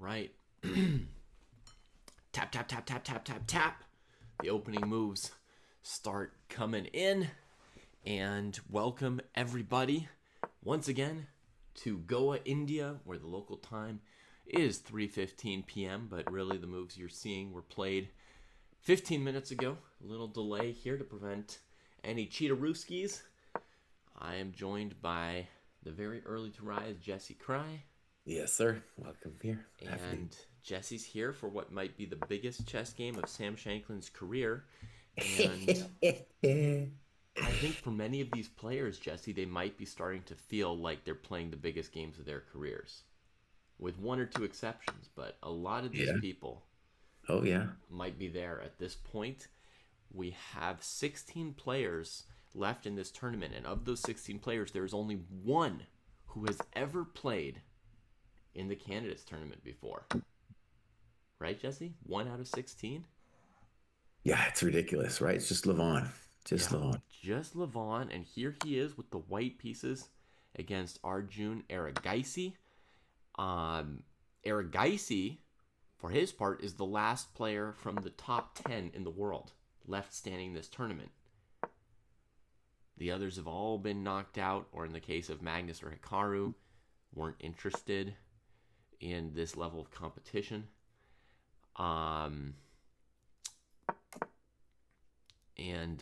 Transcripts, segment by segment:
right. Tap, tap, tap, tap, tap, tap, tap. The opening moves start coming in. And welcome everybody once again to Goa, India, where the local time is 3:15 p.m. But really the moves you're seeing were played 15 minutes ago. A little delay here to prevent any cheaterooskies. I am joined by the very early to rise Jesse Kraai. Yes, sir. Welcome here. And Jesse's here for what might be the biggest chess game of Sam Shanklin's career. And Afternoon. I think for many of these players, Jesse, they might be starting to feel like they're playing the biggest games of their careers. With one or two exceptions, but a lot of these Yeah. people Oh, yeah. might be there at this point. We have 16 players left in this tournament, and of those 16 players, there is only one who has ever played in the candidates tournament before. Right, Jesse? 1 out of 16? Yeah, it's ridiculous, right? It's just Levon. Just Yeah, Levon. just Levon, and here he is with the white pieces against Arjun Erigaisi. Um, Erigaisi, for his part, is the last player from the top 10 in the world left standing this tournament. The others have all been knocked out, or in the case of Magnus or Hikaru, weren't interested in this level of competition. Um, and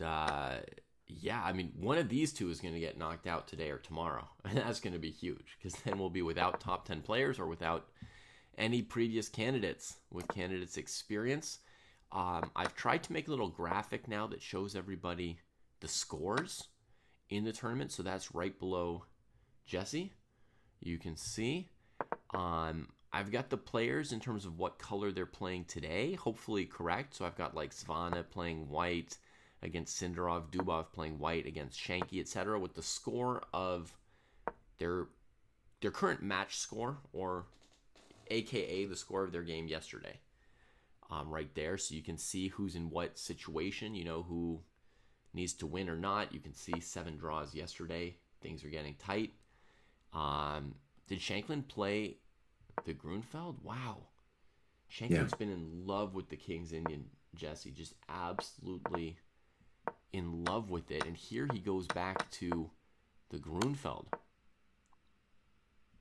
yeah, I mean, one of these two is going to get knocked out today or tomorrow, and that's going to be huge because then we'll be without top 10 players or without any previous candidates with candidates experience. I've tried to make a little graphic now that shows everybody the scores in the tournament, so that's right below Jesse. You can see. I've got the players in terms of what color they're playing today, hopefully correct. So I've got like Svana playing white against Sindarov, Dubov playing white against Shanky, etc. with the score of their current match score, or AKA the score of their game yesterday. Right there, so you can see who's in what situation, who needs to win or not. You can see 7 draws yesterday. Things are getting tight. Did Shanklin play the Grunfeld? Wow. Yeah. Shanklin's been in love with the King's Indian, Jesse. Just absolutely in love with it. And here he goes back to the Grunfeld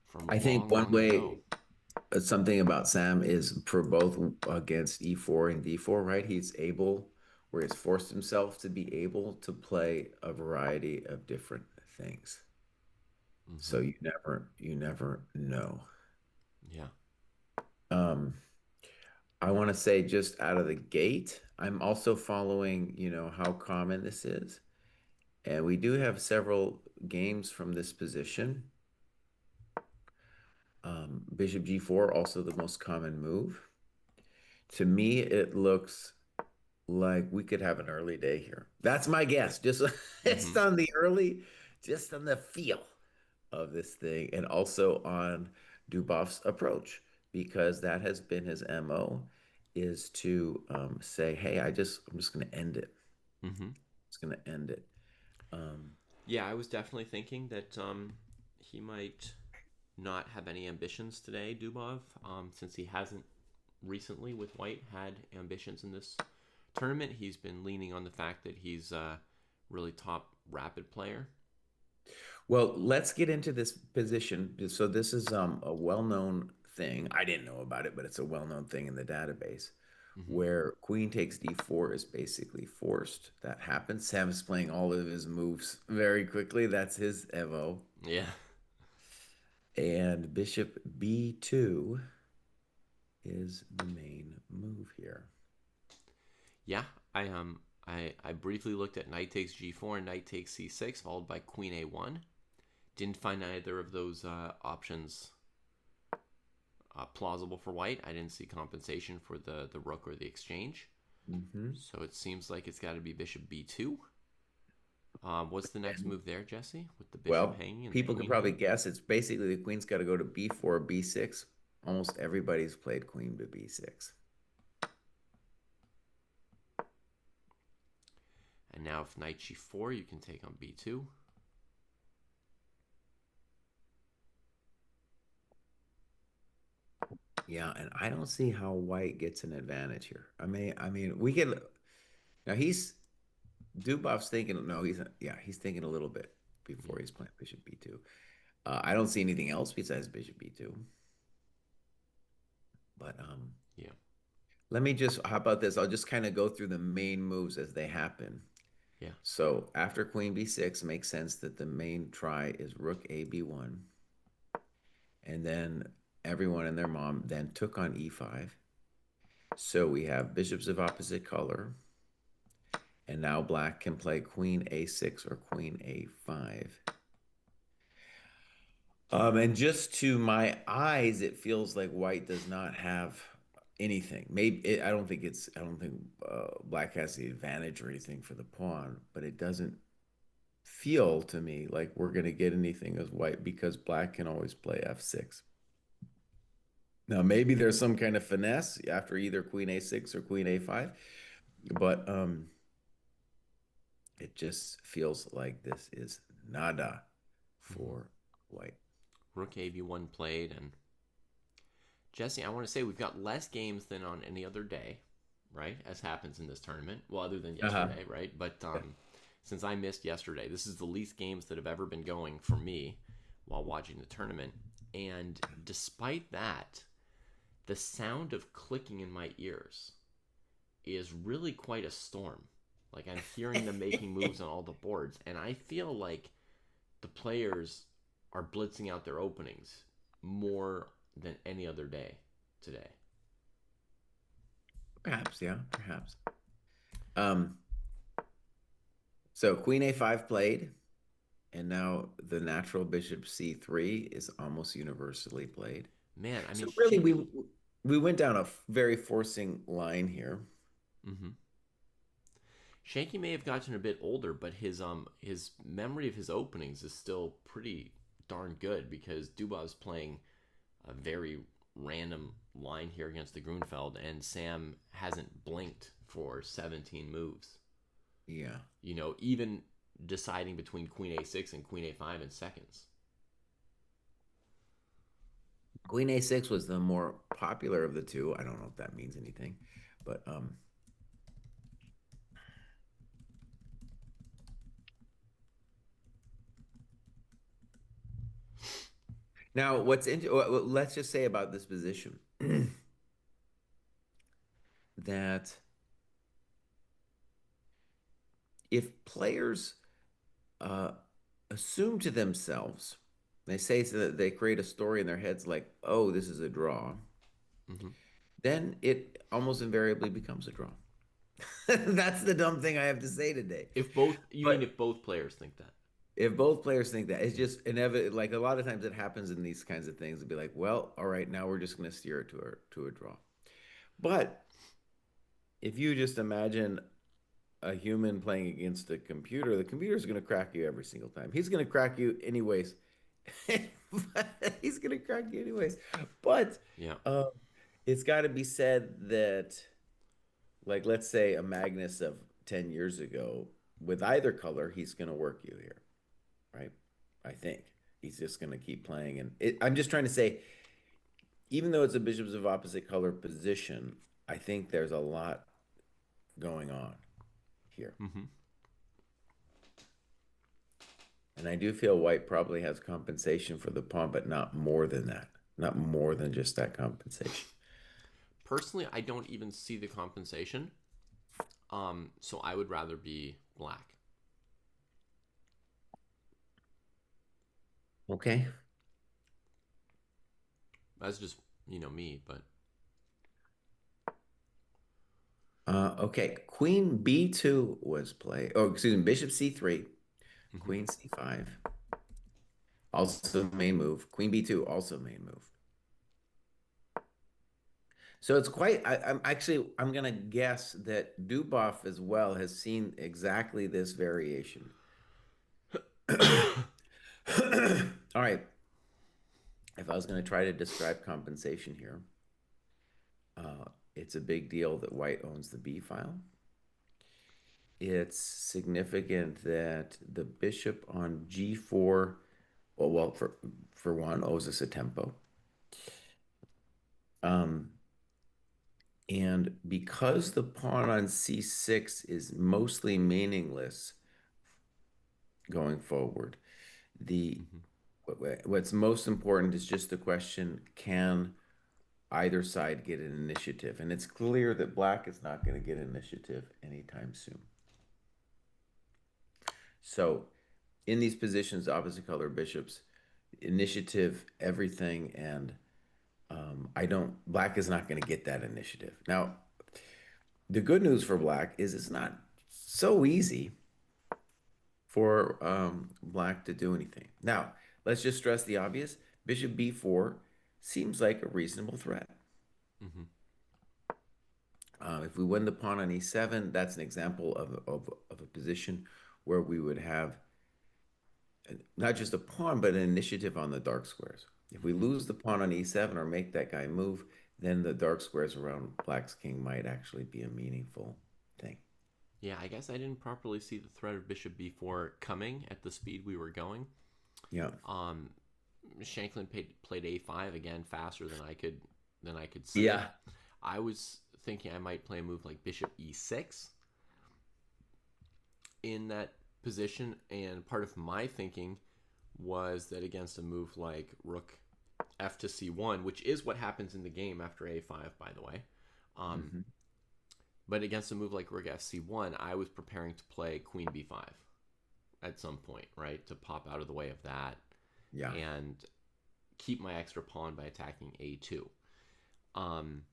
from I think long, one long ago. way, something about Sam is for both against E4 and D4, right? He's able, where he's forced himself to be able to play a variety of different things. So Hmm. you never know. Yeah. Um, I want to say just out of the gate, I'm also following, how common this is. And we do have several games from this position. Bishop G4, also the most common move. To me, it looks like we could have an early day here. That's my guess. Just Hmm. it's on the early, just on the feel of this thing, and also on Dubov's approach, because that has been his MO, is to say, "Hey, I'm just going to end it. Hmm. It's going to end it." Um, Yeah, I was definitely thinking that he might not have any ambitions today, Dubov, since he hasn't recently with White had ambitions in this tournament. He's been leaning on the fact that he's a really top rapid player. Well, let's get into this position. So this is a well-known thing. I didn't know about it, but it's a well-known thing in the database Hmm. where queen takes d4 is basically forced. That happens. Sam is playing all of his moves very quickly. That's his MO. Yeah, And bishop b2 is the main move here. yeah. I briefly looked at knight takes g4 and knight takes c6, followed by queen a1. Didn't find either of those options plausible for White. I didn't see compensation for the rook or the exchange. Hmm. So it seems like it's got to be bishop b2. What's the next move there, Jesse? With the bishop Well, hanging and the people could queen probably here? guess it's basically the queen's got to go to b4, b6. Almost everybody's played queen to b6. And now if knight g4, you can take on b2. Yeah, and I don't see how white gets an advantage here. I mean, we can now he's Dubov's thinking. No, he's thinking a little bit Yeah, before he's playing Bishop B2. I don't see anything else besides Bishop B2. But yeah, let me just, how about this? I'll just kind of go through the main moves as they happen. yeah. So after Queen B6, makes sense that the main try is Rook A B1, and then everyone and their mom then took on E5. So we have bishops of opposite color, and now black can play Queen A6 or Queen A5. And just to my eyes, it feels like white does not have anything. I don't think black has the advantage or anything for the pawn, but it doesn't feel to me like we're going to get anything as white because black can always play F6. Now, maybe there's some kind of finesse after either Queen A6 or Queen A5, but it just feels like this is nada Hmm. for white. Rook AV1 played, and Jesse, I want to say we've got less games than on any other day, right? As happens in this tournament. Well, other than Uh-huh. yesterday, right? But Yeah. since I missed yesterday, this is the least games that have ever been going for me while watching the tournament. And despite that, the sound of clicking in my ears is really quite a storm. Like I'm hearing them making moves on all the boards, and I feel like the players are blitzing out their openings more than any other day today. Perhaps, yeah, perhaps. Um, so Queen A5 played, and now the natural Bishop C3 is almost universally played. Man, I mean, So really, Shanky. we went down a very forcing line here. Mm-hmm. Shanky may have gotten a bit older, but his memory of his openings is still pretty darn good because Dubov's playing a very random line here against the Grunfeld, and Sam hasn't blinked for 17 moves. Yeah. Even deciding between Queen A6 and Queen A5 in seconds. Queen A6 was the more popular of the two. I don't know if that means anything, but now let's just say about this position that if players uh, assume to themselves, they say so that they create a story in their heads like, oh, this is a draw, Mm-hmm. then it almost invariably becomes a draw. That's the dumb thing I have to say today. If both, you mean But if both players think that? if both players think that, it's Yeah. just inevitable. Like a lot of times it happens in these kinds of things. It'd be like, well, all right, now we're just going to steer it to a draw. But if you just imagine a human playing against a computer, the computer's going to crack you every single time. He's going to crack you anyways. He's going to crack you anyways. But Yeah. uh, it's got to be said that, like, let's say a Magnus of 10 years ago, with either color, he's going to work you here, right? I think he's just going to keep playing. And I'm just trying to say, even though it's a bishops of opposite color position, I think there's a lot going on here. Mm-hmm. And I do feel white probably has compensation for the pawn, but not more than that. Not more than just that compensation. Personally, I don't even see the compensation. So I would rather be black. Okay. That's just me, but Okay. Queen B2 was played. Oh, excuse me. Bishop C3. mm-hmm. Queen C5. Also main move. Queen B2 also main move. So it's quite. I'm gonna guess that Dubov as well has seen exactly this variation. All right. If I was going to try to describe compensation here, it's a big deal that white owns the B file. It's significant that the bishop on G4, well, for one, owes us a tempo. Um, and because the pawn on c6 is mostly meaningless going forward, the Hmm. what's most important is just the question, can either side get an initiative? And it's clear that black is not going to get initiative anytime soon. So in these positions, opposite color bishops, initiative, everything, and I don't, black is not going to get that initiative. Now, the good news for black is it's not so easy for black to do anything. Now, let's just stress the obvious. Bishop b4 seems like a reasonable threat. Hmm. If we win the pawn on e7, that's an example of a position where we would have not just a pawn, but an initiative on the dark squares. If we Hmm. lose the pawn on e7 or make that guy move, then the dark squares around black's king might actually be a meaningful thing. Yeah, I guess I didn't properly see the threat of bishop b4 coming at the speed we were going. Yeah. Um, Shanklin played a5 again faster than I could see it. Yeah. I was thinking I might play a move like bishop e6 in that position, and part of my thinking was that against a move like rook f to c1, which is what happens in the game after a5, by the way. Um, Hmm. but against a move like rook f c1, I was preparing to play queen b5 at some point, right, to pop out of the way of that Yeah. and keep my extra pawn by attacking a2. Um,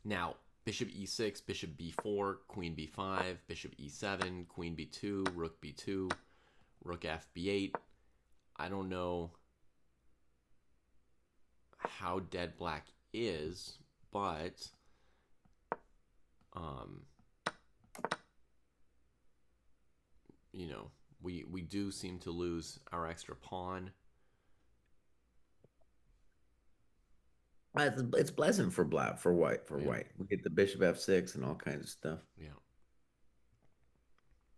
Now, bishop e6, bishop b4, queen b5, bishop e7, queen b2, rook b2, rook f b8. I don't know how dead black is, but um, you know, we do seem to lose our extra pawn. It's pleasant for black, for white, for Yeah, white. We get the bishop f6 and all kinds of stuff. yeah.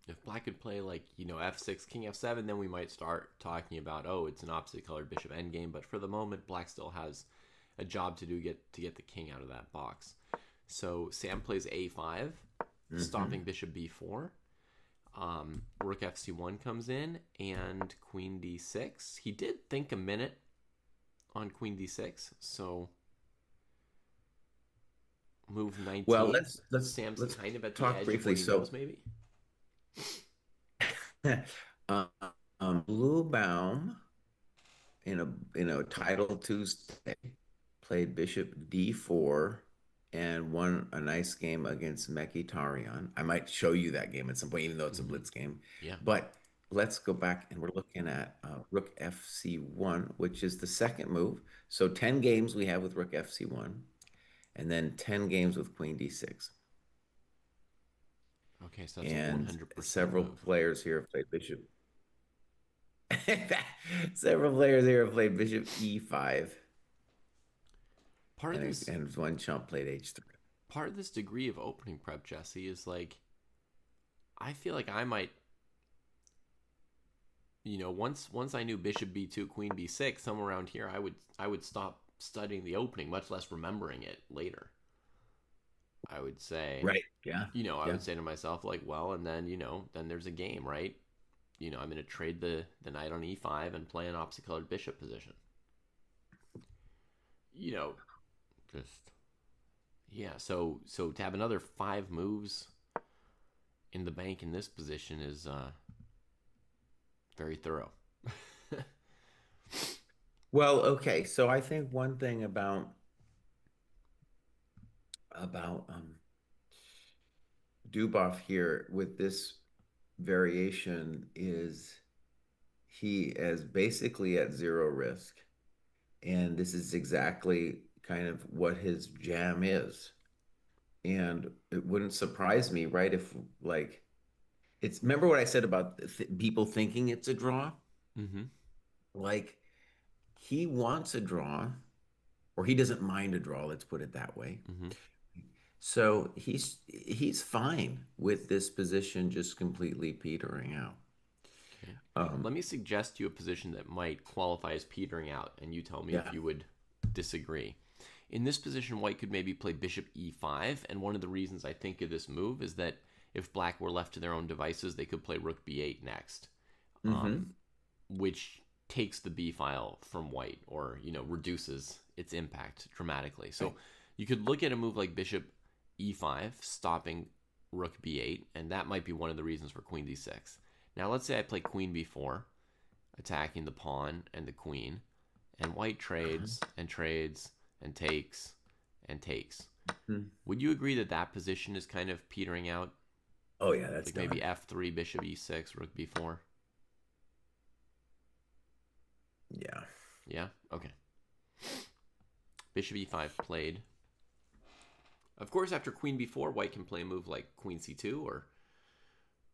If black could play like f6, king f7, then we might start talking about, oh, it's an opposite colored bishop endgame. But for the moment, black still has a job to do to get the king out of that box. So Sam plays a5, Hmm. stopping bishop b4. Rook fc1 comes in and queen d6. He did think a minute on queen d6, so move Well, 19. Sam's let's kind of at the talk edge of briefly. what he So, knows, maybe. uh, Blue Baum in a title Tuesday played Bishop D4 and won a nice game against Mekhitaryan. I might show you that game at some point, even though it's a Mm-hmm. blitz game. Yeah. But let's go back and we're looking at Rook FC1, which is the second move. So 10 games we have with Rook FC1, and then 10 games with Queen D6. Okay, so that's a And 100% several move. players here have played Bishop. Several players here have played Bishop E5, Part of this and one chump played H3. part of this degree of opening prep, Jesse, is like I feel like I might, once I knew bishop b2, queen b6, somewhere around here, I would stop studying the opening, much less remembering it later. I would say, Right. Yeah. I Yeah. would say to myself like, well, and then then there's a game, right? I'm going to trade the knight on e5 and play an opposite colored bishop position. You know, just yeah. So to have another 5 moves in the bank in this position is very thorough. Well, okay. So I think one thing about Duboff here with this variation is he is basically at zero risk, and this is exactly kind of what his jam is. And it wouldn't surprise me, right? If like it's remember what I said about people thinking it's a draw? Mm-hmm. Like he wants a draw, or he doesn't mind a draw, let's put it that way. Mm-hmm. So he's fine with this position just completely petering out. Okay. Um, Let me suggest you a position that might qualify as petering out, and you tell me if yeah. you would disagree. In this position, white could maybe play bishop e5, and one of the reasons I think of this move is that if black were left to their own devices, they could play rook b8 next, Mm-hmm. which takes the b file from white, or reduces its impact dramatically. So Right. you could look at a move like bishop e5, stopping rook b8, and that might be one of the reasons for queen d6. Now let's say I play queen b4, attacking the pawn and the queen, and white Uh-huh. trades and trades and takes and takes. Hmm. Would you agree that that position is kind of petering out? Oh yeah, that's Like maybe done. f3, bishop e6, rook b4? Yeah. Yeah? Okay. Bishop e5 played. Of course, after queen b4, white can play a move like queen c2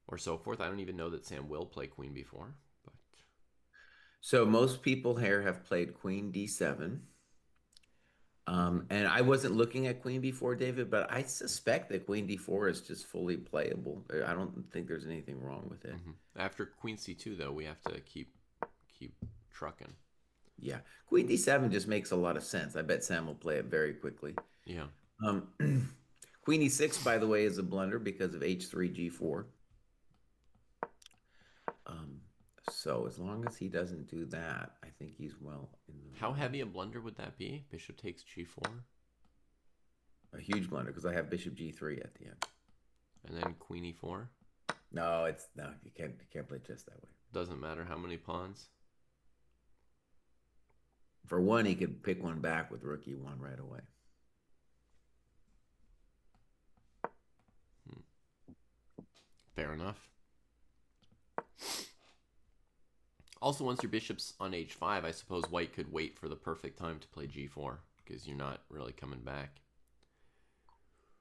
or so forth. I don't even know that Sam will play queen b4, but So most people here have played Queen D7. And I wasn't looking at Queen before, David, but I suspect that Queen D4 is just fully playable. I don't think there's anything wrong with it. after queen c2 though, we have to keep trucking. Yeah. Queen D7 just makes a lot of sense. I bet Sam will play it very quickly. Yeah. Um, Queen E6, by the way, is a blunder because of H3 G4. Um, so as long as he doesn't do that, I think he's well in the How running. heavy a blunder would that be? Bishop takes g4, A huge blunder because I have Bishop G3 at the end. and then queen e4. No, it's no, you can't play chess that way. Doesn't matter how many pawns. For one, he could pick one back with Rook E1 right away. Fair enough. Also, once your bishop's on h5, I suppose white could wait for the perfect time to play g4 because you're not really coming back.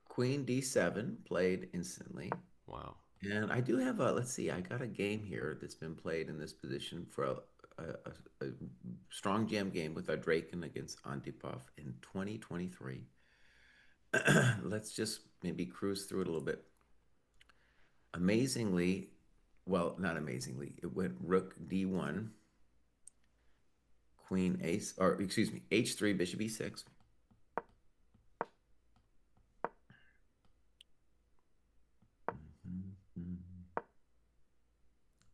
Queen D7 played instantly. Wow. And I do have let's see, I got a game here that's been played in this position for a strong jam game with Draken against Antipov in 2023. Let's just maybe cruise through it a little bit. Amazingly, well, not amazingly, it went Rook D1, Queen Ace, or excuse me, H3, Bishop E6.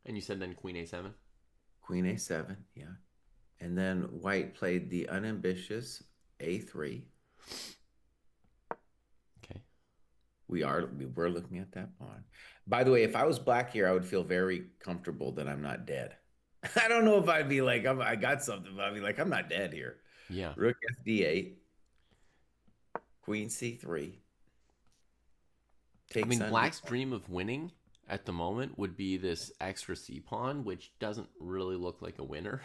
And you said then queen a7? Queen A7, yeah. And then White played the unambitious A3. Okay. We were looking at that pawn. By the way, if I was black here, I would feel very comfortable that I'm not dead. I don't know if I'd be like I got something, but I'd be like I'm not dead here. Yeah. Rook FD8, Queen C3 I takes mean, on D. black's dream of winning at the moment would be this extra c pawn, which doesn't really look like a winner.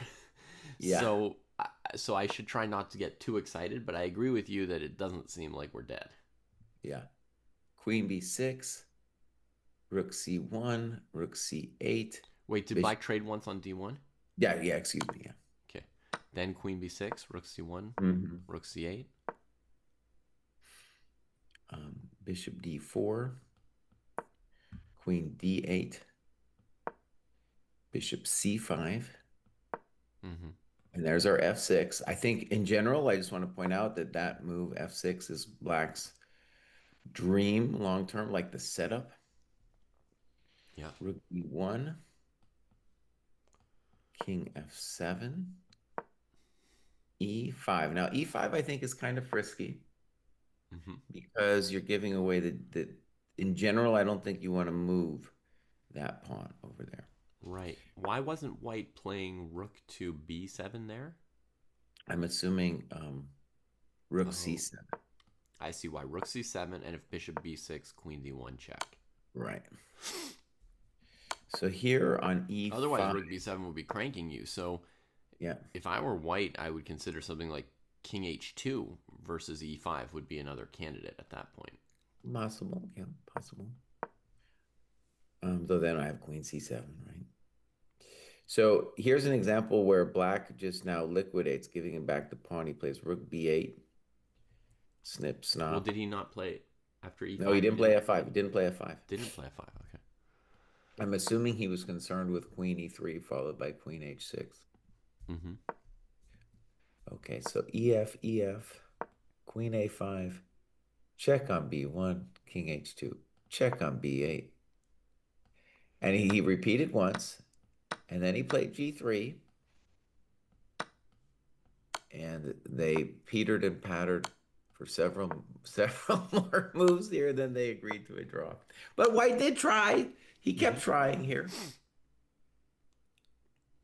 Yeah, so, so I should try not to get too excited, but I agree with you that it doesn't seem like we're dead. yeah. Queen B6, Rook C1, Rook C8, Wait, did Bishop. black trade once on d1? Yeah, yeah. Excuse me. Yeah. Okay. Then queen b6, rook c1, Hmm. rook c8. Bishop D4, Queen D8, Bishop C5. Mm-hmm. And there's our F6. I think in general, I just want to point out that that move F6 is Black's dream long term, like the setup. Yeah. Rook E1, King F7, E5. Now, E5 I think is kind of frisky Mm-hmm. because you're giving away the in general, I don't think you want to move that pawn over there. Right. Why wasn't white playing rook to b7 there? I'm assuming Rook Oh, C7. I see why. Rook c7, and if bishop b6, queen d1 check. Right. So here on Otherwise, E5, rook b7 would be cranking you. So yeah, if I were white, I would consider something like king h2 versus e5 would be another candidate at that point. possible. Yeah, possible. Though then I have Queen C7, right? So here's an example where Black just now liquidates, giving him back the pawn. He plays Rook B8, snip, Well, snop. did he not play after No, he e5? He didn't play didn't F5. He didn't play F5. didn't play f5. Okay. I'm assuming he was concerned with Queen E3 followed by Queen H6. Mm-hmm. Okay, so EF, Queen A5, check on B1, King H2, check on B8. And he repeated once, and then he played G3, and they petered and pattered for several more moves here. Then they agreed to a draw. But White did try. He kept Hmm. trying here.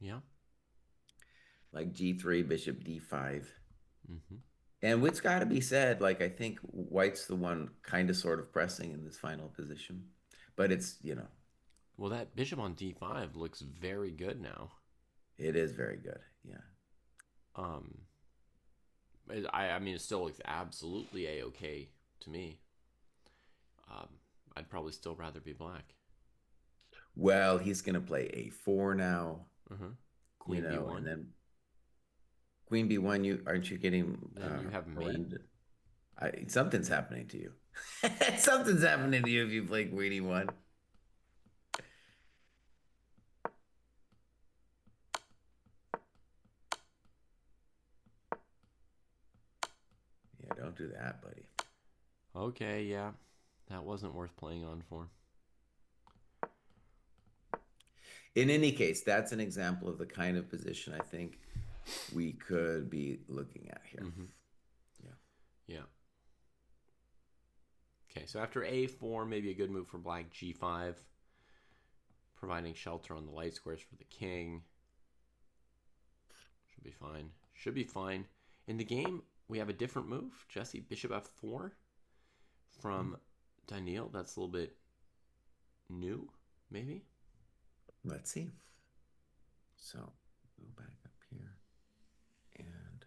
Yeah. Like G3, Bishop D5. Hmm. And what's got to be said, like I think White's the one kind of sort of pressing in this final position. But it's, Well, that bishop on d5 looks very good now. it is very good. Yeah. Um, I mean, it still looks absolutely a okay to me. Um, I'd probably still rather be black. Well, he's going to play A4 now, Uh-huh. Queen and b1. then Queen B1, you aren't you getting Then you have mate. horrendous? Something's happening to you. Something's happening to you if you play Queen E1. Yeah, don't do that, buddy. Okay, yeah, that wasn't worth playing on for. In any case, that's an example of the kind of position I think we could be looking at here. Hmm. Yeah. Yeah. Okay, so after a4, maybe a good move for black g5, providing shelter on the light squares for the king. Should be fine. Should be fine. In the game, we have a different move. Jesse, bishop f4 Hmm. from Daniil. That's a little bit new, maybe. Let's see. So go back up here and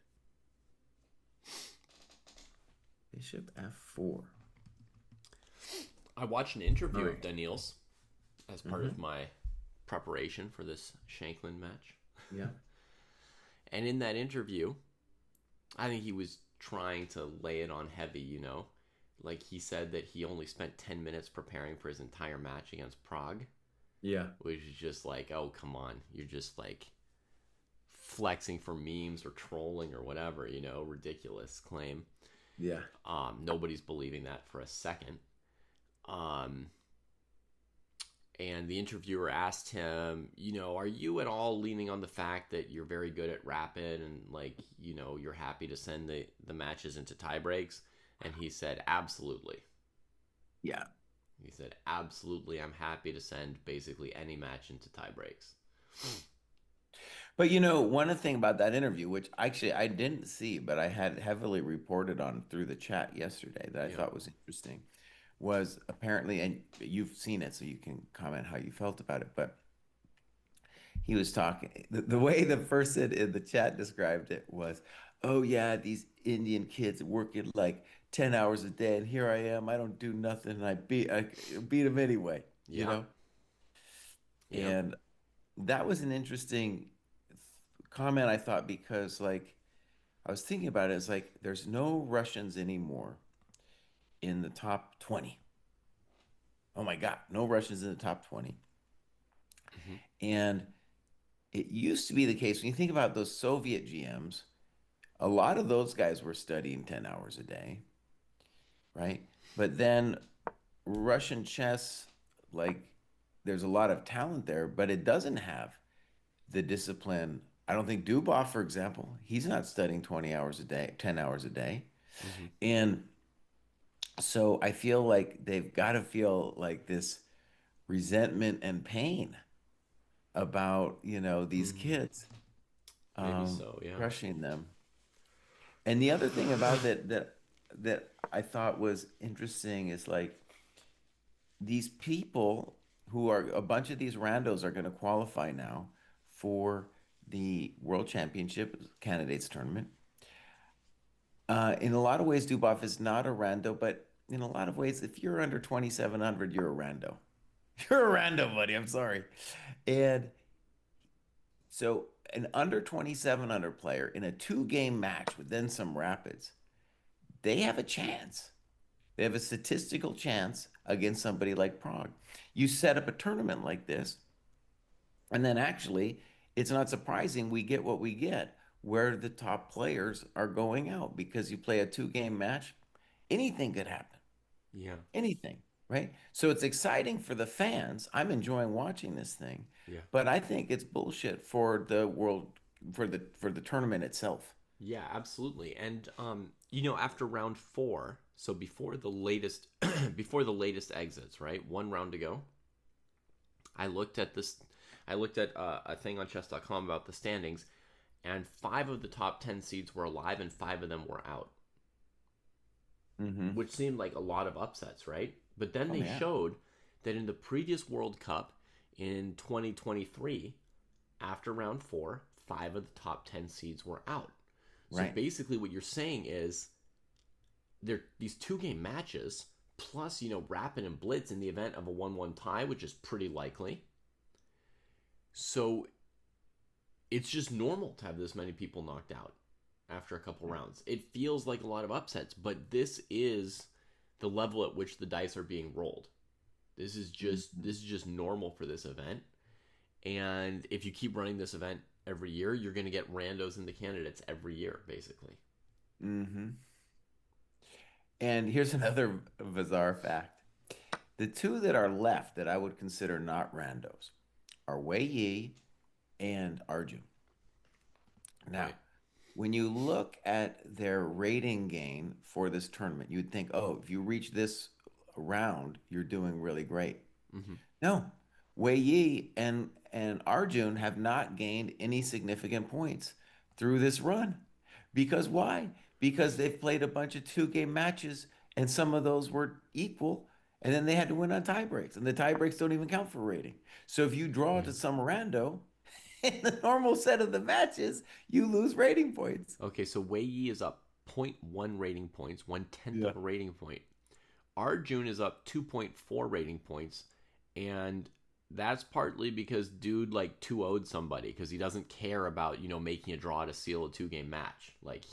Bishop F4. I watched an All interview of right. Daniil's as part Mm-hmm. of my preparation for this Shanklin match. Yeah. And in that interview, I think he was trying to lay it on heavy, Like he said that he only spent 10 minutes preparing for his entire match against Prague, Yeah. which is just like, oh, come on. You're just like flexing for memes or trolling or whatever, ridiculous claim. Yeah. Nobody's believing that for a second. Um, and the interviewer asked him, are you at all leaning on the fact that you're very good at rapid and like, you're happy to send the matches into tie breaks? And he said, absolutely. Yeah. He said, absolutely, I'm happy to send basically any match into tie breaks. But one thing about that interview, which actually I didn't see, but I had heavily reported on through the chat yesterday that I Yeah. thought was interesting, was apparently, and you've seen it, so you can comment how you felt about it, but he was talking, the way the person in the chat described it was, oh yeah, these Indian kids working like 10 hours a day, and here I am, I don't do nothing, and I beat them anyway, you Yeah. know? Yeah. And that was an interesting comment, I thought, because like I was thinking about it. It's like there's no Russians anymore in the top 20. Oh my God, no Russians in the top 20. Hmm. And it used to be the case when you think about those Soviet GMs, a lot of those guys were studying 10 hours a day, right? But then Russian chess, like there's a lot of talent there, but it doesn't have the discipline. I don't think Dubov, for example, he's not studying 20 hours a day, 10 hours a day. Hmm. And so I feel like they've got to feel like this resentment and pain about, these Hmm. kids Maybe so. Yeah. crushing them. And the other thing about that I thought was interesting is like these people who are a bunch of these randos are going to qualify now for the World Championship candidates tournament. In a lot of ways, Dubov is not a rando, but in a lot of ways, if you're under 2,700, you're a rando. You're a rando, buddy. I'm sorry. And so, an under 2,700 player in a two-game match with then some rapids, they have a chance. They have a statistical chance against somebody like Prague. You set up a tournament like this, and then actually, it's not surprising we get what we get. where the top players are going out because you play a two-game match, anything could happen. Yeah. Anything, right? So it's exciting for the fans. I'm enjoying watching this thing, Yeah. but I think it's bullshit for the world for the tournament itself. Yeah, absolutely. And after round 4, so before the latest before the latest exits, right? One round to go. I looked at this I looked at a thing on chess.com about the standings, and 5 of the top 10 seeds were alive and 5 of them were out, Hmm. which seemed like a lot of upsets, right? But then Oh they yeah, showed that in the previous World Cup in 2023, after round 4, 5 of the top 10 seeds were out. So right. basically what you're saying is there these two-game matches plus, rapid and blitz in the event of a 1-1 tie, which is pretty likely. So it's just normal to have this many people knocked out after a couple rounds. It feels like a lot of upsets, but this is the level at which the dice are being rolled. This is just normal for this event. And if you keep running this event every year, you're going to get randos in the candidates every year, basically. Hmm. And here's another bizarre fact. The two that are left that I would consider not randos are Wei Yi and Arjun. Now, Right. when you look at their rating gain for this tournament, you'd think, oh, if you reach this round, you're doing really great. Mm-hmm. No, Wei Yi and Arjun have not gained any significant points through this run. Because why? Because they've played a bunch of two-game matches, and some of those were equal, and then they had to win on tie breaks, and the tie breaks don't even count for rating. So if you draw to Mm. some rando in the normal set of the matches, you lose rating points. Okay, so Wei Yi is up zero point 0.1 rating points, 1/10 Yeah. of a rating point. Arjun is up 2.4 rating points, and that's partly because dude like 2-0'd somebody because he doesn't care about, making a draw to seal a two-game match. Like,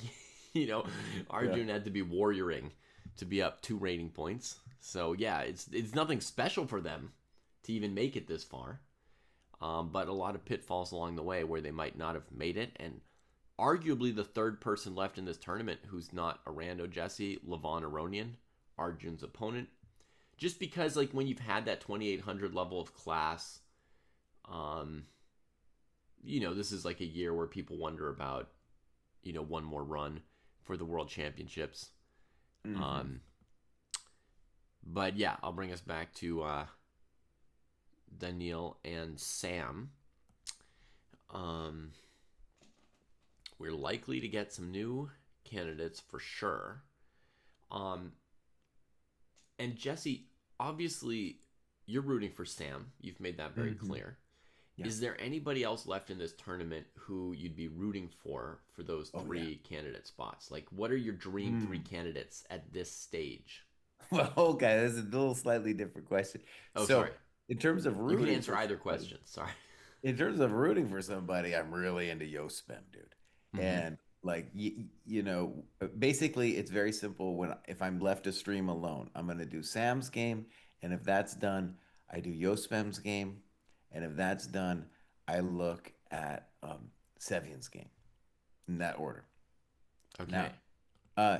you know, Yeah. Arjun had to be warrioring to be up 2 rating points. So, yeah, it's nothing special for them to even make it this far. But a lot of pitfalls along the way where they might not have made it. And arguably the third person left in this tournament who's not a rando Jesse, Levon Aronian, Arjun's opponent. Just because, like, when you've had that 2,800 level of class, um, this is like a year where people wonder about, one more run for the world championships. Hmm. Um, but yeah, I'll bring us back to Daniil and Sam. Um, we're likely to get some new candidates for sure. Um, and Jesse, obviously, you're rooting for Sam. You've made that very Hmm. clear. Yeah. Is there anybody else left in this tournament who you'd be rooting for those Oh yeah. 3 candidate spots? Like, what are your dream 3 Mm. candidates at this stage? Well, okay, this is a little slightly different question. Oh, So, sorry. in terms of You can rooting answer for either somebody, question. Sorry. I'm really into Yo Spam, dude. Mm-hmm. And like basically it's very simple. If I'm left to stream alone, I'm gonna do Sam's game, and if that's done, I do Yo Spam's game, and if that's done, I look at Sevian's game in that order. Now, Okay. uh,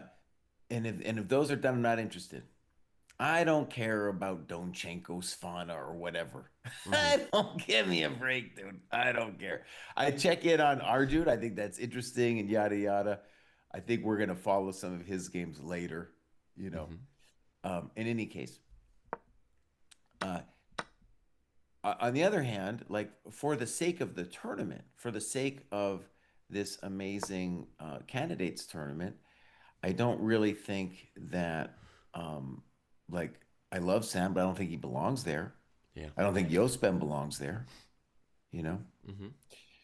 and if those are done, I'm not interested. I don't care about Donchenko's fauna or whatever. Mm-hmm. I don't give me a break, dude. I don't care. I check in on Arjun. I think that's interesting and yada yada. I think we're gonna follow some of his games later, you know. Mm-hmm. In any case, uh, on the other hand, like for the sake of the tournament, for the sake of this amazing candidates tournament, I don't really think that um like I love Sam, but I don't think he belongs there. Yeah. I don't think Yospem belongs there, you know? Mm-hmm.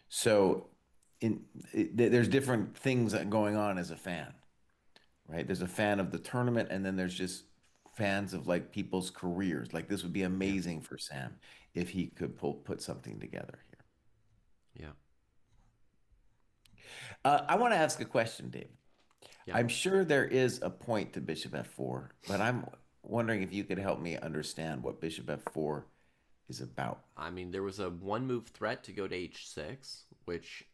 So there's different things going on as a fan, right? There's a fan of the tournament, and then there's just fans of like people's careers. Like this would be Yeah. amazing for Sam if he could put something together here. Yeah. I want to ask a question, David. Yeah. I'm sure there is a point to Bishop F4, but I'm wondering if you could help me understand what Bishop F4 is about. I mean, there was a one move threat to go to h6, which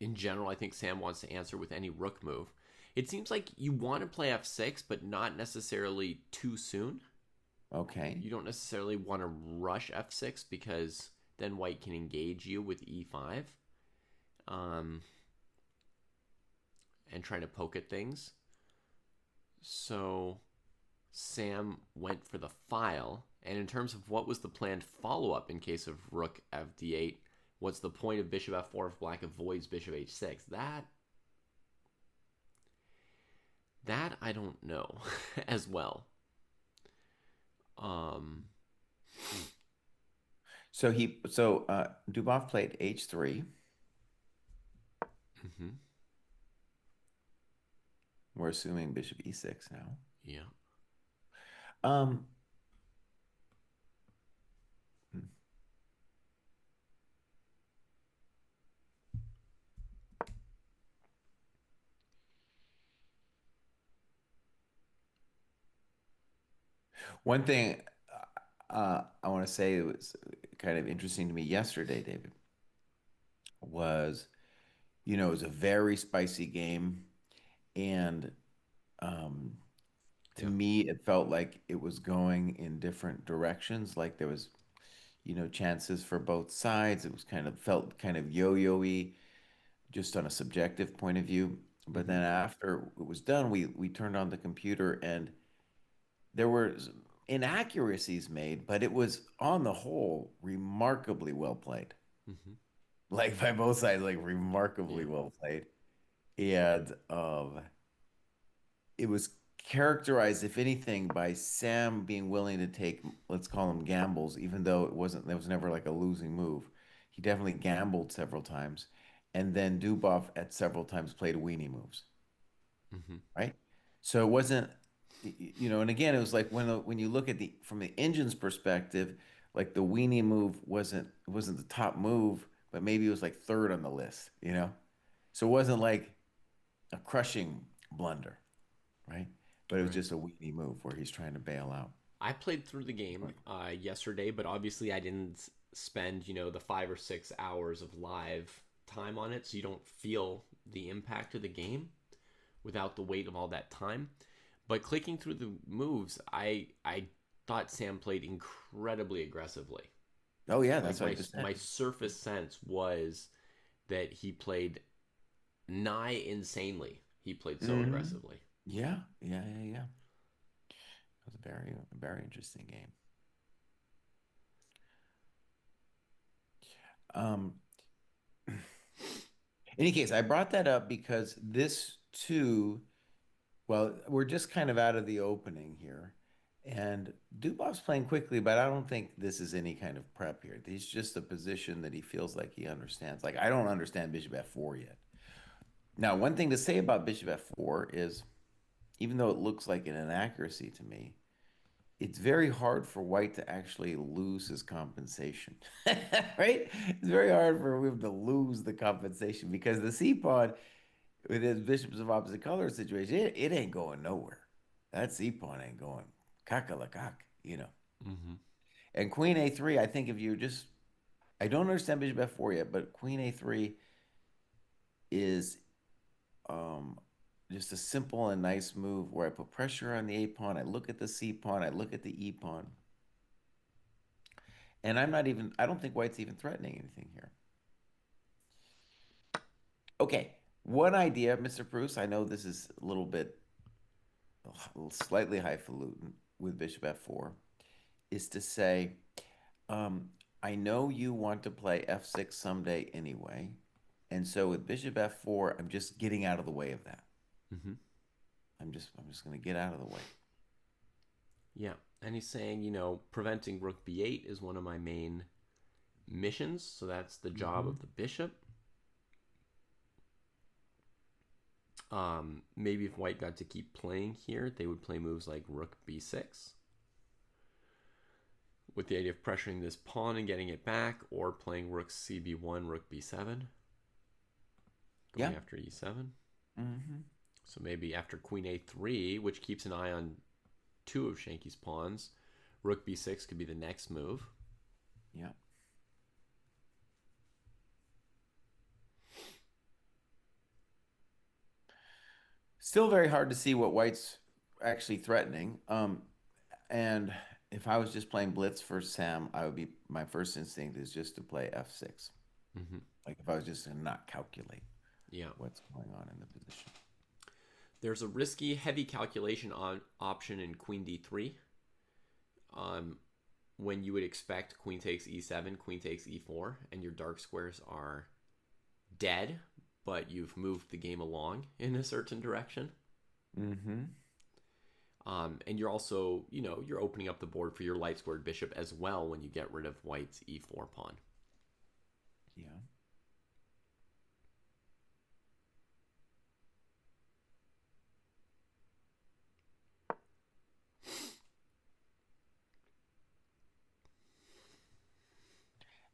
in general, I think Sam wants to answer with any rook move. It seems like you want to play f6, but not necessarily too soon. Okay. You don't necessarily want to rush f6 because then white can engage you with e5 um, and try to poke at things. So Sam went for the file. And in terms of what was the planned follow up in case of rook fd8, what's the point of bishop f4 if black avoids bishop h6? That I don't know as well. Um, So Dubov played h3. mhm, We're assuming bishop e6 now. yeah. Um, One thing I want to say that was kind of interesting to me yesterday, David, was it was a very spicy game, and um, to Yeah. me, it felt like it was going in different directions. Like there was, chances for both sides. It was felt kind of yo-yo-y, just on a subjective point of view. But Mm-hmm. then after it was done, we turned on the computer and there were inaccuracies made, but it was on the whole remarkably well played. Mm-hmm. Like by both sides, like remarkably Yeah. well played. And it was characterized, if anything, by Sam being willing to take, let's call them gambles, even though there was never like a losing move. He definitely gambled several times. And then Dubov at several times played weenie moves, Mm-hmm. right? So it wasn't, and again, it was like when you look at the from the engine's perspective, like the weenie move wasn't the top move, but maybe it was like third on the list. So it wasn't like a crushing blunder, right? But it was Right. just a weenie move where he's trying to bail out. I played through the game yesterday, but obviously I didn't spend, the 5 or 6 hours of live time on it, so you don't feel the impact of the game without the weight of all that time. But clicking through the moves, I thought Sam played incredibly aggressively. Oh yeah, Like that's what I my just said. my surface sense was that he played nigh insanely. He played so Hmm. aggressively. Yeah, yeah, yeah, yeah. It was a very interesting game. Um, any case, I brought that up because this too, well, we're just kind of out of the opening here. And Dubov's playing quickly, but I don't think this is any kind of prep here. He's just a position that he feels like he understands. Like I don't understand Bishop F4 yet. Now, one thing to say about Bishop F4 is even though it looks like an inaccuracy to me, it's very hard for White to actually lose his compensation, right? It's very hard for him to lose the compensation because the C pawn with his bishops of opposite color situation, it ain't going nowhere. That C pawn ain't going cock. Mm-hmm. And Queen A3, I think if you just, I don't understand Bishop F4 yet, but Queen A3 is um, just a simple and nice move where I put pressure on the A pawn, I look at the C pawn, I look at the E pawn, and I don't think White's even threatening anything here. Okay, one idea, Mr. Pruess, I know this is a little bit slightly highfalutin with Bishop F4, is to say, um, I know you want to play F6 someday anyway, and so with Bishop F4, I'm just getting out of the way of that. Mm-hmm. I'm just going to get out of the way. Yeah. And he's saying, preventing rook b8 is one of my main missions. So that's the job Mhm. of the bishop. Maybe if white got to keep playing here, they would play moves like rook b6 with the idea of pressuring this pawn and getting it back, or playing rook cb1, rook b7, Yeah. going after e7. Hmm. So maybe after queen a3, which keeps an eye on two of Shanky's pawns, rook b6 could be the next move. Yeah. Still very hard to see what white's actually threatening. And if I was just playing blitz for Sam, I would be my first instinct is just to play f6. Hmm. Like if I was just to not calculate Yeah. what's going on in the position. There's a risky, heavy calculation on option in queen d3. Um, when you would expect queen takes e7, queen takes e4, and your dark squares are dead, but you've moved the game along in a certain direction. Mm-hmm. And you're also, you're opening up the board for your light squared bishop as well when you get rid of white's e4 pawn. Yeah.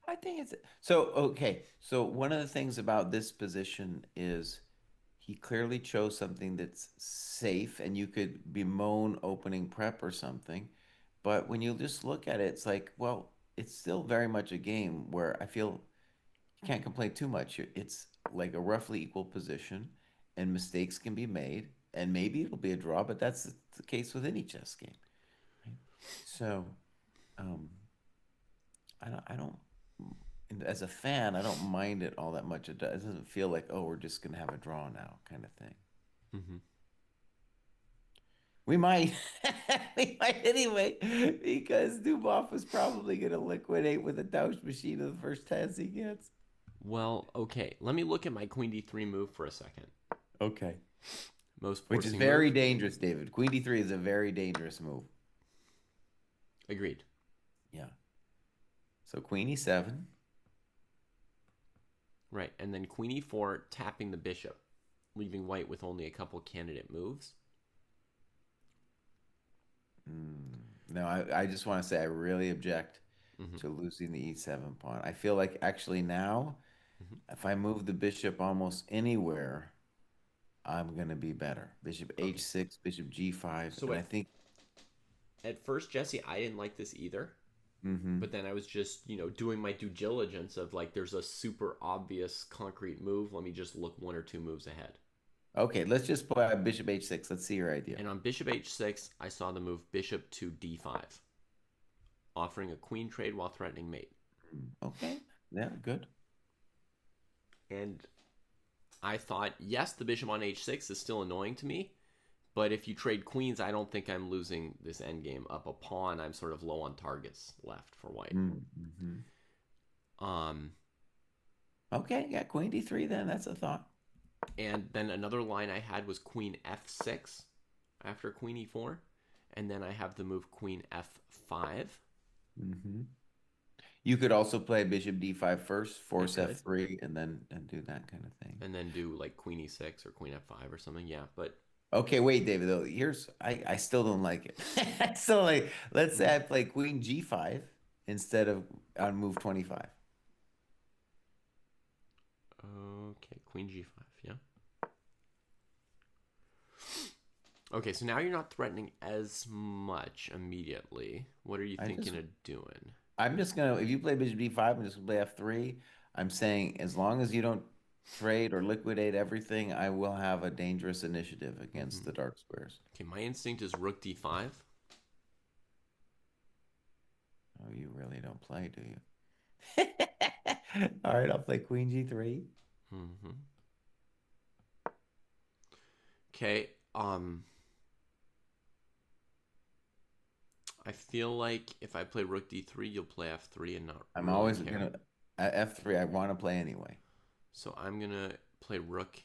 I think it's so okay. So one of the things about this position is he clearly chose something that's safe and you could bemoan opening prep or something. But when you just look at it, it's like, well, it's still very much a game where I feel you can't complain too much. It's like a roughly equal position and mistakes can be made. And maybe it'll be a draw, but that's the case with any chess game. Right? So um, I don't, as a fan, I don't mind it all that much. It doesn't feel like, oh, we're just going to have a draw now kind of thing. Mm-hmm. We might, we might anyway, because Dubov is probably going to liquidate with a Dausch machine of the first chance he gets. Well, okay. Let me look at my queen d3 move for a second. Okay. Most Which is forcing very move. dangerous, David. Queen d3 is a very dangerous move. Agreed. Yeah. So queen e7. Right, and then queen e4, tapping the bishop, leaving white with only a couple candidate moves. No, I just want to say I really object Mm-hmm. to losing the e7 pawn. I feel like actually now, Mm-hmm. if I move the bishop almost anywhere, I'm going to be better. Bishop Okay. h6, bishop g5, So and I think, at first, Jesse, I didn't like this either. mm-hmm. But then I was just, doing my due diligence of like, there's a super obvious concrete move. Let me just look one or two moves ahead. Okay, let's just play bishop h6. Let's see your idea. And on bishop h6, I saw the move bishop to d5, offering a queen trade while threatening mate. Okay, yeah, good. And I thought, yes, the bishop on h6 is still annoying to me, but if you trade queens, I don't think I'm losing this endgame. Up a pawn, I'm sort of low on targets left for white. Mm-hmm. Um, Okay, yeah, queen d3 then. That's a thought. and then another line I had was queen f6 after queen e4, and then I have the move queen f5. Mm-hmm. You could also play bishop d5 first, I force could, f3, and then and do that kind of thing. and then do like queen e6 or queen f5 or something. Yeah, but Okay, wait, David, though. Here's I still don't like it. So like let's say I mhm. play queen g5 instead of on move 25. Okay, queen g5. Yeah. Okay, so now you're not threatening as much immediately. What are you I thinking just of doing? I'm just gonna if you play bishop d5, I'm just gonna play f3. I'm saying as long as you don't trade or liquidate everything, I will have a dangerous initiative against Hmm. the dark squares. Okay, my instinct is rook d5. Oh, you really don't play, do you? All right, I'll play queen g3. Mm-hmm. Okay, I feel like if I play rook d3, you'll play f3 and not I'm really always care. gonna at f3. I want to play anyway. So I'm gonna play rook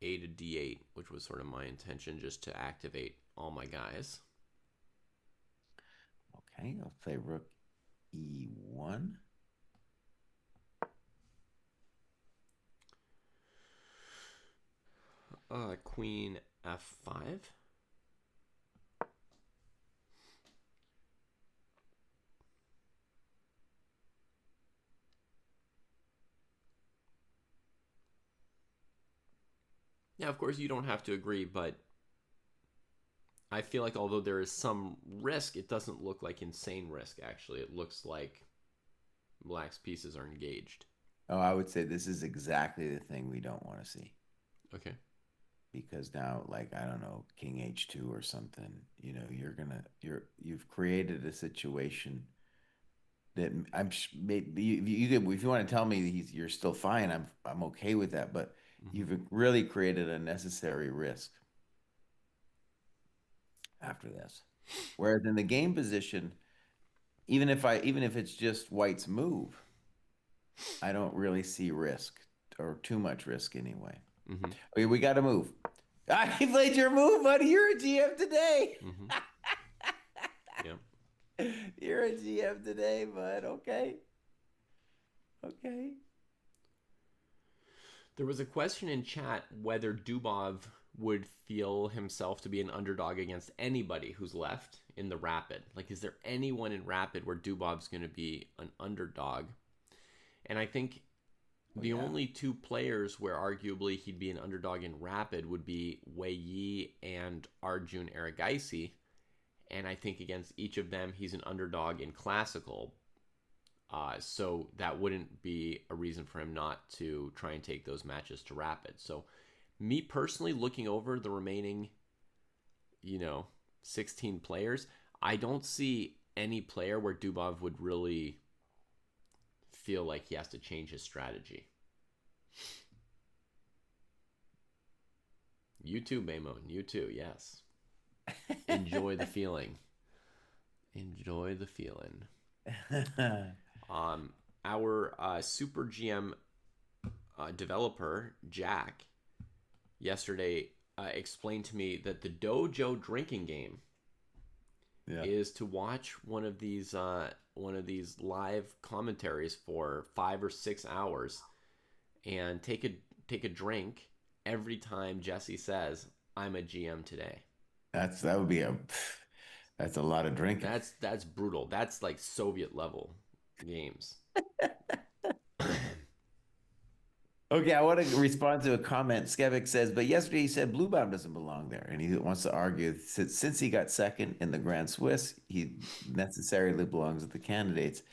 a to d8, which was sort of my intention, just to activate all my guys. Okay, I'll play rook e1. Queen f5. Yeah, of course you don't have to agree, but I feel like although there is some risk, it doesn't look like insane risk, actually. It looks like black's pieces are engaged. Oh, I would say this is exactly the thing we don't want to see Okay. because now, like, I don't know, King H2 or something, you've created a situation that maybe if you want to tell me you're still fine, I'm okay with that. But Hmm. you've really created a necessary risk after this. Whereas in the game position, even if it's just White's move, I don't really see risk or too much risk anyway. Hmm. Okay, we got to move. I played your move, buddy. You're a GM today. Hmm. Yep. You're a GM today, bud. Okay. Okay. There was a question in chat whether Dubov would feel himself to be an underdog against anybody who's left in the Rapid. Like, is there anyone in Rapid where Dubov's going to be an underdog? And I think Oh, the yeah. only two players where arguably he'd be an underdog in Rapid would be Wei Yi and Arjun Erigaisi. And I think against each of them, he's an underdog in Classical. So that wouldn't be a reason for him not to try and take those matches to Rapid. So, me personally, looking over the remaining, you know, 16 players, I don't see any player where Dubov would really feel like he has to change his strategy. You too, Baymon. You too, yes. Enjoy the feeling. Enjoy the feeling. Um, our Super GM developer, Jack, yesterday explained to me that the Dojo drinking game Yeah. is to watch one of these live commentaries for 5 or 6 hours and take a drink every time Jesse says, "I'm a GM today." That would be that's a lot of drinking. That's brutal. That's like Soviet level games. Okay, I want to respond to a comment. Skevik says, but yesterday he said Bluebaum doesn't belong there. And he wants to argue since he got second in the Grand Swiss, he necessarily belongs with the candidates.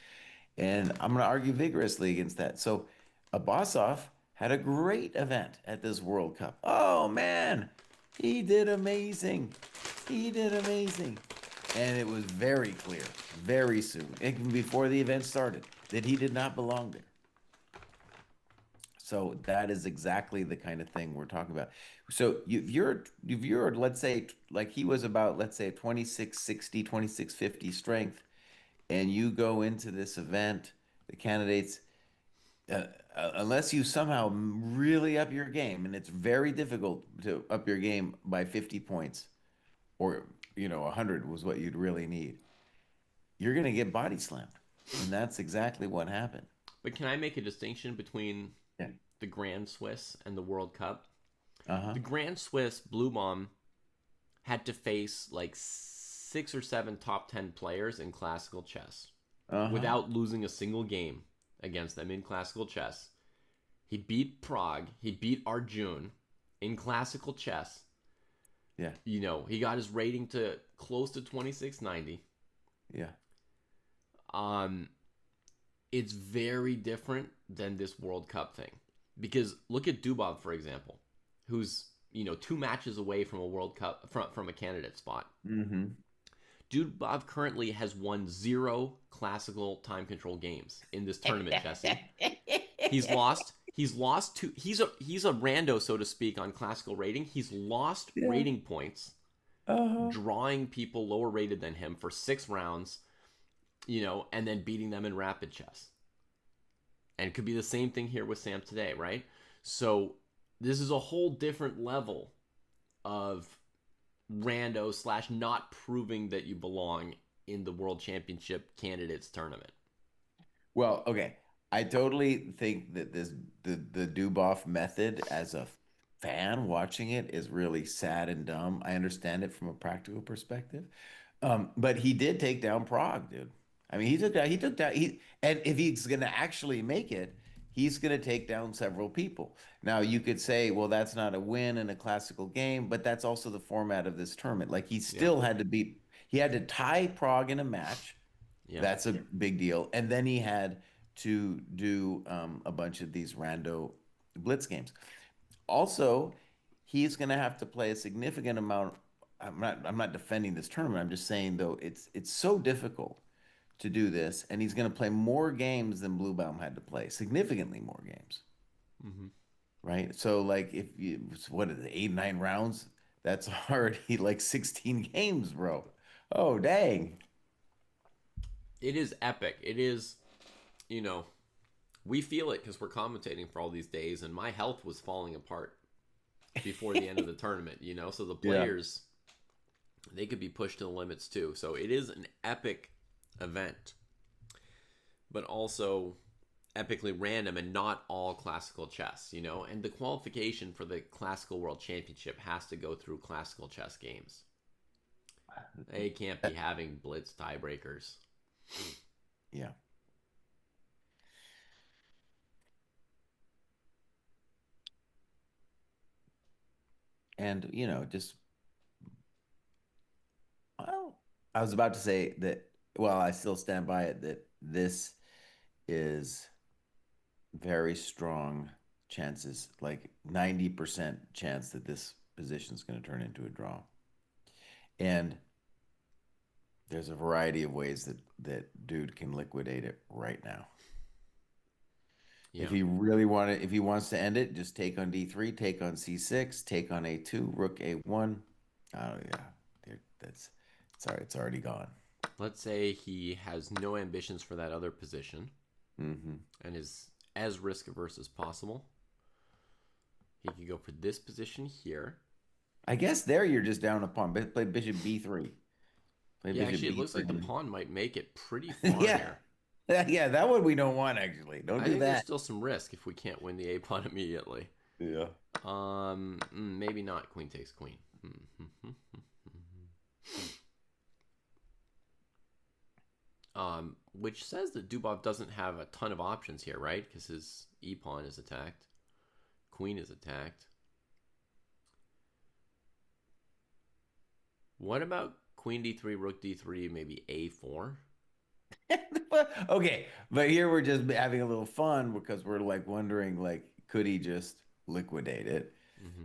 And I'm going to argue vigorously against that. So Abbasov had a great event at this World Cup. Oh, man, he did amazing. He did amazing. And it was very clear, very soon, even before the event started, that he did not belong there. So that is exactly the kind of thing we're talking about. So if you're let's say like he was about let's say 2660, 2650 strength, and you go into this event, the candidates unless you somehow really up your game, and it's very difficult to up your game by 50 points or 100 was what you'd really need. You're going to get body slammed. And that's exactly what happened. But can I make a distinction between Yeah. the Grand Swiss and the World Cup? Uh-huh. The Grand Swiss, Blue Bomb had to face like 6 or 7 top 10 players in classical chess Uh-huh. without losing a single game against them in classical chess. He beat Prague. He beat Arjun in classical chess. Yeah. He got his rating to close to 2690. Yeah. Um, it's very different than this World Cup thing. Because look at Dubov, for example, who's 2 matches away from a World Cup from a candidate spot. Mm-hmm. Dubov currently has won 0 classical time control games in this tournament, Jesse. He's lost. He's lost to. He's a rando, so to speak, on classical rating. He's lost Yeah. rating points, Uh-huh. drawing people lower rated than him for 6 rounds, and then beating them in rapid chess. And it could be the same thing here with Sam today, right? So this is a whole different level of rando slash not proving that you belong in the World Championship candidates tournament. Well, okay. I totally think that the Duboff method as a fan watching it is really sad and dumb. I understand it from a practical perspective. But he did take down Prague, dude. I mean, and if he's gonna actually make it, he's gonna take down several people. Now, you could say, well, that's not a win in a classical game, but that's also the format of this tournament. Like Yeah, he had to tie Prague in a match. yeah, That's a big deal. And then he had to do a bunch of these rando blitz games. Also, he's going to have to play a significant amount. I'm not defending this tournament. I'm just saying though it's so difficult to do this, and he's going to play more games than Bluebaum had to play, significantly more games, Hmm. right? So like if you what is it, 8, 9 rounds? That's already like 16 games, bro. Oh, dang. It is epic. It is, you know, we feel it because we're commentating for all these days, and my health was falling apart before the end of the tournament, so the Yeah. players, they could be pushed to the limits too. So it is an epic event, but also epically random and not all classical chess, and the qualification for the classical world championship has to go through classical chess games. They can't be having blitz tiebreakers. Yeah. And, just, well, I was about to say that, well, I still stand by it that this is very strong chances, like 90% chance that this position is going to turn into a draw. And there's a variety of ways that dude can liquidate it right now. If Yeah. he if he wants to end it, just take on D3, take on C6, take on A2, rook A1. Oh yeah, it's already gone. Let's say he has no ambitions for that other position Hmm. and is as risk averse as possible. He could go for this position here. I guess there you're just down a pawn. Play bishop B3. Play Yeah, bishop actually, it looks like the B3. pawn might make it pretty far Yeah. here. Yeah, that one we don't want actually. Don't I do think there's that. still some risk if we can't win the A pawn immediately. Yeah. Maybe not. Queen takes queen. Which says that Dubov doesn't have a ton of options here, right? Because his E pawn is attacked, queen is attacked. What about queen d3, rook d3, maybe a4? Okay, but here we're just having a little fun because we're like wondering, like, could he just liquidate it? Mm-hmm.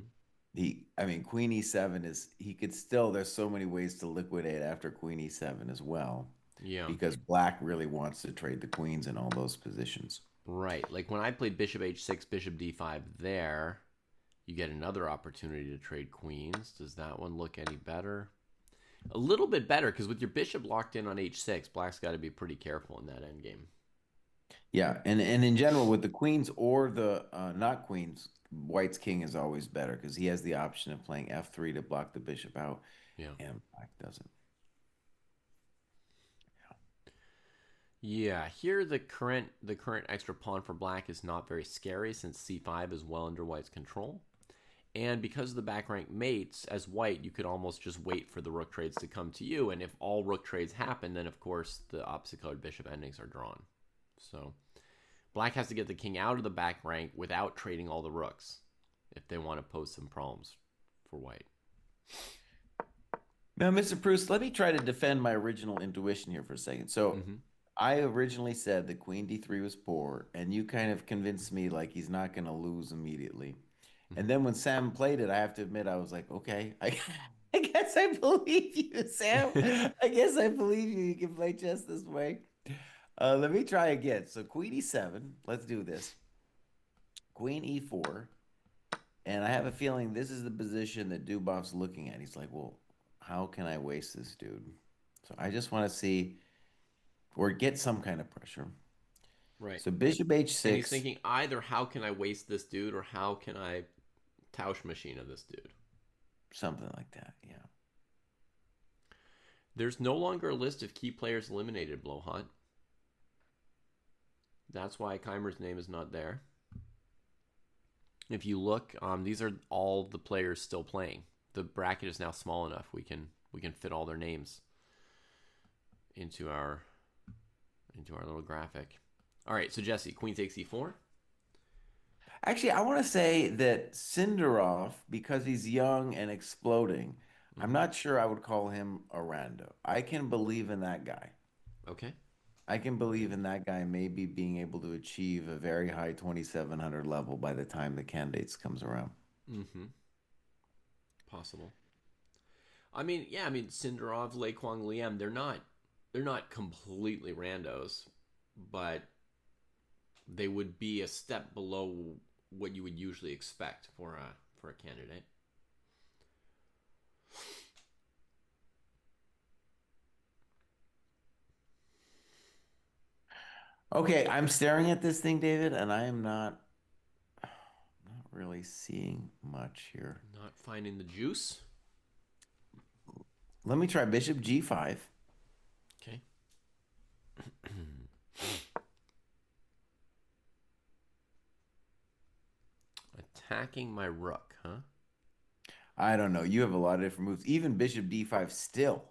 I mean, Queen E7 he could still, there's so many ways to liquidate after Queen E7 as well, Yeah, because Black really wants to trade the queens in all those positions. right. Like when I played bishop h6, bishop d5 there, you get another opportunity to trade queens. Does that one look any better? A little bit better, because with your bishop locked in on h6, Black's got to be pretty careful in that endgame. Yeah, and in general, with the queens or the not queens, White's king is always better because he has the option of playing F3 to block the bishop out, Yeah. and Black doesn't. Yeah, here the current extra pawn for black is not very scary since c5 is well under white's control. And because of the back rank mates, as white, you could almost just wait for the rook trades to come to you. And if all rook trades happen, then of course the opposite colored bishop endings are drawn. So black has to get the king out of the back rank without trading all the rooks if they want to pose some problems for white. Now, Mr. Pruess, let me try to defend my original intuition here for a second. So, Mm-hmm. I originally said that Queen D3 was poor, and you kind of convinced me like he's not going to lose immediately. Mm-hmm. And then when Sam played it, I have to admit, I was like, okay, I guess I believe you, Sam. I guess I believe you. You can play chess this way. Let me try again. So, Queen E7, let's do this. Queen E4. And I have a feeling this is the position that Dubov's looking at. He's like, well, how can I waste this dude? So I just want to see or get some kind of pressure. Right. So bishop And he's h6, thinking either how can I waste this dude or how can I Tausch machine of this dude. something like that. Yeah. There's no longer a list of key players eliminated, Blowhot. That's why Keimer's name is not there. If you look, these are all the players still playing. The bracket is now small enough we can fit all their names into our little graphic. All right, so Jesse, queen takes e4. Actually, I want to say that Sindarov, because he's young and exploding, I'm Mm-hmm. not sure I would call him a rando. I can believe in that guy. Okay. I can believe in that guy maybe being able to achieve a very high 2700 level by the time the candidates comes around. Mm-hmm. possible. I mean, yeah, I mean Sindarov, Lei Kwang Liam, they're not completely randos, but they would be a step below what you would usually expect for a candidate. Okay, I'm staring at this thing, David, and I am not really seeing much here. Not finding the juice. Let me try Bishop G5. Okay. Attacking my rook, huh? I don't know. You have a lot of different moves. Even Bishop D5 still,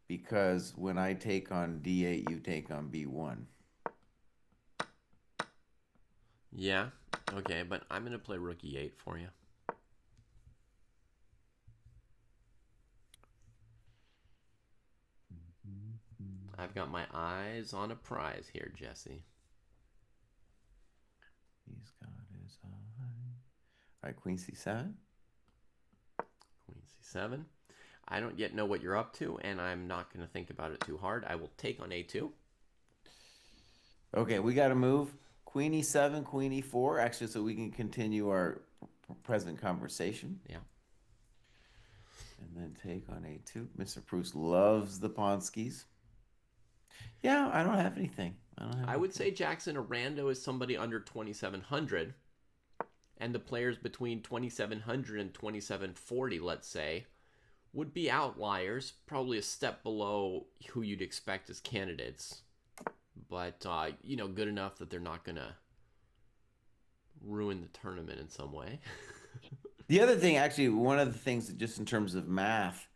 because when I take on D8, you take on B1. Yeah. Okay, but I'm gonna play rook e8 for you. I've got my eyes on a prize here, Jesse. He's got his eye. All right, Queen C7. Queen c7. I don't yet know what you're up to, and I'm not going to think about it too hard. I will take on a2. Okay, we got to move. Queen E7, Queen E4, actually, so we can continue our present conversation. Yeah. And then take on A2. Mr. Pruess loves the Pawnskis. Yeah, I don't have anything. I would say, Jackson, a rando is somebody under 2,700, and the players between 2,700 and 2,740, let's say, would be outliers, probably a step below who you'd expect as candidates, but good enough that they're not gonna ruin the tournament in some way. The other thing, actually, one of the things that just in terms of math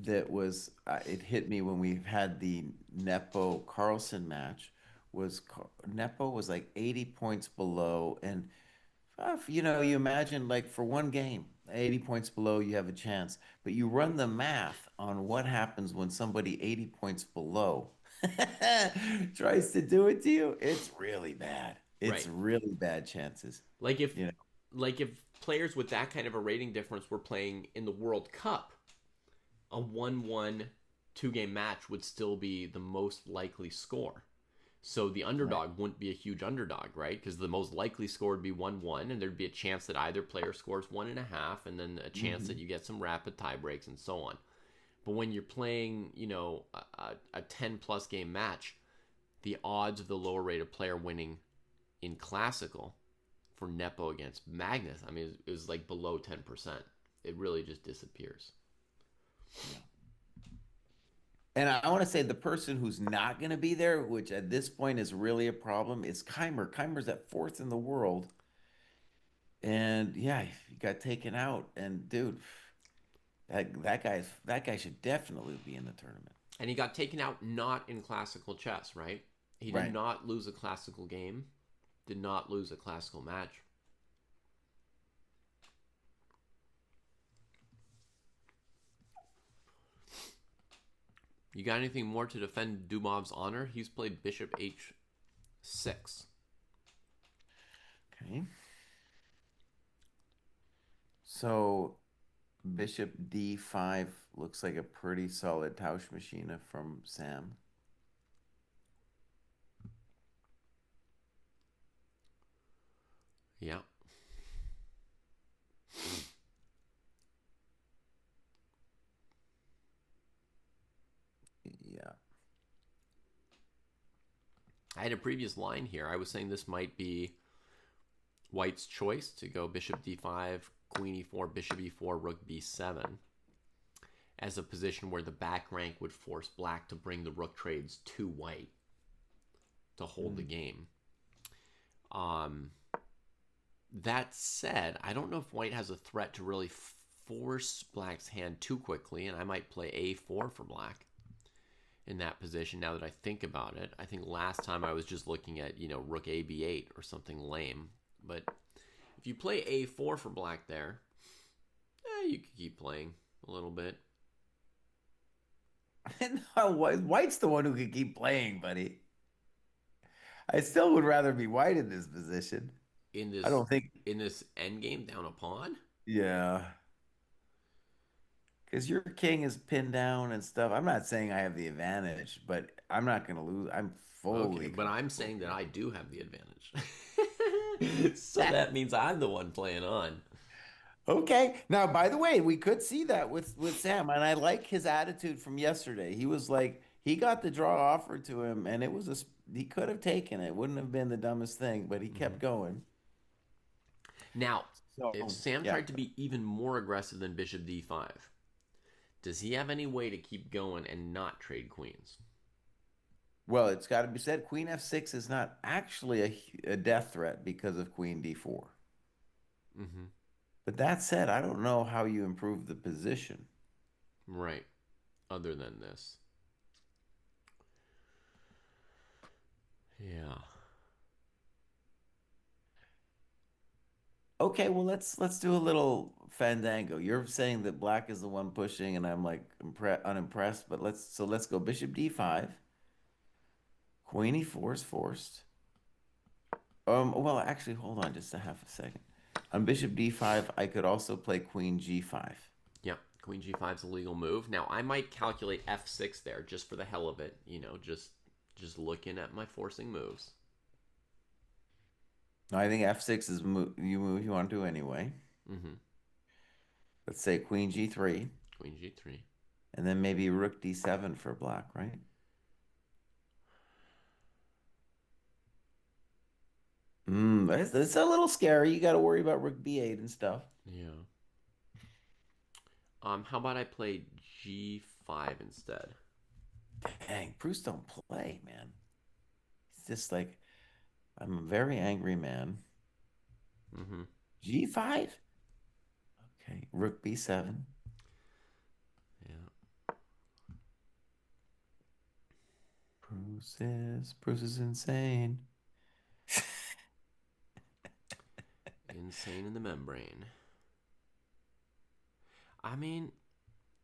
that was, it hit me when we had the Nepo Carlson match was Nepo was like 80 points below. And, you imagine like for one game, 80 points below, you have a chance. But you run the math on what happens when somebody 80 points below tries to do it to you. It's really bad. It's Right. really bad chances, Like if you know. like if players with that kind of a rating difference were playing in the World Cup, a 1-1 two-game match would still be the most likely score. So the Right. underdog wouldn't be a huge underdog, right? Because the most likely score would be 1-1, and there'd be a chance that either player scores 1.5, and then a chance that Hmm. you get some rapid tie breaks and so on. But when you're playing, a 10 plus game match, the odds of the lower rated player winning in classical for Nepo against Magnus, I mean, it was like below 10%. It really just disappears. Yeah. And I want to say the person who's not going to be there, which at this point is really a problem, is Keimer. Keimer's at fourth in the world. And yeah, he got taken out. And dude, that guy should definitely be in the tournament. And he got taken out not in classical chess, right? He did Right. not lose a classical game, did not lose a classical match. You got anything more to defend Dumov's honor? He's played bishop h6. Okay. So Bishop D5 looks like a pretty solid Tausch machine from Sam. Yeah. Yeah. I had a previous line here. I was saying this might be White's choice to go bishop d5, queen e4, bishop e4, rook b7 as a position where the back rank would force black to bring the rook trades to white to hold the Mm. game. Um, that said, I don't know if white has a threat to really force black's hand too quickly, and I might play a4 for black in that position now that I think about it. I think last time I was just looking at, rook a b8 or something lame. But if you play a4 for black there, you could keep playing a little bit. No, White's the one who can keep playing, buddy. I still would rather be White in this position. In I this don't think. in this endgame down a pawn, Yeah. because your king is pinned down and stuff. I'm not saying I have the advantage, but I'm not going to lose. I'm Okay, fully but I'm comfortable saying that here. I do have the advantage. So that means I'm the one playing on. Okay. Now, by the way, we could see that with Sam, and I like his attitude from yesterday. He was like, he got the draw offered to him, and it was he could have taken it. Wouldn't have been the dumbest thing, but he kept Mhm. going. Now, if So, Sam yeah. tried to be even more aggressive than bishop d5, does he have any way to keep going and not trade queens? Well, it's got to be said, Queen F6 is not actually a death threat because of Queen D4. Mm-hmm. But that said, I don't know how you improve the position. Right. Other than this. Yeah. Okay, well let's do a little fandango. You're saying that black is the one pushing, and I'm like unimpressed. But let's go Bishop D5. Queen E4 is forced. Well, actually, hold on just a half a second. On Bishop D5, I could also play Queen G5. Yep. Queen g5 is a legal move. Now, I might calculate f6 there just for the hell of it. Just looking at my forcing moves. Now, I think F6 is move you want to do anyway. Mm-hmm. Let's say Queen G3, Queen g3. and then maybe Rook D7 for black, right? It's a little scary. You got to worry about Rook B8 and stuff. Yeah. How about I play g5 instead? Dang, Pruess don't play, man. It's just like I'm a very angry man. Mm-hmm. G5? Okay. Rook B7. Yeah. Pruess is insane. Insane in the membrane. I mean,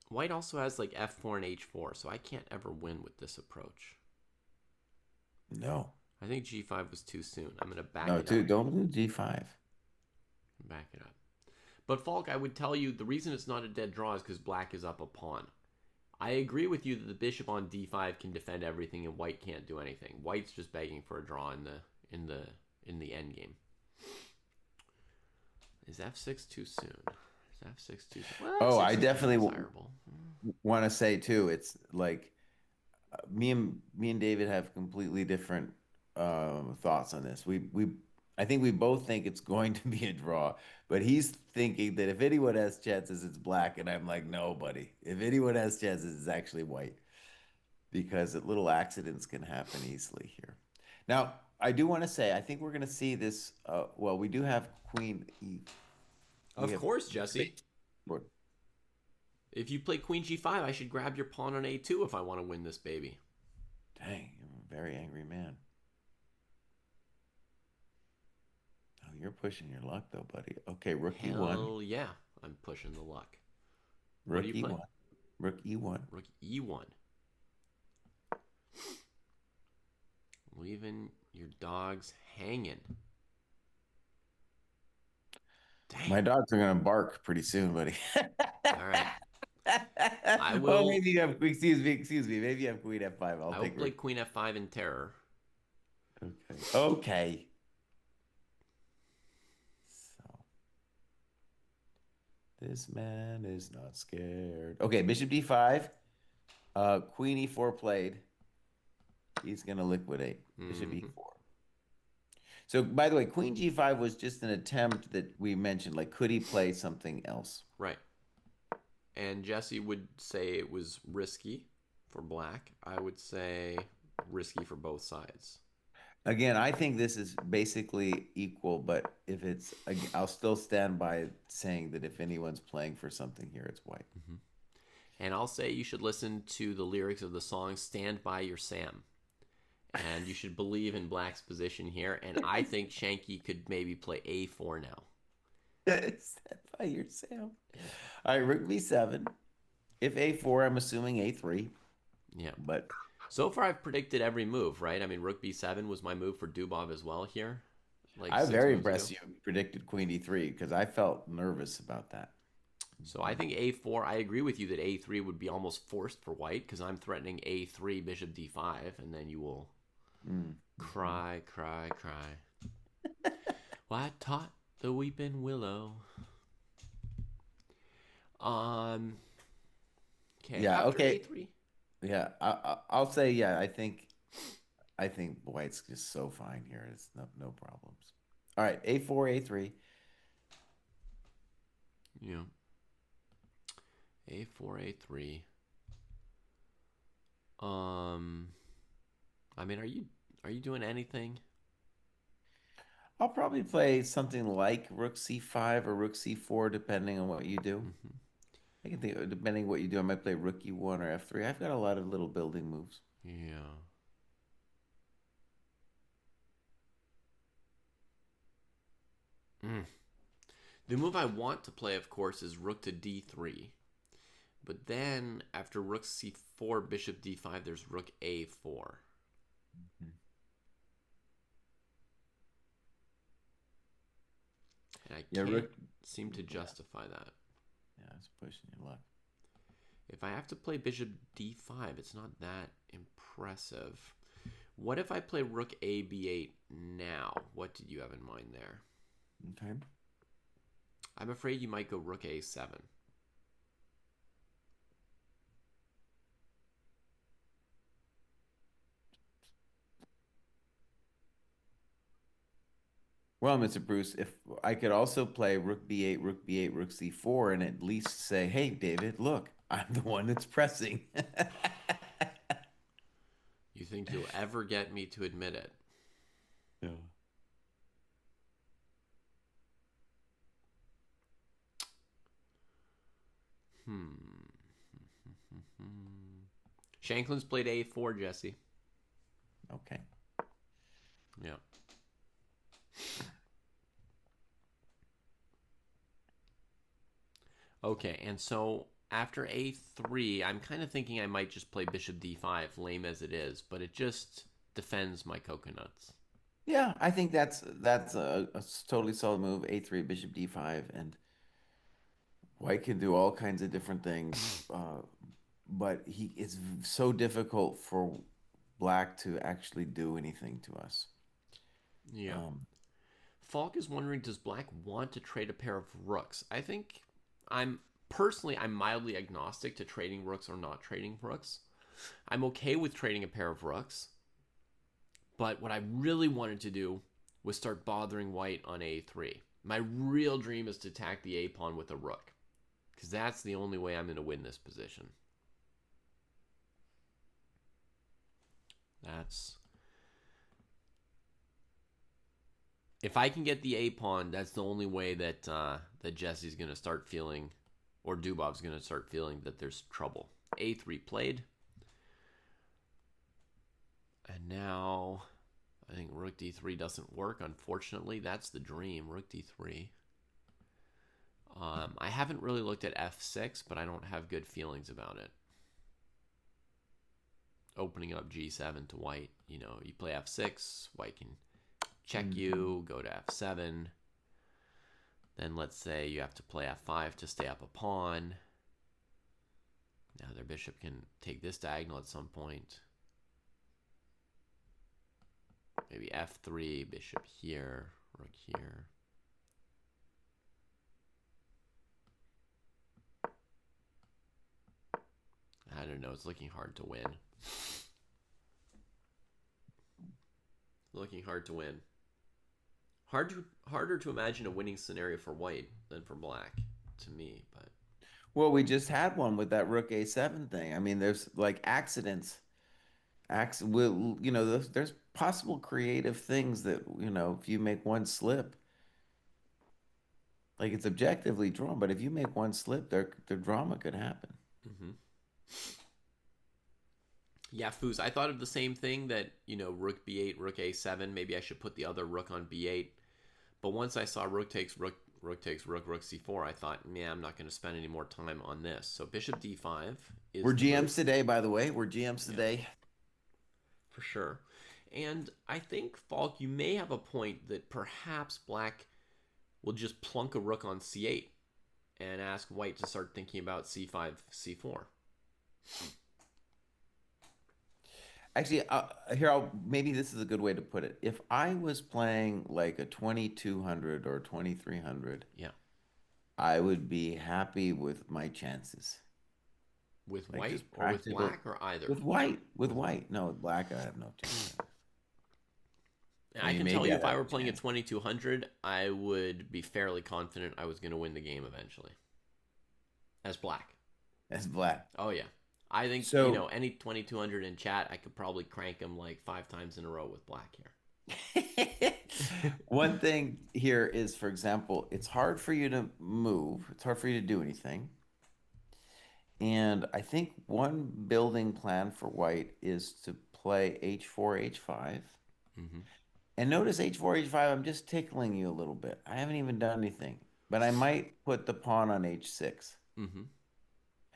white also has like f4 and h4, so I can't ever win with this approach. No. I think g5 was too soon. I'm going to back No, it up. dude, don't do G5. Back it up. But Falk, I would tell you the reason it's not a dead draw is because black is up a pawn. I agree with you that the bishop on d5 can defend everything and white can't do anything. White's just begging for a draw in the end game. Is f6 too soon? Is f6 too soon? Well, Oh, I f6 is pretty definitely desirable. want to say too, it's like me and David have completely different thoughts on this. I think we both think it's going to be a draw, but he's thinking that if anyone has chances, it's black, and I'm like, no, buddy. If anyone has chances, it's actually white because little accidents can happen easily here. Now, I do want to say, I think we're going to see this. Well, we do have Queen E. We Of have course, Jesse. Lord. If you play queen g5, I should grab your pawn on a2 if I want to win this baby. Dang, you're a very angry man. Oh, you're pushing your luck though, buddy. Okay, Rook E1. Hell yeah, I'm pushing the luck. What do Rook you play? E1. Rook E1. Rook e1. Leaving your dogs hanging. My Dang. dogs are gonna bark pretty soon, buddy. All right. I Oh, will maybe you have, excuse me. Maybe you have Queen F5. I'll I will take play Rook. queen f5 in terror. Okay. Okay. So this man is not scared. Okay, Bishop D5. Queen E4 played. He's gonna liquidate. Bishop Mm-hmm. E4. So, by the way, Queen G5 was just an attempt that we mentioned. Like, could he play something else? Right. And Jesse would say it was risky for black. I would say risky for both sides. Again, I think this is basically equal, but if I'll still stand by saying that if anyone's playing for something here, it's white. Mm-hmm. And I'll say you should listen to the lyrics of the song Stand By Your Sam. And you should believe in black's position here. And I think Shanky could maybe play a4 now. Stand by your Sam. All right, Rook B7. If A4, I'm assuming A3. Yeah. But So far, I've predicted every move, right? I mean, Rook B7 was my move for Dubov as well here, like I'm six very moves ago. impressed you predicted Queen D3 because I felt nervous about that. So I think a4. I agree with you that a3 would be almost forced for white because I'm threatening a3, bishop d5, and then you will Mm-hmm. cry, cry, cry. Why taught the weeping willow? Um. Okay. Yeah. After Okay. a3. Yeah. I'll say yeah. I think White's just so fine here. It's no problems. All right. A4, A3. Yeah. A4, a3. Um. I mean, are you doing anything? I'll probably play something like Rook C5 or Rook C4, depending on what you do. Mm-hmm. I can think, depending on what you do, I might play Rook E1 or F3. I've got a lot of little building moves. Yeah. Mm. The move I want to play, of course, is rook to d3. But then after rook c4, bishop d5, there's rook a4. And I Yeah, can't Rook. seem to Yeah, justify that. yeah, it's pushing your luck. If I have to play bishop d5, it's not that impressive. What if I play rook a b8 now? What did you have in mind there? Okay. I'm afraid you might go rook a7. Well, Mr. Bruce, if I could also play Rook B8, Rook B8, Rook C4, and at least say, hey, David, look, I'm the one that's pressing. You think you'll ever get me to admit it? Yeah. Hmm. Shanklin's played a4, Jesse. Okay. Yeah. Okay, and so after a3, I'm kind of thinking I might just play bishop d5, lame as it is, but it just defends my coconuts. Yeah, I think that's a totally solid move. A3, Bishop D5, and White can do all kinds of different things. But it's so difficult for Black to actually do anything to us. Yeah. Um, Falk is wondering, does black want to trade a pair of rooks? I think I'm personally I'm mildly agnostic to trading rooks or not trading rooks. I'm okay with trading a pair of rooks, but what I really wanted to do was start bothering white on a3. My real dream is to attack the a pawn with a rook, because that's the only way I'm going to win this position. That's if I can get the a pawn, that's the only way that Jesse's going to start feeling, or Dubov's going to start feeling that there's trouble. A3 played, and now I think rook d3 doesn't work. Unfortunately, that's the dream. Rook d3. I haven't really looked at f6, but I don't have good feelings about it. Opening up g7 to white, you play f6, white can check mhm. you, go to f7. Then let's say you have to play f5 to stay up a pawn. Now their bishop can take this diagonal at some point. Maybe f3, bishop here, rook here. I don't know. It's looking hard to win. Looking hard to win. Harder to imagine a winning scenario for white than for black, to me. But Well, we just had one with that Rook A7 thing. I mean, there's like accidents. Will there's possible creative things that if you make one slip, like it's objectively drawn, but if you make one slip, the drama could happen. mm-hmm. Yeah, Foos. I thought of the same thing that rook b8, rook a7. Maybe I should put the other rook on b8. But once I saw rook takes rook, rook takes rook, rook c4, I thought, man, I'm not going to spend any more time on this. So bishop d5 is We're the move. GMs today, by the way. We're GMs Yeah, today. for sure. And I think, Falk, you may have a point that perhaps black will just plunk a rook on c8. and ask white to start thinking about c5, c4. Actually, maybe this is a good way to put it. If I was playing like a 2200 or 2300, Yeah. I would be happy with my chances. With Like white just or with practical black or either? with white, with With white. No, with black, I have no chance. I I mean, can tell maybe you I'd if I have were a playing a chance 2200, I would be fairly confident I was going to win the game eventually as black. as black. Oh yeah. I think, So any 2200 in chat, I could probably crank them like 5 times in a row with black here. one thing here is, for example, it's hard for you to move. It's hard for you to do anything. And I think one building plan for white is to play h4, h5. hmm And notice h4, h5, I'm just tickling you a little bit. I haven't even done anything, but I might put the pawn on h6. hmm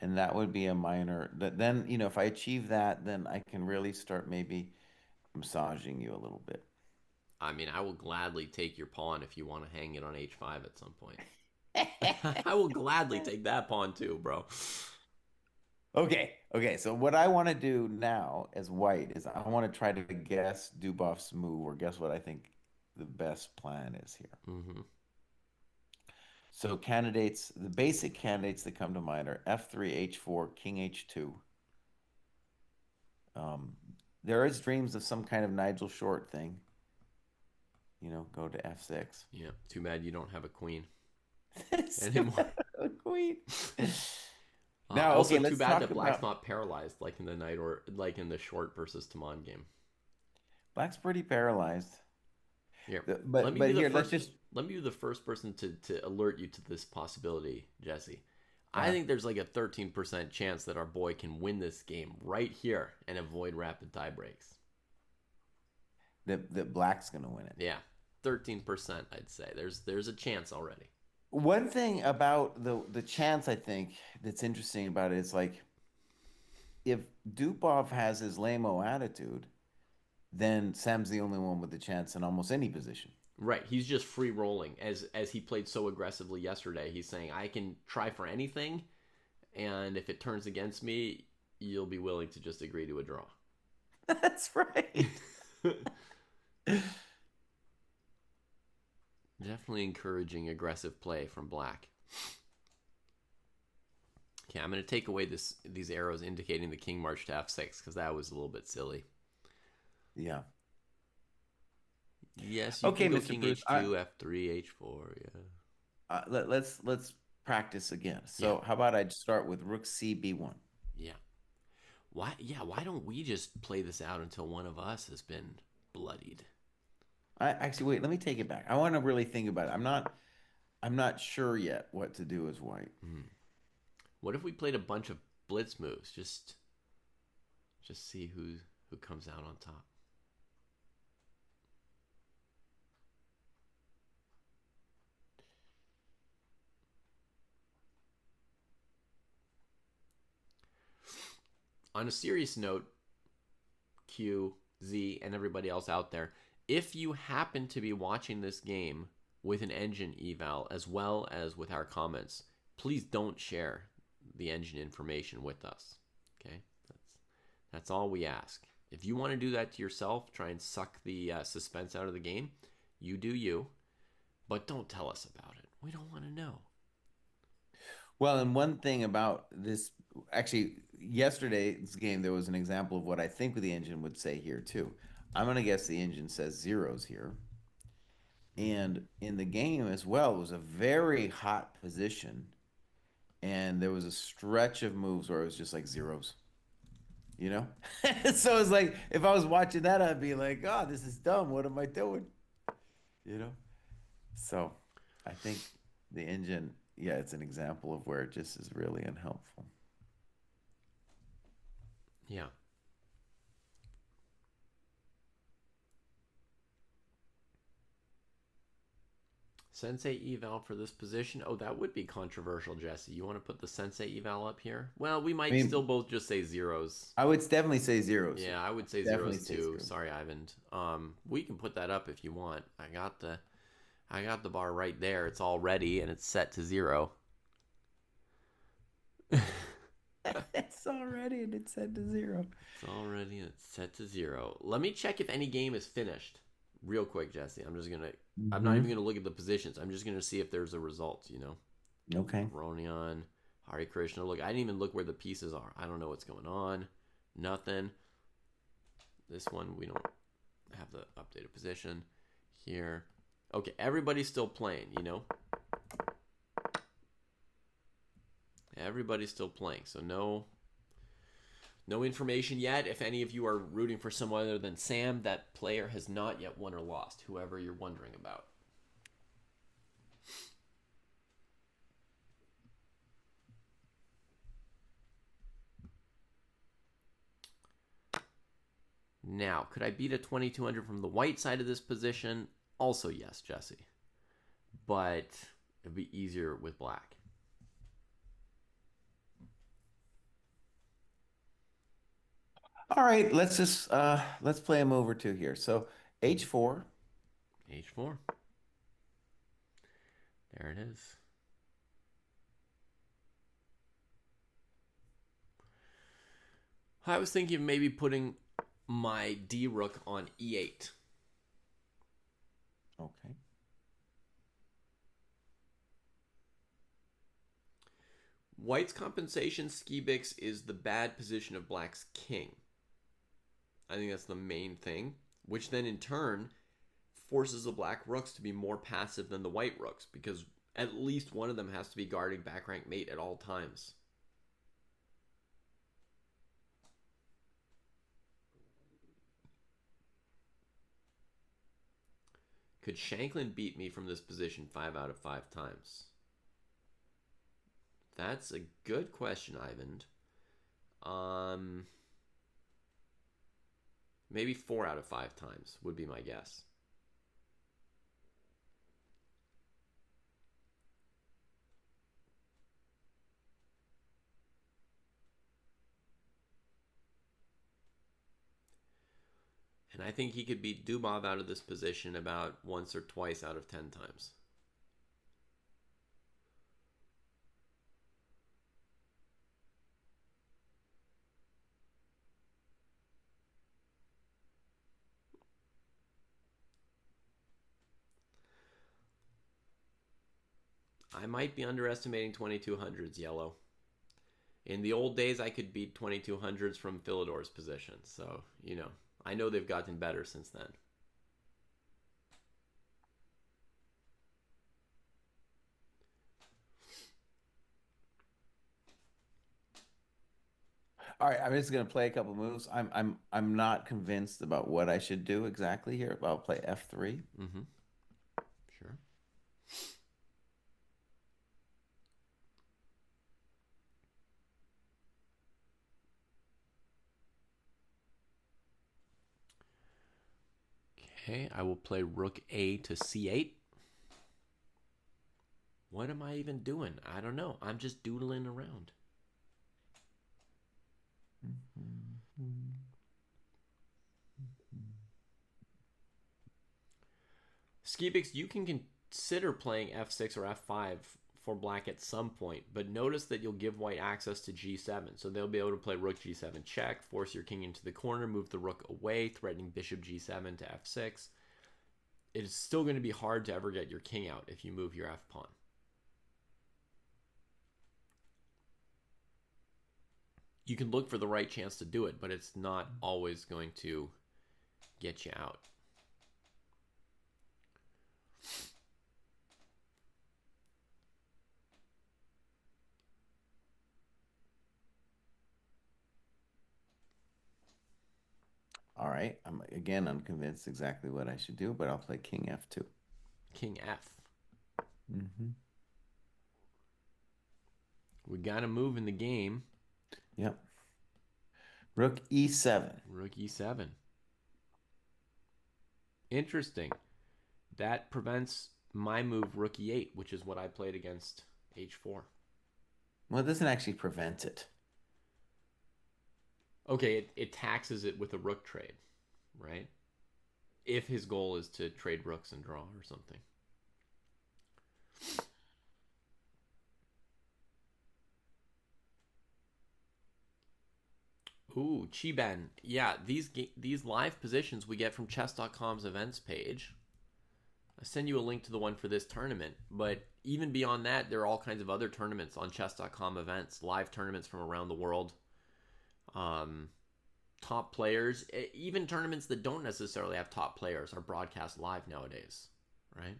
And that would be a minor. Then, if I achieve that, then I can really start maybe massaging you a little bit. I mean, I will gladly take your pawn if you want to hang it on h5 at some point. I will gladly take that pawn too, bro. Okay. Okay. So what I want to do now as white is I want to try to guess Dubov's move or guess what I think the best plan is here. hmm So the basic candidates that come to mind are f3, h4, king h2. Um, there is dreams of some kind of Nigel Short thing. Go to f6. Yeah. Too bad you don't have a queen Still anymore. have a queen. Now, Also, okay, too let's bad talk that black's about not paralyzed like in the knight or like in the short versus Taman game. black's pretty paralyzed. Here, let But me be the here, let's first. just Let me be the first person to alert you to this possibility, Jesse. I uh, think there's like a 13% chance that our boy can win this game right here and avoid rapid tie breaks. that black's gonna win it. Yeah, 13%. I'd say there's a chance already. One thing about the chance I think that's interesting about it is like if Dubov has his lame-o attitude, then Sam's the only one with the chance in almost any position. Right, he's just free rolling as he played so aggressively yesterday. He's saying I can try for anything, and if it turns against me, you'll be willing to just agree to a draw. That's right. Definitely encouraging aggressive play from black. Okay, I'm going to take away these arrows indicating the king march to f6 because that was a little bit silly. Yeah. Yes, you Okay, can go Mr. king Pruess, h2, f3, h4. Yeah. let's practice again. Yeah. So how about I start with rook c b1? Yeah. Why? Yeah. Why don't we just play this out until one of us has been bloodied? Wait, let me take it back. I want to really think about it. I'm not sure yet what to do as white. Hmm. What if we played a bunch of blitz moves? Just see who comes out on top. On a serious note, Q, Z, and everybody else out there, if you happen to be watching this game with an engine eval as well as with our comments, please don't share the engine information with us. Okay, that's all we ask. If you want to do that to yourself, try and suck the suspense out of the game. You do you, but don't tell us about it. We don't want to know. Well, and one thing about this, actually, yesterday's game, there was an example of what I think the engine would say here too. I'm gonna guess the engine says zeros here. And in the game as well, it was a very hot position. And there was a stretch of moves where it was just like zeros, you know? So it's like if I was watching that, I'd be like, oh, this is dumb. What am I doing? You know? So I think the engine, yeah, it's an example of where it just is really unhelpful. Yeah. Sensei eval for this position. Oh, that would be controversial, Jesse. You want to put the sensei eval up here? Well, we might still both just say zeros. I would definitely say zeros. Yeah, I would say Definitely zeros say too. zeros. Sorry, Ivan. We can put that up if you want. I got the bar right there. It's all ready and it's set to 0. It's already and it's set to 0. It's already set to 0. Let me check if any game is finished real quick, Jesse. I'm not even Hmm. gonna look at the positions. I'm just gonna see if there's a result, you know. Okay. Ronion, Hari Krishna. Look, I didn't even look where the pieces are. I don't know what's going on. Nothing. This one we don't have the updated position here. Okay, everybody's still playing, you know. Everybody's still playing. So no information yet. If any of you are rooting for someone other than Sam, that player has not yet won or lost, whoever you're wondering about. Now, could I beat a 2200 from the white side of this position? Also, yes, Jesse. But it'd be easier with black. All right, let's play a move or two here. So H4. H4. There it is. I was thinking of maybe putting my D rook on E8. Okay. White's compensation Skibix is the bad position of black's king. I think that's the main thing, which then in turn forces the black rooks to be more passive than the white rooks because at least one of them has to be guarding back rank mate at all times. Could Shanklin beat me from this position 5 out of 5 times? That's a good question, Ivan. Maybe 4 out of 5 times would be my guess. And I think he could beat Dubov out of this position about once or twice out of 10 times. I might be underestimating 2200s, yellow. In the old days, I could beat 2200s from Philidor's position. So, you know, I know they've gotten better since then. All right, I'm just gonna play a couple moves. I'm not convinced about what I should do exactly here. I'll play F3. Mm-hmm. Sure. Okay, I will play Rook A to C8. What am I even doing? I don't know. I'm just doodling around. Skibix, you can consider playing F6 or F5 for black at some point, but notice that you'll give white access to G7. So they'll be able to play Rook G7 check, force your king into the corner, move the rook away, threatening Bishop G7 to F6. It is still going to be hard to ever get your king out if you move your F pawn. You can look for the right chance to do it, but it's not always going to get you out. All right. I'm again unconvinced exactly what I should do, but I'll play King F2. King F. Mm-hmm. We got to move in the game. Yep. Rook E7. Rook E7. Interesting. That prevents my move Rook E8, which is what I played against H4. Well, it doesn't actually prevent it. Okay, it taxes it with a rook trade, right? If his goal is to trade rooks and draw or something. Ooh, Chiben. Yeah, these live positions we get from chess.com's events page. I send you a link to the one for this tournament, but even beyond that, there are all kinds of other tournaments on chess.com events, live tournaments from around the world. Um, Top players, even tournaments that don't necessarily have top players are broadcast live nowadays, right?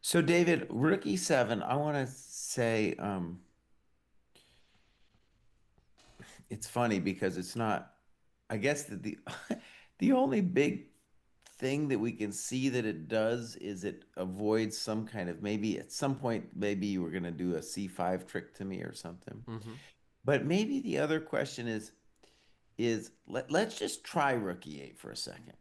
So, David, rookie seven, I want to say it's funny because it's not, I guess that the the only big thing that we can see that it does is it avoids some kind of, maybe at some point maybe you were going to do a C5 trick to me or something. Mm-hmm. But maybe the other question is let's just try rookie eight for a second.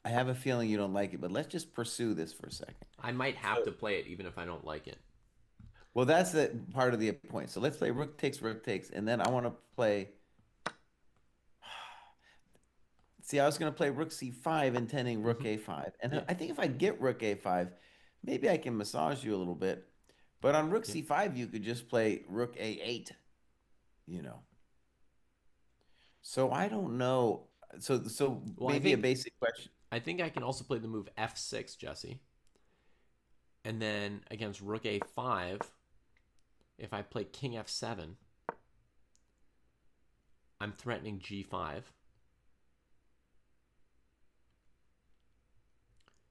I have a feeling you don't like it, but let's just pursue this for a second. I might have So, to play it even if I don't like it. well, that's the part of the point. So let's play rook takes, and then I want to play. See, I was going to play rook c5, intending rook Mm-hmm. a5. And Yeah, I think if I get rook a5, maybe I can massage you a little bit. But on rook yeah. c5, you could just play rook a8, you know. So I don't know. So Well, maybe a basic question. I think I can also play the move f6, Jesse, and then against rook a5, if I play king f7, I'm threatening g5.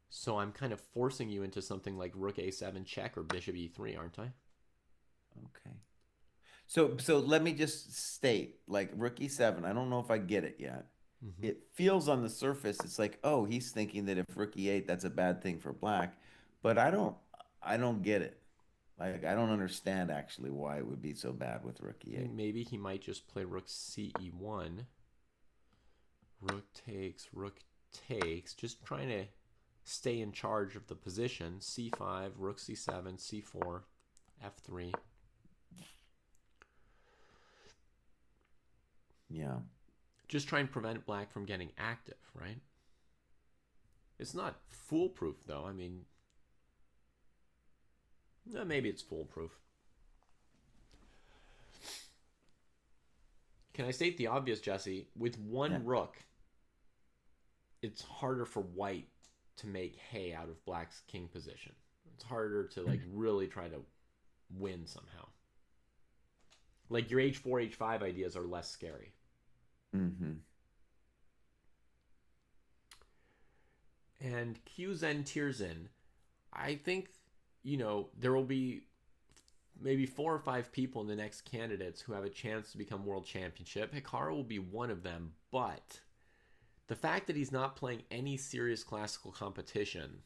So I'm kind of forcing you into something like rook a7 check or bishop e3, aren't I? Okay. So let me just state, like rook e7, I don't know if I get it yet. Mm-hmm. It feels on the surface, it's like, oh, he's thinking that if rook e8, that's a bad thing for black. But I don't get it. Like I don't understand actually why it would be so bad with rook I think e8. maybe he might just play rook ce1, rook takes, just trying to stay in charge of the position. c5, rook c7, c4, f3. Yeah. Just try and prevent black from getting active, right? It's not foolproof, though. I mean, maybe it's foolproof. Can I state the obvious, Jesse? With Yeah. one rook, it's harder for white to make hay out of black's king position. It's harder to like really try to win somehow. Like your h4, h5 ideas are less scary. Hmm. And Qzen Tierzin, I think, there will be maybe 4 or 5 people in the next candidates who have a chance to become world championship. Hikaru will be one of them, but the fact that he's not playing any serious classical competition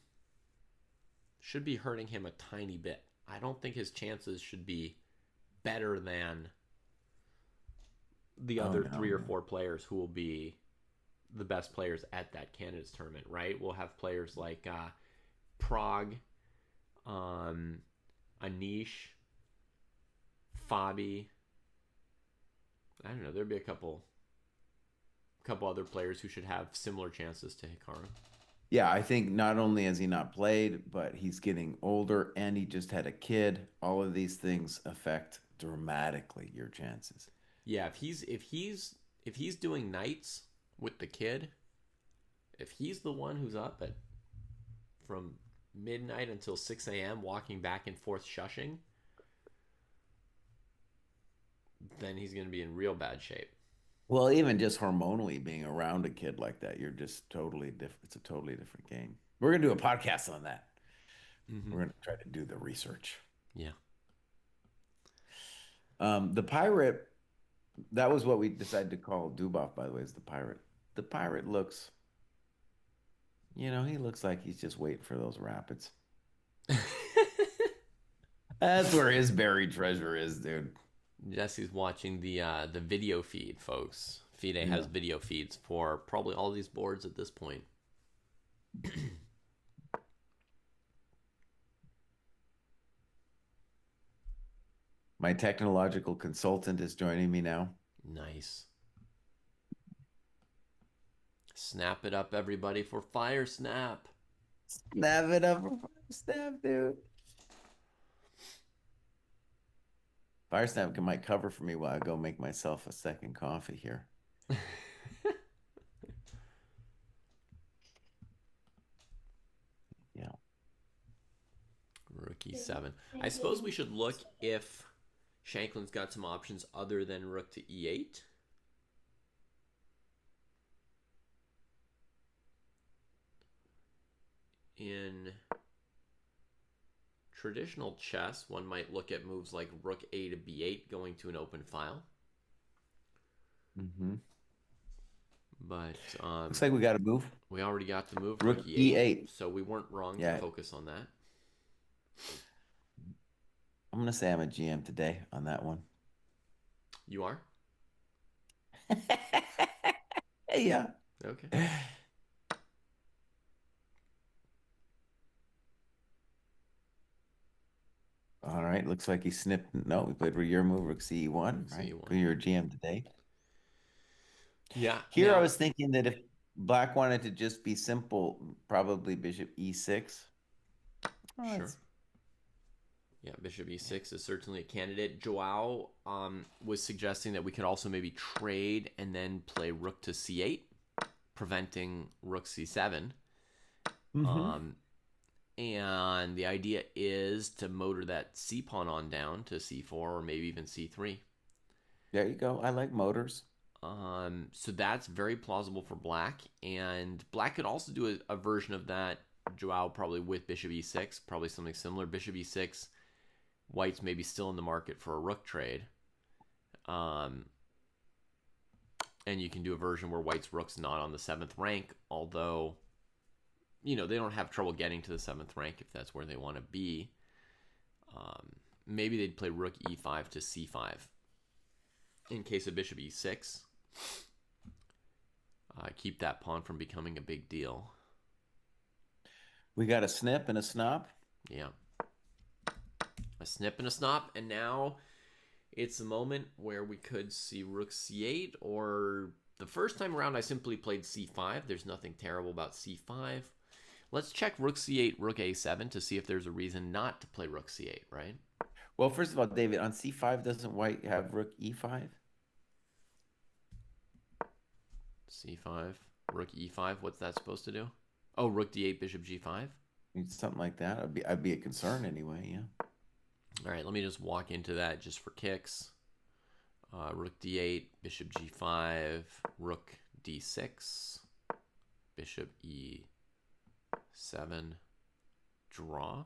should be hurting him a tiny bit. I don't think his chances should be better than the Oh other no, 3 or 4 players who will be the best players at that candidates tournament, right? We'll have players like Prague, um, Anish, Fabi. I don't know. There'd be a couple other players who should have similar chances to Hikaru. yeah, I think not only has he not played, but he's getting older and he just had a kid. All of these things affect dramatically your chances. Yeah, if he's doing nights with the kid, if he's the one who's up at from midnight until 6 a.m. walking back and forth shushing, then he's going to be in real bad shape. Well, even just hormonally being around a kid like that, you're just totally different. It's a totally different game. We're gonna do a podcast on that. Mm-hmm. We're gonna try to do the research. Yeah. The pirate, that was what we decided to call Dubov, by the way, is the pirate. The pirate looks, he looks like he's just waiting for those rapids. That's where his buried treasure is, dude. Jesse's watching the video feed, folks. FIDE Yeah. has video feeds for probably all these boards at this point. My technological consultant is joining me now. Nice. Snap it up, everybody, for Fire Snap. Snap it up, snap, dude. Fire snap might cover for me while I go make myself a second coffee here. Yeah. Rook e7. I suppose we should look if Shanklin's got some options other than rook to e8. In traditional chess, one might look at moves like rook a to b8 going to an open file. Mm-hmm. But Looks like we got to move. we already got the move Rook rook e8, e8. so we weren't wrong to Yeah. focus on that. I'm gonna say I'm a GM today on that one. You are? Yeah. Okay. All right. Looks like he snipped. No, we played your move, Rook C1, Rook right? C1. You're a GM today. Yeah. Here I was thinking that if Black wanted to just be simple, probably Bishop E6. Oh, Sure. Yeah, Bishop e6 is certainly a candidate. Joao was suggesting that we could also maybe trade and then play rook to c8, preventing rook c7. Mm-hmm. And the idea is to motor that c pawn on down to c4 or maybe even c3. There you go. I like motors. So that's very plausible for Black, and Black could also do a version of that. Joao probably with Bishop e6, probably something similar. Bishop e6, White's maybe still in the market for a rook trade. And you can do a version where White's rook's not on the 7th rank, although, they don't have trouble getting to the 7th rank if that's where they want to be. Maybe they'd play rook e5 to c5 in case of Bishop e6. Keep that pawn from becoming a big deal. We got a snip and a snop. Yeah. A snip and a snop, and now it's a moment where we could see rook c8, or the first time around I simply played c5. There's nothing terrible about c5. Let's check rook c8, rook a7 to see if there's a reason not to play rook c8, right? Well, first of all, David, on c5, doesn't White have rook e5? c5, rook e5, what's that supposed to do? Oh, rook d8, bishop g5? Something like that. I'd be a concern anyway, yeah. All right, let me just walk into that just for kicks. Rook d8, bishop g5, rook d6, bishop e7, draw.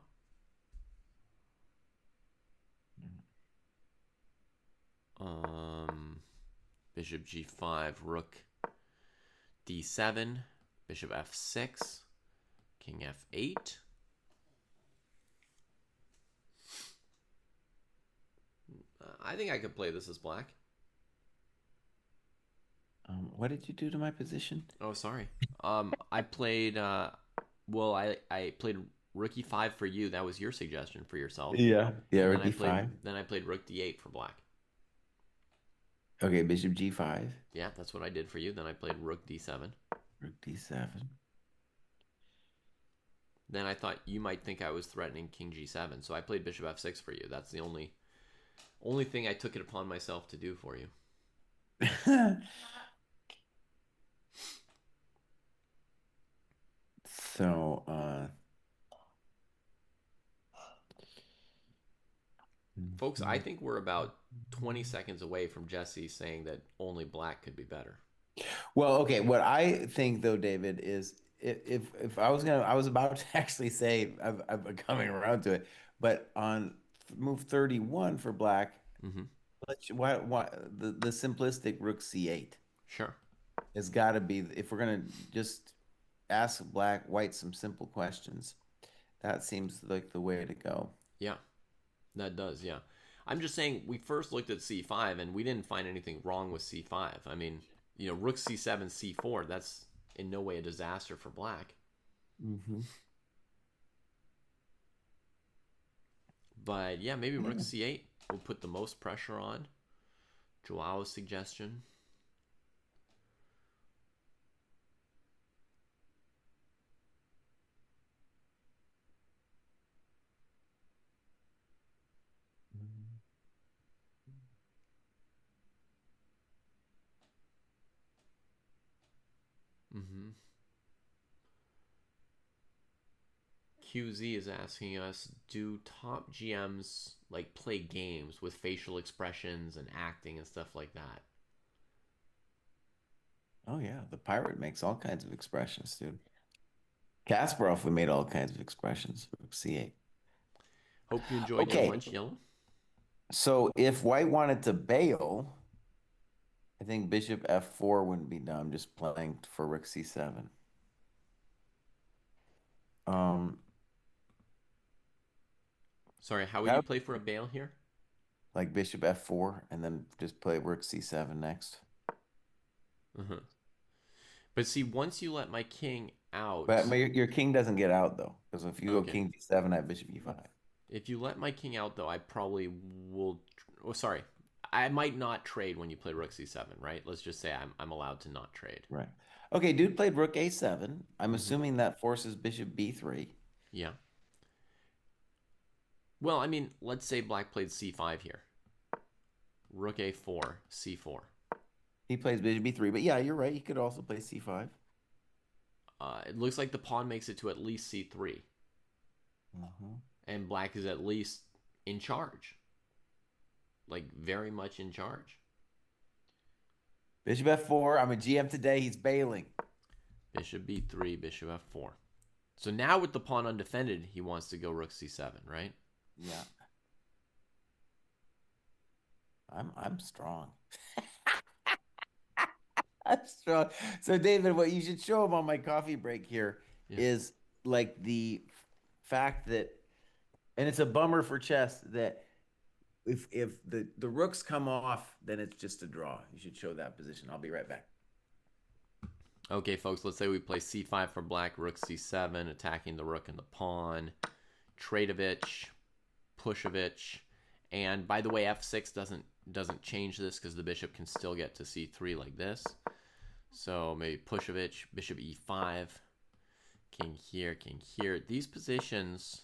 Bishop g5, rook d7, bishop f6, king f8. I think I could play this as Black. What did you do to my position? Oh, sorry. I played. I played rook e5 for you. That was your suggestion for yourself. Yeah. Yeah, And rook e5. Then I played rook d8 for Black. Okay, bishop g5. Yeah, that's what I did for you. Then I played rook d7. Rook d7. Then I thought you might think I was threatening king g7, so I played bishop f6 for you. That's the only thing I took it upon myself to do for you. So, folks, I think we're about 20 seconds away from Jesse saying that only Black could be better. well, okay. What I think though, David, is if I was about to actually say I'm coming around to it, but on move 31 for Black, Mm-hmm. why the simplistic rook c8 Sure. has got to be if we're gonna just ask White some simple questions. That seems like the way to go. Yeah, that does. Yeah. I'm just saying we first looked at c5 and we didn't find anything wrong with c5. I mean, rook c7, c4, that's in no way a disaster for Black. Mm-hmm. But yeah, maybe rook c8 will put the most pressure on. Joao's suggestion. Mm-hmm. QZ is asking us, do top GMs like play games with facial expressions and acting and stuff like that? Oh yeah, the pirate makes all kinds of expressions, dude. Kasparov, we made all kinds of expressions. C8. Hope you enjoyed your Okay, lunch, Yellow. so if white wanted to bail, I think bishop f4 wouldn't be dumb, just playing for rook c7. Um, Sorry, how would you that play for a bail here? like bishop f4 and then just play rook c7 next. Uh-huh. But see, once you let my king But out, your king doesn't get out though, because if you go okay. king d7, I have bishop e5. If you let my king out, though, I probably will. Oh, sorry. I might not trade when you play rook c7, right? Let's just say I'm allowed to not trade. Right. Okay, dude played rook a7. I'm Mm-hmm. assuming that forces bishop b3. Yeah. Well, I mean, let's say black played c5 here. Rook a4, c4. He plays bishop b3, but yeah, you're right. He could also play c5. It looks like the pawn makes it to at least c3. Uh-huh. And black is at least in charge. Like, very much in charge. Bishop f4. I'm a GM today. He's bailing. Bishop b3, bishop f4. So now with the pawn undefended, he wants to go rook c7, right? Yeah. I'm strong. I'm strong. So David, what you should show him on my coffee break here Yeah. is like the fact that, and it's a bummer for chess that if the rooks come off, then it's just a draw. You should show that position. I'll be right back. Okay, folks, let's say we play c5 for black, rook c7, attacking the rook and the pawn. Tradeovich, Pushovich, and by the way, f6 doesn't change this because the bishop can still get to c3 like this. So maybe Pushovich, bishop e5, king here, king here. These positions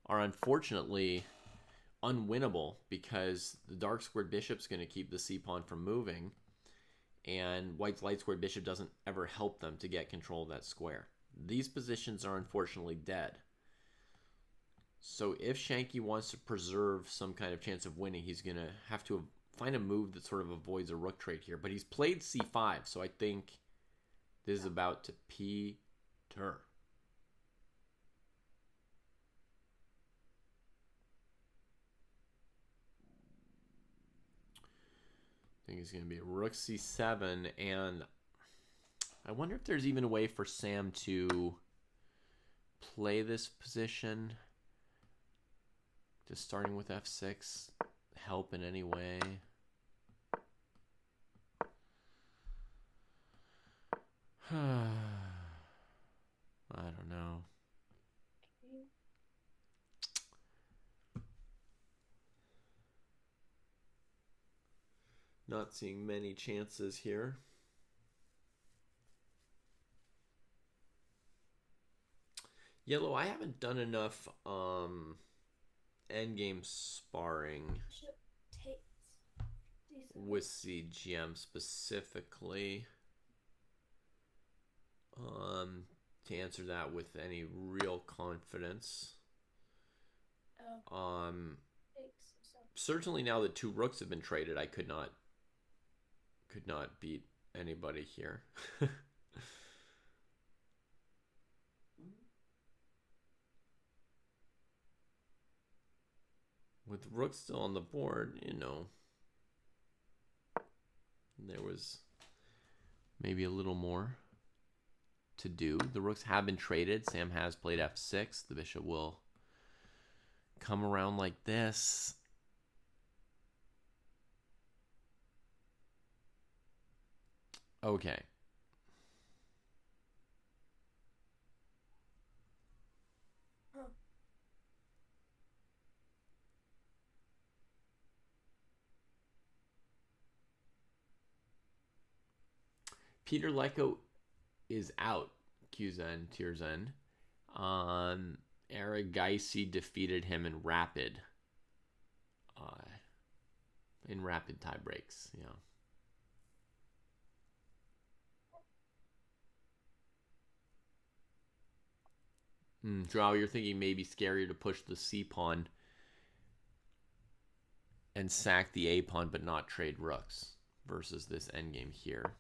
are unfortunately unwinnable because the dark squared bishop's going to keep the c-pawn from moving, and white's light squared bishop doesn't ever help them to get control of that square. These positions are unfortunately dead. So if Shanky wants to preserve some kind of chance of winning, he's going to have to find a move that sort of avoids a rook trade here. But he's played c5, so I think this is about to peter. I think it's going to be rook c7, and I wonder if there's even a way for Sam to play this position. Just starting with f6 help in any way? I don't know. Not seeing many chances here. Yellow, I haven't done enough endgame sparring with CGM specifically to answer that with any real confidence. Certainly now that two rooks have been traded, I could not beat anybody here. With rook still on the board, you know, there was maybe a little more to do. The rooks have been traded. Sam has played f6. The bishop will come around like this. Okay. Peter Lecko is out. Qzen, Tierzen. Eric Geisy defeated him in rapid tie breaks. Yeah. Drow, you're thinking maybe scarier to push the C pawn and sack the A pawn but not trade rooks versus this endgame here.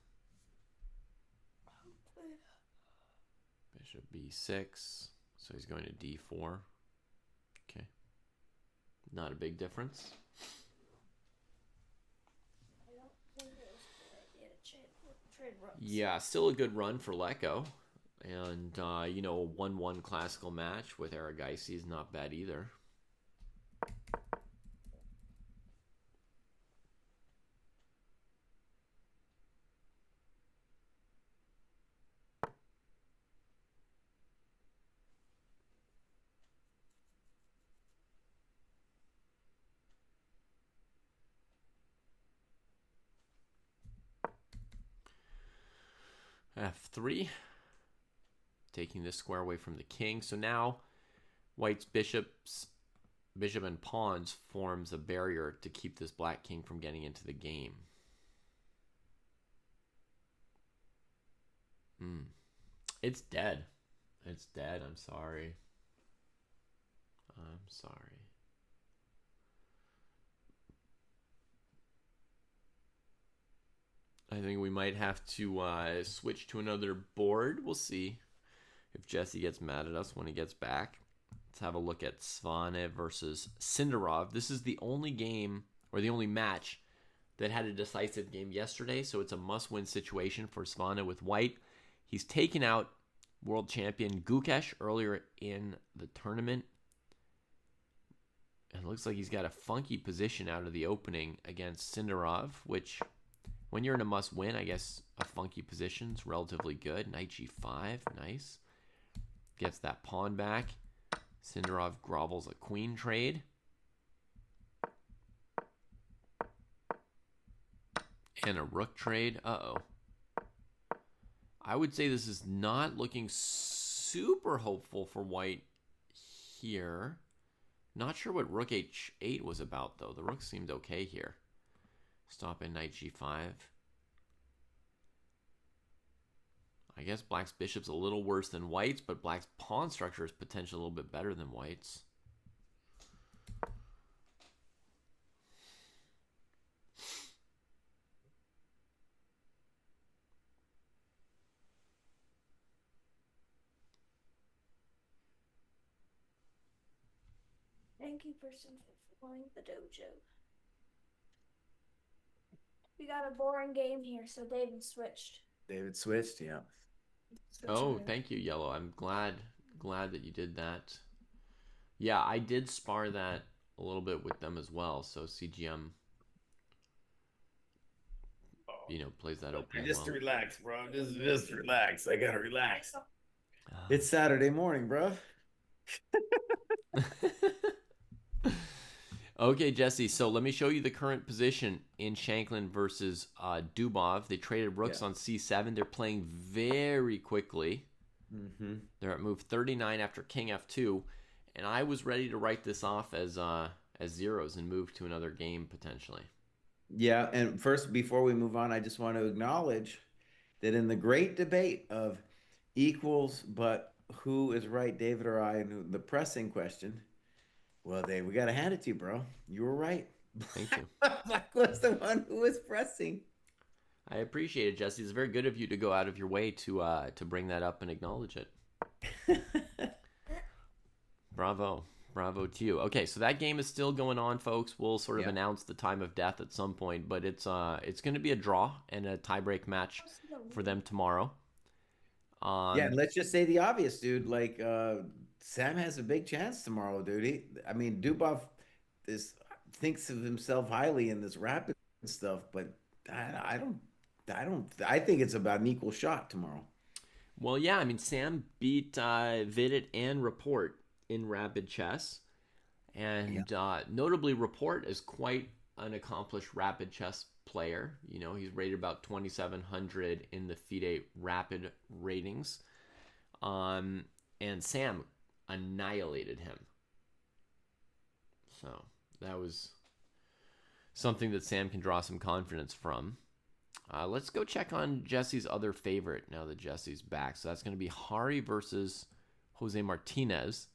Bishop B6. So he's going to D4. Okay. Not a big difference. I don't think it was a good idea to trade rooks. Yeah, still a good run for Lecco. And, you know, a 1-1 classical match with Aragaisi is not bad either. F3. Taking this square away from the king. So now White's bishop and pawns forms a barrier to keep this black king from getting into the game. It's dead. It's dead. I'm sorry. I'm sorry. I think we might have to switch to another board. We'll see if Jesse gets mad at us when he gets back. Let's have a look at Svane versus Sindarov. This is the only game, or the only match, that had a decisive game yesterday, so it's a must-win situation for Svane with White. He's taken out world champion Gukesh earlier in the tournament. And it looks like he's got a funky position out of the opening against Sindarov, which, when you're in a must-win, I guess a funky position's relatively good. Knight G5, nice. Gets that pawn back. Sindarov grovels a queen trade. And a rook trade. Uh-oh. I would say this is not looking super hopeful for White here. Not sure what rook H8 was about, though. The rook seemed okay here. Stop in Knight G5. I guess Black's bishop's a little worse than White's, but Black's pawn structure is potentially a little bit better than White's. Thank you, person, for joining the dojo. We got a boring game here, so David switched. David switched, yeah. Oh, thank you, Yellow. I'm glad that you did that. Yeah, I did spar that a little bit with them as well. So CGM, you know, plays that opening Just well. relax, bro. Just relax. I gotta relax. It's Saturday morning, bro. Okay, Jesse, so let me show you the current position in Shanklin versus Dubov. They traded rooks on C7. They're playing very quickly. They're at move 39 after King F2, and I was ready to write this off as zeros and move to another game potentially. Yeah, and first, before we move on, I just want to acknowledge that in the great debate of equals, but who is right, David or I, and the pressing question, well, Dave, we got to hand it to you, bro. You were right. Thank you. Black was the one who was pressing. I appreciate it, Jesse. It's very good of you to go out of your way to bring that up and acknowledge it. Bravo. Bravo to you. Okay, so that game is still going on, folks. We'll sort of announce the time of death at some point, but it's going to be a draw and a tiebreak match for them tomorrow. Yeah, and let's just say the obvious, dude. Like, Sam has a big chance tomorrow, dude. Dubov thinks of himself highly in this rapid stuff, but I think it's about an equal shot tomorrow. Well, yeah, I mean, Sam beat Vidit and Report in rapid chess, and notably, Report is quite an accomplished rapid chess player. You know, he's rated about 2,700 in the FIDE rapid ratings, and Sam annihilated him. So that was something that Sam can draw some confidence from. Let's go check on Jesse's other favorite now that Jesse's back. So that's going to be Hari versus Jose Martinez.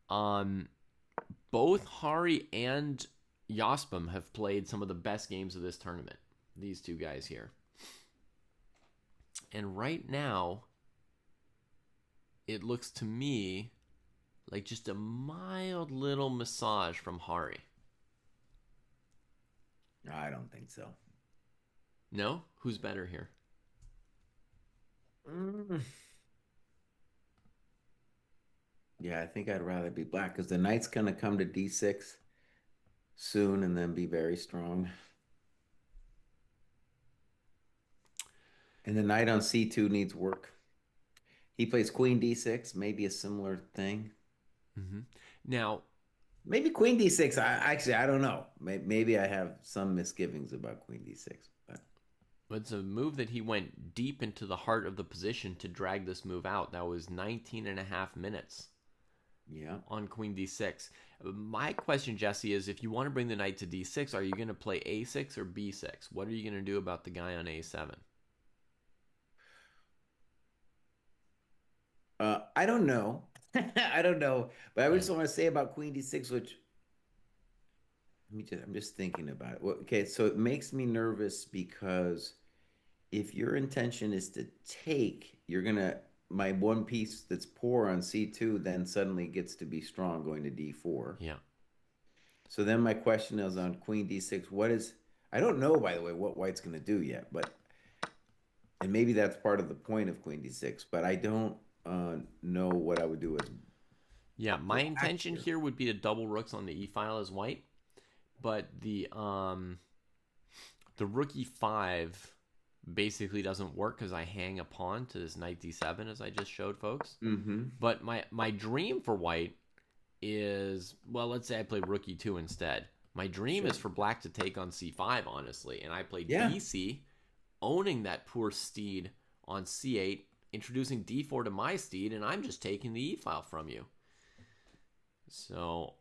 Both Hari and Jaspem have played some of the best games of this tournament. These two guys here. And right now, it looks to me like just a mild little massage from Hari. I don't think so. No? Who's better here? Yeah, I think I'd rather be black because the knight's going to come to d6 soon and then be very strong. And the knight on c2 needs work. He plays queen d6, maybe a similar thing. Mm-hmm. Now, maybe queen d6. I don't know. Maybe I have some misgivings about queen d6. But it's a move that he went deep into the heart of the position to drag this move out. That was 19 and a half minutes. Yeah. On queen d6. My question, Jesse, is if you want to bring the knight to d6, are you going to play a6 or b6? What are you going to do about the guy on a7? I don't know. I don't know. But I just want to say about queen d6, which I'm just thinking about it. Well, okay, so it makes me nervous because if your intention is to take, you're gonna my one piece that's poor on c2 then suddenly gets to be strong going to d4. Yeah. So then my question is on queen d6. I don't know, by the way, what white's gonna do yet, and maybe that's part of the point of queen d6, but I don't know what I would do as. Yeah, my intention here would be to double rooks on the e file as white, but the rook e5 basically doesn't work because I hang a pawn to this knight d7 as I just showed folks. Mm-hmm. But my dream for white is, well, let's say I play rook e2 instead. My dream is for black to take on c5, honestly, and I play bc, owning that poor steed on c8, introducing d4 to my steed, and I'm just taking the e-file from you. So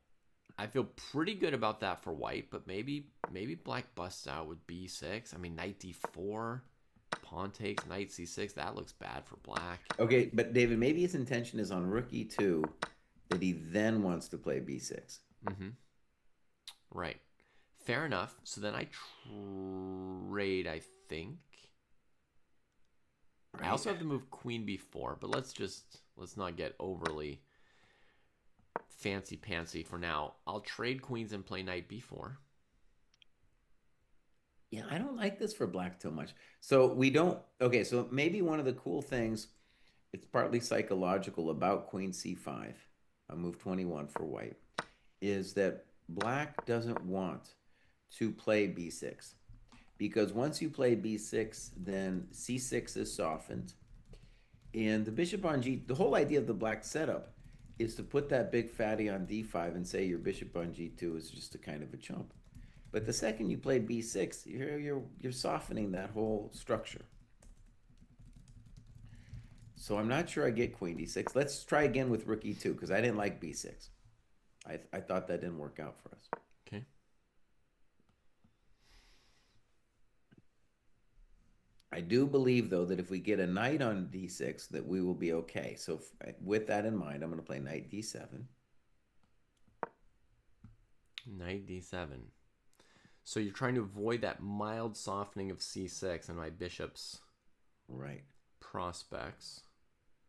I feel pretty good about that for white, but maybe black busts out with b6. I mean, knight d4, pawn takes, knight c6. That looks bad for black. Okay, but David, maybe his intention is on rook e2 that he then wants to play b6. Mm-hmm. Right. Fair enough. So then I trade, I think. Right. I also have to move queen b4, but let's not get overly fancy pantsy for now. I'll trade queens and play knight b4. Yeah, I don't like this for black too much. So we don't. Okay, so maybe one of the cool things, it's partly psychological about queen c5, a move 21 for white, is that black doesn't want to play b6. Because once you play b6, then c6 is softened. And the bishop on the whole idea of the black setup is to put that big fatty on d5 and say your bishop on g2 is just a kind of a chump. But the second you play b6, you're softening that whole structure. So I'm not sure I get queen d6. Let's try again with rook e2 because I didn't like b6. I thought that didn't work out for us. Okay. I do believe, though, that if we get a knight on d6, that we will be okay. So with that in mind, I'm going to play knight d7. Knight d7. So you're trying to avoid that mild softening of c6 and my bishop's prospects.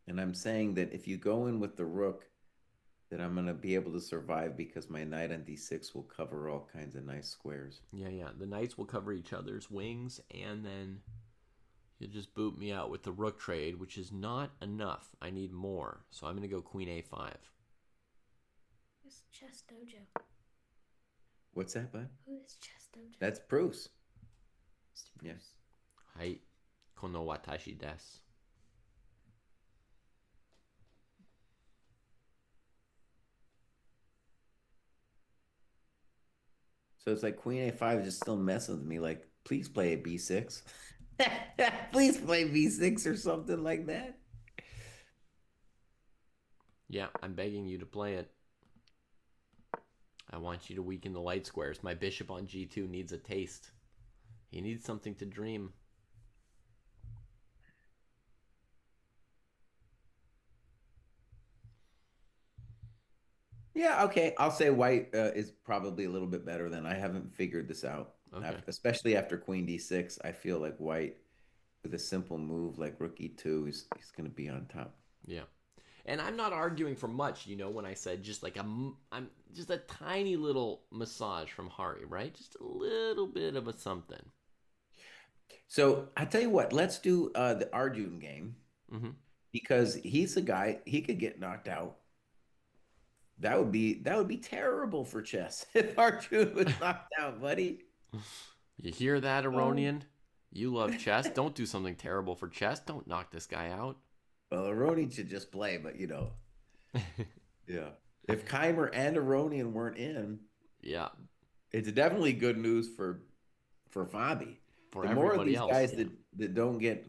And I'm saying that if you go in with the rook, that I'm going to be able to survive because my knight on d6 will cover all kinds of nice squares. Yeah. The knights will cover each other's wings, and then you'll just boot me out with the rook trade, which is not enough. I need more. So I'm going to go queen a5. Who's Chess Dojo? What's that, bud? Who is Chess Dojo? That's Pruess. Yes. Hai kono watashi desu. So it's like queen a5 is just still messing with me. Like, please play a b6. Please play b6 or something like that. Yeah, I'm begging you to play it. I want you to weaken the light squares. My bishop on g2 needs a taste. He needs something to dream. Yeah, okay. I'll say white is probably a little bit better than I haven't figured this out. Okay. Especially after Queen D6, I feel like white with a simple move like Rook E2, he's going to be on top. Yeah. And I'm not arguing for much, when I said just like I'm just a tiny little massage from Hari, right? Just a little bit of a something. So I tell you what, let's do the Arjun game Hmm. because he's a guy he could get knocked out. That would be terrible for chess if Arjun was knocked out, buddy. You hear that, Oh. Aronian? You love chess. Don't do something terrible for chess. Don't knock this guy out. Well, Aroni should just play, but yeah. If Keimer and Aronian weren't in, Yeah, it's definitely good news for Fabi. for The more of everybody these else. guys Yeah. that don't get,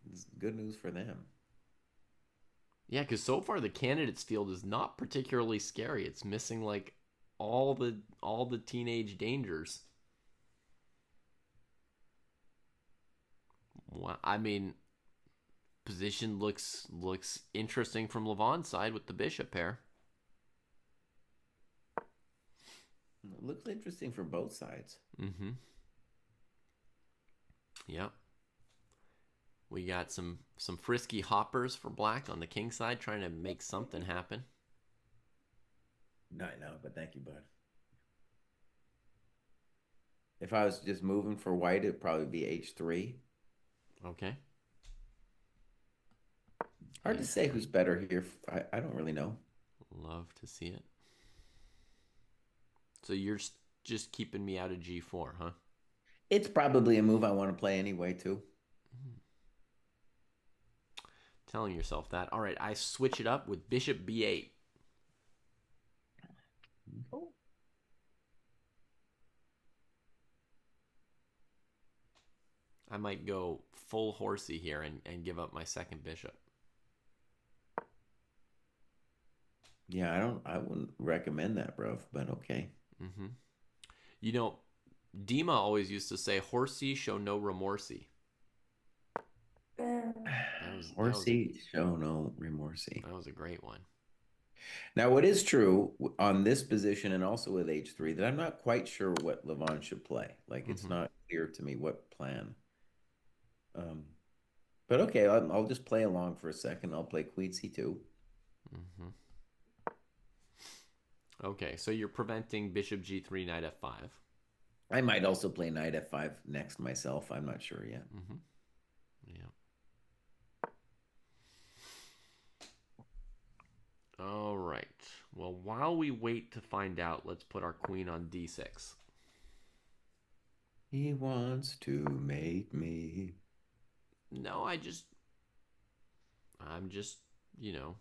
it's good news for them. Yeah, because so far the candidates field is not particularly scary. It's missing like all the teenage dangers. I mean, position looks interesting from Levon's side with the bishop pair. It looks interesting for both sides. Mm-hmm. Yep. We got some frisky hoppers for black on the king side, trying to make something happen. No, no, but thank you, bud. If I was just moving for white, it'd probably be H3. Okay. Hard to say who's better here. I don't really know. Love to see it. So you're just keeping me out of G4, huh? It's probably a move I want to play anyway, too. Telling yourself that. All right, I switch it up with bishop B8. Oh. I might go full horsey here and give up my second bishop. Yeah, I wouldn't recommend that, bro, but okay. Mm-hmm. You know, Dima always used to say, "Horsey show no remorsey." That was that was Horsey, show no remorsey. that was a great one. Now, what is true on this position and also with H3 that I'm not quite sure what Levon should play. Like, it's Mm-hmm. not clear to me what plan. Um, but okay, I'll just play along for a second. I'll play Queen C2. Mm-hmm. Okay, so you're preventing bishop G3, knight F5. I might also play Knight F5 next myself. I'm not sure yet. Mm-hmm. Yeah. All right. Well, while we wait to find out, let's put our queen on D6. He wants to make me. No, I'm just, you know,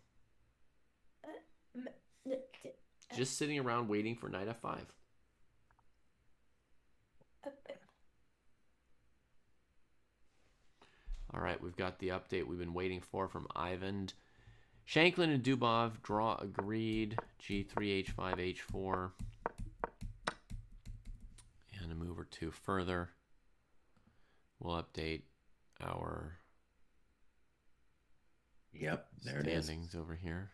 just sitting around waiting for knight F5. All right, we've got the update we've been waiting for from Ivan. Shanklin and Dubov draw agreed. G3, H5, H4. And a move or two further. We'll update our Yep, there it is. standings over here.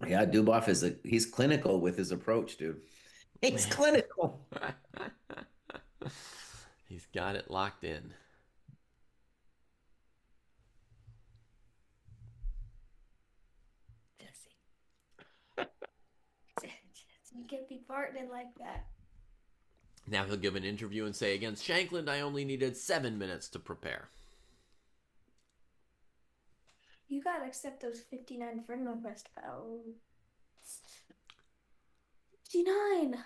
Yeah, Dubov he's clinical with his approach, dude. He's clinical. He's got it locked in. You can't be farting like that. Now he'll give an interview and say, against Shankland, I only needed 7 minutes to prepare. You gotta accept those 59 friend requests, pal. 59.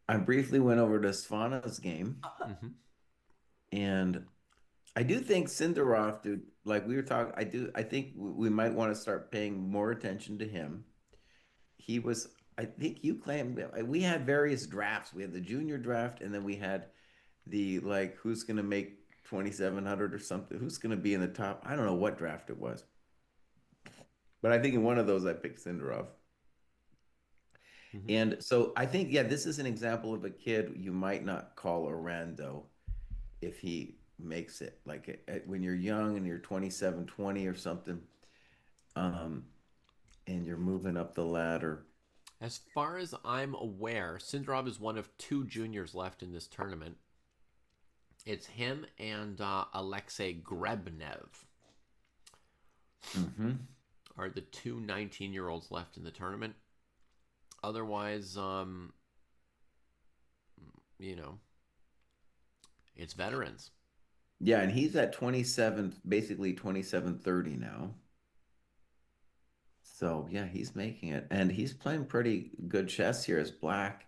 I briefly went over to Svana's game, Mm-hmm. and I do think Sindarov, dude, like we were talking, I think we might want to start paying more attention to him. He was, I think you claimed we had various drafts. We had the junior draft, and then we had the like who's gonna make 2,700 or something. Who's gonna be in the top? I don't know what draft it was, but I think in one of those I picked Sindarov. Mm-hmm. And so I think, yeah, this is an example of a kid you might not call a rando if he makes it. Like when you're young and you're 27, 20 or something, um, and you're moving up the ladder. As far as I'm aware, Sindarov is one of two juniors left in this tournament. It's him and Alexei Grebnev Hmm. are the two 19-year-olds left in the tournament. Otherwise, you know, it's veterans. Yeah, and he's at 27, basically 27-30 now. So yeah, he's making it. And he's playing pretty good chess here as black.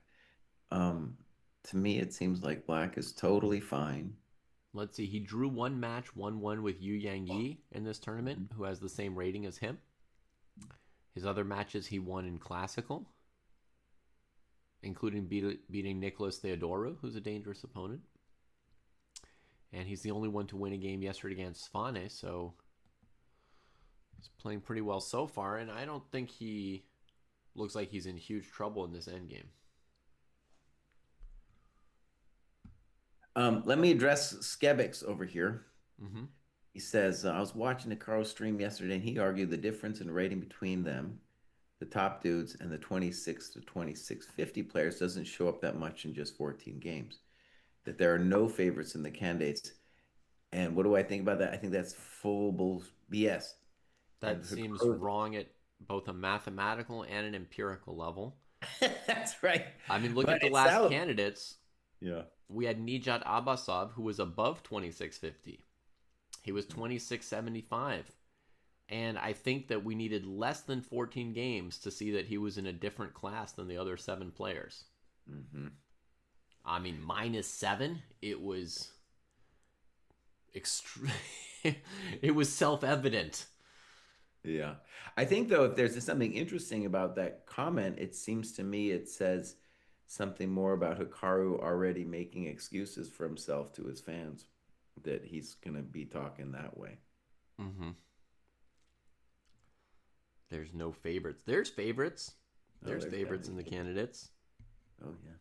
Um, to me, it seems like black is totally fine. Let's see. He drew one match, 1-1 with Yu Yang Yi in this tournament, Mhm. who has the same rating as him. His other matches he won in classical, including beating Nicholas Theodorou, who's a dangerous opponent. And he's the only one to win a game yesterday against Sfane, so he's playing pretty well so far. And I don't think he looks like he's in huge trouble in this endgame. Let me address Skebix over here. Mm-hmm. He says, I was watching the Carl stream yesterday, and he argued the difference in rating between them, the top dudes, and the 26 to 2650 players doesn't show up that much in just 14 games. That there are no favorites in the candidates. And what do I think about that? I think that's full bull BS. And That seems wrong at both a mathematical and an empirical level. that's right. I mean, look But at the it last sounds, candidates. yeah. We had Nijat Abbasov, who was above 2650. He was 2675. And I think that we needed less than 14 games to see that he was in a different class than the other seven players. Hmm. I mean, -7, it was extreme. It was self-evident. Yeah. I think though, if there's something interesting about that comment, it seems to me it says something more about Hikaru already making excuses for himself to his fans that he's gonna be talking that way. Mm-hmm. There's no favorites. There's favorites. Oh, There's there's gotta favorites be in the favorites. candidates. Oh yeah.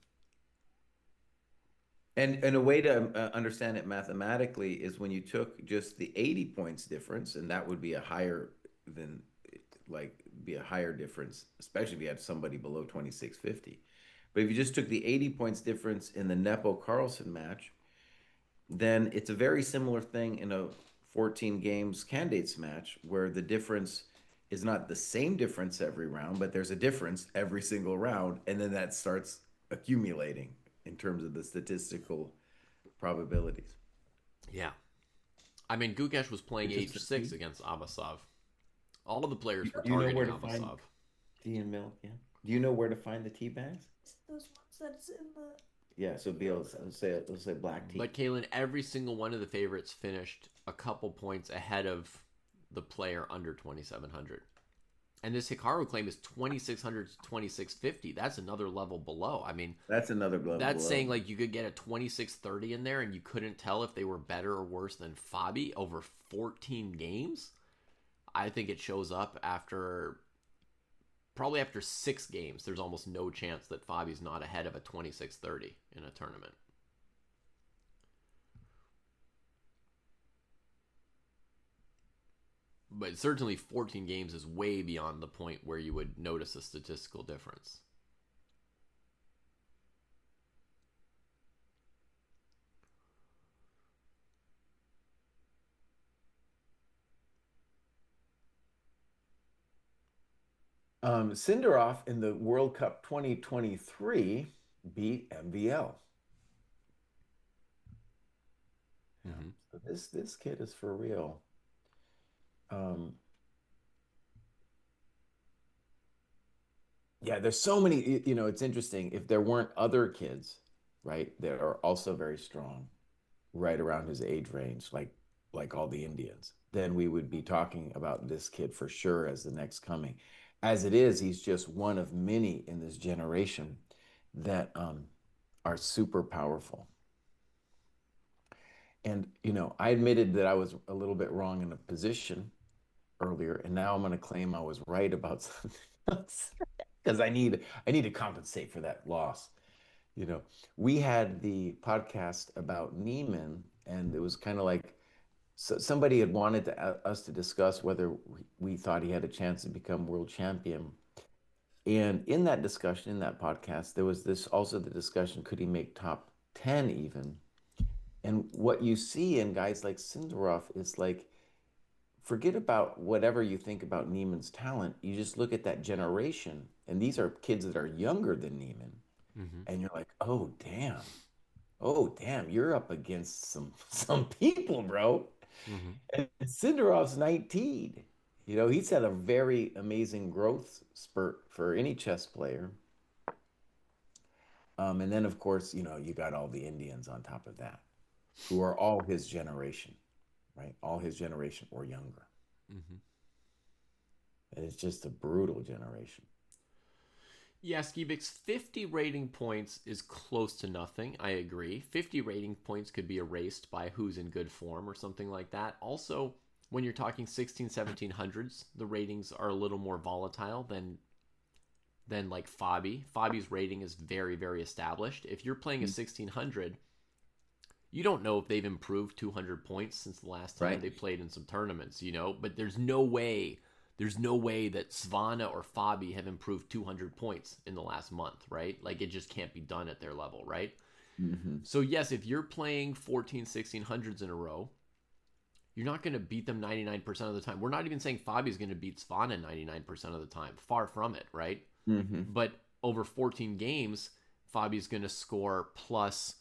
And a way to understand it mathematically is when you took just the 80 points difference, and that would be a higher than like be a higher difference, especially if you had somebody below 2650. But if you just took the 80 points difference in the Nepo Carlson match, then it's a very similar thing in a 14 games candidates match where the difference is not the same difference every round, but there's a difference every single round, and then that starts accumulating in terms of the statistical probabilities. Yeah. I mean, Gukesh was playing Interesting. H6 against Abbasov. All of the players were Do you know targeting where to find Abbasov. tea and milk? Yeah. Do you know where to find the tea bags? Those ones that's in the. Yeah, so be able to say black tea. But Kalen, every single one of the favorites finished a couple points ahead of the player under 2,700. And this Hikaru claim is 2,600 to 2,650. That's another level below. I mean, That's another level that's below. saying like you could get a 2,630 in there and you couldn't tell if they were better or worse than Fabi over 14 games. I think it shows up after probably after 6 games. There's almost no chance that Fabi's not ahead of a 2,630 in a tournament. But certainly 14 games is way beyond the point where you would notice a statistical difference. Sindarov in the World Cup 2023 beat MVL. Yeah. Mm-hmm. So this kid is for real. Um, yeah, there's so many, it's interesting. If there weren't other kids, right, that are also very strong, right around his age range, like all the Indians, then we would be talking about this kid for sure as the next coming. As it is, he's just one of many in this generation that are super powerful. And I admitted that I was a little bit wrong in a position earlier, and now I'm going to claim I was right about something else because I need to compensate for that loss. You know, we had the podcast about Neiman and it was kind of like somebody had wanted us to discuss whether we thought he had a chance to become world champion. And in that discussion, in that podcast, there was this also the discussion, could he make top 10 even? And what you see in guys like Sindarov is like, forget about whatever you think about Neiman's talent. You just look at that generation, and these are kids that are younger than Neiman. Mm-hmm. And you're like, oh damn, you're up against some people, bro. Mm-hmm. And Sindarov's 19. You know, he's had a very amazing growth spurt for any chess player. And then, of course, you know, you got all the Indians on top of that, who are all his generation, right? All his generation or younger. Mm-hmm. And it's just a brutal generation. Yeah, Skibix, 50 rating points is close to nothing. I agree. 50 rating points could be erased by who's in good form or something like that. Also, when you're talking 16, 1700s, the ratings are a little more volatile than like Fabi. Fabi's rating is very, very established. If you're playing a 1600, you don't know if they've improved 200 points since the last time Right. they played in some tournaments, you know? But there's no way that Svana or Fabi have improved 200 points in the last month, right? Like it just can't be done at their level, right? Mm-hmm. So yes, if you're playing 14, 1600s in a row, you're not going to beat them 99% of the time. We're not even saying Fabi's going to beat Svana 99% of the time. Far from it, right? Mm-hmm. But over 14 games, Fabi's going to score +5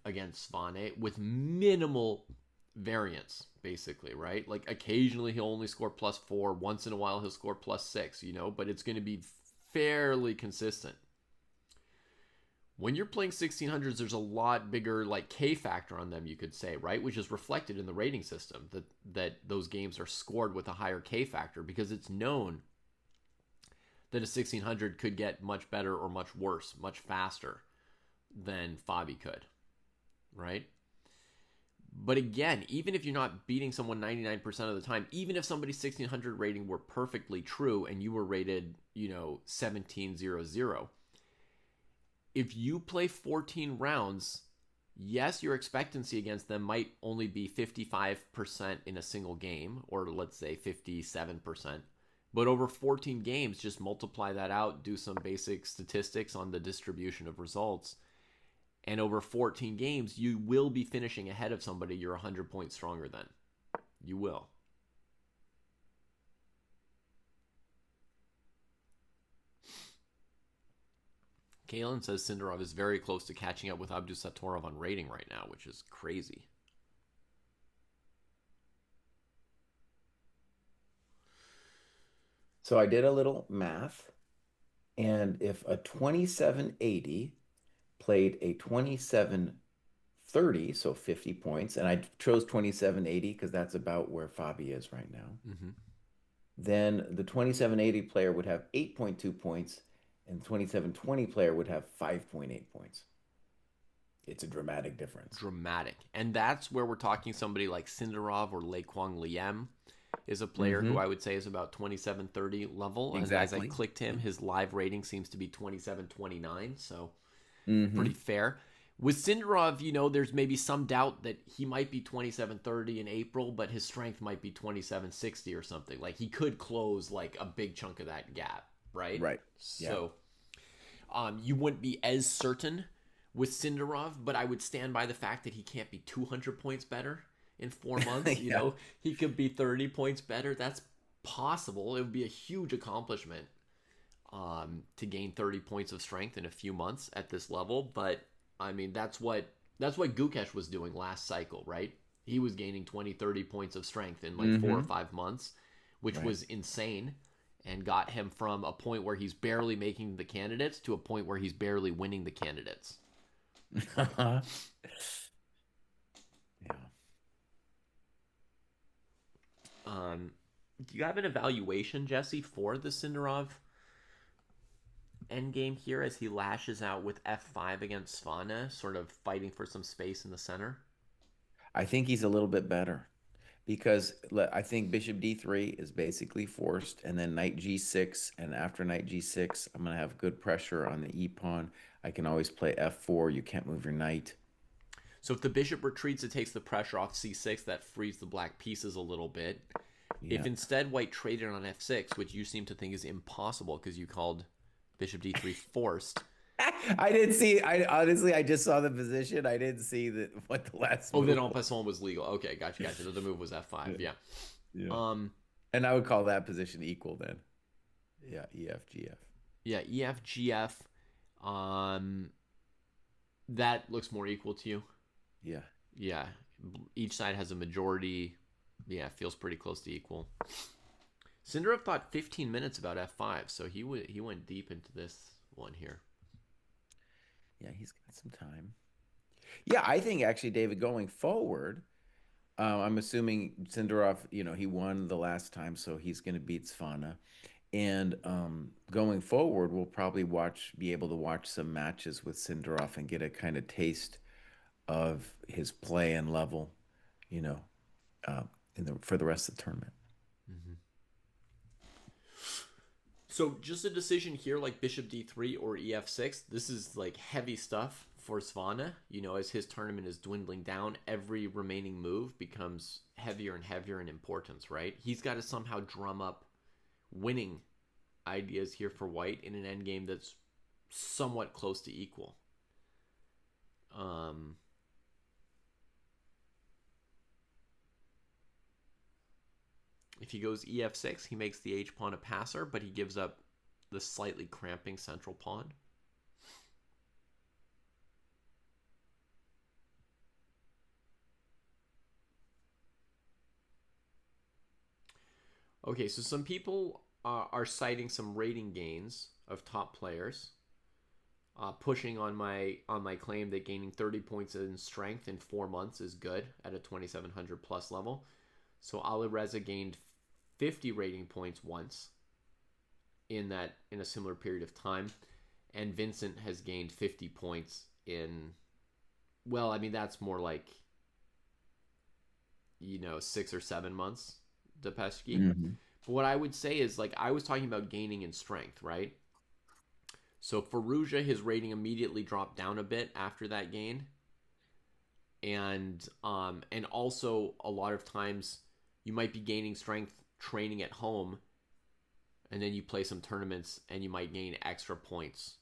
against Svane with minimal variance, basically, right? Like occasionally he'll only score +4. Once in a while he'll score +6, you know, but it's going to be fairly consistent. When you're playing 1600s, there's a lot bigger like K factor on them, you could say, right? Which is reflected in the rating system that those games are scored with a higher K factor because it's known that a 1600 could get much better or much worse, much faster than Fabi could, right? But again, even if you're not beating someone 99% of the time, even if somebody's 1600 rating were perfectly true and you were rated, 1700, if you play 14 rounds, yes, your expectancy against them might only be 55% in a single game, or let's say 57%. But over 14 games, just multiply that out, do some basic statistics on the distribution of results. And over 14 games, you will be finishing ahead of somebody you're 100 points stronger than. You will. Kalen says Sindarov is very close to catching up with Abdusattorov on rating right now, which is crazy. So I did a little math, and if a 2780 played a 2730, so 50 points, and I chose 2780 because that's about where Fabi is right now, Mm-hmm. then the 2780 player would have 8.2 points, and the 2720 player would have 5.8 points. It's a dramatic difference. Dramatic. And that's where we're talking somebody like Sindarov or Lei Kwang Liem is a player Mm-hmm. who I would say is about 2730 level. And as I Exactly. clicked him, his live rating seems to be 2729. So Mm-hmm. pretty fair. With Sindarov, there's maybe some doubt that he might be 2730 in April, but his strength might be 2760 or something. Like he could close like a big chunk of that gap, right? Right. Yeah. So you wouldn't be as certain with Sindarov, but I would stand by the fact that he can't be 200 points better in 4 months. Yeah. He could be 30 points better. That's possible. It would be a huge accomplishment to gain 30 points of strength in a few months at this level. But I mean, that's what Gukesh was doing last cycle, right? He was gaining 20, 30 points of strength in like 4 or Mm-hmm. 5 months, which Right. was insane and got him from a point where he's barely making the candidates to a point where he's barely winning the candidates. Yeah. Do you have an evaluation, Jesse, for the Sindarov endgame here as he lashes out with f5 against Svana, sort of fighting for some space in the center? I think he's a little bit better because I think bishop d3 is basically forced, and then knight g6, and after knight g6, I'm going to have good pressure on the e pawn. I can always play f4. You can't move your knight. So if the bishop retreats, it takes the pressure off c6. That frees the black pieces a little bit. Yeah. If instead white traded on f6, which you seem to think is impossible because you called bishop d3 forced. I didn't see. I honestly, I just saw the position. I didn't see what the last Oh, move then en was. passant was legal. Okay, gotcha. The move was f5. Yeah. Yeah. And I would call that position equal then. Yeah, EFGF. Yeah, EFGF. That looks more equal to you. Yeah. Yeah. Each side has a majority. Yeah, feels pretty close to equal. Sindarov thought 15 minutes about f5, so he went deep into this one here. Yeah, he's got some time. Yeah, I think actually, David, going forward, I'm assuming Sindarov, he won the last time, so he's going to beat Svana. And going forward, we'll probably be able to watch some matches with Sindarov and get a kind of taste of his play and level, you know, for the rest of the tournament. Mm-hmm. So just a decision here, like bishop d3 or ef6. This is like heavy stuff for Svana. As his tournament is dwindling down, every remaining move becomes heavier and heavier in importance, right? He's got to somehow drum up winning ideas here for white in an endgame that's somewhat close to equal. If he goes ef6, he makes the h-pawn a passer, but he gives up the slightly cramping central pawn. Okay, so some people are citing some rating gains of top players, pushing on my claim that gaining 30 points in strength in 4 months is good at a 2700 plus level. So Alireza gained 50 rating points once in a similar period of time, and Vincent has gained 50 points in, well, I mean that's more like 6 or 7 months. Depesky. Mm-hmm. But what I would say is, like, I was talking about gaining in strength, right? So Firouzja, his rating immediately dropped down a bit after that gain. And also a lot of times you might be gaining strength training at home, and then you play some tournaments and you might gain extra points,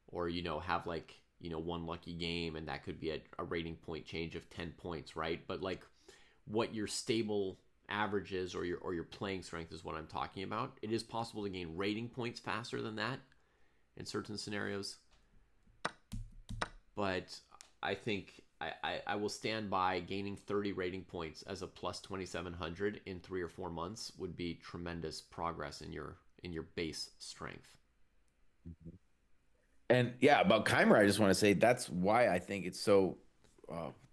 or have one lucky game, and that could be a rating point change of 10 points, right? But like what your stable averages or your playing strength is what I'm talking about. It is possible to gain rating points faster than that in certain scenarios, but I think I will stand by gaining 30 rating points as a plus 2700 in 3 or 4 months would be tremendous progress in your base strength. And yeah, about Keimer, I just want to say that's why I think it's so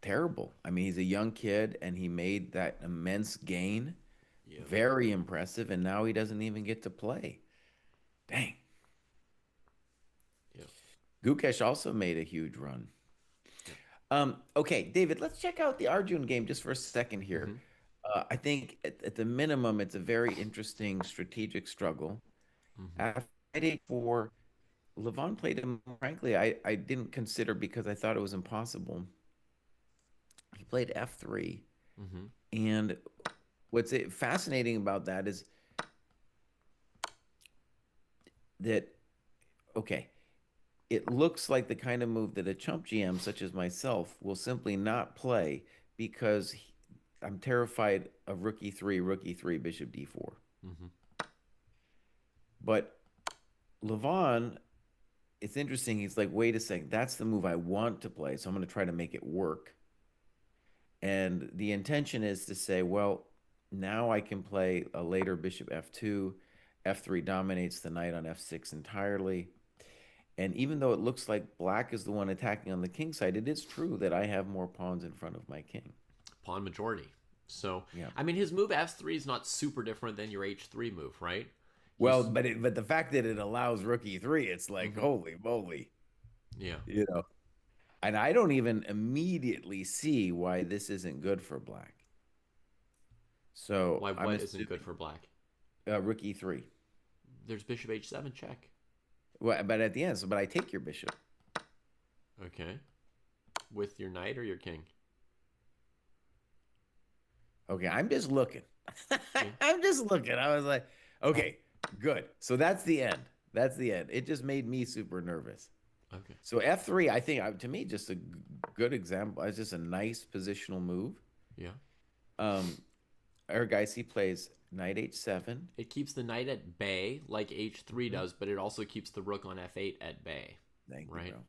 terrible. I mean, he's a young kid and he made that immense gain. Yeah. Very impressive. And now he doesn't even get to play. Dang. Yeah. Gukesh also made a huge run. Yeah. Okay, David, let's check out the Arjun game just for a second here. Mm-hmm. I think at the minimum, it's a very interesting strategic struggle. Mm-hmm. After fighting for Levon played him, frankly, I didn't consider because I thought it was impossible. He played f3. Mm-hmm. And what's fascinating about that is that, okay, it looks like the kind of move that a chump GM such as myself will simply not play because I'm terrified of rook e3, bishop d4. Mm-hmm. But Levon, it's interesting. He's like, wait a second, that's the move I want to play, so I'm going to try to make it work. And the intention is to say, well, now I can play a later bishop f2. f3 dominates the knight on f6 entirely. And even though it looks like black is the one attacking on the king side, it is true that I have more pawns in front of my king. Pawn majority. So, yeah. I mean, his move f3 is not super different than your h3 move, right? Well, but the fact that it allows rook e3, it's like, mm-hmm. Holy moly. Yeah. And I don't even immediately see why this isn't good for black. So why isn't good for black? Rook e3. There's bishop h7 check. Well, but at the end, but I take your bishop. Okay. With your knight or your king? Okay, I'm just looking. Yeah. I'm just looking. I was like, okay, good. So that's the end. That's the end. It just made me super nervous. Okay. So F3, I think to me, just a good example. It's just a nice positional move. Yeah. Um, Argaisi plays knight H7. It keeps the knight at bay like H3 Mhm. does, but it also keeps the rook on F8 at bay, Thank you, right? bro.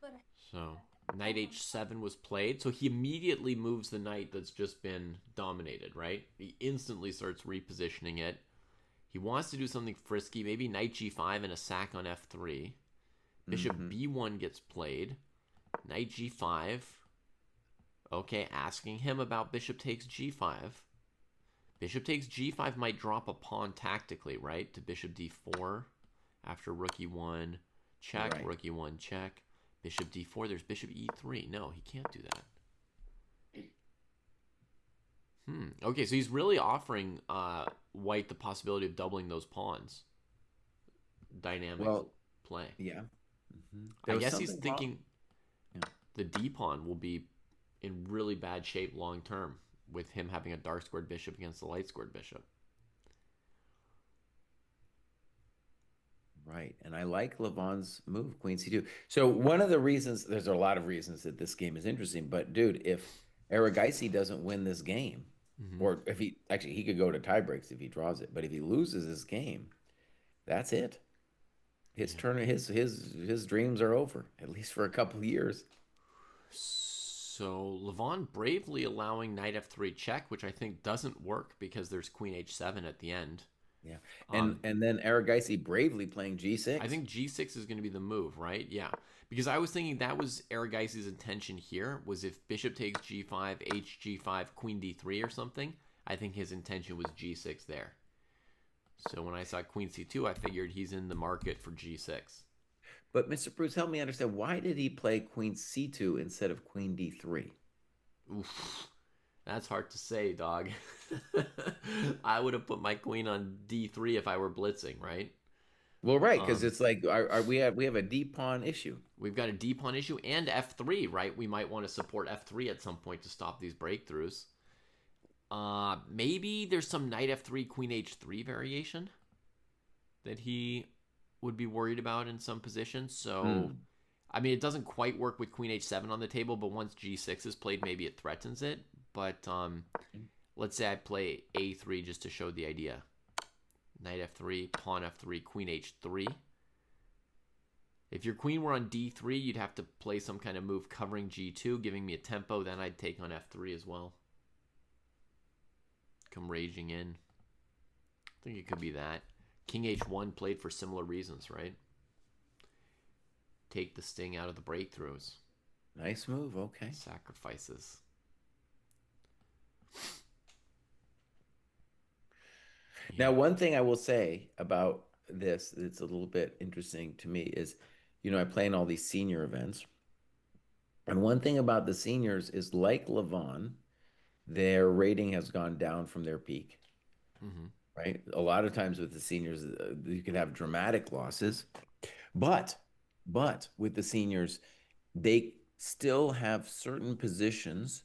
But So knight H7 was played. So he immediately moves the knight that's just been dominated, right? He instantly starts repositioning it. He wants to do something frisky, maybe knight G5 and a sack on F3. Bishop Hmm. B1 gets played. Knight G5. Okay, asking him about bishop takes G5. Bishop takes G5 might drop a pawn tactically, right? To bishop D4 after rook E1, check, Right. rook E1, check. Bishop D4, there's bishop E3. No, he can't do that. Okay, so he's really offering white the possibility of doubling those pawns. Dynamic Well, play. yeah. There I was guess he's something wrong. thinking Yeah. the D pawn will be in really bad shape long term with him having a dark squared bishop against the light squared bishop. Right. And I like Levon's move, Queen C2. So one of the reasons, there's a lot of reasons that this game is interesting, but dude, if Aragaisi doesn't win this game, Mm-hmm. or if he actually he could go to tie breaks if he draws it, but if he loses this game, that's it. His Yeah. turn, his dreams are over, at least for a couple of years. So Levon bravely allowing knight f3 check, which I think doesn't work because there's queen h7 at the end. Yeah. Um, And then Aragaisi bravely playing I G6. think g6 is going to be the move, right? Yeah, because I was thinking that was Aragaisi's intention here was if bishop takes g5, hg5, queen d3 or something. I think his intention was g6 there. So when I saw queen c2, I figured he's in the market for g6. But Mr. Bruce, help me understand, why did he play Queen C2 instead of Queen D3? Oof, that's hard to say, dog. I would have put my queen on d3 if I were blitzing, right? Well, right, because Um, it's like we have a D pawn issue. we've got a d pawn issue and f3, right? We might want to support f3 at some point to stop these breakthroughs. Maybe there's some knight f3, queen h3 variation that he would be worried about in some positions. So, Hmm. I mean, it doesn't quite work with queen h7 on the table, but once g6 is played, maybe it threatens it. But let's say I play a3 just to show the idea. Knight f3, pawn f3, queen h3. If your queen were on d3, you'd have to play some kind of move covering g2, giving me a tempo. Then I'd take on f3 as well. Come raging in. I think it could be that. King h1 played for similar reasons, right? Take the sting out of the breakthroughs. Nice move. Okay. Sacrifices. Now, Yeah. one thing I will say about this that's a little bit interesting to me is, I play in all these senior events. And one thing about the seniors is like Levon, their rating has gone down from their peak, Mm-hmm. right? A lot of times with the seniors, you can have dramatic losses, but with the seniors, they still have certain positions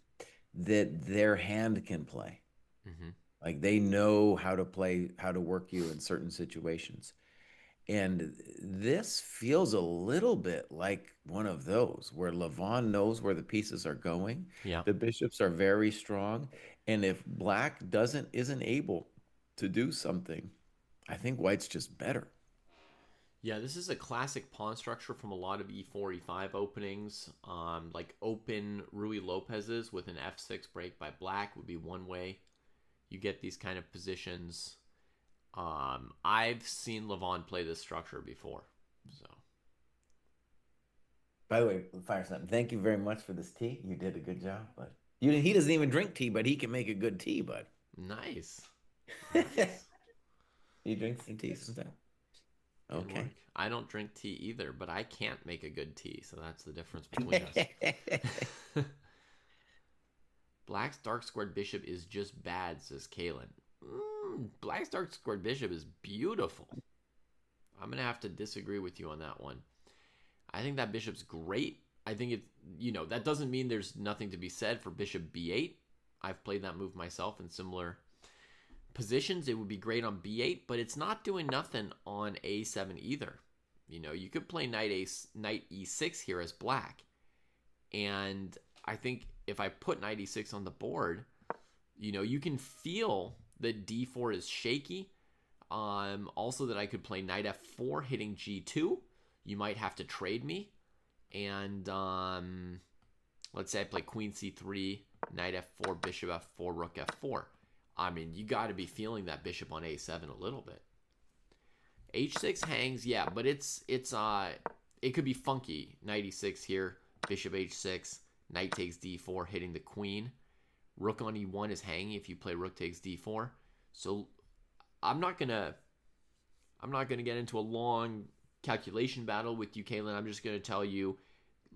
that their hand can play. Mm-hmm. Like they know how to play, how to work you in certain situations. And this feels a little bit like one of those where Levon knows where the pieces are going. Yeah. The bishops are very strong. And if black isn't able to do something, I think white's just better. Yeah, this is a classic pawn structure from a lot of e4, e5 openings. Like open Rui Lopez's with an f6 break by black would be one way. You get these kind of positions. I've seen Levon play this structure before. So By the way, Firesnap, thank you very much for this tea. You did a good job, bud. He doesn't even drink tea, but he can make a good tea, bud. nice. Nice. He drinks some tea sometimes. Good Okay. work. I don't drink tea either, but I can't make a good tea, so that's the difference between us. Black's dark squared bishop is just bad, says Kalen. Black's dark squared bishop is beautiful. I'm going to have to disagree with you on that one. I think that bishop's great. I think that doesn't mean there's nothing to be said for bishop b8. I've played that move myself in similar positions. It would be great on b8, but it's not doing nothing on a7 either. You could play knight e6 here as black, and I think if I put knight e6 on the board, you can feel that d4 is shaky. Also that I could play knight f4 hitting g2. You might have to trade me, and let's say I play queen c3, knight f4, bishop f4, rook f4. I mean, you got to be feeling that bishop on a7 a little bit. h6 hangs, yeah, but it could be funky. Knight e6 here, bishop h6, knight takes d4, hitting the queen. Rook on e1 is hanging if you play rook takes d4. So I'm not gonna get into a long calculation battle with you, Caitlin. I'm just gonna tell you,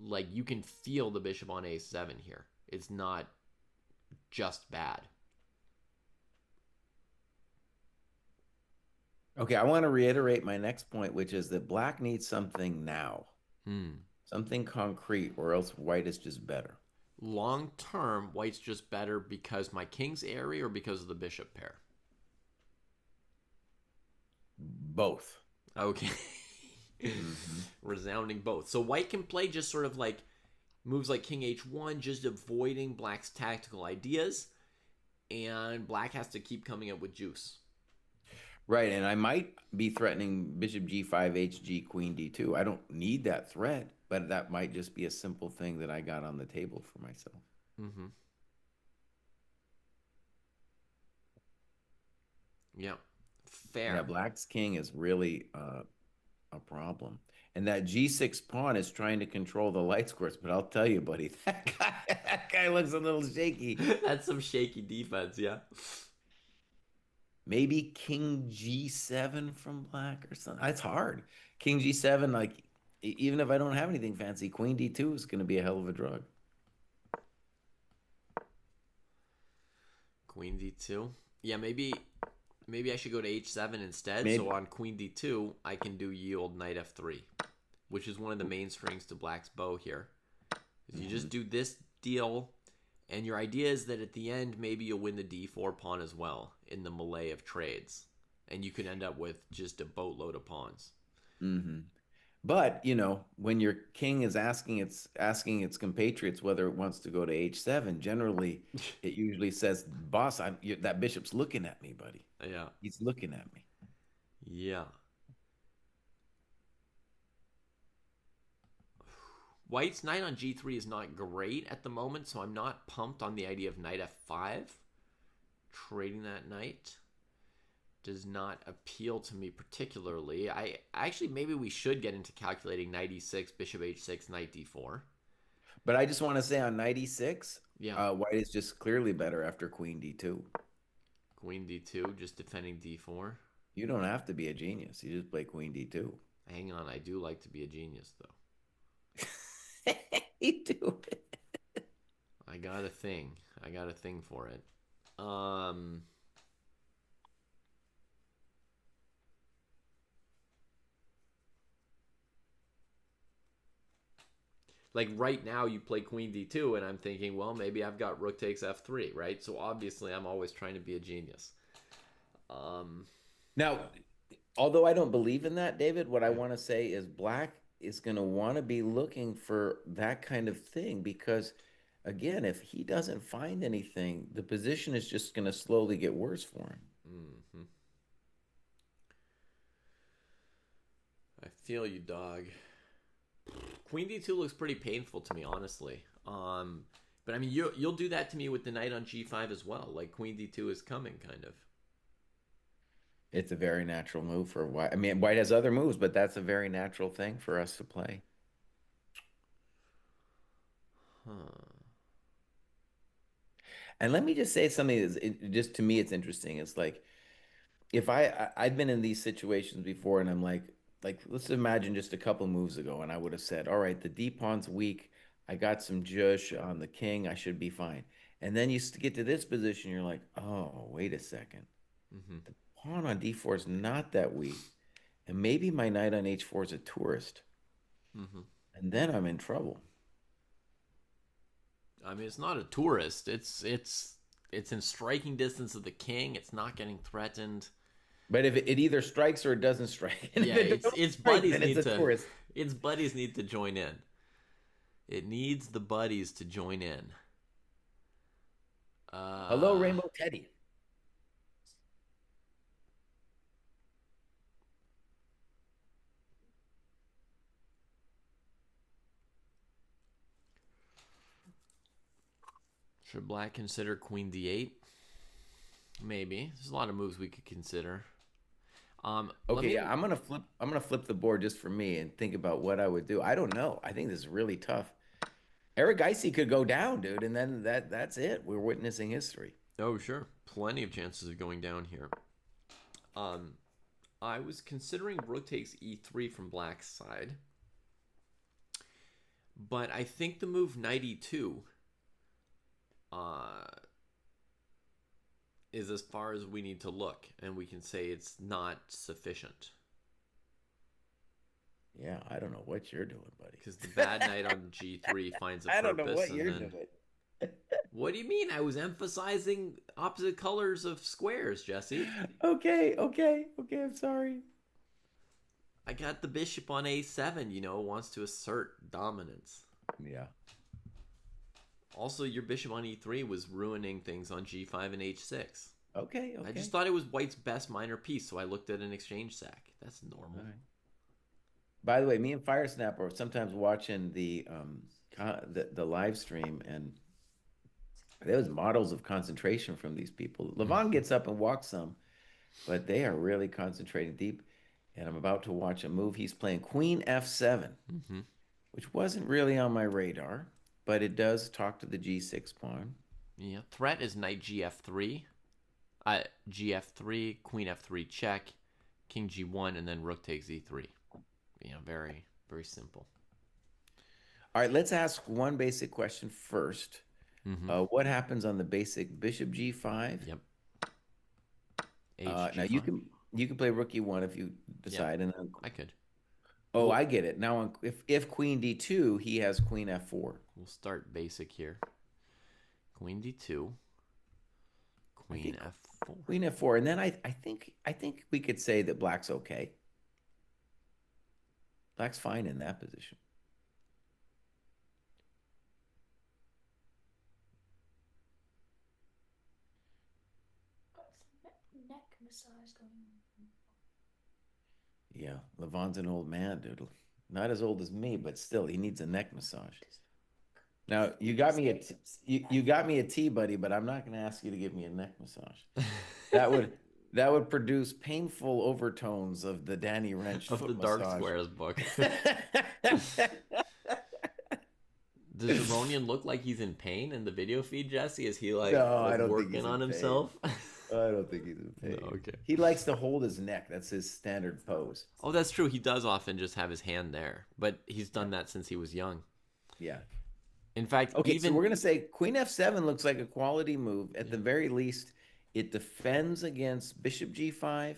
like, you can feel the bishop on a7 here. It's not just bad. Okay, I want to reiterate my next point, which is that black needs something now. Something concrete, or else white is just better. Long term, white's just better because my king's airy or because of the bishop pair? Both. Okay. Resounding both. So white can play just sort of like moves like king h1, just avoiding black's tactical ideas, and black has to keep coming up with juice. Right, and I might be threatening bishop g5, hg, queen d2. I don't need that threat, but that might just be a simple thing that I got on the table for myself. Yeah, fair. Yeah, black's king is really a problem. And that g6 pawn is trying to control the light squares, but I'll tell you, buddy, that guy looks a little shaky. That's some shaky defense, yeah. Maybe king g7 from black or something. It's hard. King g7, like, even if I don't have anything fancy, queen d2 is going to be a hell of a drug. Queen d2. Yeah, maybe I should go to h7 instead. Maybe. So on queen d2, I can do yield knight f3, which is one of the main strings to black's bow here. You just do this deal, and your idea is that at the end, maybe you'll win the d4 pawn as well in the melee of trades. And you could end up with just a boatload of pawns. But, when your king is asking its compatriots whether it wants to go to h7, generally it usually says, boss, that bishop's looking at me, buddy. Yeah. He's looking at me. Yeah. White's knight on g3 is not great at the moment, so I'm not pumped on the idea of knight f5. Trading that knight does not appeal to me particularly. I actually, maybe we should get into calculating knight e6, bishop h6, knight d4. But I just want to say on knight e6, yeah, white is just clearly better after queen d2. Queen d2, just defending d4. You don't have to be a genius. You just play queen d2. Hang on, I do like to be a genius, though. You do. I got a thing. I got a thing for it. Like right now you play queen d2 and I'm thinking, well, maybe I've got rook takes f3, right? So obviously I'm always trying to be a genius. Now, although I don't believe in that, David, what I want to say is black is going to want to be looking for that kind of thing because, again, if he doesn't find anything, the position is just going to slowly get worse for him. I feel you, dog. Queen d2 looks pretty painful to me, honestly. But I mean, you'll do that to me with the knight on g5 as well. Like queen d2 is coming, kind of. It's a very natural move for white. I mean, white has other moves, but that's a very natural thing for us to play. And let me just say something just to me, it's interesting. It's like, if I've been in these situations before and I'm like, let's imagine just a couple moves ago, and I would have said, all right, the D pawn's weak. I got some jush on the king. I should be fine. And then you get to this position, you're like, oh, wait a second. The pawn on D4 is not that weak. And maybe my knight on H4 is a tourist. And then I'm in trouble. I mean, it's not a tourist. It's It's in striking distance of the king. It's not getting threatened. But if it either strikes or it doesn't strike, and Yeah, if it don't its strike, buddies then it's need a to tourist. its buddies need to join in. It needs the buddies to join in. Hello, Rainbow Teddy. Should black consider queen d8? Maybe. There's a lot of moves we could consider. Okay, yeah, I'm gonna flip the board just for me and think about what I would do. I don't know. I think this is really tough. Eric Geisy could go down, dude, and then that's it. We're witnessing history. Oh, sure. Plenty of chances of going down here. I was considering rook takes e3 from black's side. But I think the move knight e2 is as far as we need to look, and we can say it's not sufficient. Yeah, I don't know what you're doing, buddy. Because the bad knight on g3 finds a purpose. I don't know what you're doing. What do you mean? I was emphasizing opposite colors of squares, Jesse. Okay, I'm sorry. I got the bishop on a7, wants to assert dominance. Yeah. Also, your bishop on e3 was ruining things on g5 and h6. Okay. I just thought it was white's best minor piece, so I looked at an exchange sack. That's normal. All right. By the way, me and Firesnap are sometimes watching the live stream, and there was models of concentration from these people. Levon gets up and walks some, but they are really concentrating deep. And I'm about to watch a move. He's playing Queen F7, which wasn't really on my radar, but it does talk to the G6 pawn. Yeah, threat is knight gf3, gf3, queen f3 check, king g1, and then rook takes e3. Very, very simple. All right, let's ask one basic question first. What happens on the basic bishop g5? Yep. Now you can play rook e1 if you decide, and then I could. Oh, I get it. Now, if queen d2, he has queen f4. We'll start basic here. Queen d2, queen f4. Queen f4, and then I think we could say that black's okay. Black's fine in that position. Neck massage going on. Yeah, Levon's an old man, dude. Not as old as me, but still, he needs a neck massage. Now, you got me a tea, buddy, but I'm not going to ask you to give me a neck massage. That would produce painful overtones of the Danny Wrench of the massage. Dark Squares book. Does Jeronian look like he's in pain in the video feed, Jesse? Is he like working on himself? I don't think he's in pain. No, okay. He likes to hold his neck. That's his standard pose. Oh, that's true. He does often just have his hand there, but he's done that since he was young. Yeah. In fact, okay, so we're going to say Queen F7 looks like a quality move. At the very least, it defends against Bishop G5,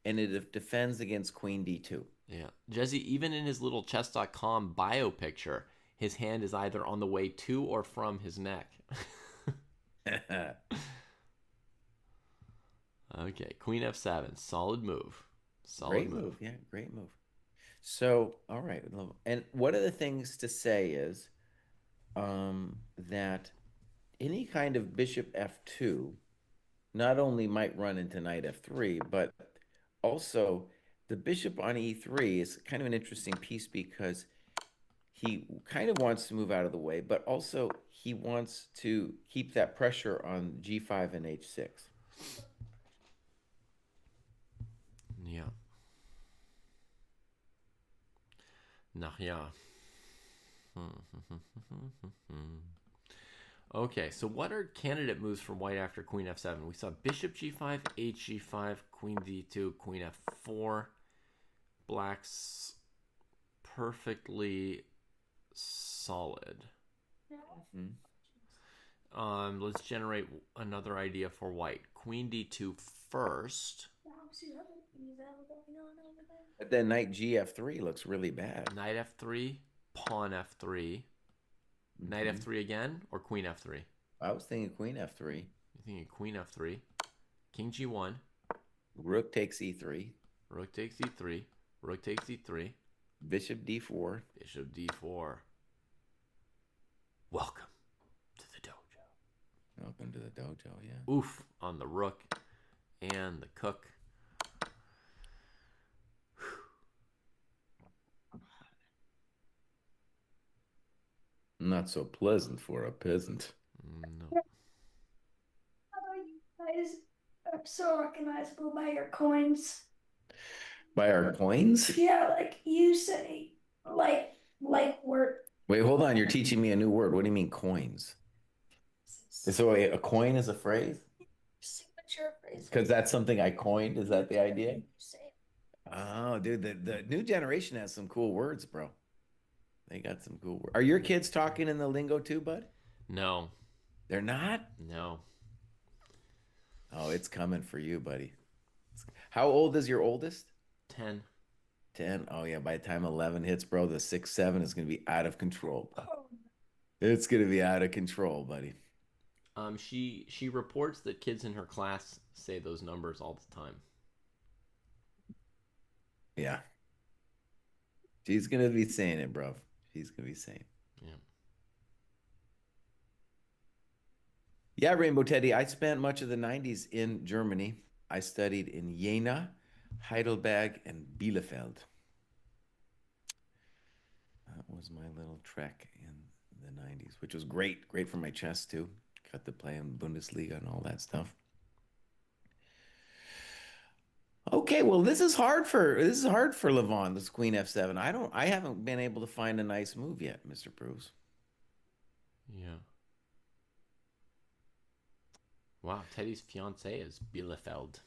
and it defends against Queen D2. Yeah. Jesse, even in his little chess.com bio picture, his hand is either on the way to or from his neck. Okay, Queen F7, solid move. Great move. Yeah, great move. So, all right. And one of the things to say is that any kind of bishop F2 not only might run into knight F3, but also the bishop on E3 is kind of an interesting piece because he kind of wants to move out of the way, but also he wants to keep that pressure on G5 and H6. Yeah. Nah, yeah. Okay, so what are candidate moves for white after queen f7? We saw bishop g5, hg5, queen d2, queen f4. Black's perfectly solid. Let's generate another idea for white. Queen d2 first. But then knight gf3 looks really bad. Knight f3, pawn f3. Knight f3 again, or queen f3? I was thinking queen f3. You're thinking queen f3, king g1, Rook takes e3, rook takes e3, rook takes e3, bishop d4. bishop d4. Welcome to the dojo. Welcome to the dojo, yeah. Oof on the rook and the cook. Not so pleasant for a peasant. No. How you guys are so recognizable by your coins. By our coins? Yeah, like you say, like word. Wait, hold on. You're teaching me a new word. What do you mean coins? So a coin is a phrase? Signature phrase. Because that's something I coined. Is that the idea? You say it. Oh, dude, the new generation has some cool words, bro. They got some cool words. Are your kids talking in the lingo too, bud? No. They're not? No. Oh, it's coming for you, buddy. How old is your oldest? 10. 10. Oh, yeah. By the time 11 hits, bro, the 6, 7 is going to be out of control. Oh, It's going to be out of control, buddy. She reports that kids in her class say those numbers all the time. Yeah. She's going to be saying it, bro. She's going to be saying it. Yeah. Yeah, Rainbow Teddy. I spent much of the 90s in Germany. I studied in Jena, Heidelberg, and Bielefeld. That was my little trek in the 90s, which was great. Great for my chess, too. Got to play in Bundesliga and all that stuff. Okay, well, this is hard for Levon, this queen f7. I haven't been able to find a nice move yet, Mr. Pruess. Yeah. Wow, Teddy's fiance is Bielefeld.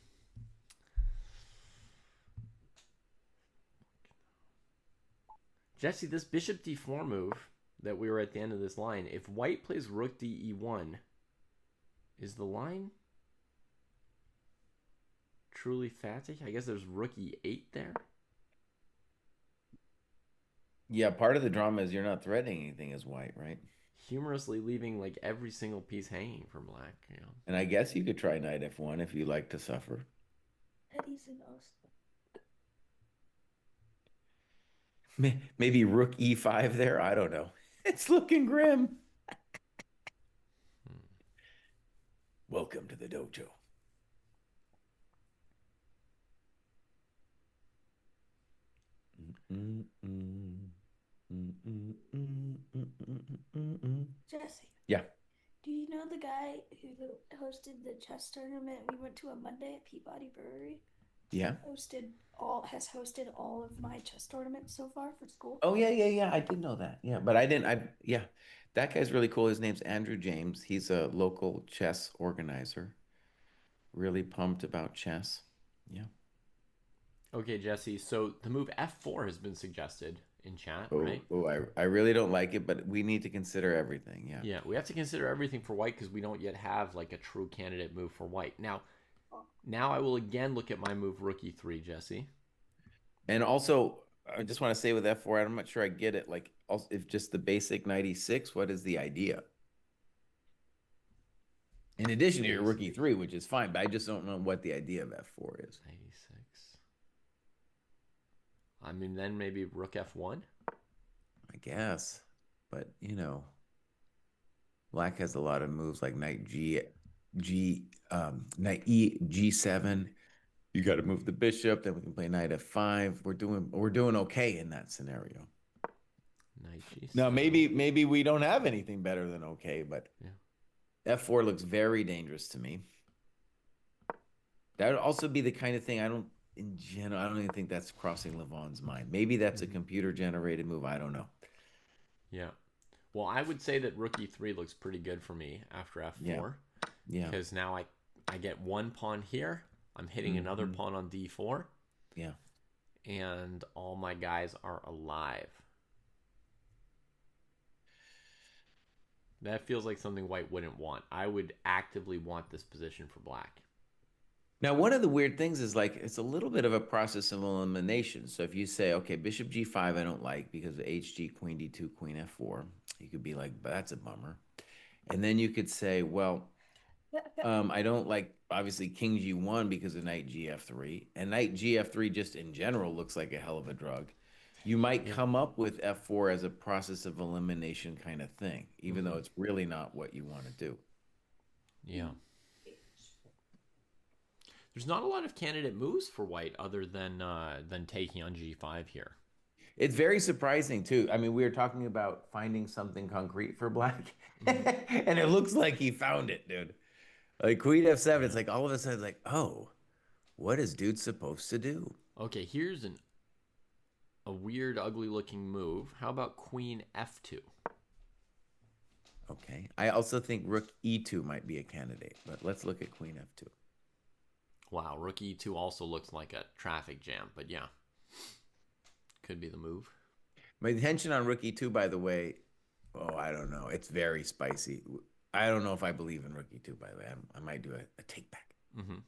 Jesse, this bishop d4 move that we were at the end of this line, if white plays rook d e1, is the line truly fatty? I guess there's rook e8 there. Yeah, part of the drama is you're not threatening anything as white, right? Humorously leaving like every single piece hanging for black. You know. And I guess you could try knight f1 if you like to suffer. Eddie's an host. Maybe rook e5 there. I don't know. It's looking grim. Welcome to the dojo. Jesse. Yeah. Do you know the guy who hosted the chess tournament we went to on Monday at Peabody Brewery? Yeah. Has hosted all of my chess tournaments so far for school. Oh yeah. I did know that. Yeah, but I didn't. Yeah, that guy's really cool. His name's Andrew James. He's a local chess organizer. Really pumped about chess. Yeah. Okay, Jesse. So the move f4 has been suggested in chat, Oh, right? I really don't like it, but we need to consider everything. Yeah. Yeah, we have to consider everything for white because we don't yet have like a true candidate move for white. Now I will again look at my move rook e3, Jesse. And also, I just want to say with f4, I'm not sure I get it. Like, also, if just the basic knight e6, what is the idea? In addition to your rook e3, which is fine, but I just don't know what the idea of f4 is. 96. I mean, then maybe rook f1. I guess, but black has a lot of moves like knight knight e g7. You got to move the bishop. Then we can play knight f5. We're doing okay in that scenario. Knight g7. Now maybe we don't have anything better than okay, but yeah. f4 looks very dangerous to me. That would also be the kind of thing I don't even think that's crossing Levon's mind. Maybe that's a computer generated move. I don't know. Yeah. Well, I would say that rook e3 looks pretty good for me after f4. Yeah. Because now I get one pawn here. I'm hitting another pawn on d4. Yeah. And all my guys are alive. That feels like something white wouldn't want. I would actively want this position for black. Now, one of the weird things is like it's a little bit of a process of elimination. So if you say, okay, bishop g5, I don't like because of hg, queen d2, queen f4, you could be like, but that's a bummer. And then you could say, well, I don't like obviously King G1 because of Knight GF3, and Knight GF3 just in general looks like a hell of a drug. You might Yeah. come up with F4 as a process of elimination kind of thing, even though Hmm. it's really not what you want to do. Yeah. There's not a lot of candidate moves for white other than taking on G5 here. It's very surprising too. I mean, we were talking about finding something concrete for black, Hmm. and it looks like he found it, dude. Like Queen F7, it's Yeah. like all of a sudden, it's like, oh, what is dude supposed to do? Okay, here's a weird, ugly looking move. How about Queen F2? Okay. I also think Rook E2 might be a candidate, but let's look at Queen F2. Wow, Rook E2 also looks like a traffic jam, but yeah, could be the move. My attention on Rook E2, by the way, oh, I don't know. It's very spicy. I don't know if I believe in Rook E2, by the way. I might do a take back. Hmm.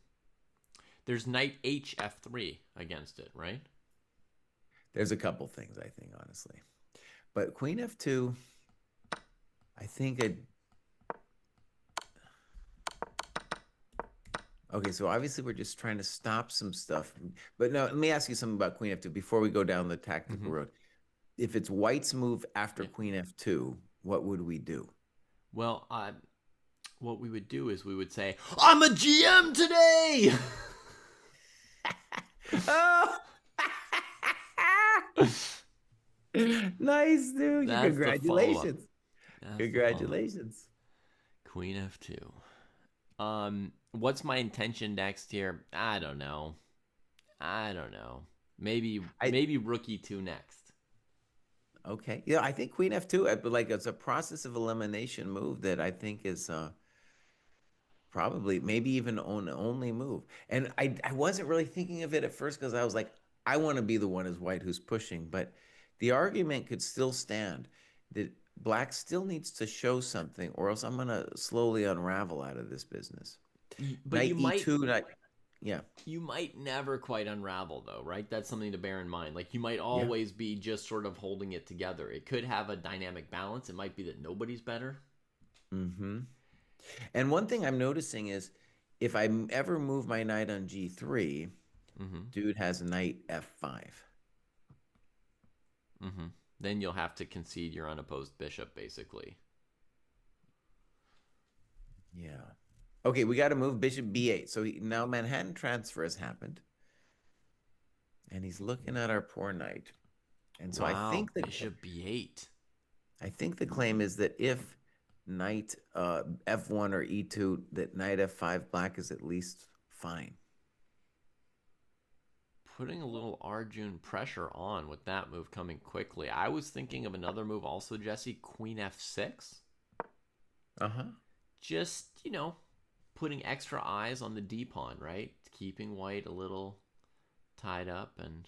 There's Knight HF3 against it, right? There's a couple things, I think, honestly. But Queen F2, I think it. Okay, so obviously we're just trying to stop some stuff. But no, let me ask you something about Queen F2 before we go down the tactical Hmm. road. If it's White's move after Yeah. Queen F2, what would we do? Well, what we would do is we would say, "I'm a GM today." Oh, nice, dude. That's the follow up. Congratulations. That's the follow up. Congratulations. Queen F2. What's my intention next here? I don't know. I don't know. Maybe I Rookie 2 next. Okay. Yeah, I think Queen F2, but like it's a process of elimination move that I think is probably maybe even only move. And I wasn't really thinking of it at first because I was like, I want to be the one as white who's pushing, but the argument could still stand that black still needs to show something, or else I'm gonna slowly unravel out of this business. But Knight E2, knight, yeah, you might never quite unravel though, right? That's something to bear in mind. Like you might yeah. always be just sort of holding it together. It could have a dynamic balance. It might be that nobody's better. Mm-hmm. And one thing I'm noticing is if I ever move my knight on G3, Mm-hmm. dude has knight F5. Mm-hmm. Then you'll have to concede your unopposed bishop, basically. Yeah. Okay, we got to move bishop B8. So now Manhattan transfer has happened, and he's looking at our poor knight. And so Wow, bishop b8. I think the claim is that if knight F1 or E2, that knight F5 black is at least fine. Putting a little Arjun pressure on with that move coming quickly. I was thinking of another move also, Jesse, Queen F6. Uh-huh. Just, putting extra eyes on the D pawn, right? Keeping white a little tied up. And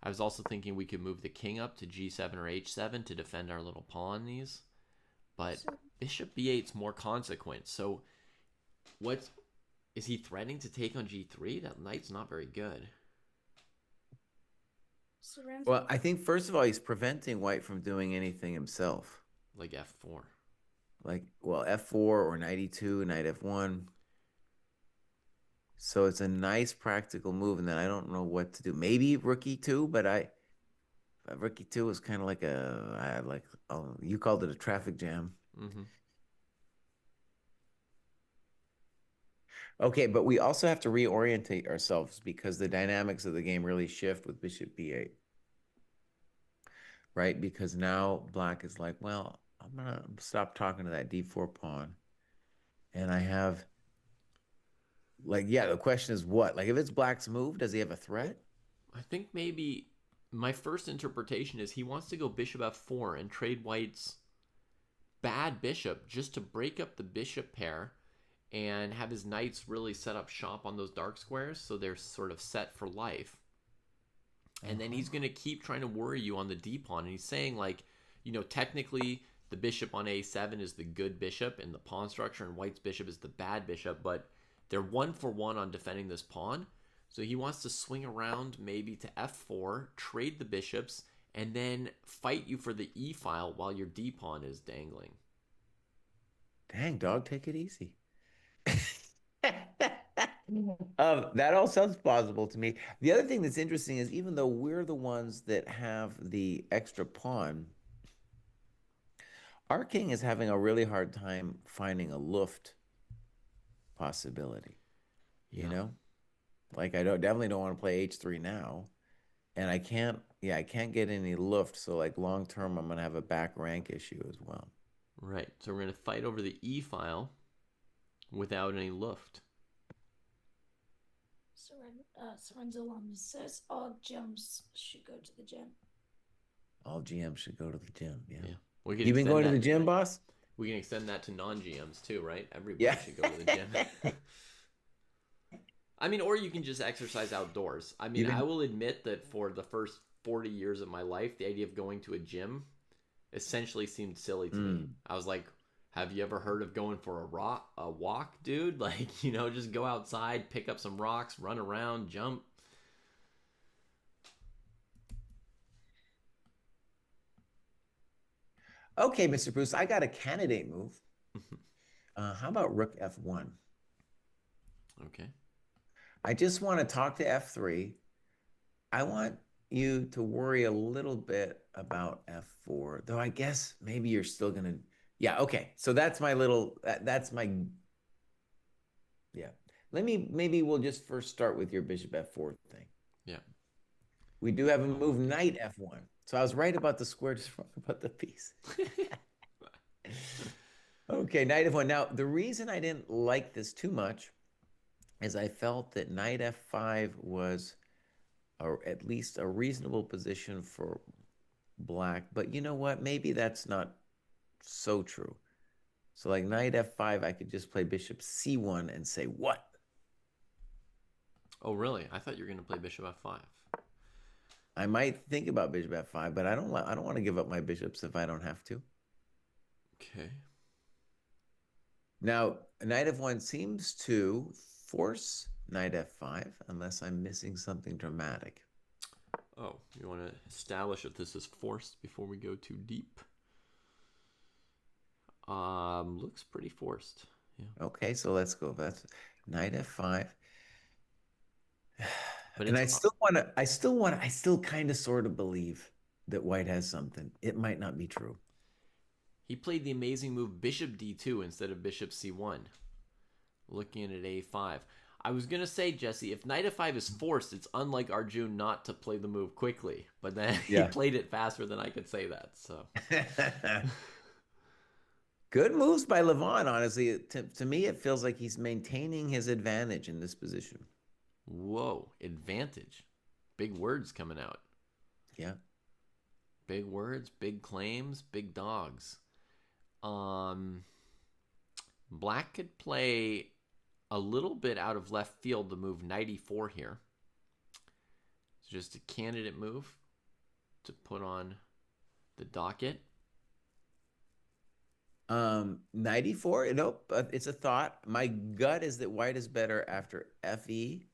I was also thinking we could move the king up to G7 or H7 to defend our little pawnies. But So, bishop B8's more consequent. So what is he threatening to take on G3? That knight's not very good. so Ramsey, Well, I think first of all, he's preventing white from doing anything himself. Like F4. Like, well, F4 or knight E2, knight F1. So it's a nice practical move, and then I don't know what to do. Maybe rook E2, but rook E2 was kind of like you called it a traffic jam. Mm-hmm. Okay, but we also have to reorientate ourselves because the dynamics of the game really shift with bishop B8, right? Because now black is like, well, I'm gonna stop talking to that D4 pawn, and I have like, yeah, the question is what? Like, if it's black's move, does he have a threat? I think maybe my first interpretation is he wants to go bishop F4 and trade white's bad bishop just to break up the bishop pair and have his knights really set up shop on those dark squares so they're sort of set for life. And then he's going to keep trying to worry you on the D pawn. And he's saying, like, technically the bishop on A7 is the good bishop in the pawn structure, and white's bishop is the bad bishop, but they're 1-for-1 on defending this pawn. So he wants to swing around maybe to F4, trade the bishops, and then fight you for the E file while your D pawn is dangling. Dang, dog, take it easy. That all sounds plausible to me. The other thing that's interesting is even though we're the ones that have the extra pawn, our king is having a really hard time finding a Luft possibility. You Yeah. know, like I don't definitely don't want to play H3 now, and I can't get any Luft. So like long term, I'm gonna have a back rank issue as well. Right. So we're going to fight over the E file without any Luft. Sorenzo Lum says all gems should go to the gym. All GMs should go to the gym. Yeah. Yeah. We can You been extend going to that. the gym, boss? We can extend that to non-GMs too, right? Everybody Yeah. should go to the gym. I mean, or you can just exercise outdoors. I mean, I will admit that for the first 40 years of my life, the idea of going to a gym essentially seemed silly to me. I was like, have you ever heard of going for a walk, dude? Like, just go outside, pick up some rocks, run around, jump. Okay, Mr. Bruce, I got a candidate move. How about Rook F1? Okay. I just want to talk to F3. I want you to worry a little bit about F4, though I guess maybe you're still going to. Yeah, okay. So that's my little, that's my, yeah. Maybe we'll just first start with your bishop F4 thing. Yeah. We do have a move knight F1. So I was right about the square, just wrong about the piece. Okay, knight F1. Now, the reason I didn't like this too much is I felt that knight F5 was at least a reasonable position for black. But you know what? Maybe that's not so true. So like knight F5, I could just play bishop C1 and say, what? Oh, really? I thought you were going to play bishop F5. I might think about bishop F5, but I don't want to give up my bishops if I don't have to. Okay. Now, knight F1 seems to force knight F5 unless I'm missing something dramatic. Oh, you want to establish if this is forced before we go too deep? Looks pretty forced. Yeah. Okay, so let's go. That's knight F5. But and I still kind of sort of believe that white has something. It might not be true. He played the amazing move bishop d2 instead of bishop c1. Looking at a5. I was going to say, Jesse, if knight f5 is forced, it's unlike Arjun not to play the move quickly. But then he played it faster than I could say that. So good moves by Levon, honestly. To me, it feels like he's maintaining his advantage in this position. Whoa, advantage. Big words coming out. Yeah. Big words, big claims, big dogs. Black could play a little bit out of left field to move knight e4 here. It's just a candidate move to put on the docket. Knight e4. Nope, it's a thought. My gut is that white is better after fe,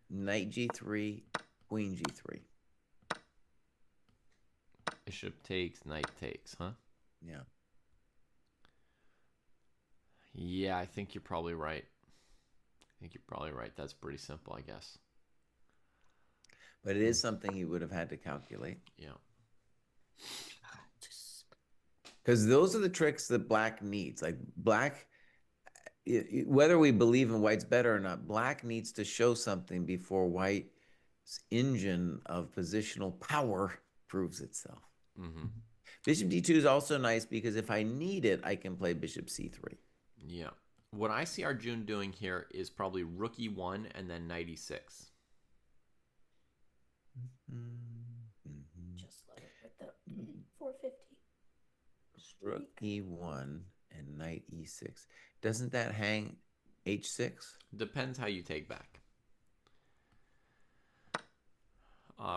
knight g3, queen g3. Bishop takes, knight takes, huh? Yeah. Yeah, I think you're probably right. That's pretty simple, I guess. But it is something you would have had to calculate. Yeah. Because those are the tricks that black needs. Like black, whether we believe in white's better or not, black needs to show something before white's engine of positional power proves itself. Mm-hmm. Bishop d2 is also nice because if I need it, I can play bishop c3. Yeah. What I see Arjun doing here is probably rook e1 and then knight e6. Mm-hmm. Just like with the 450. Rook e1 and knight e6. Doesn't that hang h6? Depends how you take back.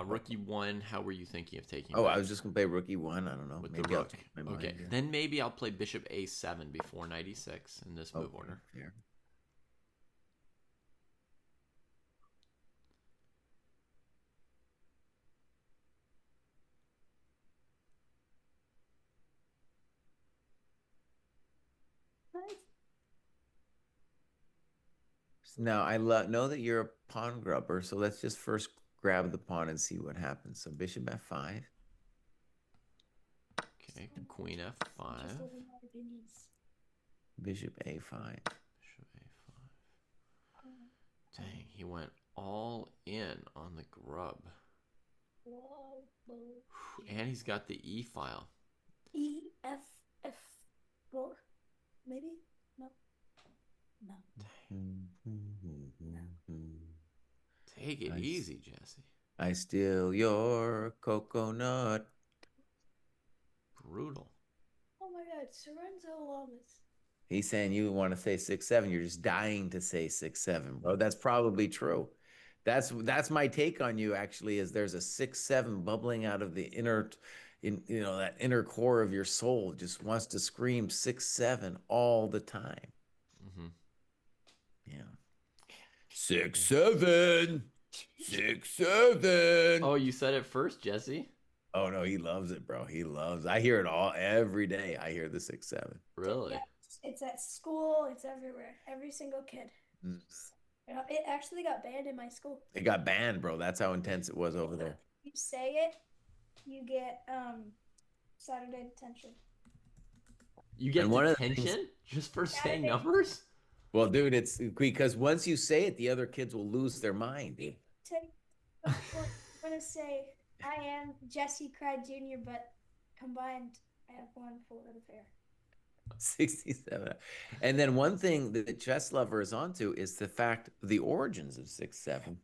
Rook e1, how were you thinking of taking back? I was just going to play rook e1. I don't know. With maybe the rook. I'll change my mind Okay, here. then maybe I'll play bishop a7 before knight e6 in this move order. Fair. Now know that you're a pawn grubber, so let's just first grab the pawn and see what happens. So bishop f5. Okay, queen Just f5. living my opinions. Bishop a5. Bishop a5. Dang, he went all in on the grub. And he's got the e file. E F F4, maybe? No. Take it easy, Jesse. I steal your coconut. Brutal. Oh my God, Sorenzo Lamas. He's saying you want to say 6-7. You're just dying to say 6-7, bro. That's probably true. That's my take on you. Actually, is there's a 6-7 bubbling out of the inner, that inner core of your soul. Just wants to scream 6-7 all the time. Mm-hmm. Yeah. 6-7. 6-7. Oh, you said it first, Jesse? Oh no, he loves it, bro. He loves. I hear it all every day. I hear the 6-7. Really? It's at school. It's everywhere. Every single kid. Mm. It actually got banned in my school. It got banned, bro. That's how intense it was over there. If you say it, you get Saturday detention. You get detention just for saying numbers? Well, dude, it's because once you say it, the other kids will lose their mind. I'm gonna say I am Jesse Kraai Jr., but combined, I have one full of hair. 67. And then one thing that the chess lover is onto is the fact the origins of 6-7.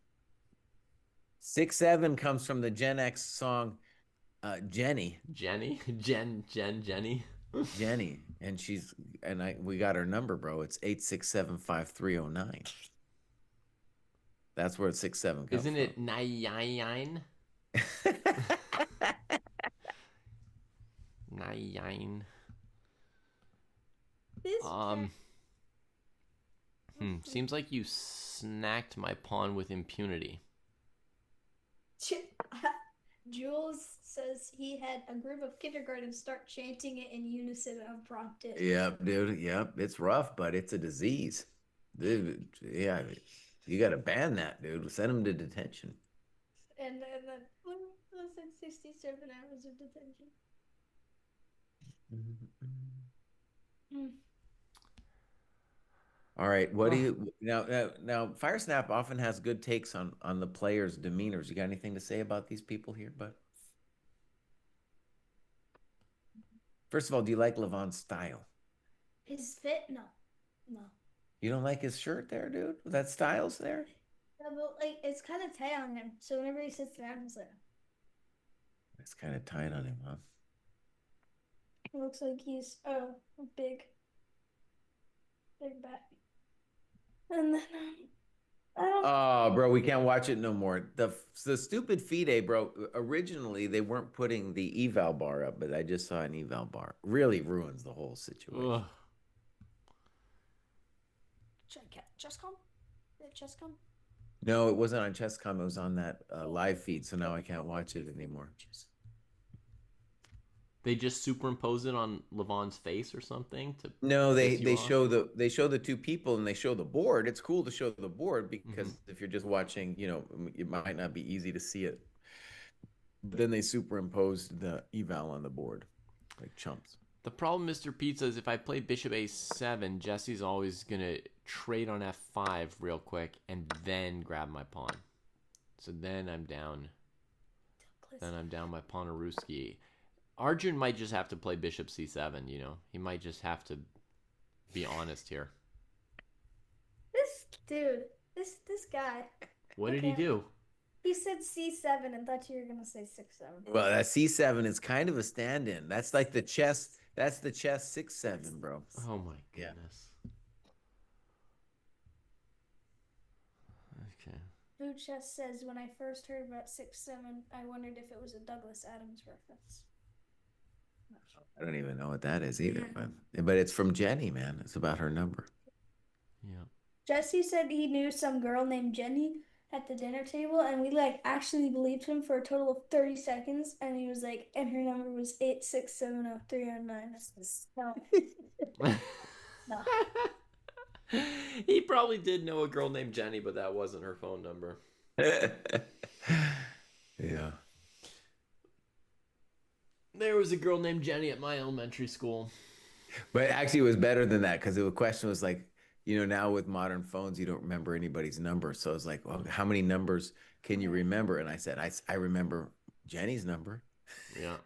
6-7 comes from the Gen X song Jenny. Jenny? Jenny. Jenny. And we got her number, bro. It's 8675309. That's where 6-7 comes from. Isn't it 9? 9. Seems like you snacked my pawn with impunity. Jules says he had a group of kindergartens start chanting it in unison unprompted. Yep, dude. Yep. It's rough, but it's a disease. Dude, yeah. You got to ban that, dude. Send him to detention. And then 67 hours of detention. All right. What do you now? Firesnap often has good takes on the players' demeanors. You got anything to say about these people here, bud? First of all, do you like Levon's style? His fit? No. You don't like his shirt there, dude? That style's there? Yeah, but like it's kind of tight on him. So whenever he sits down, he's like, it's kind of tight on him, huh? It looks like he's a big back. And then oh, bro, we can't watch it no more. The stupid FIDE, bro. Originally, they weren't putting the eval bar up, but I just saw an eval bar. Really ruins the whole situation. Ugh. ChessCom? ChessCom? No, it wasn't on ChessCom. It was on that live feed, so now I can't watch it anymore. They just superimpose it on Levon's face or something to No, they show the two people and they show the board. It's cool to show the board because if you're just watching, it might not be easy to see it. But then they superimposed the eval on the board like chumps. The problem, Mr. Pizza, is if I play bishop a7, Jesse's always going to trade on f5 real quick and then grab my pawn. So then I'm down. Then I'm down my pawn to Kavutskiy. Arjun might just have to play bishop c7, He might just have to be honest here. This guy. What did he do? He said c7 and thought you were going to say 6-7. Well, that c7 is kind of a stand-in. That's like the chess. That's the chess 6-7, bro. Oh my goodness. Okay. Food Chess says, when I first heard about 6-7, I wondered if it was a Douglas Adams reference. I don't even know what that is either, but it's from Jenny, man. It's about her number. Yeah. Jesse said he knew some girl named Jenny at the dinner table, and we actually believed him for a total of 30 seconds, and he was like, and her number was 8670309. No. He probably did know a girl named Jenny, but that wasn't her phone number. Yeah. There was a girl named Jenny at my elementary school. But actually, it was better than that because the question was like, now with modern phones, you don't remember anybody's number. So it's like, well, how many numbers can you remember? And I said, I remember Jenny's number. Yeah.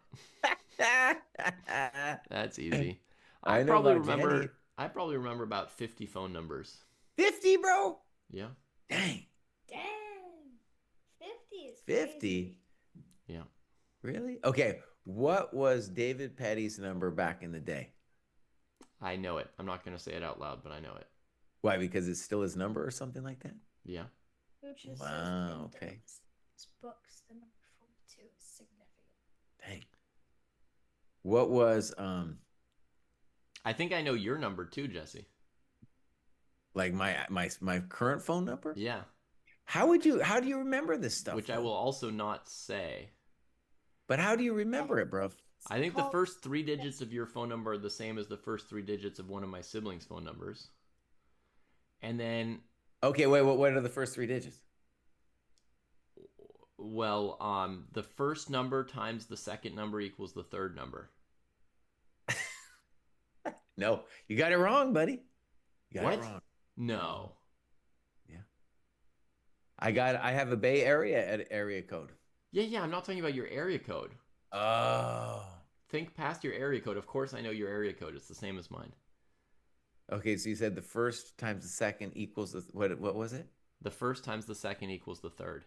That's easy. I know about Jenny. I probably remember about 50 phone numbers. 50, bro? Yeah. Dang. Dang. 50 is 50? crazy. Yeah. Really? Okay. What was David Petty's number back in the day? I know it. I'm not going to say it out loud, but I know it. Why? Because it's still his number or something like that? Yeah. Wow. Okay. His books, the number 42 is significant. Dang. What was I think I know your number too, Jesse. like my current phone number? Yeah. How do you remember this stuff? Which I will also not say. But how do you remember it, bro? I think the first 3 digits of your phone number are the same as the first 3 digits of one of my siblings' phone numbers. And then... Okay, wait, what are the first 3 digits? Well, the first number times the second number equals the third number. No, you got it wrong, buddy. You got What? it wrong. No. Yeah. I have a Bay Area area code. Yeah, I'm not talking about your area code. Oh. Think past your area code. Of course I know your area code. It's the same as mine. Okay, so you said the first times the second equals the what was it? The first times the second equals the third.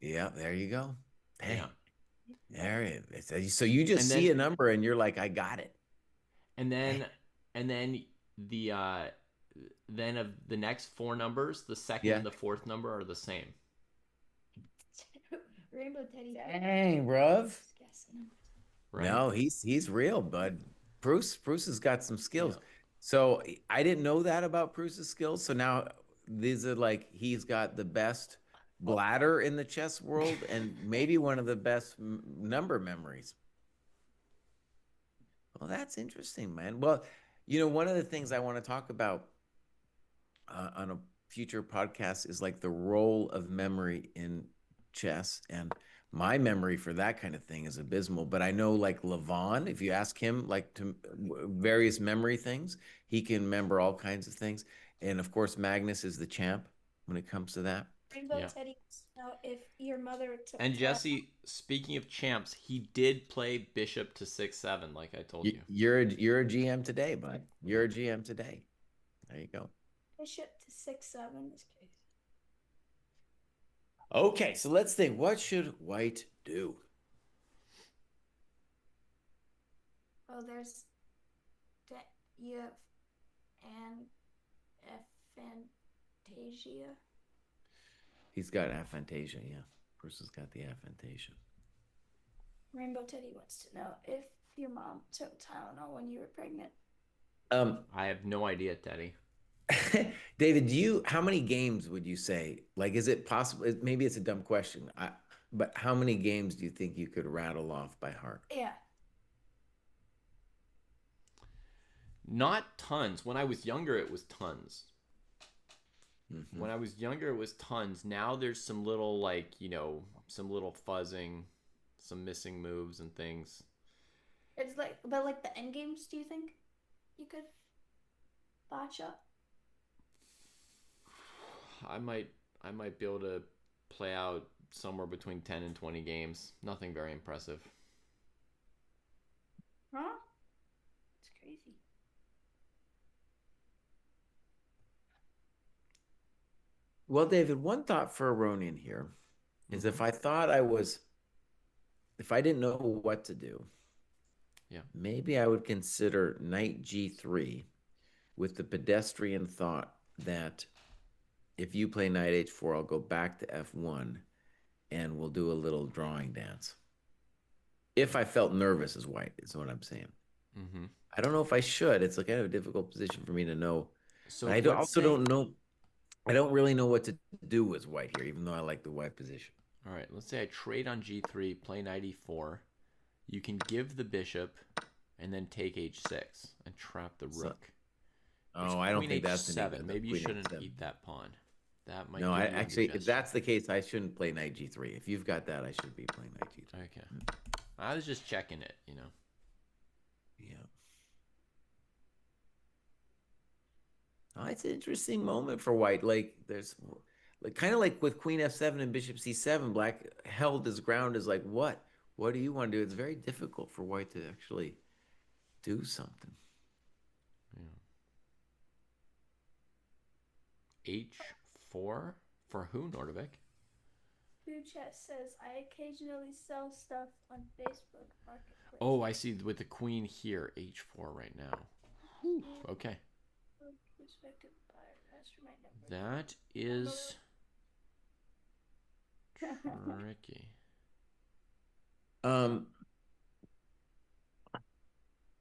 Yeah, there you go. Dang. Yeah. There it is. So you just see a number and you're like, I got it. And then then of the next 4 numbers, the second and the fourth number are the same. Rainbow Teddy. Dang, bruv. Right? No, he's real, bud. Pruess has got some skills. Yeah. So I didn't know that about Pruess's skills. So now these are like he's got the best bladder in the chess world and maybe one of the best number memories. Well, that's interesting, man. Well, one of the things I want to talk about on a future podcast is like the role of memory in chess. And my memory for that kind of thing is abysmal. But I know like Levon, if you ask him like to various memory things, he can remember all kinds of things. And of course, Magnus is the champ when it comes to that. Rainbow Teddy, now if your mother took And Jesse, speaking of champs, he did play bishop to 6-7, like I told you. You're a GM today, bud. You're a GM today. There you go. Bishop to 6-7 is crazy. Okay, so let's think. What should white do? Oh, there's you have aphantasia. He's got aphantasia, yeah. Bruce has got the aphantasia. Rainbow Teddy wants to know if your mom took Tylenol when you were pregnant. I have no idea, Teddy. David, how many games would you say? Like, is it possible? Maybe it's a dumb question, but how many games do you think you could rattle off by heart? Yeah. Not tons. When I was younger, it was tons. Mm-hmm. When I was younger, it was tons. Now there's some little, some little fuzzing, some missing moves and things. It's but the end games, do you think you could botch up? I might be able to play out somewhere between 10 and 20 games. Nothing very impressive. Huh? It's crazy. Well, David, one thought for Aronian here is if I didn't know what to do, maybe I would consider knight g3 with the pedestrian thought that if you play knight h4, I'll go back to f1 and we'll do a little drawing dance. If I felt nervous as white, is what I'm saying. Mm-hmm. I don't know if I should. It's kind of a difficult position for me to know. So I don't know. I don't really know what to do as white here, even though I like the white position. All right, let's say I trade on g3, play knight e4. You can give the bishop and then take h6 and trap the rook. There's Oh, I don't queen think that's an h7. even Maybe you Queen shouldn't h7. eat that pawn. That might No, give I you actually, if indigestion. that's the case, I shouldn't play knight g3. If you've got that, I should be playing knight g3. Okay. I was just checking it, Yeah. Oh, it's an interesting moment for white. Like there's like kind of like with queen f7 and bishop c7, black held his ground as like what? What do you want to do? It's very difficult for white to actually do something. Yeah. H4 for who, Nordvik? Food Chat says, I occasionally sell stuff on Facebook Marketplace. Oh, I see with the queen here, h4 right now. Whew, okay. That is tricky.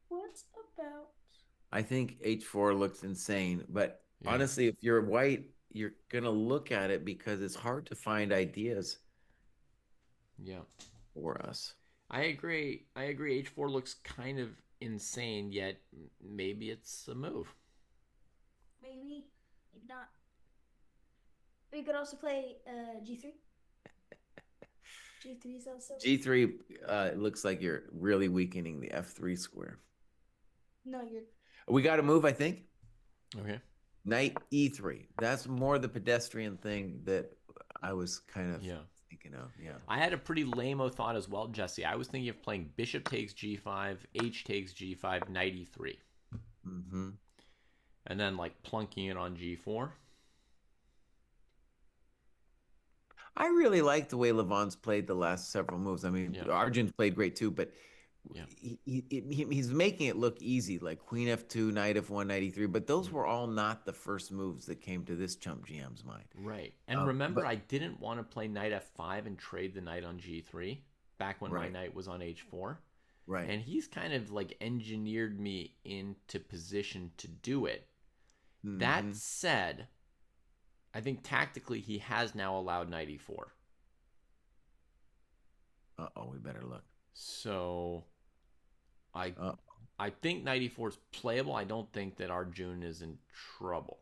What about? I think h4 looks insane, but Yeah. honestly, if you're white, you're gonna look at it because it's hard to find ideas. Yeah. For us. I agree. H4 looks kind of insane, yet maybe it's a move. Maybe not. We could also play G3. G3 is also. G3 it looks like you're really weakening the f3 square. No, you're. We got to move, I think. Okay. Knight e3. That's more the pedestrian thing that I was kind of thinking of. Yeah. I had a pretty lame-o thought as well, Jesse. I was thinking of playing bishop takes g5, h takes g5, knight e3. Mm-hmm. And then like plunking it on g4. I really like the way Levon's played the last several moves. I mean, Arjun's played great too, but he's making it look easy, like queen f2, knight f1, knight e3. But those were all not the first moves that came to this chump GM's mind. Right. And remember, I didn't want to play knight f5 and trade the knight on g3 back when my knight was on h4. Right. And he's kind of like engineered me into position to do it. Mm-hmm. That said, I think tactically he has now allowed knight e4. Uh-oh, we better look. So I think knight e4 is playable. I don't think that Arjun is in trouble.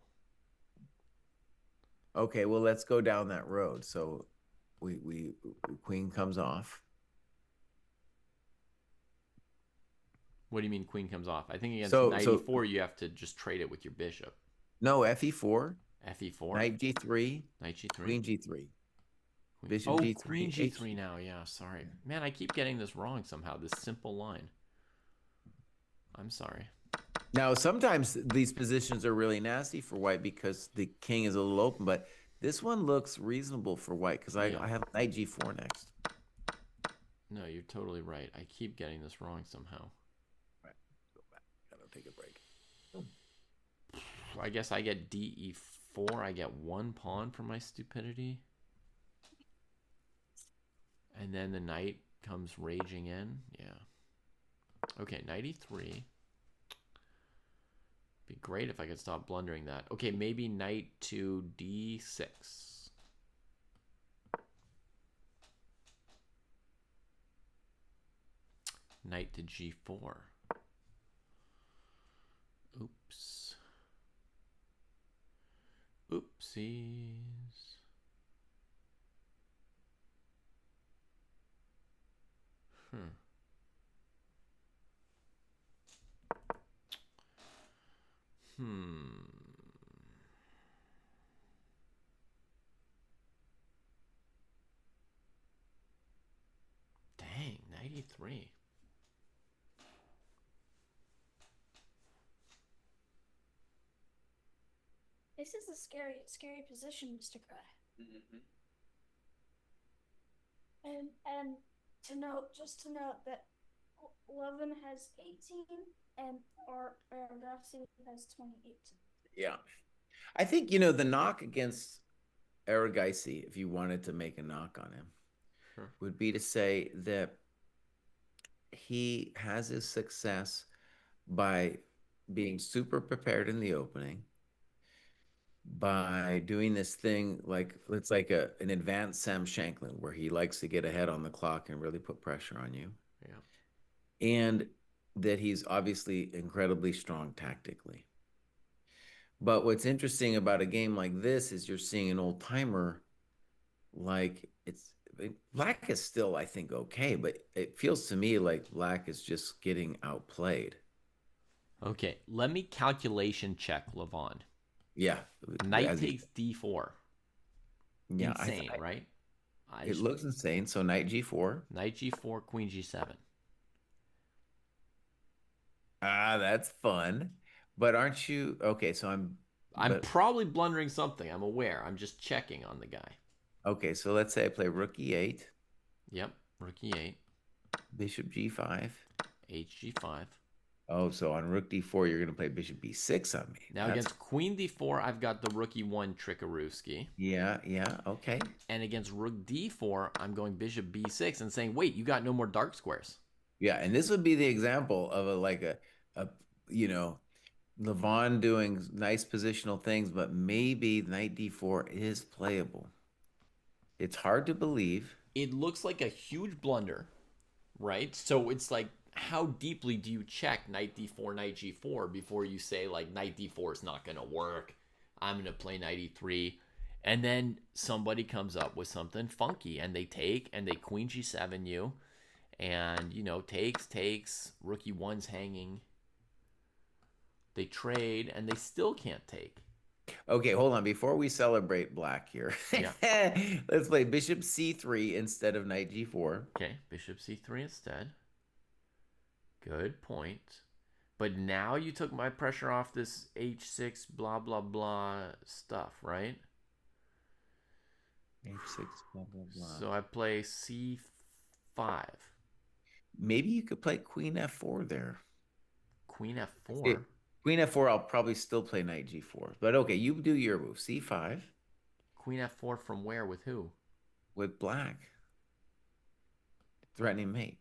Okay, well, let's go down that road. So we queen comes off. What do you mean queen comes off? I think against knight e4 you have to just trade it with your bishop. No, fe4. Fe4. Knight g3. Knight g3. Queen g3. Bishop g3. Queen g3 now. Yeah, sorry. Man, I keep getting this wrong somehow, this simple line. I'm sorry. Now, sometimes these positions are really nasty for white because the king is a little open, but this one looks reasonable for white because I have knight g4 next. No, you're totally right. I keep getting this wrong somehow. Right. Go back. Gotta take a break. I guess I get DE4. I get one pawn for my stupidity. And then the knight comes raging in. Yeah. Okay, knight e3. Be great if I could stop blundering that. Okay, maybe knight to d6. Knight to g4. Oops. Oopsies. Dang, 93. This is a scary position, Mr. Kraai. Mm-hmm. And just to note that Levin has 18 and Argosy has 28. Yeah. I think, the knock against Argosy, if you wanted to make a knock on him, would be to say that he has his success by being super prepared in the opening, by doing this thing like it's like an advanced Sam Shanklin where he likes to get ahead on the clock and really put pressure on you. Yeah. And that he's obviously incredibly strong tactically. But what's interesting about a game like this is you're seeing an old timer. Like black is still, I think, okay, but it feels to me like black is just getting outplayed. Okay, let me calculation check Levon. Yeah, Knight as you, takes d4. yeah, Insane, right? I it just looks insane. So knight g4. knight g4, queen g7. Ah, that's fun. But aren't you okay? I'm But probably blundering something. I'm aware. I'm just checking on the guy. okay. So let's say I play rook e8, Yep, rook e8, bishop g5. hg5. Oh, so on rook d4, you're going to play bishop b6 on me. Now That's against queen d4, I've got the rook e1 trickarooski. yeah, yeah, okay. And against rook d4, I'm going bishop b6 and saying, wait, you got no more dark squares. Yeah, and this would be the example of a you know Levon doing nice positional things, but maybe knight d4 is playable. It's hard to believe. It looks like a huge blunder, right? So it's like, how deeply do you check knight d4, knight g4 before you say, like, knight d4 is not going to work? I'm going to play knight e3. And then somebody comes up with something funky and they take and they queen g7 you. And, takes, rook e1's hanging. They trade and they still can't take. Okay, hold on. Before we celebrate black here, Yeah. let's play bishop c3 instead of knight g4. Okay, bishop c3 instead. Good point. But now you took my pressure off this h6 blah blah blah stuff, right? h6 blah blah blah. So I play c5. Maybe you could play queen f4 there. Queen f4. Queen f4, I'll probably still play knight g4. But okay, you do your move. c5. Queen f4 from where with who? With black. Threatening mate.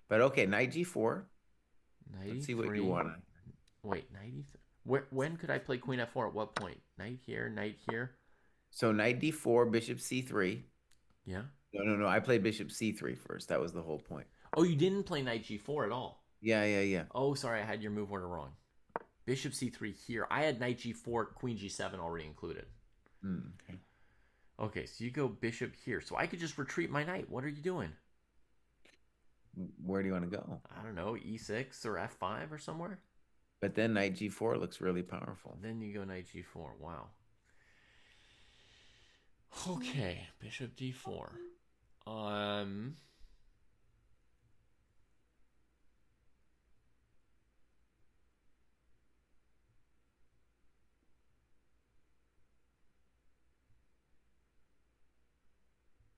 But okay, knight g4. Knight Let's e3. see what you want. Wait, knight e3. When could I play queen f4? At what point? Knight here, knight here. So knight d4, bishop c3. Yeah. No. I played bishop c3 first. That was the whole point. Oh, you didn't play knight g4 at all. Yeah. Oh, sorry, I had your move order wrong. Bishop c3 here. I had knight g4, queen g7 already included. Okay. Okay, so you go bishop here. So I could just retreat my knight. What are you doing? Where do you want to go? I don't know, e6 or f5 or somewhere? But then knight g4 looks really powerful. Then you go knight g4. Wow. Okay, bishop d4.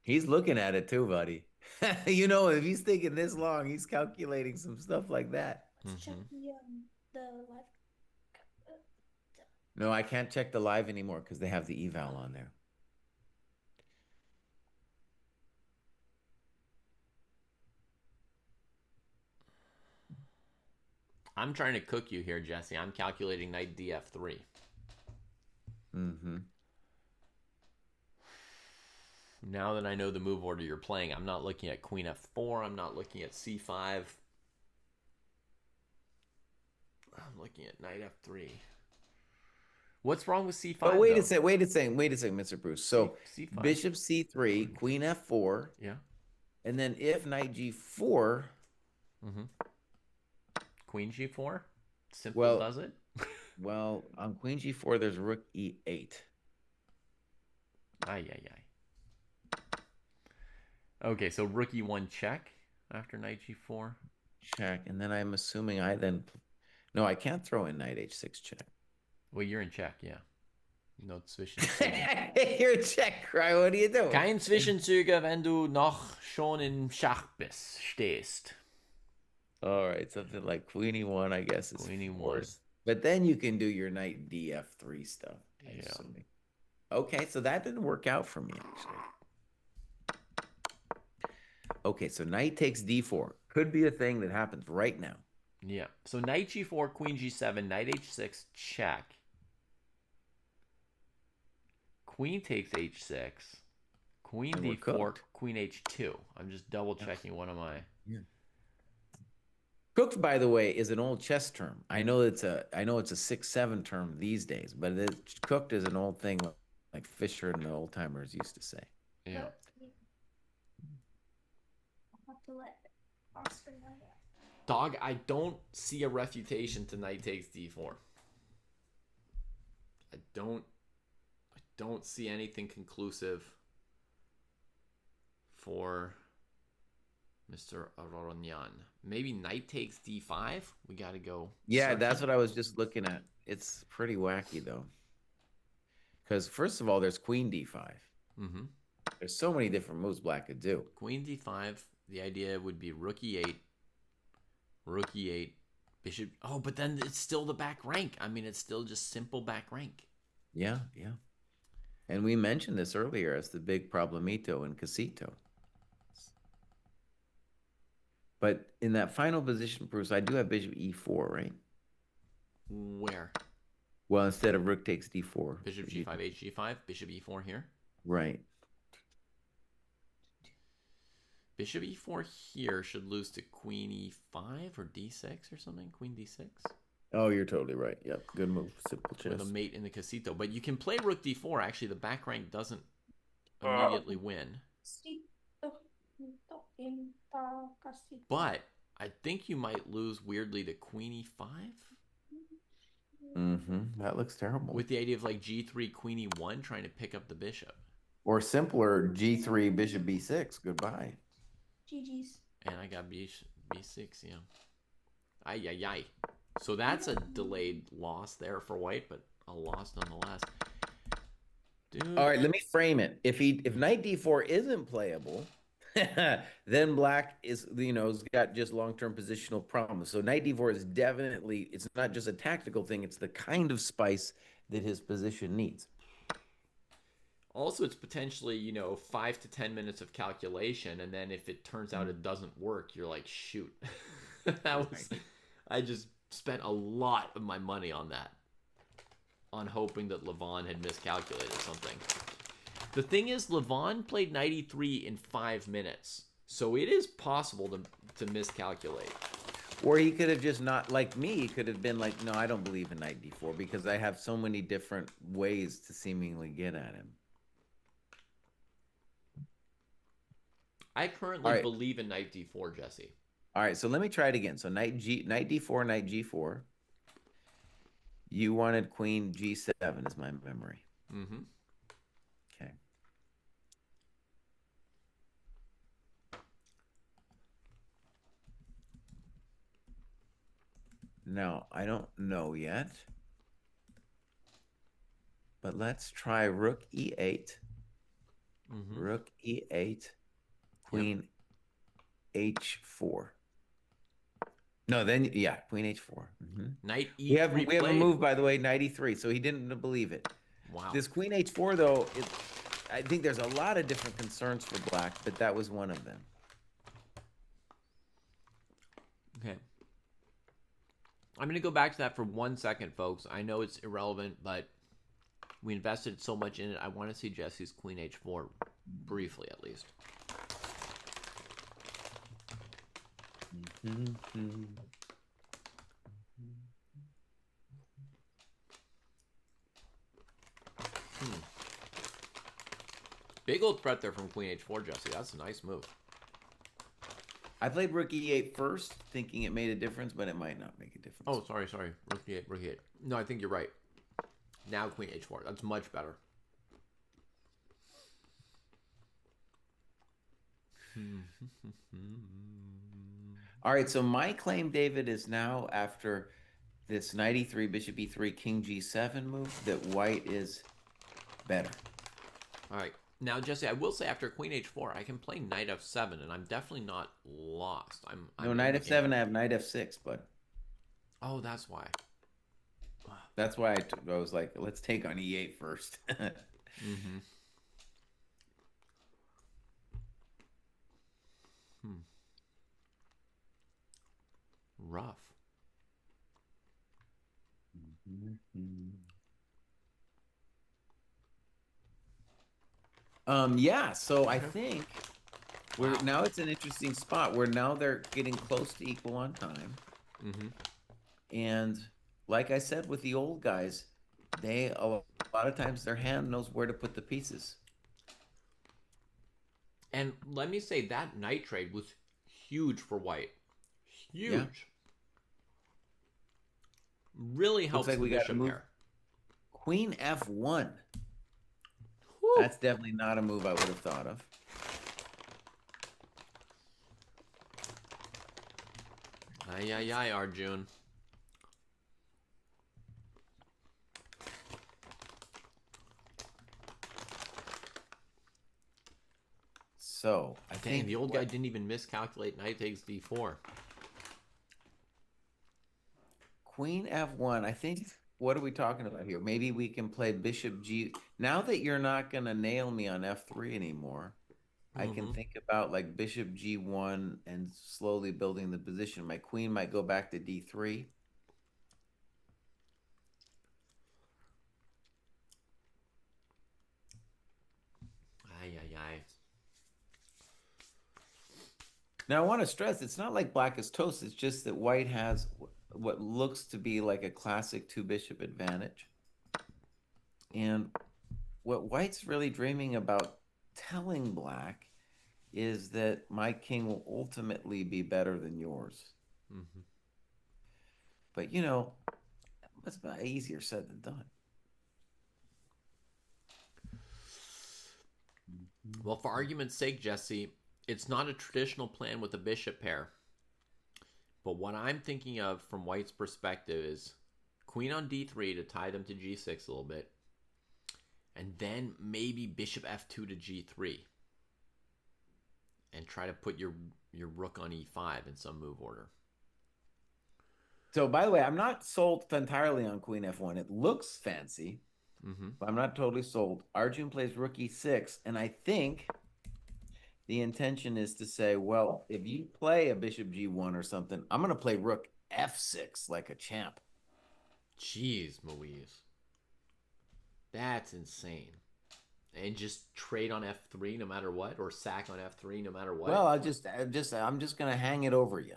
He's looking at it too, buddy. If he's thinking this long, he's calculating some stuff like that. Let's check the live. No, I can't check the live anymore because they have the eval on there. I'm trying to cook you here, Jesse. I'm calculating knight df3. Mm-hmm. Now that I know the move order you're playing, I'm not looking at queen f4. I'm not looking at c5. I'm looking at knight f3. What's wrong with c5? But wait a second, Mr. Pruess. So c5. bishop c3, queen f4. Yeah. And then if knight g4. Mm-hmm. Queen g4? Simple does it? Well, on queen g4, there's rook e8. Ay. Okay, so rook e1 check after knight g4. Check. And then I'm assuming no, I can't throw in knight h6 check. Well, you're in check, yeah. No Zwischenzüge. You're in check, Kraai. What are you doing? Kein Zwischenzüge, wenn du noch schon in Schach stehst. All right, something like queen e1, I guess, is queen e1. But then you can do your knight df3 stuff. Yeah. Assuming. Okay, so that didn't work out for me, actually. Okay, so knight takes d4. Could be a thing that happens right now. Yeah. So knight g4, queen g7, knight h6, check. Queen takes h6. Queen d4, queen h2. I'm just double checking one of my... Yeah. Cooked, by the way, is an old chess term. I know it's a 6-7 term these days, but cooked is an old thing like Fisher and the old timers used to say. Yeah. I'll have to let Oscar know that. Dog, I don't see a refutation to knight takes d4. I don't see anything conclusive for Mr. Aronyan. Maybe knight takes d5. We got to go. Yeah, that's what I was just looking at. It's pretty wacky though. Because first of all, there's queen d5. Mm-hmm. There's so many different moves black could do. Queen d5. The idea would be rook e8, rook e8, bishop. Oh, but then it's still the back rank. I mean, it's still just simple back rank. Yeah, yeah. And we mentioned this earlier as the big problemito in Casito. But in that final position, Bruce, I do have bishop e4, right? Where? Well, instead of rook takes d4. Bishop g5, hg5, bishop e4 here. Right. Bishop e4 here should lose to queen e5 or d6 or something. Queen d6. Oh, you're totally right. Yep, good move. Simple chess. With a mate in the Casito. But you can play rook d4. Actually, the back rank doesn't immediately win. But I think you might lose weirdly to queen e5. Mm-hmm. That looks terrible. With the idea of like g3, queen e1, trying to pick up the bishop. Or simpler, g3, bishop b6. Goodbye. GG's. And I got b6, yeah. Ay, ay, ay. So that's a delayed loss there for white, but a loss nonetheless. Dude. All right, let me frame it. If knight d4 isn't playable, then black is, has got just long-term positional problems. So knight d4 is definitely, it's not just a tactical thing, it's the kind of spice that his position needs. Also, it's potentially, 5 to 10 minutes of calculation, and then if it turns out it doesn't work, you're like, shoot. I just spent a lot of my money on that, on hoping that Levon had miscalculated something. The thing is, Levon played knight e3 in 5 minutes, so it is possible to miscalculate. Or he could have just not, like me, he could have been like, no, I don't believe in knight d4 because I have so many different ways to seemingly get at him. I currently believe in knight d4, Jesse. All right, so let me try it again. So knight d4, knight g4. You wanted queen g7 is my memory. Mm-hmm. Okay. Now, I don't know yet. But let's try rook e8. Mm-hmm. Rook e8. Queen h4. No, then yeah, queen h4. Mm-hmm. Knight e3. We have a move, by the way, knight e3. So he didn't believe it. Wow. This queen h4 though, I think there's a lot of different concerns for black, but that was one of them. Okay. I'm going to go back to that for 1 second, folks. I know it's irrelevant, but we invested so much in it. I want to see Jesse's queen h4 briefly, at least. Big old threat there from queen h4, Jesse. That's a nice move. I played rook e8 first, thinking it made a difference, but it might not make a difference. Oh, sorry. Rook e8, rook e8. No, I think you're right. Now queen h4. That's much better. All right, so my claim, David, is now after this knight e3, bishop e3, king g7 move, that white is better. All right. Now, Jesse, I will say after queen h4, I can play knight f7, and I'm definitely not lost. No, knight f7, I have knight f6, but... Oh, that's why. That's why I was like, let's take on e8 first. Mm-hmm. Rough. Yeah, so I think Where now it's an interesting spot where now they're getting close to equal on time. Mm-hmm. And like I said with the old guys, they a lot of times their hand knows where to put the pieces. And let me say that knight trade was huge for white. Huge. Yeah. Really helps Looks like the we got to bishop move pair. Queen F1. Whew. That's definitely not a move I would have thought of. Ay, ay, ay, Arjun. So, I Dang, think the old guy didn't even miscalculate knight takes d4. Queen F1, I think, what are we talking about here? Maybe we can play Bishop G. Now that you're not going to nail me on F3 anymore, I can think about like Bishop G1 and slowly building the position. My queen might go back to D3. Ay, ay, ay. Now, I want to stress, it's not like black is toast. It's just that white has what looks to be like a classic two bishop advantage. And what white's really dreaming about telling black is that my king will ultimately be better than yours. Mm-hmm. But, you know, that's easier said than done. Well, for argument's sake, Jesse, it's not a traditional plan with a bishop pair. But what I'm thinking of from white's perspective is queen on d3 to tie them to g6 a little bit. And then maybe bishop f2 to g3. And try to put your rook on e5 in some move order. So, by the way, I'm not sold entirely on queen f1. It looks fancy, but I'm not totally sold. Arjun plays rook e6, and I think the intention is to say, well, if you play a bishop g1 or something, I'm going to play rook f6 like a champ. Jeez, Louise. That's insane. And just trade on f3 no matter what, or sack on f3 no matter what. Well, I'm just going to hang it over you.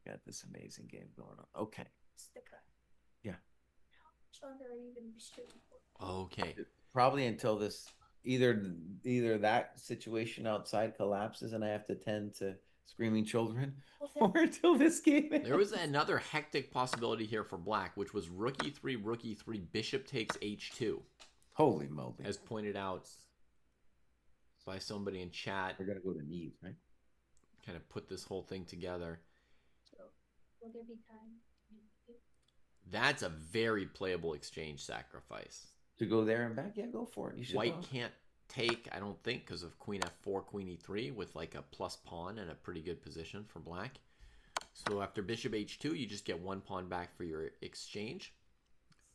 Got this amazing game going on. Okay. Yeah. Okay. Probably until this either that situation outside collapses and I have to tend to screaming children, or until this game ends. There was another hectic possibility here for black, which was rook e3, bishop takes h2. Holy moly. As pointed out by somebody in chat. We're going to go to knees, right? Kind of put this whole thing together. So, will there be time? That's a very playable exchange sacrifice. To go there and back? Yeah, go for it. You should. White can't take, I don't think, because of queen f4, queen e3 with like a plus pawn and a pretty good position for black. So after bishop h2, you just get one pawn back for your exchange.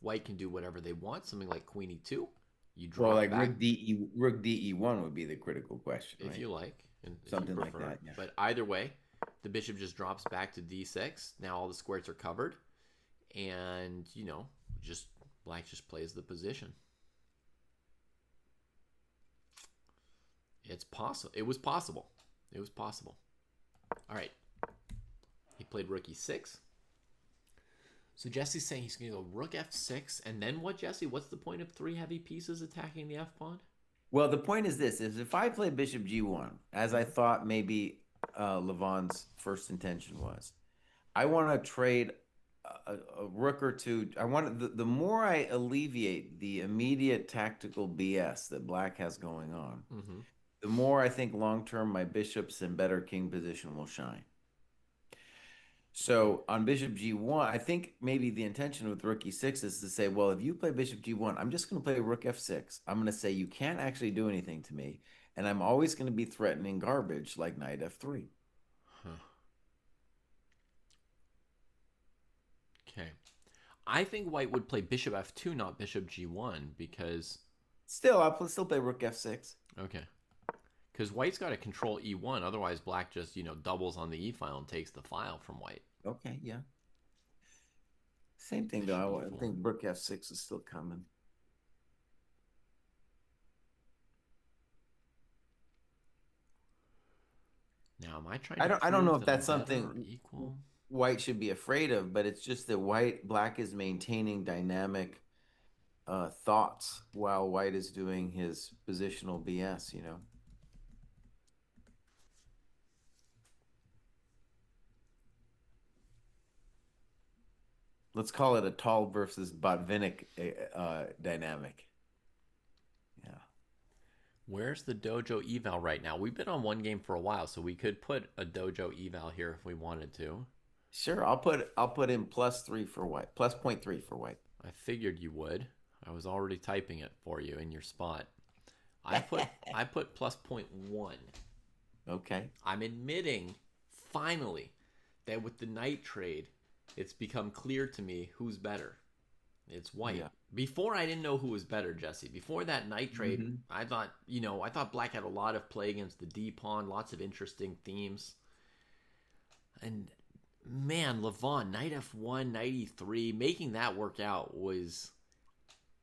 White can do whatever they want, something like queen e2. You draw like back. rook de1 would be the critical question, if right? you like, and something you like that. Yeah. But either way, the bishop just drops back to d6. Now all the squares are covered, and you know, just black just plays the position. It's possible. It was possible. It was possible. All right. He played rook e6. So Jesse's saying he's going to go rook f6. And then what, Jesse? What's the point of three heavy pieces attacking the f-pawn? Well, the point is this, is if I play bishop g1, as I thought maybe Levon's first intention was, I want to trade a rook or two. I want the more I alleviate the immediate tactical BS that black has going on, the more I think long-term my bishops in better king position will shine. So on bishop g1, I think maybe the intention with rook e6 is to say, well, if you play bishop g1, I'm just going to play rook f6. I'm going to say you can't actually do anything to me, and I'm always going to be threatening garbage like knight f3. Okay. I think white would play bishop f2, not bishop g1, because... I'll still play rook f6. Okay. Because white's got to control e1, otherwise black just, doubles on the e file and takes the file from white. Okay, yeah. Same thing, though. I think rook f6 is still coming. Now, am I trying I to don't know prove if that I'm that's better or something equal? white should be afraid of, but it's just that black is maintaining dynamic thoughts while white is doing his positional BS, you know. Let's call it a tall versus Botvinnik dynamic. Yeah. Where's the Dojo eval right now? We've been on one game for a while, so we could put a Dojo eval here if we wanted to. Sure, I'll put in +3 for white, plus 0.3 for white. I figured you would. I was already typing it for you in your spot. I put plus 0.1. Okay. I'm admitting, finally, that with the knight trade, it's become clear to me who's better. It's white. Yeah. Before I didn't know who was better, Jesse. Before that knight trade, I thought black had a lot of play against the D pawn, lots of interesting themes. And man, Levon, knight f1, knight e3, making that work out was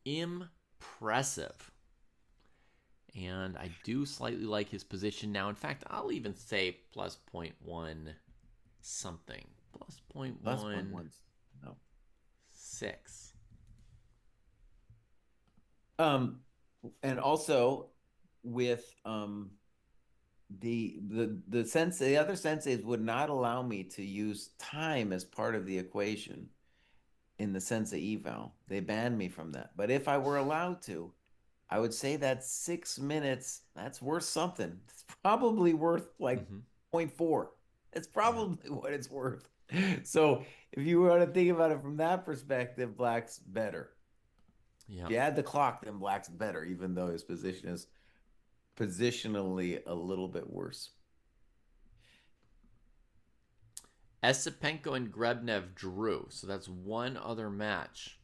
impressive. And I do slightly like his position now. In fact, I'll even say plus 0.1 something. Plus 0.1 Plus 0.1. No. 6. And also with the other senseis would not allow me to use time as part of the equation in the sensei eval. They banned me from that. But if I were allowed to, I would say that 6 minutes, that's worth something. It's probably worth like 0.4. It's probably what it's worth. So if you want to think about it from that perspective, black's better. Yeah. If you add the clock, then black's better, even though his position is positionally a little bit worse. Esipenko and Grebnev drew. So that's one other match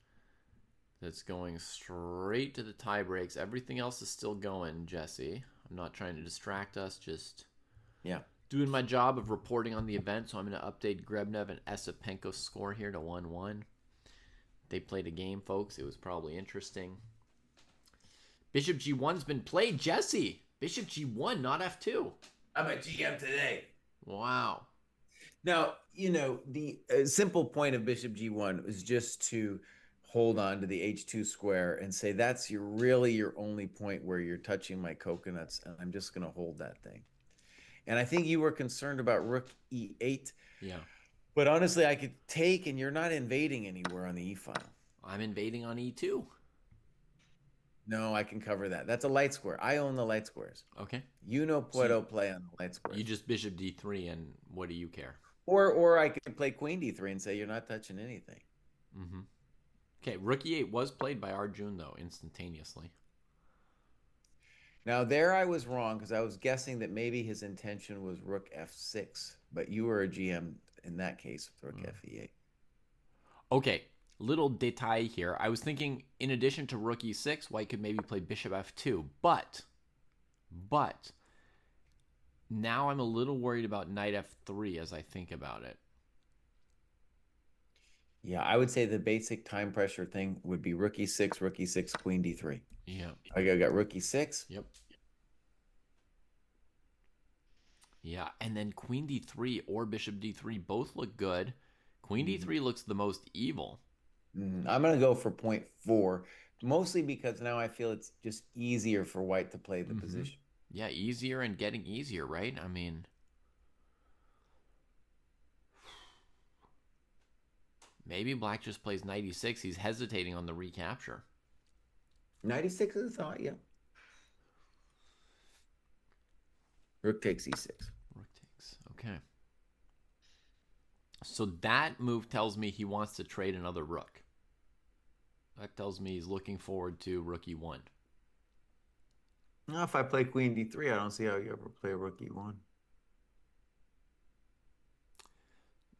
that's going straight to the tie breaks. Everything else is still going, Jesse. I'm not trying to distract us, just doing my job of reporting on the event. So I'm going to update Grebnev and Esipenko's score here to 1-1. They played a game, folks. It was probably interesting. Bishop G1's been played, Jesse. Bishop G1, not F2. I'm a GM today. Wow. Now, you know, the simple point of Bishop G1 is just to hold on to the H2 square and say that's really your only point where you're touching my coconuts, and I'm just going to hold that thing. And I think you were concerned about Rook E8. Yeah. But honestly, I could take, and you're not invading anywhere on the E file. I'm invading on E2. No, I can cover that. That's a light square. I own the light squares. Okay. You know Puedo play on the light squares. You just Bishop D3, and what do you care? Or I could play Queen D3 and say you're not touching anything. Mm-hmm. Okay, Rook E8 was played by Arjun, though, instantaneously. Now, there I was wrong because I was guessing that maybe his intention was Rook F6, but you were a GM in that case with Rook Fe8. Okay, little detail here. I was thinking, in addition to Rook E6, white could maybe play Bishop F2, but now I'm a little worried about Knight F3 as I think about it. Yeah, I would say the basic time pressure thing would be Rook E6, Queen D3. Yeah. I got Rook E6. Yep. Yeah, and then Queen D3 or Bishop D3 both look good. Queen D3 looks the most evil. I'm going to go for 0.4, mostly because now I feel it's just easier for white to play the position. Yeah, easier and getting easier, right? I mean, maybe black just plays Knight E6. He's hesitating on the recapture. Knight E6 is a thought, yeah. Rook takes E6. Rook takes, okay. So that move tells me he wants to trade another rook. That tells me he's looking forward to Rook E1. Now, if I play Queen D3, I don't see how you ever play Rook E1.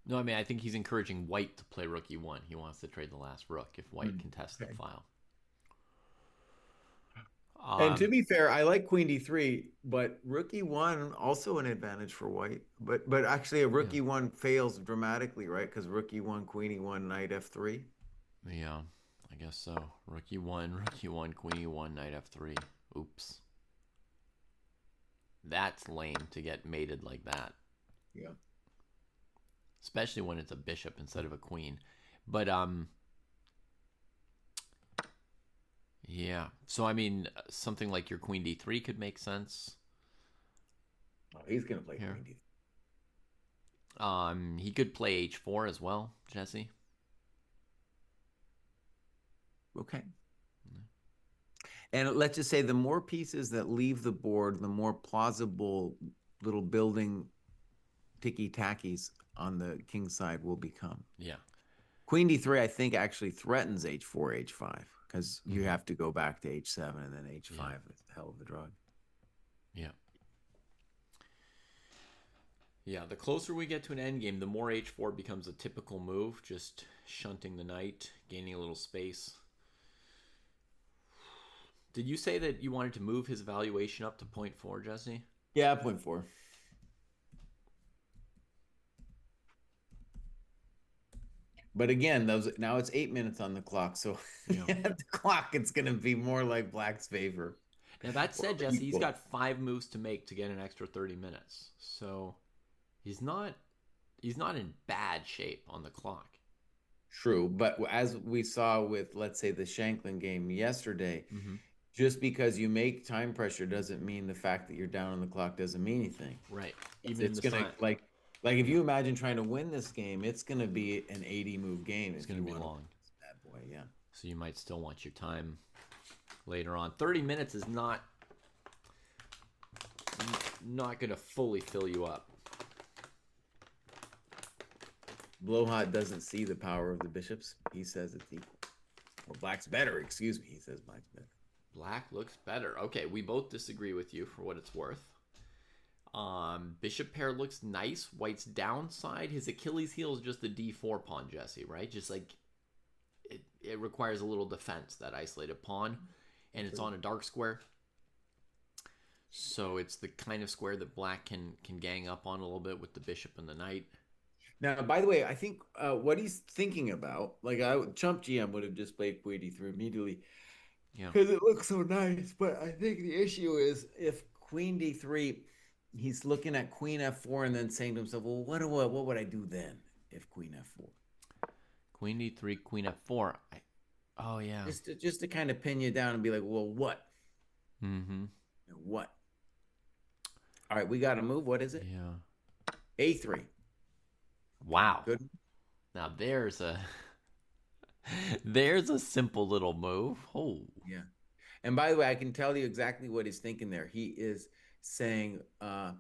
No, I mean, I think he's encouraging white to play Rook E1. He wants to trade the last rook if white contests the file. And to be fair, I like Queen D3, but Rook E1 also an advantage for white. But actually, a Rook E1 fails dramatically, right? Because Rook E1, Queen E1, Knight F3. Yeah, I guess so. Rook E1, Queen E1, Knight F3. Oops. That's lame to get mated like that. Yeah. especially when it's a bishop instead of a queen. But yeah. So I mean, something like your queen d3 could make sense Oh, he's gonna play here. queen d3. He could play h4 as well, Jesse. Okay. And let's just say the more pieces that leave the board, the more plausible little building ticky-tackies on the king side will become. Yeah. Queen d3, I think, actually threatens h4, h5, because you have to go back to h7 and then h5 is the hell of a drug. Yeah. Yeah, the closer we get to an endgame, the more h4 becomes a typical move, just shunting the knight, gaining a little space. Did you say that you wanted to move his valuation up to 0.4, Jesse? Yeah, 0.4. But again, now it's 8 minutes on the clock, so at the clock it's going to be more like Black's favor. Now that said, Jesse, he's got 5 moves to make to get an extra 30 minutes. So he's not in bad shape on the clock. True, but as we saw with, let's say, the Shanklin game yesterday, just because you make time pressure doesn't mean the fact that you're down on the clock doesn't mean anything. Right. Even it's gonna like if you imagine trying to win this game, it's gonna be an 80-move game. It's gonna be long. Bad boy, yeah. So you might still want your time later on. 30 minutes is not gonna fully fill you up. Blowhot doesn't see the power of the bishops. He says it's equal. Or Black's better, excuse me. He says Black's better. Black looks better. Okay, we both disagree with you for what it's worth. Bishop pair looks nice. White's downside, his Achilles heel is just the d4 pawn, Jesse, right? Just like it requires a little defense, that isolated pawn, and it's on a dark square. So it's the kind of square that Black can gang up on a little bit with the bishop and the knight. Now, by the way, I think what he's thinking about, like Chump GM would have just played queen d3 immediately, because it looks so nice. But I think the issue is if queen d3, he's looking at queen f4 and then saying to himself, well, what would I do then if queen f4? Queen d3, queen f4. Oh yeah. Just to kind of pin you down and be like, well, what? What? All right, we got to move. What is it? Yeah. A3. Wow. Good. Now there's a simple little move. Oh. Yeah. And by the way, I can tell you exactly what he's thinking there. He is saying, I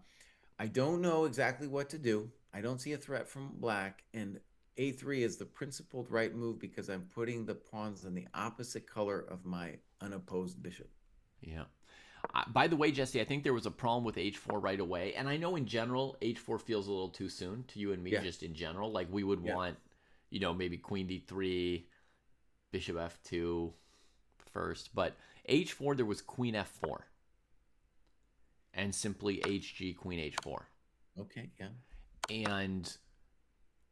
don't know exactly what to do. I don't see a threat from Black. And A3 is the principled right move because I'm putting the pawns in the opposite color of my unopposed bishop. Yeah. By the way, Jesse, I think there was a problem with h4 right away. And I know in general, h4 feels a little too soon to you and me, just in general. Like we would want, maybe queen d3, bishop f2 first. But h4, there was queen f4. And simply hg, queen h4. Okay, yeah. And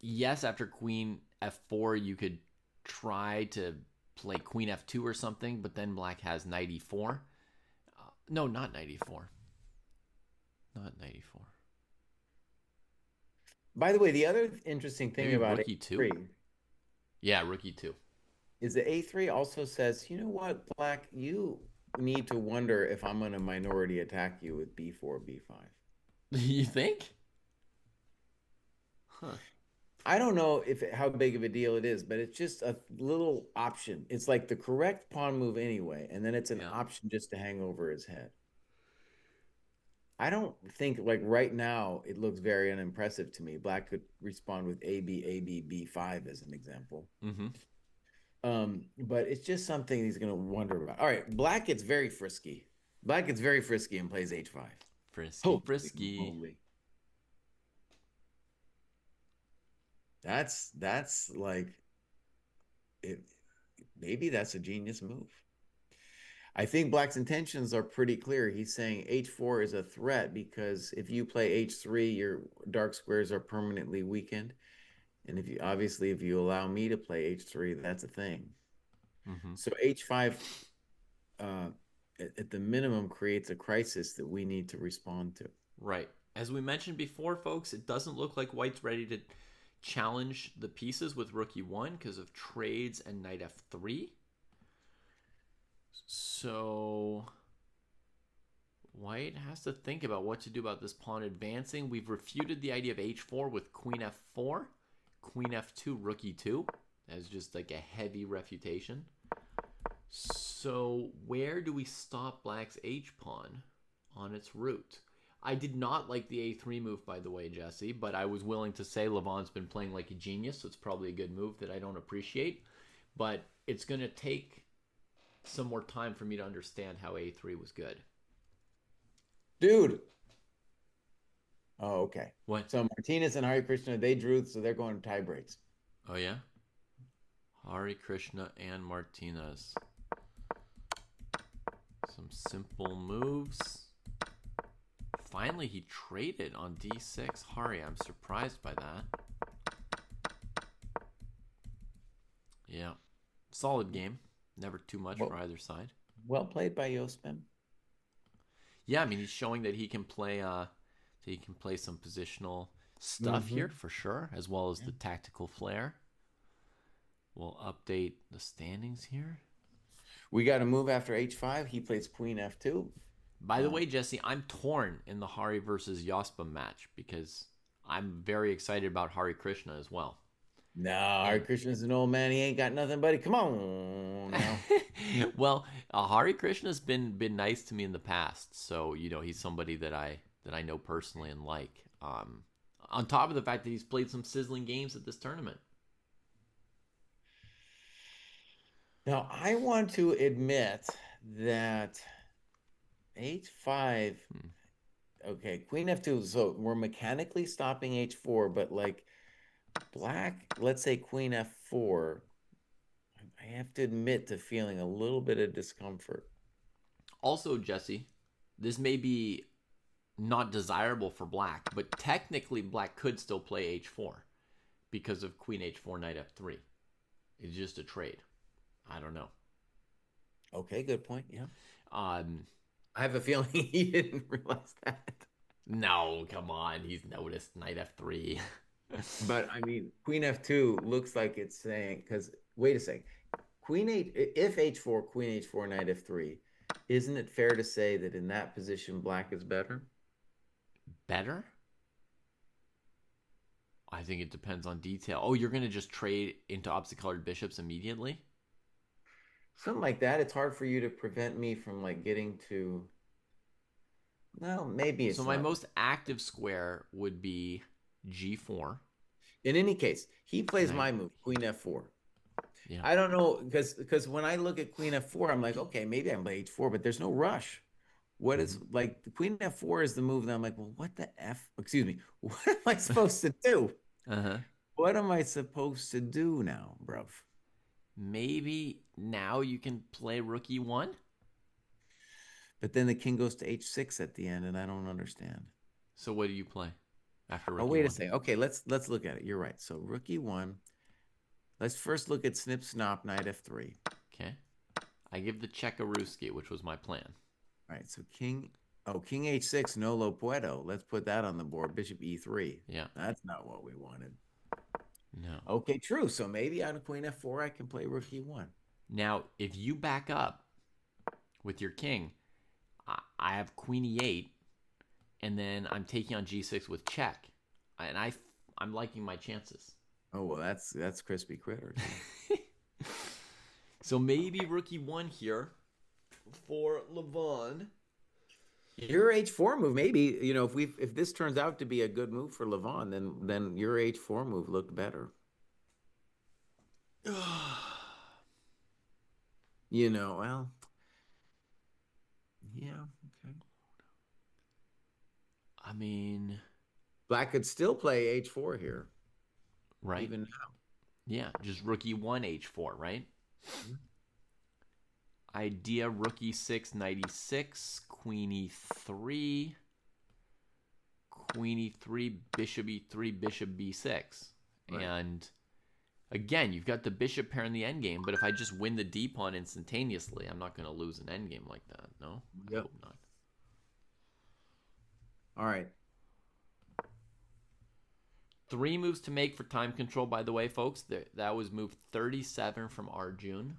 yes, after queen f4, you could try to play queen f2 or something. But then Black has knight e4. No, not 94. Not 94. By the way, the other interesting thing about rookie A3, 2. Yeah, rookie 2. Is that A3 also says, you know what, Black, you need to wonder if I'm going to minority attack you with B4, B5. You think? Huh. I don't know how big of a deal it is, but it's just a little option. It's like the correct pawn move anyway, and then it's an option just to hang over his head. I don't think, like right now, it looks very unimpressive to me. Black could respond with AB, AB, B5 as an example. But it's just something he's going to wonder about. All right, Black gets very frisky. Black gets very frisky and plays H5. Frisky. Holy. That's like it. Maybe that's a genius move. I think Black's intentions are pretty clear. He's saying H4 is a threat because if you play H3, your dark squares are permanently weakened. And if you allow me to play H3, that's a thing. So H5 at the minimum creates a crisis that we need to respond to. Right. As we mentioned before, folks, it doesn't look like white's ready to challenge the pieces with rook e1 because of trades and knight f3. So white has to think about what to do about this pawn advancing. We've refuted the idea of h4 with queen f4, queen f2, rook e2 as just like a heavy refutation. So where do we stop black's h-pawn on its route? I did not like the a3 move, by the way, Jesse, but I was willing to say Levon's been playing like a genius, so it's probably a good move that I don't appreciate. But it's going to take some more time for me to understand how a3 was good. Dude. Oh, okay. What? So Martinez and Hari Krishna, they drew, so they're going to tie breaks. Oh, yeah? Hari Krishna and Martinez. Some simple moves. Finally, he traded on d6. Hari, I'm surprised by that. Yeah. Solid game. Never too much for either side. Well played by Yosman. Yeah, I mean, he's showing that he can play some positional stuff here for sure, as well as the tactical flair. We'll update the standings here. We got to move after h5. He plays queen f2. By the way, Jesse, I'm torn in the Hari versus Yospa match because I'm very excited about Hari Krishna as well. No, Hari Krishna's an old man. He ain't got nothing, buddy. Come on now. Well, Hari Krishna's been nice to me in the past, so he's somebody that I know personally and like. On top of the fact that he's played some sizzling games at this tournament. Now, I want to admit that h5, okay, queen f2, so we're mechanically stopping h4, but like black, let's say queen f4, I have to admit to feeling a little bit of discomfort. Also, Jesse, this may be not desirable for black, but technically black could still play h4 because of queen h4, knight f3. It's just a trade. I don't know. Okay, good point. Yeah. I have a feeling he didn't realize that. No, come on. He's noticed knight f3. But, I mean, queen f2 looks like it's saying, because, wait a second. Queen 8, if h4, queen h4, knight f3, isn't it fair to say that in that position, black is better? Better? I think it depends on detail. Oh, you're going to just trade into opposite-colored bishops immediately? Something like that. It's hard for you to prevent me from, like, getting to... Well, maybe it's So not. my most active square would be g4. In any case, he plays my move, queen f4. Yeah. I don't know, because when I look at queen f4, I'm like, okay, maybe I can play h4, but there's no rush. What is, like, the queen f4 is the move that I'm like, well, what the F? Excuse me. What am I supposed to do? What am I supposed to do now, bruv? Maybe now you can play rook e1? But then the king goes to h6 at the end, and I don't understand. So what do you play after rook Oh, wait e1? a second. Okay, let's look at it. You're right. So rook e1. Let's first look at snip, snop, knight f3. Okay. I give the Chekaruski, which was my plan. All right, so king h6, no lo puedo. Let's put that on the board. Bishop e3. Yeah. That's not what we wanted. No. Okay, true. So maybe on queen f4, I can play rook e1. Now, if you back up with your king, I have queen e8, and then I'm taking on g6 with check, and I'm liking my chances. Oh, well, that's crispy critters. So maybe rook e1 here for Levon. Your h4 move, maybe, if this turns out to be a good move for Levon, then your h4 move looked better. Well, yeah, okay. I mean, black could still play h4 here. Right. Even now. Yeah, just rook e1, h4, right? Mm-hmm. Idea rook e6, knight e6, queen e3, queen e3, bishop e3, bishop b6. Right. And again, you've got the bishop pair in the endgame, but if I just win the d pawn instantaneously, I'm not going to lose an endgame like that. No? Yep. I hope not. All right. 3 moves to make for time control, by the way, folks. That was move 37 from Arjun.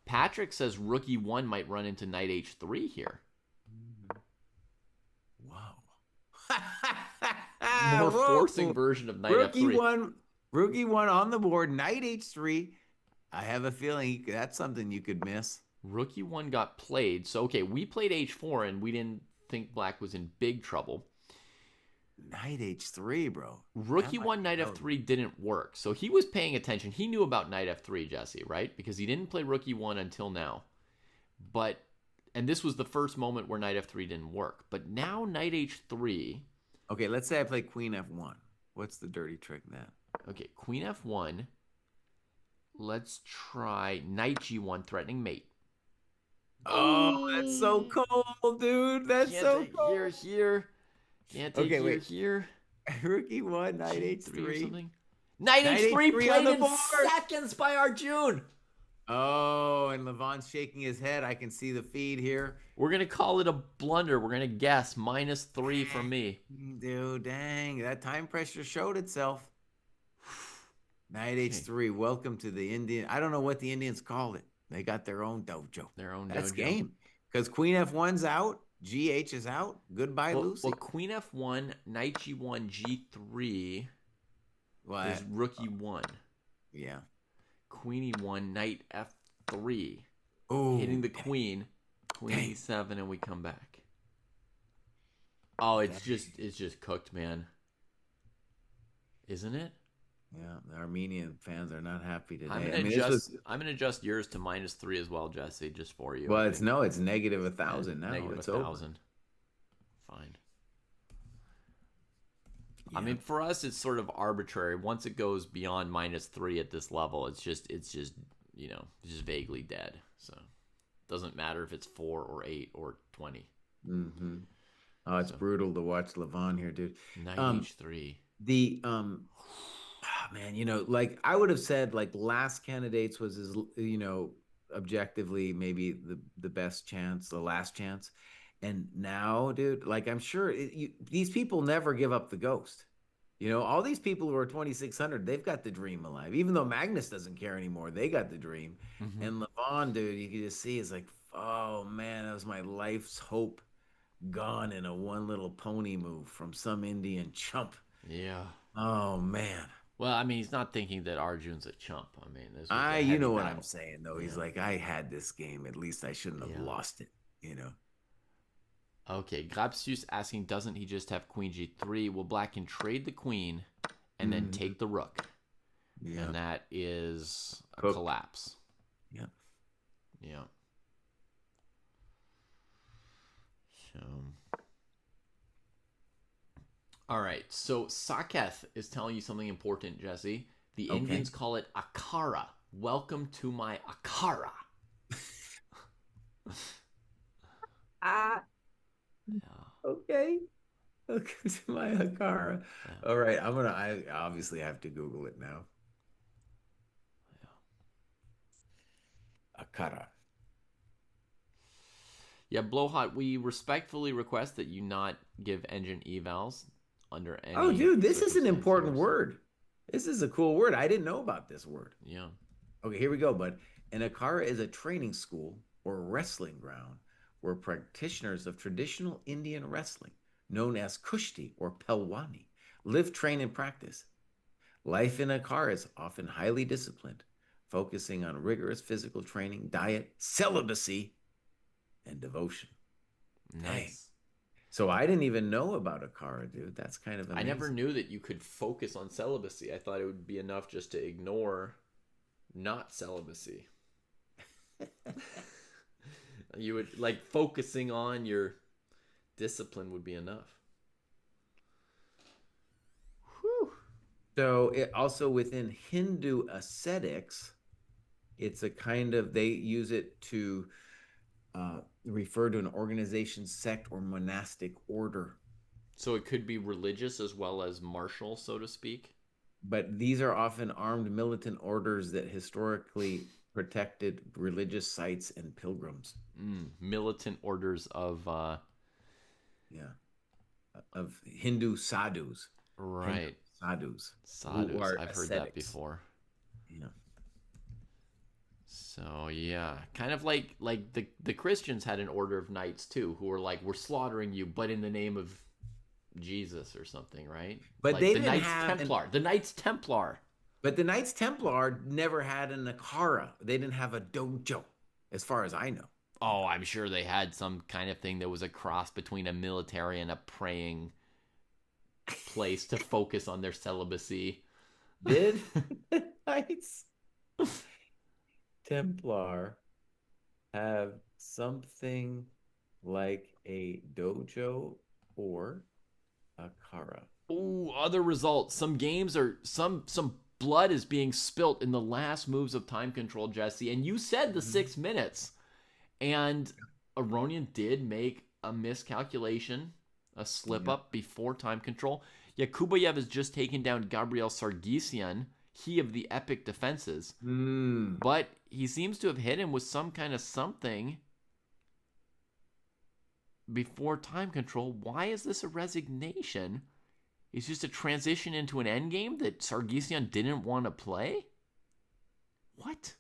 Patrick says rook e1 might run into knight h3 here. Wow. More forcing version of knight f3. Rook e1 on the board, knight h3. I have a feeling that's something you could miss. Rook e1 got played. So, okay, we played h4, and we didn't think black was in big trouble. Knight h3, bro. Rook e1, knight f3 didn't work. So he was paying attention. He knew about knight f3, Jesse, right? Because he didn't play rook e1 until now. And this was the first moment where knight f3 didn't work. But now knight h3. Okay, let's say I play queen f1. What's the dirty trick then? Okay, queen f1. Let's try knight g1, threatening mate. Oh, that's so cold, dude. That's so cold. Here. Can't take here. Rook e1, knight h3. Knight h3 played in seconds by Arjun. Oh, and Levon's shaking his head. I can see the feed here. We're going to call it a blunder. We're going to guess -3 from me. Dude, dang. That time pressure showed itself. Knight h3. Welcome to the Indian. I don't know what the Indians call it. They got their own dojo. That's game. Because queen f1's out. GH is out. Goodbye, Lucy. Well, queen f1, knight g1, g3 is rook e1. Yeah. Queen e1, knight f3. Ooh, hitting the queen. Queen e7, and we come back. Oh, it's just cooked, man. Isn't it? Yeah, the Armenian fans are not happy today. I'm gonna adjust yours to -3 as well, Jesse, just for you. Well, it's -1,000 now. It's -1,000. Fine. Yeah. I mean, for us, it's sort of arbitrary. Once it goes beyond -3 at this level, it's just just vaguely dead. So it doesn't matter if it's 4 or 8 or 20. Mm-hmm. Oh, it's brutal to watch Levon here, dude. Knight h3. Man, like I would have said, like last candidates was his, objectively maybe the best chance, the last chance. And now, dude, like I'm sure these people never give up the ghost. All these people who are 2,600, they've got the dream alive. Even though Magnus doesn't care anymore, they got the dream. Mm-hmm. And Levon, dude, you can just see is like, oh man, that was my life's hope gone in a one little pony move from some Indian chump. Yeah. Oh man. Well, I mean, he's not thinking that Arjun's a chump. I mean, you know what I'm saying, though. Yeah. He's like, I had this game. At least I shouldn't have lost it, Okay, Grabsius asking, doesn't he just have queen g3? Well, black can trade the queen and then take the rook. Yeah. And that is a collapse. Yeah. Yeah. So... All right, so Saketh is telling you something important, Jesse. The Indians call it Akara. Welcome to my Akara. Okay. Welcome to my Akara. Yeah. All right, I obviously have to Google it now. Yeah. Akara. Yeah, Blowhot, we respectfully request that you not give engine evals under any... Oh, dude, this is an important word. This is a cool word. I didn't know about this word. Yeah. Okay, here we go, bud. An Akara is a training school or wrestling ground where practitioners of traditional Indian wrestling, known as Kushti or Pelwani, live, train, and practice. Life in Akara is often highly disciplined, focusing on rigorous physical training, diet, celibacy, and devotion. Nice. Dang. So I didn't even know about Akara, dude. That's kind of amazing. I never knew that you could focus on celibacy. I thought it would be enough just to ignore not celibacy. You would, like, focusing on your discipline would be enough. Whew. So it also within Hindu ascetics, it's a kind of, they use it to refer to an organization, sect, or monastic order. So it could be religious as well as martial, so to speak? But these are often armed militant orders that historically protected religious sites and pilgrims. Militant orders of... of Hindu sadhus, Hindu Right. sadhus who Sadhus. are I've heard that ascetics. before. Yeah. So yeah, kind of like the Christians had an order of knights too, who were like, we're slaughtering you, but in the name of Jesus or something, right? But Like they the didn't Knights have an Templar. The Knights Templar. but the Knights Templar never had an Akara. They didn't have a dojo, as far as I know. Oh, I'm sure they had some kind of thing that was a cross between a military and a praying place to focus on their celibacy. Did the Knights Templar have something like a dojo or a kara? Ooh, other results. Some games are some blood is being spilt in the last moves of time control, Jesse. And you said the Mhm. 6 minutes. And Aronian did make a miscalculation, a slip Yeah. up before time control. Yakubayev has just taken down Gabriel Sargisian, he of the epic defenses. Mm. But he seems to have hit him with some kind of something before time control. Why is this a resignation? It's just a transition into an endgame that Sargisian didn't want to play? What?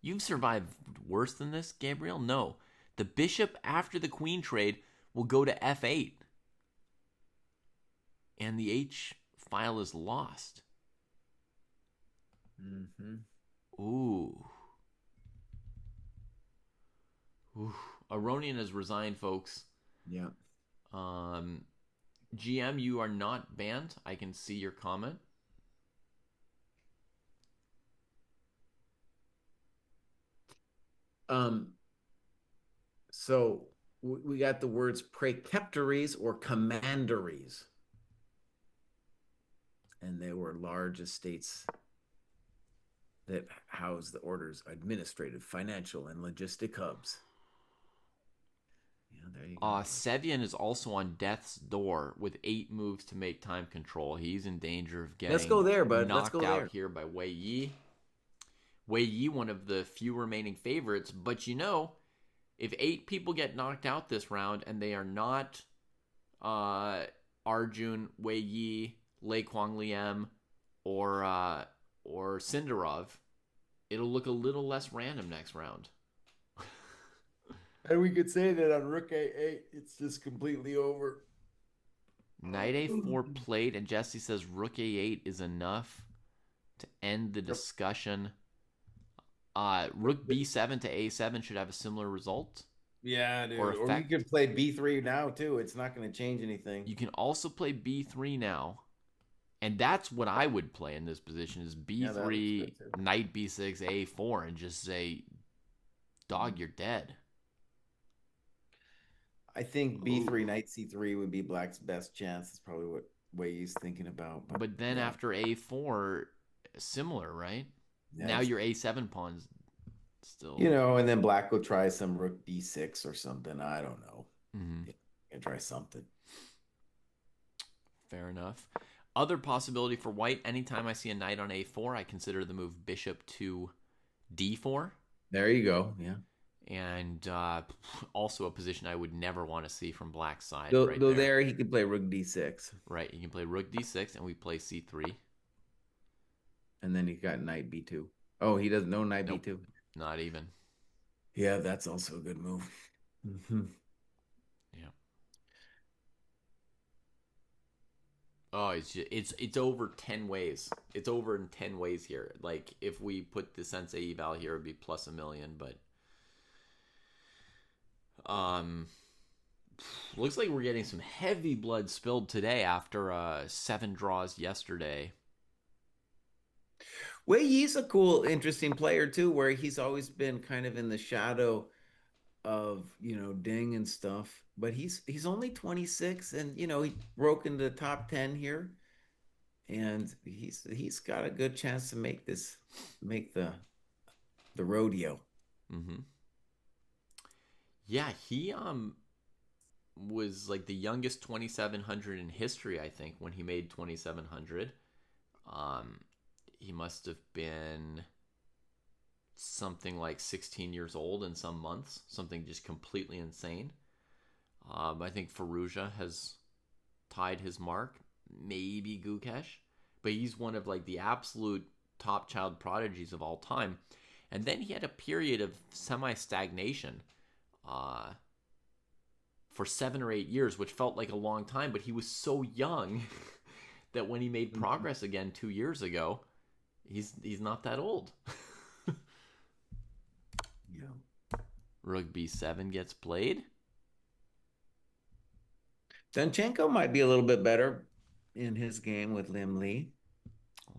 You've survived worse than this, Gabriel? No. The bishop after the queen trade will go to f8. And the h file is lost. Mm-hmm. Ooh. Ooh. Aronian has resigned, folks. Yeah. Um, GM, you are not banned. I can see your comment. Um, so we got the words preceptories or commanderies, and they were large estates that housed the order's administrative, financial, and logistic hubs. Yeah, there you go. Sevian is also on death's door with 8 moves to make time control. He's in danger of Let's go getting there, bud. Let's knocked go out there. here by Wei Yi. Wei Yi, one of the few remaining favorites, but if 8 people get knocked out this round and they are not Arjun, Wei Yi, Lei Kuangliem, or Sindarov, it'll look a little less random next round. And we could say that on Rook A8, it's just completely over. Knight A4 played, and Jesse says Rook A8 is enough to end the discussion. Rook B7 to A7 should have a similar result. Yeah, dude. Or Or you could play B3 now, too. It's not going to change anything. You can also play B3 now. And that's what I would play in this position is B3, Knight B6, A4, and just say, dog, you're dead. I think B3, Knight C3 would be Black's best chance. That's probably what Wei he's thinking about. But then after A4, similar, right? Yeah, now your A7 pawn's still... and then Black will try some Rook D6 or something. I don't know. Mm-hmm. Can try something. Fair enough. Other possibility for white, anytime I see a knight on A4, I consider the move bishop to D4. There you go, yeah. And also a position I would never want to see from black's side. Though there he could play Rook D6. Right, he can play Rook D6, and we play C3. And then he got Knight B2. Oh, he doesn't know Knight B2? Not even. Yeah, that's also a good move. Mm-hmm. Yeah. Oh, it's over 10 ways. It's over in 10 ways here. Like, if we put the Sensei eval here, it would be plus a million, but... looks like we're getting some heavy blood spilled today after 7 draws yesterday. Wei Yi's a cool, interesting player too, where he's always been kind of in the shadow of Ding and stuff. But he's only 26, and he broke into the top 10 here, and he's got a good chance to make the rodeo. Mm-hmm. Yeah, he was like the youngest 2700 in history, I think, when he made 2700. He must have been something like 16 years old in some months, something just completely insane. I think Faruja has tied his mark. Maybe Gukesh, but he's one of like the absolute top child prodigies of all time. And then he had a period of semi-stagnation uh, for 7 or 8 years, which felt like a long time. But he was so young that when he made progress again 2 years ago, he's not that old. Yeah. Rook b7 gets played. Danchenko might be a little bit better in his game with Lim Lee.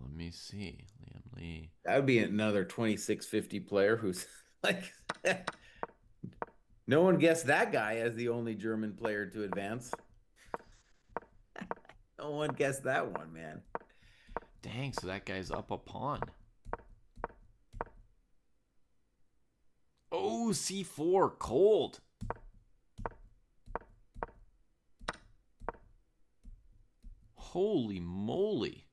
Let me see. Liam Lee. That would be another 2650 player who's like, no one guessed that guy as the only German player to advance. No one guessed that one, man. Dang, so that guy's up a pawn. Oh, c4, cold. Holy moly.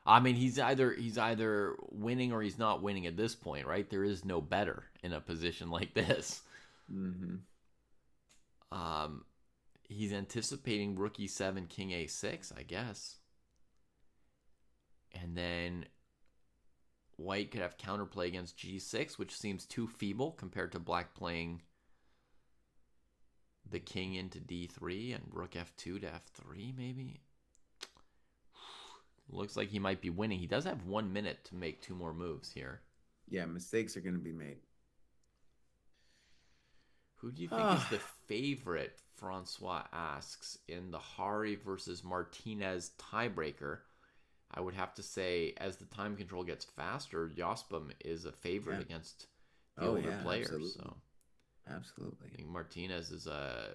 I mean, he's either winning or he's not winning at this point, right? There is no better in a position like this. Mm-hmm. He's anticipating rook e7, king a6, I guess. And then white could have counterplay against g6, which seems too feeble compared to black playing the king into d3 and rook f2 to f3, maybe. Looks like he might be winning. He does have 1 minute to make 2 more moves here. Yeah, mistakes are going to be made. Who do you think is the favorite, Francois asks, in the Hari versus Martinez tiebreaker? I would have to say, as the time control gets faster, Jospem is a favorite against the older players. Absolutely. So Absolutely. I think Martinez is a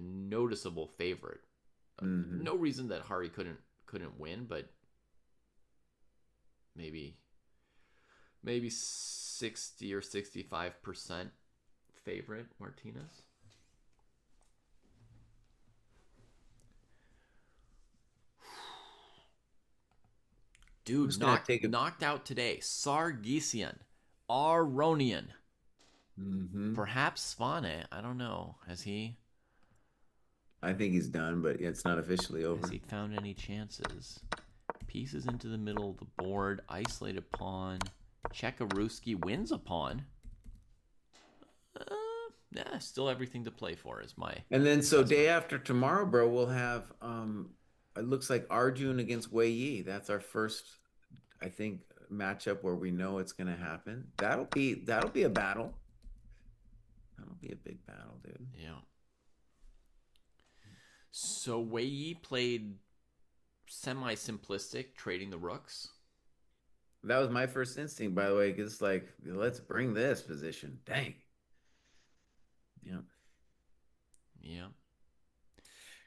noticeable favorite. Mm-hmm. No reason that Hari couldn't win, but maybe 60 or 65% favorite Martinez. Dude, knocked out today. Sargsyan, Aronian. Mm-hmm. Perhaps Svane. I don't know. Has he? I think he's done, but it's not officially over. Has he found any chances? Pieces into the middle of the board. Isolated pawn. Chekaruski wins a pawn. Still everything to play for is my. And then day after tomorrow, bro, we'll have it looks like Arjun against Wei Yi. That's our first, I think, matchup where we know it's going to happen. That'll be a battle. That'll be a big battle, dude. Yeah. So Wei Yi played semi-simplistic, trading the rooks. That was my first instinct, by the way. It's like, let's bring this position. Dang. Yeah. Yeah.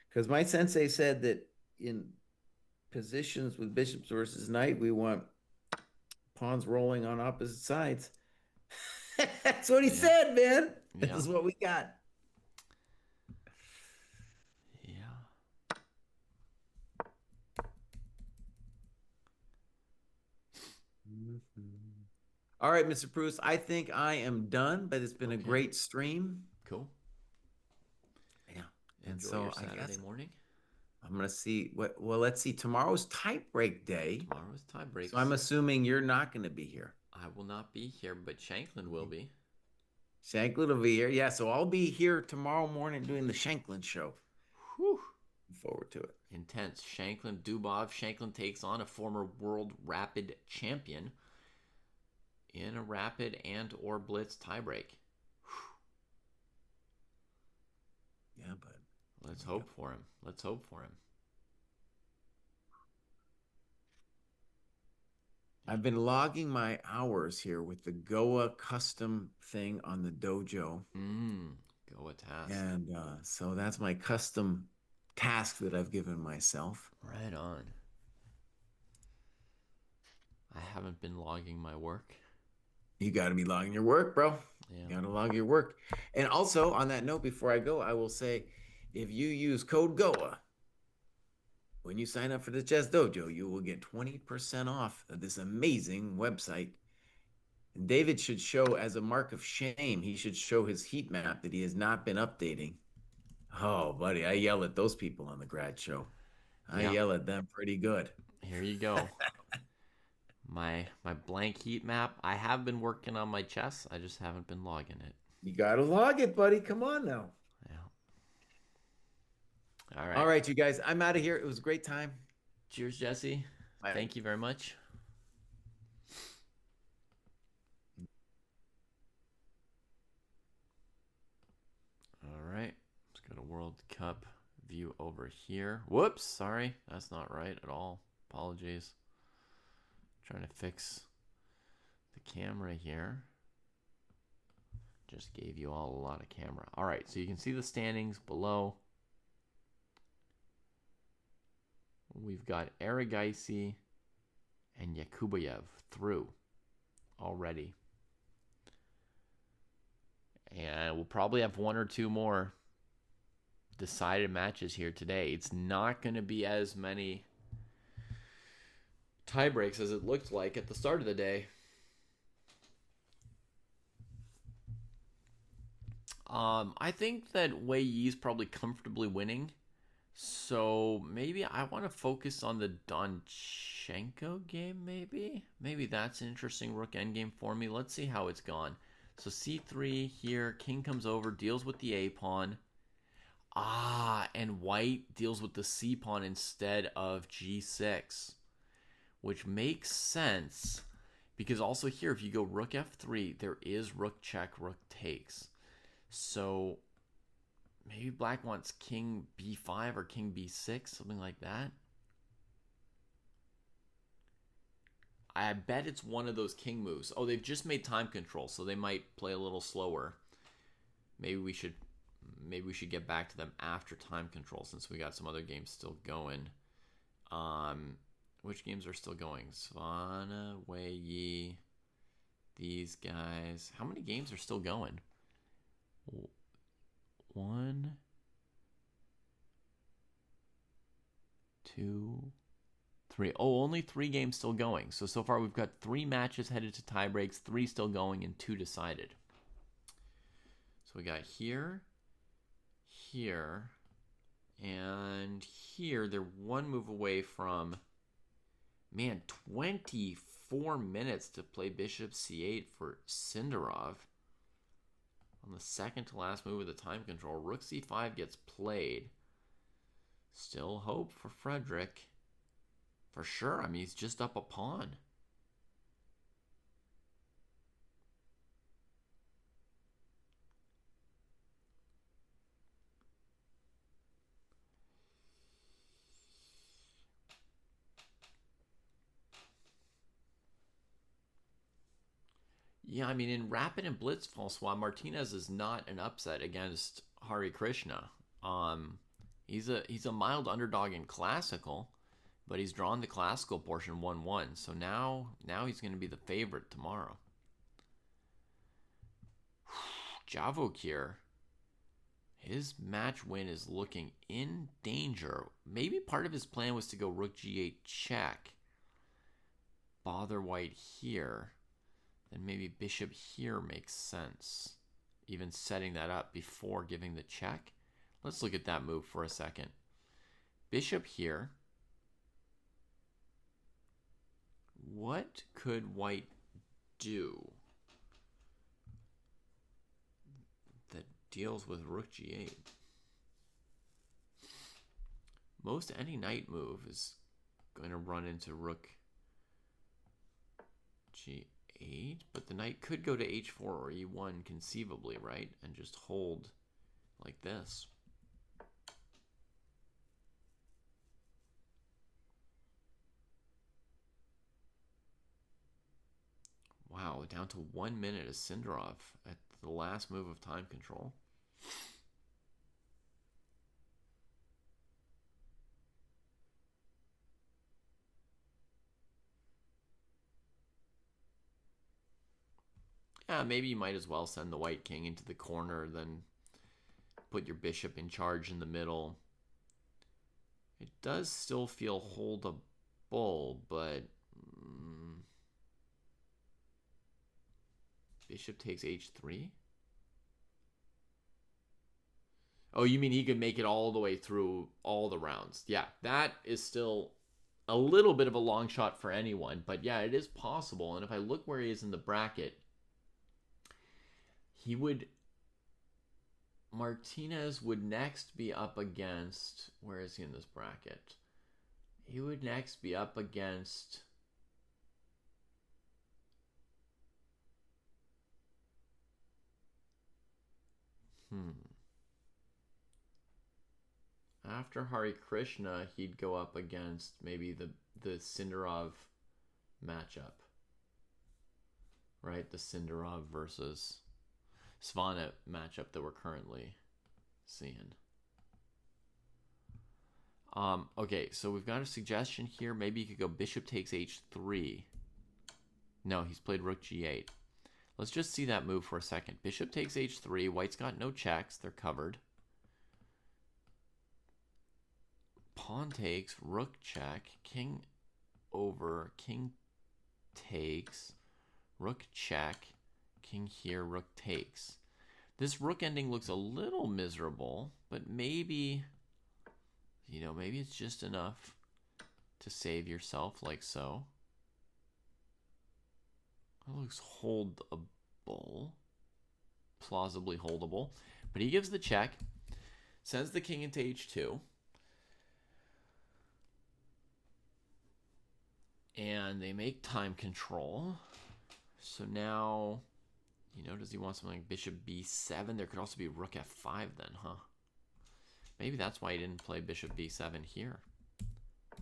Because my sensei said that in positions with bishops versus knight, we want pawns rolling on opposite sides. That's what he said, man. This is what we got. Yeah. All right, Mr. Pruess, I think I am done, but it's been a great stream. Cool. Yeah. And enjoy so your Saturday I guess morning. I'm going to see let's see. Tomorrow's tie break day. Tomorrow's tie break. So I'm assuming you're not going to be here. I will not be here, but Shanklin will be. Shanklin will be here. Yeah, so I'll be here tomorrow morning doing the Shanklin show. Whew. Looking forward to it. Intense. Shanklin, Dubov. Shanklin takes on a former world rapid champion in a rapid and or blitz tiebreak. Yeah, but let's hope for him. Let's hope for him. I've been logging my hours here with the Goa custom thing on the Dojo. Goa task. And so that's my custom task that I've given myself. Right on. I haven't been logging my work. You got to be logging your work, bro. Yeah. You got to log your work. And also, on that note, before I go, I will say, if you use code GOA, when you sign up for the Chess Dojo, you will get 20% off of this amazing website. And David should show, as a mark of shame, he should show his heat map that he has not been updating. Oh, buddy, I yell at those people on the grad show. I Yeah, yell at them pretty good. here you go. My blank heat map. I have been working on my chess. I just haven't been logging it. You gotta log it, buddy. Come on now. Yeah. All All right. right, you guys, I'm out of here. It was a great time. Cheers, Jesse. Bye. Thank you very much. All right. Let's go to World Cup view over here. Whoops. Sorry. That's not right at all. Apologies. Trying to fix the camera here. Just gave you all a lot of camera. All right. So you can see the standings below. We've got Aragaisi and Yakubayev through already. And we'll probably have one or two more decided matches here today. It's not going to be as many tie breaks as it looked like at the start of the day. I think that Wei Yi's probably comfortably winning. So maybe I want to focus on the Donchenko game, maybe? Maybe that's an interesting rook endgame for me. Let's see how it's gone. So c3 here, king comes over, deals with the a-pawn. And white deals with the c-pawn instead of g6, which makes sense because also here, if you go rook f3, there is rook check, rook takes. So maybe black wants king b5 or king b6, something like that. I bet it's one of those king moves. Oh, they've just made time control, so they might play a little slower. Maybe we should get back to them after time control since we got some other games still going. Which games are still going? Savannah, Wei Yi, these guys. How many games are still going? 1, 2, 3. Oh, only 3 games still going. So far we've got 3 matches headed to tie breaks, 3 still going, and 2 decided. So we got here, here, and here. They're 1 move away from, man, 24 minutes to play bishop c8 for Sindarov. On the second to last move of the time control, rook c5 gets played. Still hope for Frederick. For sure. I mean, he's just up a pawn. Yeah, I mean, in Rapid and Blitz François, Martinez is not an upset against Hari Krishna. He's a mild underdog in classical, but he's drawn the classical portion 1-1. So now he's going to be the favorite tomorrow. Javokir, his match win is looking in danger. Maybe part of his plan was to go rook g8 check, bother white here. Then maybe bishop here makes sense. Even setting that up before giving the check. Let's look at that move for a second. Bishop here. What could white do that deals with rook g8? Most any knight move is going to run into rook g8, but the knight could go to h4 or e1 conceivably, right? And just hold like this. Wow, down to 1 minute is Sindarov at the last move of time control. Yeah, maybe you might as well send the white king into the corner, then put your bishop in charge in the middle. It does still feel holdable, but bishop takes h3. Oh, you mean he could make it all the way through all the rounds? Yeah, that is still a little bit of a long shot for anyone, but yeah, it is possible. And if I look where he is in the bracket, he would Martinez would next be up against, where is he in this bracket? He would next be up against after Hari Krishna, he'd go up against maybe the Sindarov matchup. Right? The Sindarov versus Svana matchup that we're currently seeing. Okay, so we've got a suggestion here. Maybe you could go bishop takes h3. No, he's played rook g8. Let's just see that move for a second. Bishop takes h3. White's got no checks. They're covered. Pawn takes, rook check, king over, king takes, rook check, king here, rook takes. This rook ending looks a little miserable, but maybe, maybe it's just enough to save yourself like so. That looks holdable, plausibly holdable. But he gives the check, sends the king into h2. And they make time control. So now, does he want something like bishop b7? There could also be rook f5 then, huh? Maybe that's why he didn't play bishop b7 here.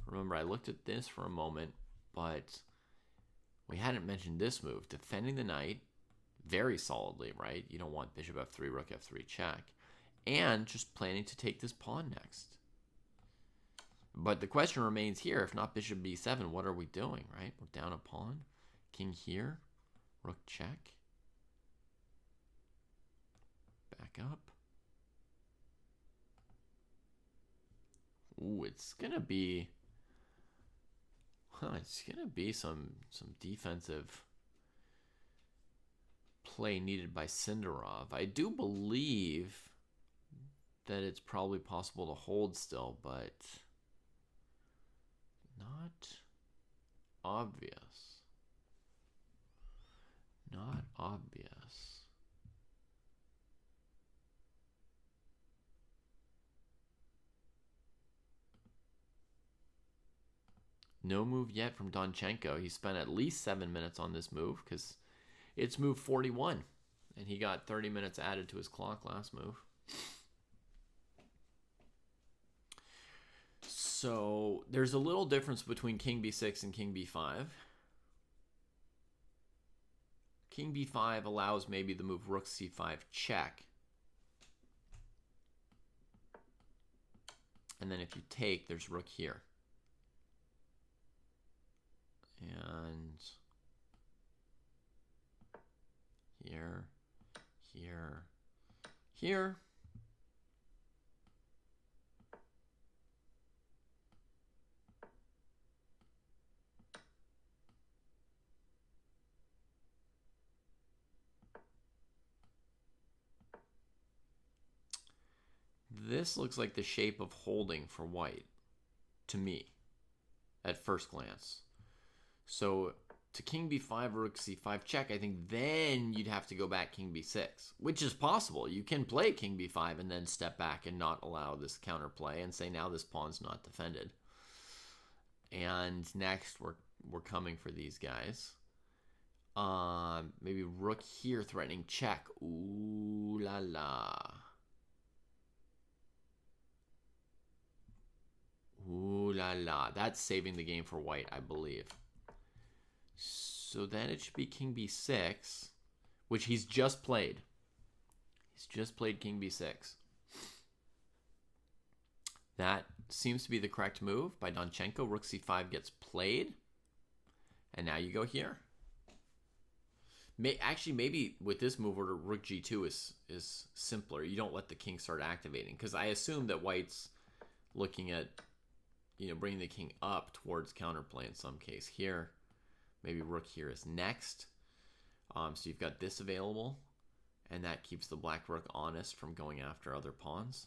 Remember, I looked at this for a moment, but we hadn't mentioned this move. Defending the knight very solidly, right? You don't want bishop f3, rook f3 check. And just planning to take this pawn next. But the question remains here, if not bishop b7, what are we doing, right? We're down a pawn. King here. Rook check. Back up. Ooh, it's going to be... it's going to be some defensive play needed by Sindarov. I do believe that it's probably possible to hold still, but... not obvious. Not obvious. No move yet from Donchenko. He spent at least 7 minutes on this move because it's move 41. And he got 30 minutes added to his clock last move. So there's a little difference between king b6 and king b5. King b5 allows maybe the move rook c5 check. And then if you take, there's rook here. And here, here, here. This looks like the shape of holding for white, to me, at first glance. So to king b5, rook c5 check, I think then you'd have to go back king b6, which is possible. You can play king b5 and then step back and not allow this counterplay and say now this pawn's not defended. And next we're coming for these guys. Maybe rook here threatening check. Ooh la la. Ooh la la. That's saving the game for white, I believe. So then it should be king b6, which he's just played. He's just played king b6. That seems to be the correct move by Donchenko. Rook c5 gets played. And now you go here. Actually, maybe with this move, order rook g2 is simpler. You don't let the king start activating. Because I assume that white's looking at, bringing the king up towards counterplay in some case. Here, maybe rook here is next. So you've got this available. And that keeps the black rook honest from going after other pawns.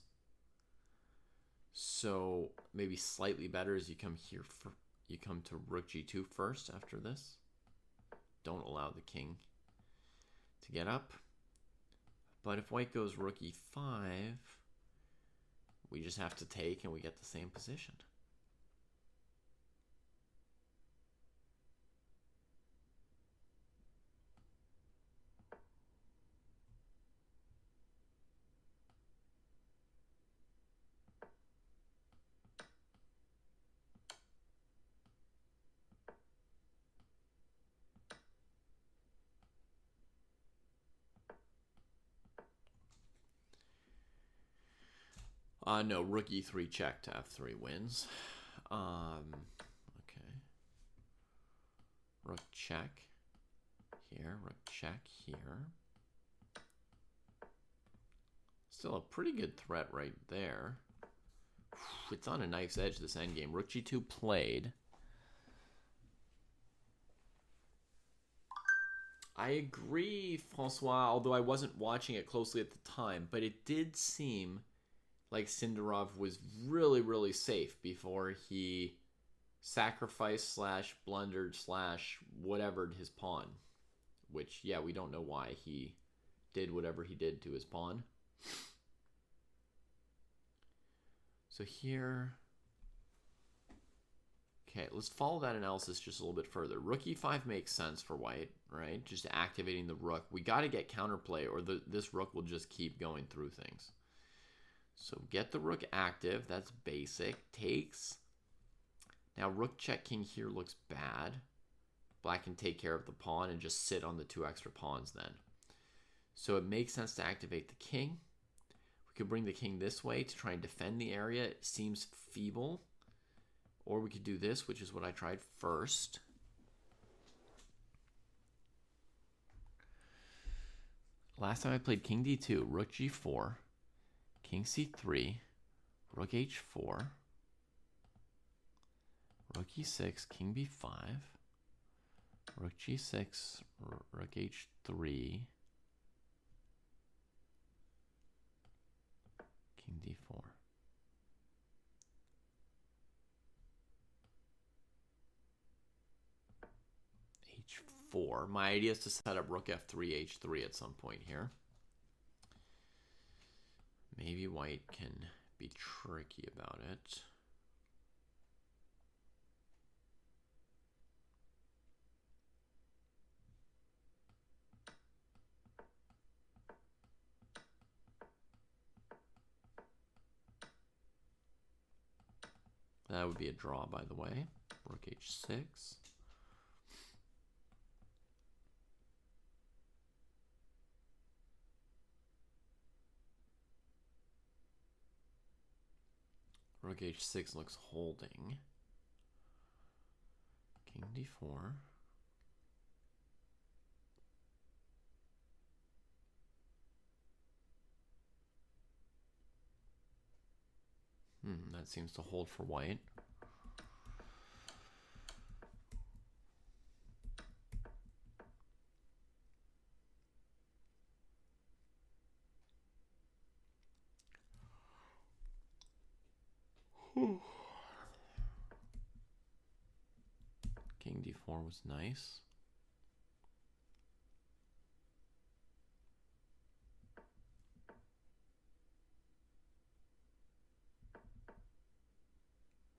So maybe slightly better is you come here for, you come to rook g2 first after this. Don't allow the king to get up. But if white goes rook e5, we just have to take and we get the same position. No, rook e3 check to f3 wins. Okay. Rook check here, rook check here. Still a pretty good threat right there. It's on a knife's edge, this endgame. Rook g2 played. I agree, Francois, although I wasn't watching it closely at the time, but it did seem like Sindarov was really, really safe before he sacrificed / blundered / whatevered his pawn. Which, yeah, we don't know why he did whatever he did to his pawn. So here... Okay, let's follow that analysis just a little bit further. Rook e5 makes sense for white, right? Just activating the rook. We got to get counterplay or this rook will just keep going through things. So get the rook active. That's basic. Takes. Now rook check king here looks bad. Black can take care of the pawn and just sit on the 2 extra pawns then. So it makes sense to activate the king. We could bring the king this way to try and defend the area. It seems feeble. Or we could do this, which is what I tried first. Last time I played king d2, rook g4, king c3, rook h4, rook e6, king b5, rook g6, rook h3, king d4. h4. My idea is to set up rook f3, h3 at some point here. Maybe white can be tricky about it. That would be a draw, by the way. Rook h6. Rook h6 looks holding. King d4. That seems to hold for white. King d4 was nice.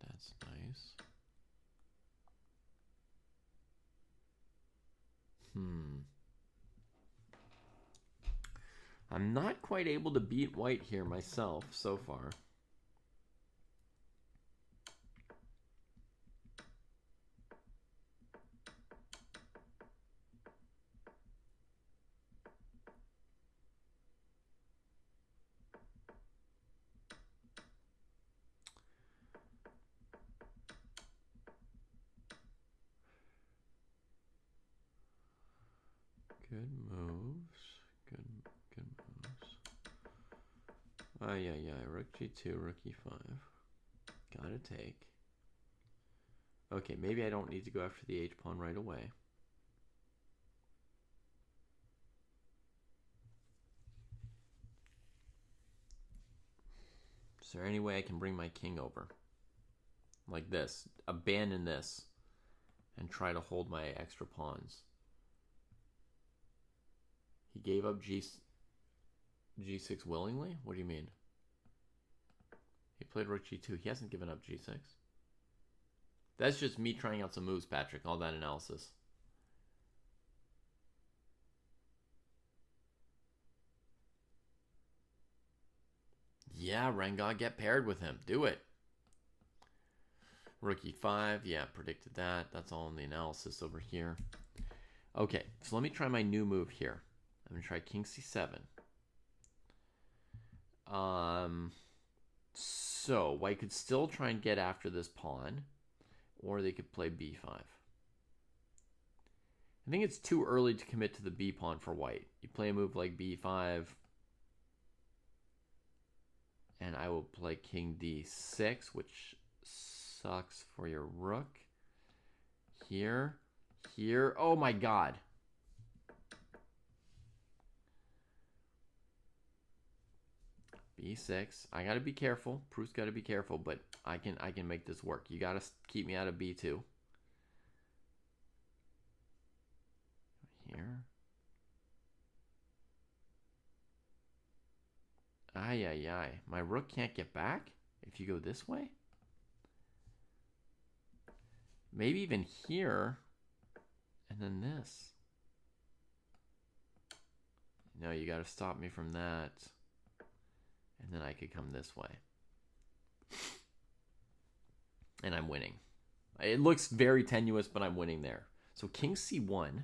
That's nice. I'm not quite able to beat white here myself so far. Good moves. Good moves. Oh, yeah. Rook g2, rook e5. Gotta take. Okay, maybe I don't need to go after the h-pawn right away. Is there any way I can bring my king over? Like this. Abandon this. And try to hold my extra pawns. He gave up G6 willingly? What do you mean? He played rook G2. He hasn't given up G6. That's just me trying out some moves, Patrick. All that analysis. Yeah, Renga, get paired with him. Do it. Rook E5. Yeah, predicted that. That's all in the analysis over here. Okay, so let me try my new move here. I'm going to try King C7. So white could still try and get after this pawn, or they could play B5. I think it's too early to commit to the B pawn for white. You play a move like B5, and I will play King D6, which sucks for your rook. Here. Oh my god. B6. I gotta be careful. Pruess gotta be careful, but I can make this work. You gotta keep me out of B2. Here. Ay. My rook can't get back if you go this way? Maybe even here. And then this. No, you gotta stop me from that. And then I could come this way. And I'm winning. It looks very tenuous, but I'm winning there. So King C1.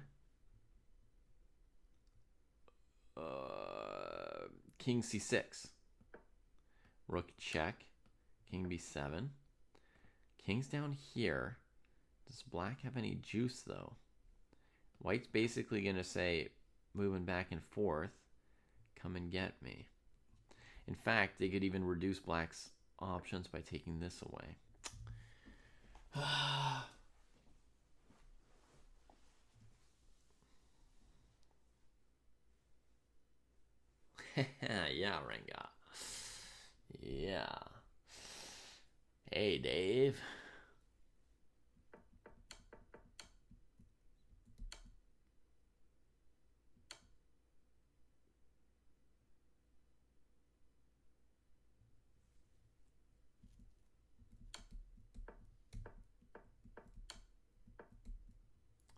King C6. Rook check. King B7. King's down here. Does black have any juice, though? White's basically going to say, moving back and forth, come and get me. In fact, they could even reduce black's options by taking this away. Yeah, Renga. Yeah. Hey, Dave.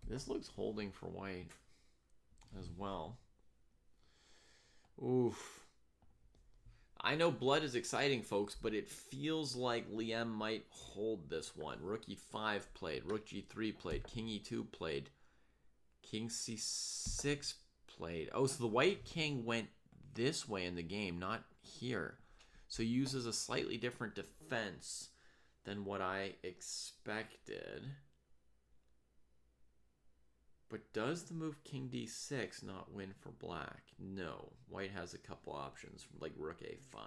This looks holding for white as well. Oof. I know blood is exciting, folks, but it feels like Liam might hold this one. Rook E5 played. Rook G3 played. King E2 played. King C6 played. Oh, so the white king went this way in the game, not here. So uses a slightly different defense than what I expected. But does the move King D6 not win for black? No. White has a couple options, like Rook A5.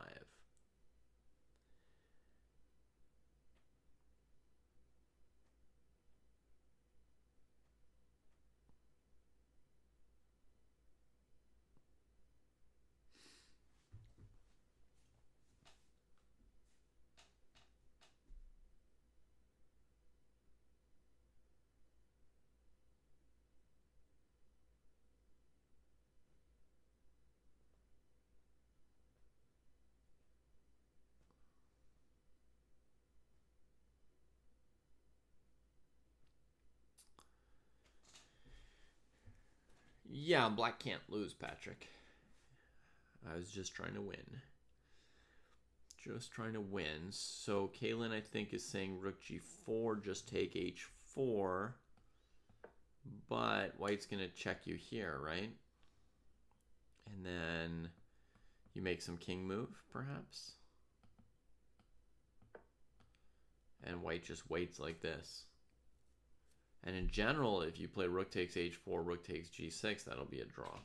Yeah, black can't lose, Patrick. I was just trying to win. Just trying to win. So Kaylin, I think, is saying Rook G4, just take H4. But white's going to check you here, right? And then you make some king move, perhaps? And white just waits like this. And in general, if you play rook takes h4, rook takes g6, that'll be a draw.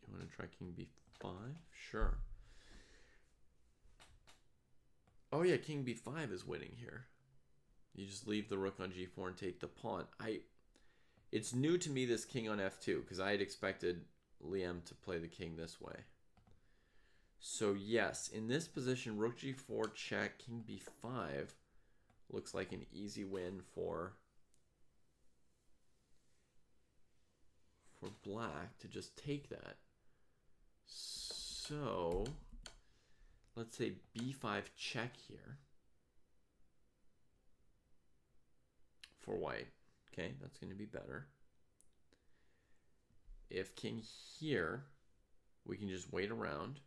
You want to try king b5? Sure. Oh yeah, king b5 is winning here. You just leave the rook on g4 and take the pawn. It's new to me, this king on f2, because I had expected Liam to play the king this way. So yes, in this position, rook g4, check, king b5 looks like an easy win for black to just take that. So let's say b5 check here for white. Okay, that's going to be better. If king here, we can just wait around.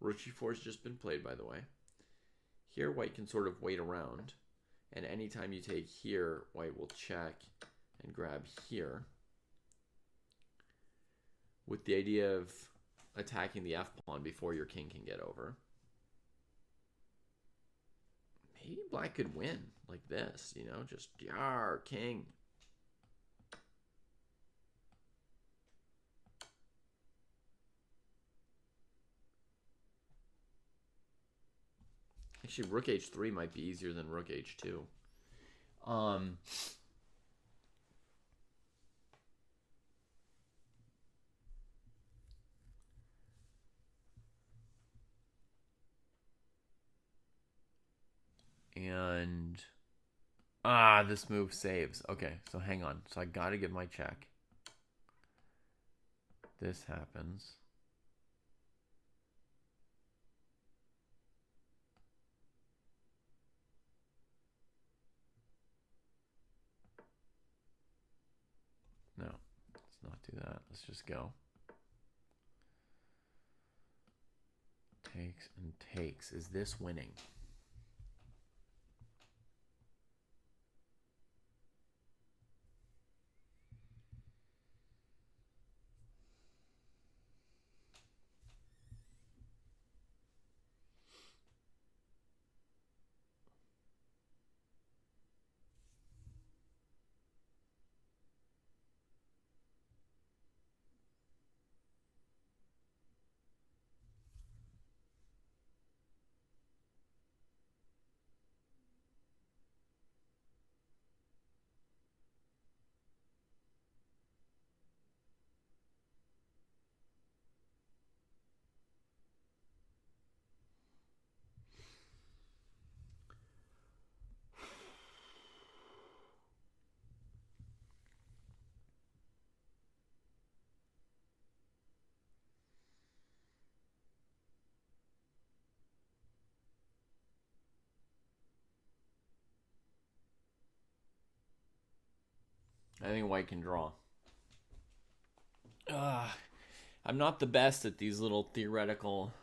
Rook g4 has just been played, by the way. Here, white can sort of wait around. And anytime you take here, white will check and grab here, with the idea of attacking the f-pawn before your king can get over. Maybe black could win like this, you know, just yar, king. Actually, rook h3 might be easier than rook h2. And this move saves. Okay, so hang on. So I gotta get my check. This happens. No, let's not do that. Let's just go. Takes and takes. Is this winning? I think white can draw. I'm not the best at these little theoretical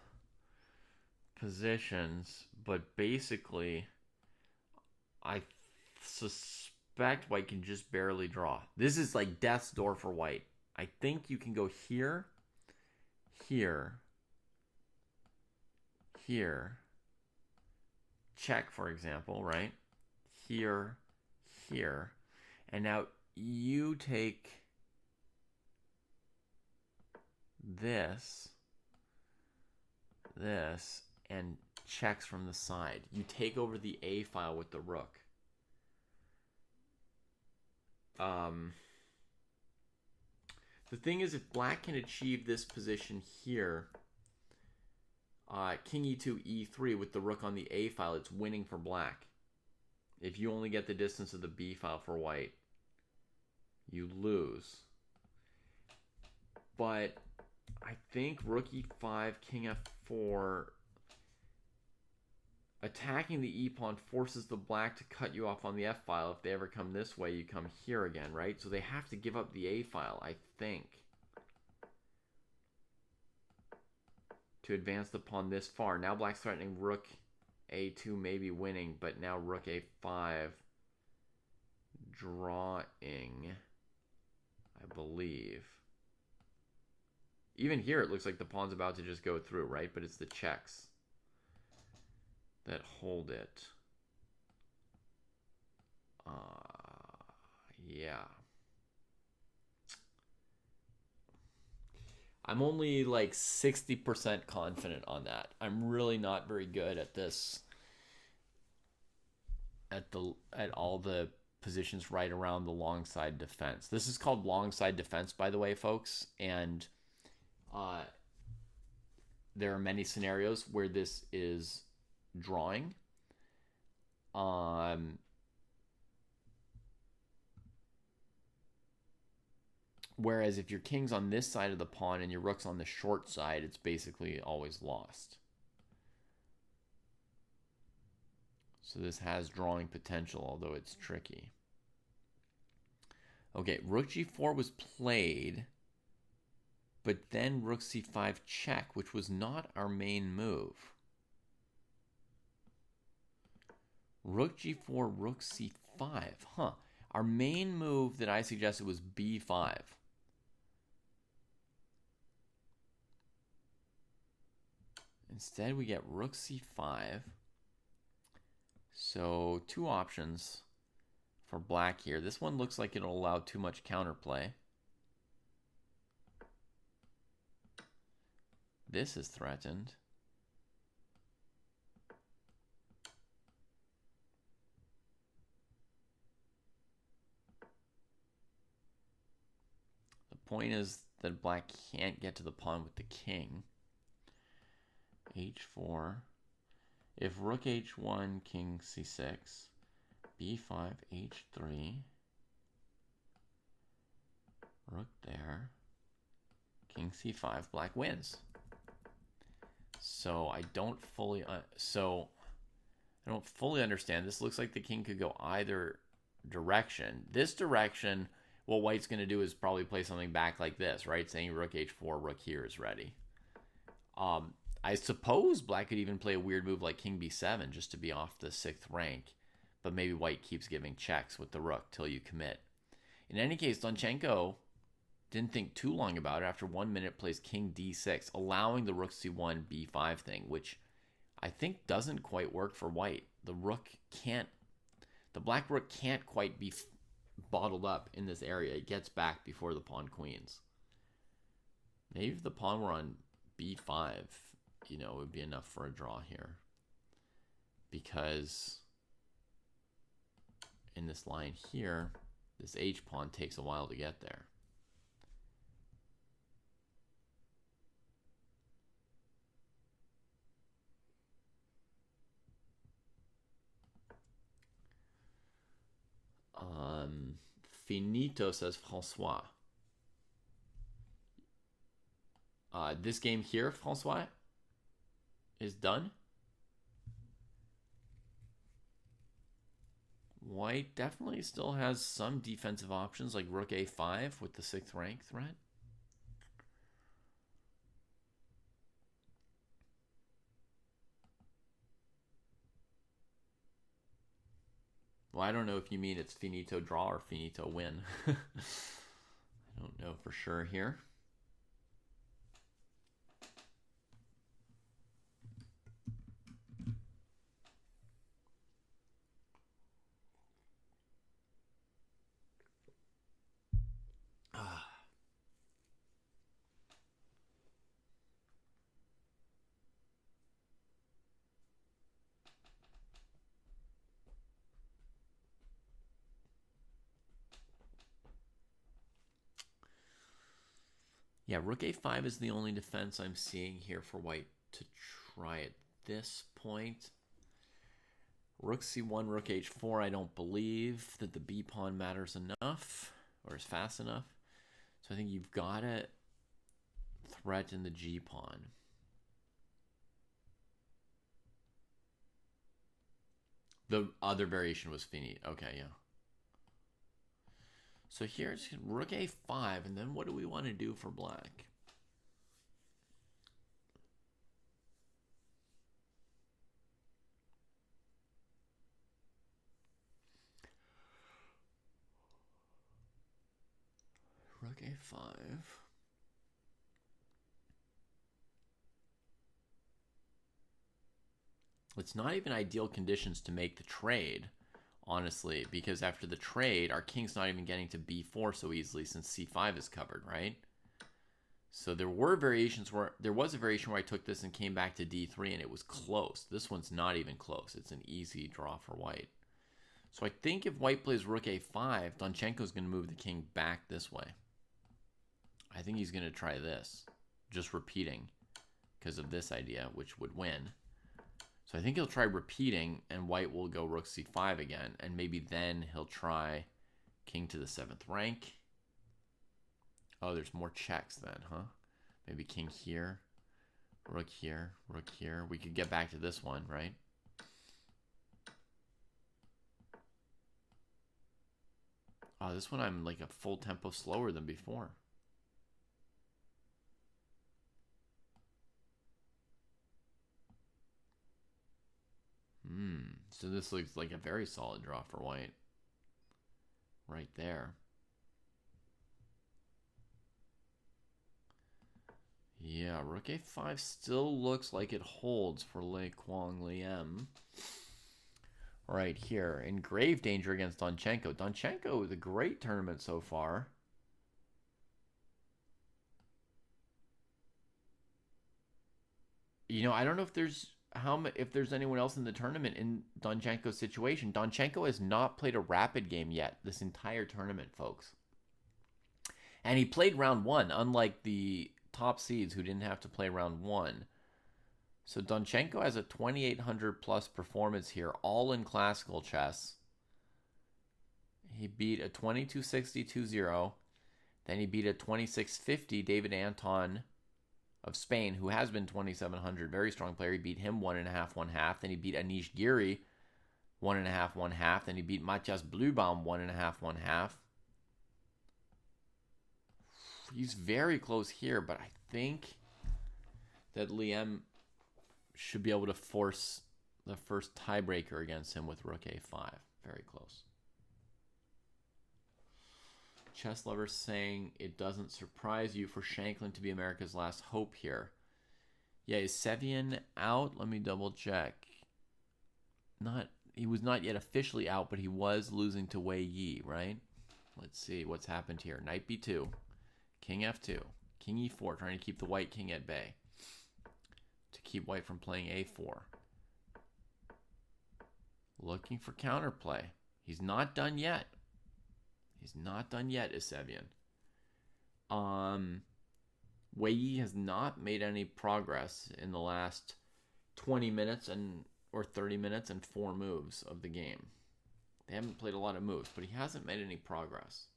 positions, but basically, I suspect white can just barely draw. This is like death's door for white. I think you can go here, here, here, check, for example, right? Here, here, and now you take this, and checks from the side. You take over the A file with the rook. The thing is, if black can achieve this position here, king e2, e3 with the rook on the A file, it's winning for black. If you only get the distance of the B file for white, you lose. But I think rook e5, king f4, attacking the e-pawn forces the black to cut you off on the f file. If they ever come this way, you come here again, right? So they have to give up the a file, I think, to advance the pawn this far. Now black's threatening rook a2, maybe winning, but now rook a5, drawing, I believe. Even here, it looks like the pawn's about to just go through, right? But it's the checks that hold it. Yeah. I'm only like 60% confident on that. I'm really not very good at this, at all the positions right around the long side defense. This is called long side defense, by the way, folks. And there are many scenarios where this is drawing. Whereas if your king's on this side of the pawn and your rook's on the short side, it's basically always lost. So this has drawing potential, although it's tricky. Okay, rook g4 was played, but then rook c5 check, which was not our main move. Rook g4, rook c5. Huh. Our main move that I suggested was b5. Instead, we get rook c5. So, two options for black here. This one looks like it'll allow too much counterplay. This is threatened. The point is that black can't get to the pawn with the king. h4. If rook h1, king c6, b5, h3, rook there, king c5, black wins. So I don't fully understand. This looks like the king could go either direction. This direction, what white's going to do is probably play something back like this, right? Saying rook h4, rook here is ready. I suppose black could even play a weird move like king b7 just to be off the 6th rank, but maybe white keeps giving checks with the rook till you commit. In any case, Donchenko didn't think too long about it. After 1 minute, plays king d6, allowing the rook c1 b5 thing, which I think doesn't quite work for white. The black rook can't quite be bottled up in this area. It gets back before the pawn queens. Maybe if the pawn were on b5, it would be enough for a draw here. Because in this line here, this h pawn takes a while to get there. Finito, says Francois. This game here, Francois, is done. White definitely still has some defensive options, like rook a5 with the 6th rank threat. Well, I don't know if you mean it's finito draw or finito win. I don't know for sure here. Yeah, rook a5 is the only defense I'm seeing here for white to try at this point. Rook c1, rook h4, I don't believe that the b pawn matters enough or is fast enough. So I think you've got to threaten the g pawn. The other variation was finito. Okay, yeah. So here's rook a5, and then what do we want to do for black? Rook a5. It's not even ideal conditions to make the trade, honestly, because after the trade, our king's not even getting to b4 so easily since c5 is covered, right? So there was a variation where I took this and came back to d3 and it was close. This one's not even close. It's an easy draw for white. So I think if white plays rook a5, Donchenko's going to move the king back this way. I think he's going to try this. just repeating because of this idea, which would win. So I think he'll try repeating, and white will go rook c5 again, and maybe then he'll try king to the 7th rank. Oh, there's more checks then, huh? Maybe king here, rook here, rook here. We could get back to this one, right? Oh, this one I'm like a full tempo slower than before. So this looks like a very solid draw for white. Right there. Yeah, rook a5 still looks like it holds for Lei Kwang Liem. Right here. In grave danger against Donchenko. Donchenko is a great tournament so far. You know, I don't know if there's anyone else in the tournament in Donchenko's situation. Donchenko has not played a rapid game yet this entire tournament, folks. And he played round 1, unlike the top seeds who didn't have to play round 1. So Donchenko has a 2,800 plus performance here, all in classical chess. He beat a 2260 2-0. Then he beat a 2650 David Anton of Spain, who has been 2,700, very strong player. He beat him 1.5, 1/2. Then he beat Anish Giri 1.5, 1/2. Then he beat Matthias Blubaum 1.5, 1/2. He's very close here, but I think that Liem should be able to force the first tiebreaker against him with rook a5. Very close. Chess Lover saying it doesn't surprise you for Shanklin to be America's last hope here. Yeah, is Sevian out? Let me double check. He was not yet officially out, but he was losing to Wei Yi, right? Let's see what's happened here. Knight b2, king f2, king e4, trying to keep the white king at bay, to keep white from playing a4. Looking for counterplay. He's not done yet. He's not done yet, is Sevian. Wei Yi has not made any progress in the last 20 minutes or 30 minutes and 4 moves of the game. They haven't played a lot of moves, but he hasn't made any progress.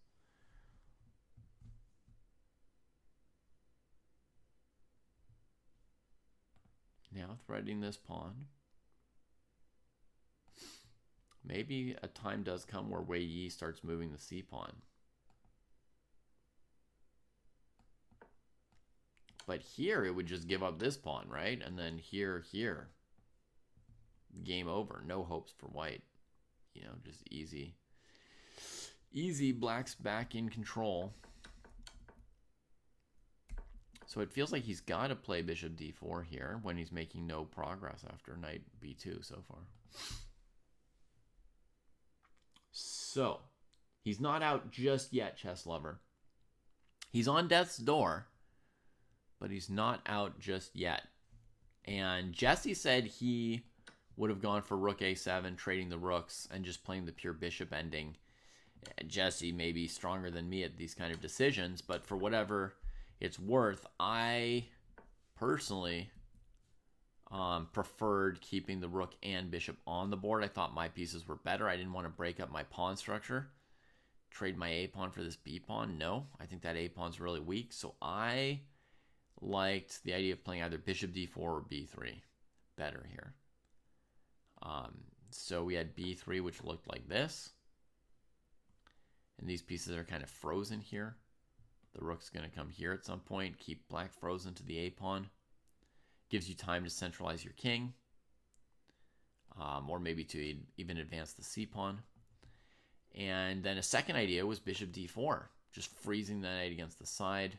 Now threading this pawn. Maybe a time does come where Wei Yi starts moving the c-pawn. But here it would just give up this pawn, right? And then here. Game over. No hopes for white. You know, just easy. Easy, black's back in control. So it feels like he's got to play bishop d4 here when he's making no progress after knight b2 so far. So, he's not out just yet, Chess Lover. He's on death's door, but he's not out just yet. And Jesse said he would have gone for rook a7, trading the rooks, and just playing the pure bishop ending. Jesse may be stronger than me at these kind of decisions, but for whatever it's worth, I personally preferred keeping the rook and bishop on the board. I thought my pieces were better. I didn't want to break up my pawn structure. Trade my a pawn for this b pawn. No, I think that a pawn's really weak. So I liked the idea of playing either bishop d4 or b3 better here. So we had b3, which looked like this. And these pieces are kind of frozen here. The rook's going to come here at some point, keep black frozen to the a pawn. Gives you time to centralize your king, or maybe to even advance the c-pawn. And then a second idea was bishop d4, just freezing the knight against the side.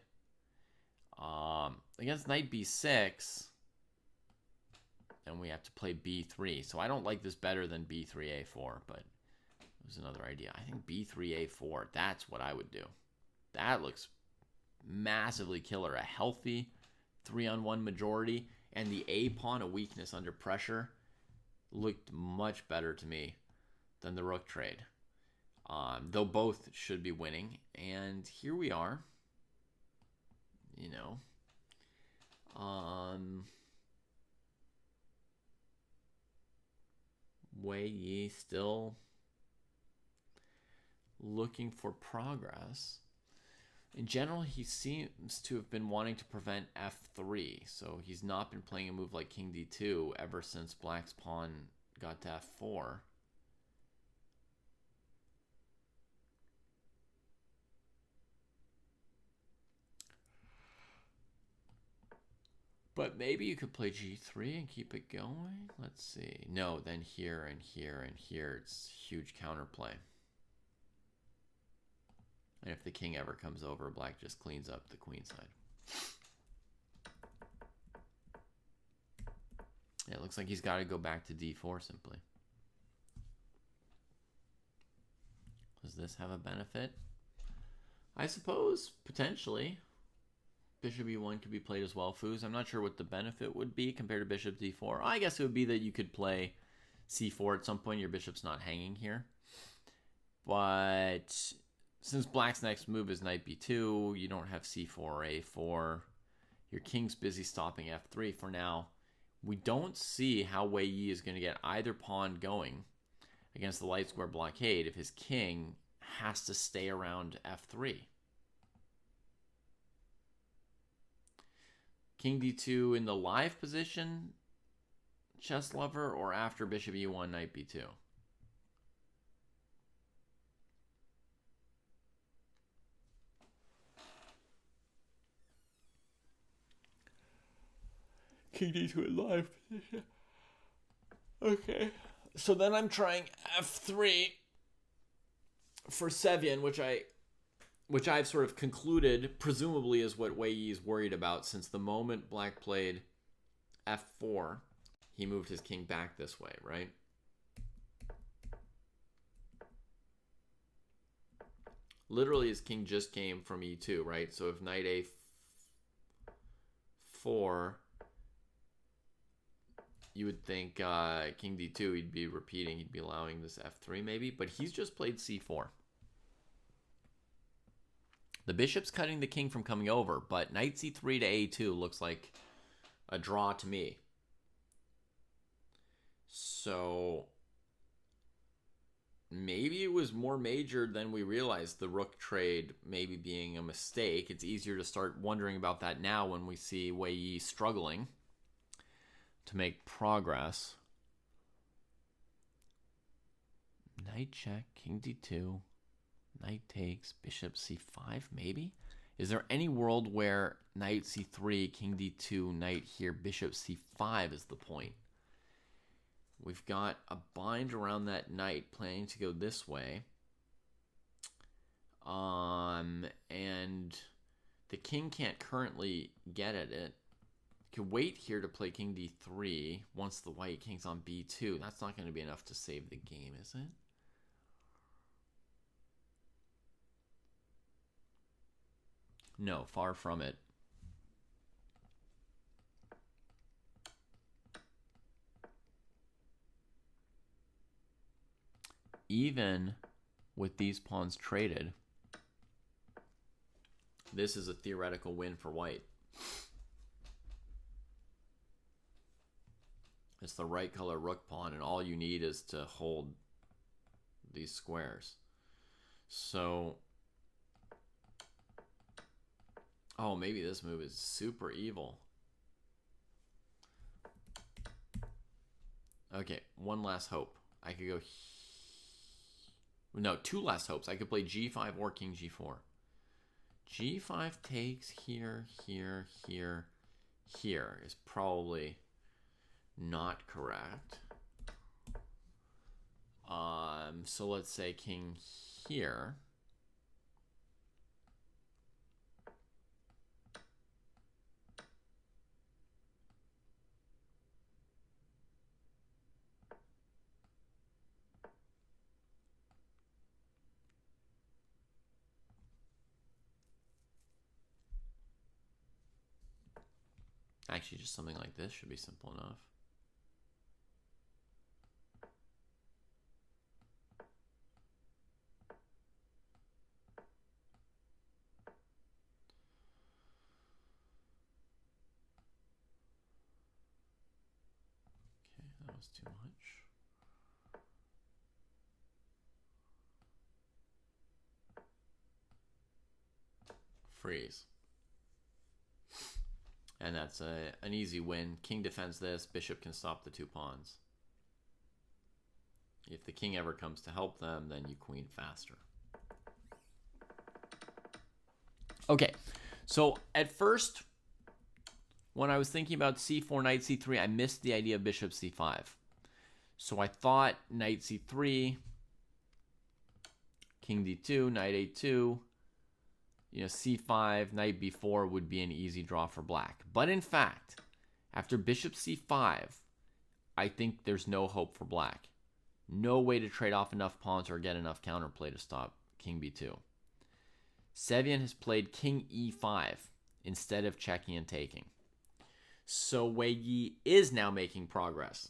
Against knight b6, then we have to play b3. So I don't like this better than b3a4, but it was another idea. I think b3a4, that's what I would do. That looks massively killer. A healthy 3-on-1 majority, and the a pawn, a weakness under pressure, looked much better to me than the rook trade. Though both should be winning. And here we are. You know, Wei Yi still looking for progress. In general, he seems to have been wanting to prevent f3, so he's not been playing a move like king d2 ever since black's pawn got to f4. But maybe you could play g3 and keep it going. Let's see. No, then here and here and here. It's huge counterplay. And if the king ever comes over, black just cleans up the queen side. Yeah, it looks like he's got to go back to d4 simply. Does this have a benefit? I suppose, potentially. Bishop e1 could be played as well, Foos. I'm not sure what the benefit would be compared to bishop d4. I guess it would be that you could play c4 at some point. Your bishop's not hanging here. But since black's next move is knight b2, you don't have c4 or a4. Your king's busy stopping f3 for now. We don't see how Wei Yi is going to get either pawn going against the light square blockade if his king has to stay around f3. King d2 in the live position, chess lover, or after bishop e1, knight b2? King d2 in live position. Okay. So then I'm trying f3 for Sevian, which I've sort of concluded presumably is what Wei Yi is worried about, since the moment black played f4, he moved his king back this way, right? Literally his king just came from e2, right? So if knight a4, you would think king d2, he'd be repeating, he'd be allowing this f3 maybe, but he's just played c4. The bishop's cutting the king from coming over, but knight c3 to a2 looks like a draw to me. So maybe it was more major than we realized, the rook trade maybe being a mistake. It's easier to start wondering about that now when we see Wei Yi struggling to make progress. Knight check, king d2. Knight takes, bishop c5, maybe? Is there any world where knight c3, king d2, knight here, bishop c5 is the point? We've got a bind around that knight planning to go this way. And the king can't currently get at it. You could wait here to play king d3 once the white king's on b2. That's not going to be enough to save the game, is it? No, far from it. Even with these pawns traded, this is a theoretical win for white. It's the right color rook pawn, and all you need is to hold these squares. So, oh, maybe this move is super evil. Okay, one last hope. I could go... No, two last hopes. I could play g5 or king g4. g5 takes here, here, here, here is probably not correct. So let's say king here. Actually, just something like this should be simple enough. was too much. Freeze. And that's an easy win. King defends this. Bishop can stop the 2 pawns. If the king ever comes to help them, then you queen faster. Okay, so at first, when I was thinking about c4, knight c3, I missed the idea of bishop c5. So I thought knight c3, king d2, knight a2, c5, knight b4 would be an easy draw for black. But in fact, after bishop c5, I think there's no hope for black. No way to trade off enough pawns or get enough counterplay to stop king b2. Sevian has played king e5 instead of checking and taking. So Wei Yi is now making progress.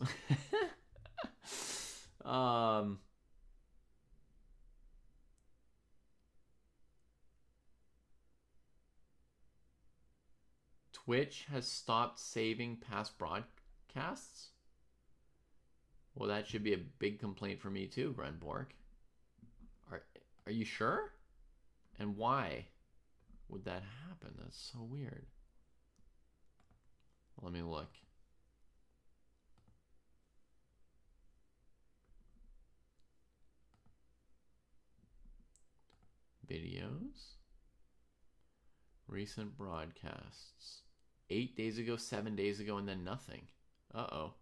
Twitch has stopped saving past broadcasts? Well, that should be a big complaint for me too, Grenborg. Are you sure? And why would that happen? That's so weird. Let me look. Videos. Recent broadcasts. 8 days ago, 7 days ago, and then nothing. Uh-oh.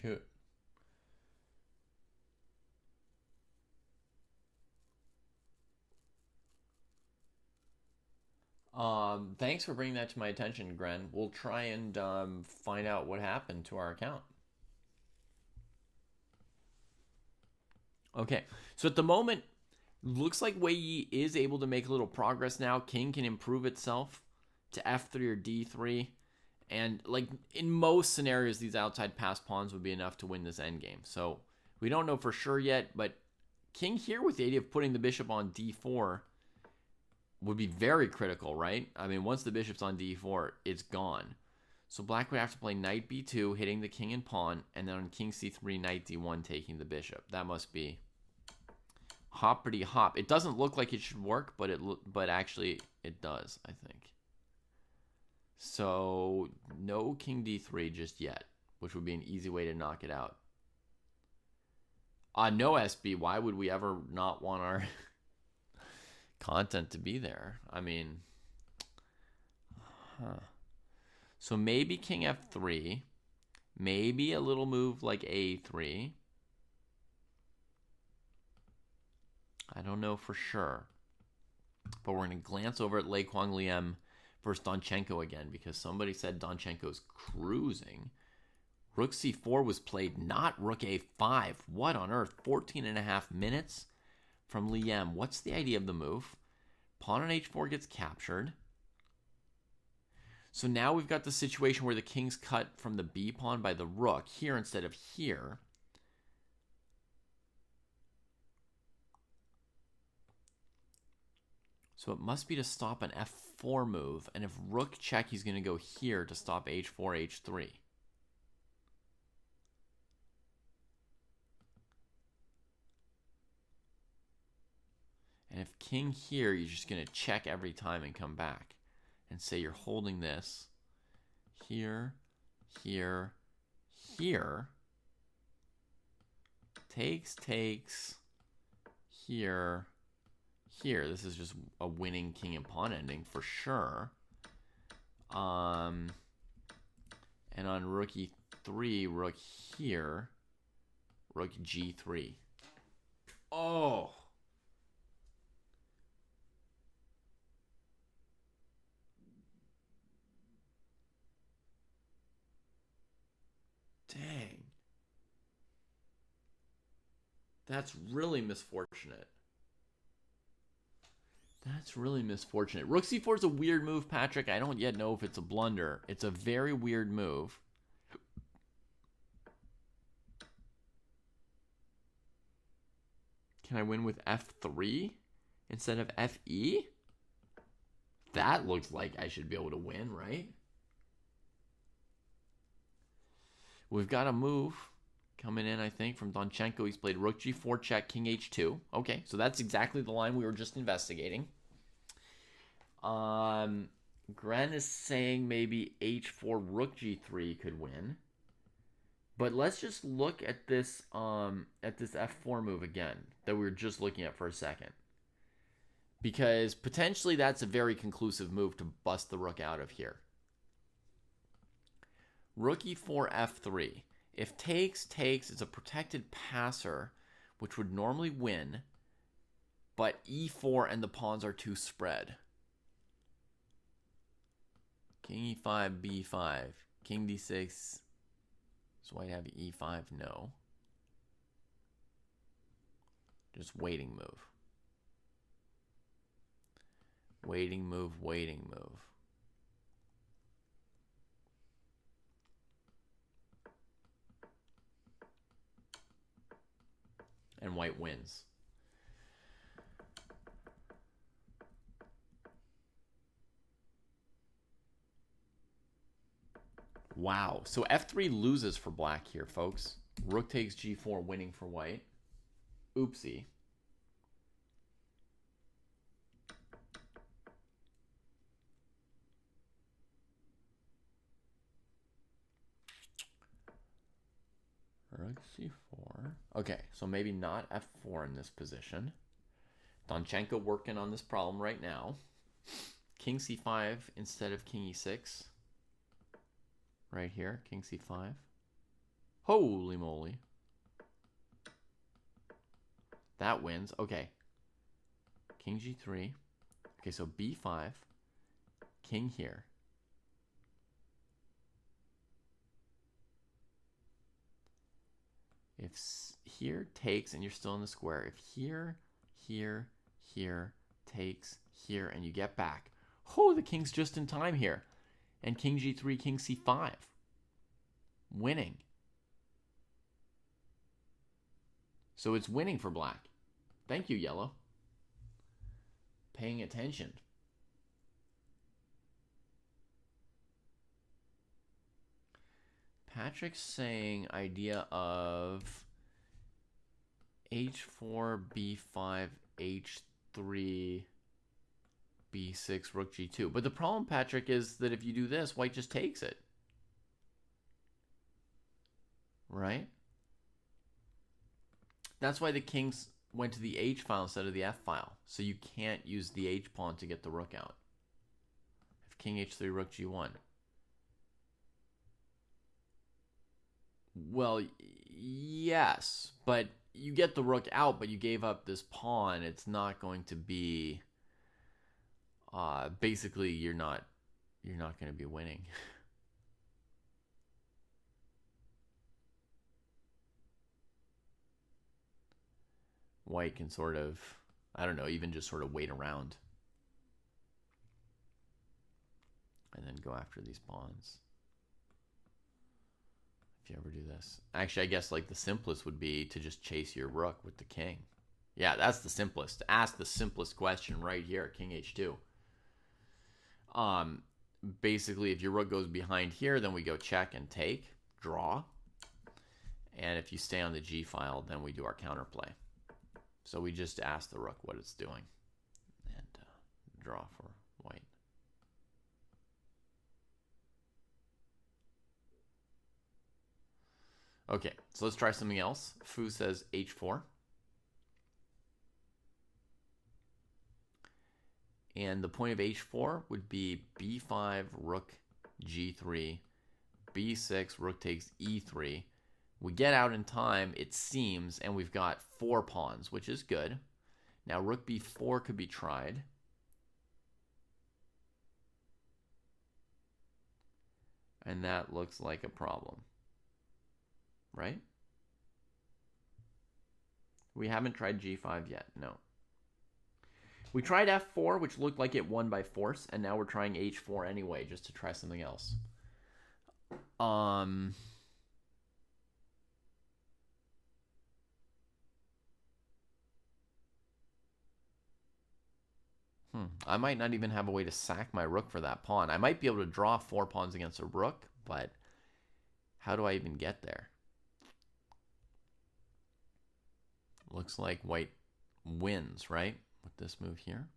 Shoot. Thanks for bringing that to my attention, Gren. We'll try and find out what happened to our account. Okay, so at the moment, looks like Wei Yi is able to make a little progress now. King can improve itself to f3 or d3. And like in most scenarios, these outside pass pawns would be enough to win this endgame. So we don't know for sure yet, but king here with the idea of putting the bishop on d4 would be very critical, right? I mean, once the bishop's on d4, it's gone. So black would have to play knight b2, hitting the king and pawn, and then on king c3, knight d1, taking the bishop. That must be hoppity hop. It doesn't look like it should work, but actually it does, I think. So no king d3 just yet, which would be an easy way to knock it out. No SB. Why would we ever not want our content to be there? I mean, So maybe king f3, maybe a little move like a3. I don't know for sure, but we're going to glance over at Lei Kwang Liem versus Donchenko again, because somebody said Donchenko's cruising. Rook c4 was played, not rook a5. What on earth? 14.5 minutes from Liem. What's the idea of the move? Pawn on h4 gets captured. So now we've got the situation where the king's cut from the b pawn by the rook here instead of here. So it must be to stop an f4 move, and if rook check, he's going to go here to stop h4, h3. And if king here, you're just going to check every time and come back and say you're holding this here, here, here. Takes, here, here. This is just a winning king and pawn ending for sure. And on rook e3, rook here, rook g3. Oh! Dang. That's really misfortunate. That's really misfortunate. Rook c4 is a weird move, Patrick. I don't yet know if it's a blunder. It's a very weird move. Can I win with f3 instead of fe? That looks like I should be able to win, right? We've got a move coming in, I think, from Donchenko. He's played rook g4 check, king h2. Okay, so that's exactly the line we were just investigating. Gren is saying maybe h4 rook g3 could win. But let's just look at this f4 move again that we were just looking at for a second. Because potentially that's a very conclusive move to bust the rook out of here. Rook e4 f3. If takes, it's a protected passer, which would normally win. But e4 and the pawns are too spread. King e5, b5. King d6. So White have e5? No. Just waiting move. Waiting move, waiting move. And White wins. Wow. So f3 loses for Black here, folks. Rook takes g4, winning for White. Oopsie. Rook c4. Okay, so maybe not f4 in this position. Donchenko working on this problem right now. King c5 instead of king e6. Right here, king c5. Holy moly. That wins. Okay. King g3. Okay, so b5. King here. If here takes and you're still in the square, if here, takes, here, and you get back. Oh, the king's just in time here. And king g3, king c5. Winning. So it's winning for Black. Thank you, Yellow. Paying attention. Patrick's saying idea of h4, b5, h3, b6, rook g2. But the problem, Patrick, is that if you do this, White just takes it. Right? That's why the kings went to the h file instead of the f file. So you can't use the h pawn to get the rook out. If king h3, rook g1. Well, yes, but you get the rook out, but you gave up this pawn. It's not going to be. Basically, you're not going to be winning. White can sort of, I don't know, even just sort of wait around and then go after these pawns. If you ever do this. Actually, I guess like the simplest would be to just chase your rook with the king. Yeah, that's the simplest. Ask the simplest question right here, king h2. Basically, if your rook goes behind here, then we go check and take, draw. And if you stay on the g file, then we do our counterplay. So we just ask the rook what it's doing and draw for White. Okay, so let's try something else. Fu says h4. And the point of h4 would be b5, rook g3, b6, rook takes e3. We get out in time, it seems, and we've got 4 pawns, which is good. Now rook b4 could be tried. And that looks like a problem. right? We haven't tried g5 yet, no. We tried f4, which looked like it won by force, and now we're trying h4 anyway, just to try something else. I might not even have a way to sack my rook for that pawn. I might be able to draw 4 pawns against a rook, but how do I even get there? Looks like white wins, right? With this move here.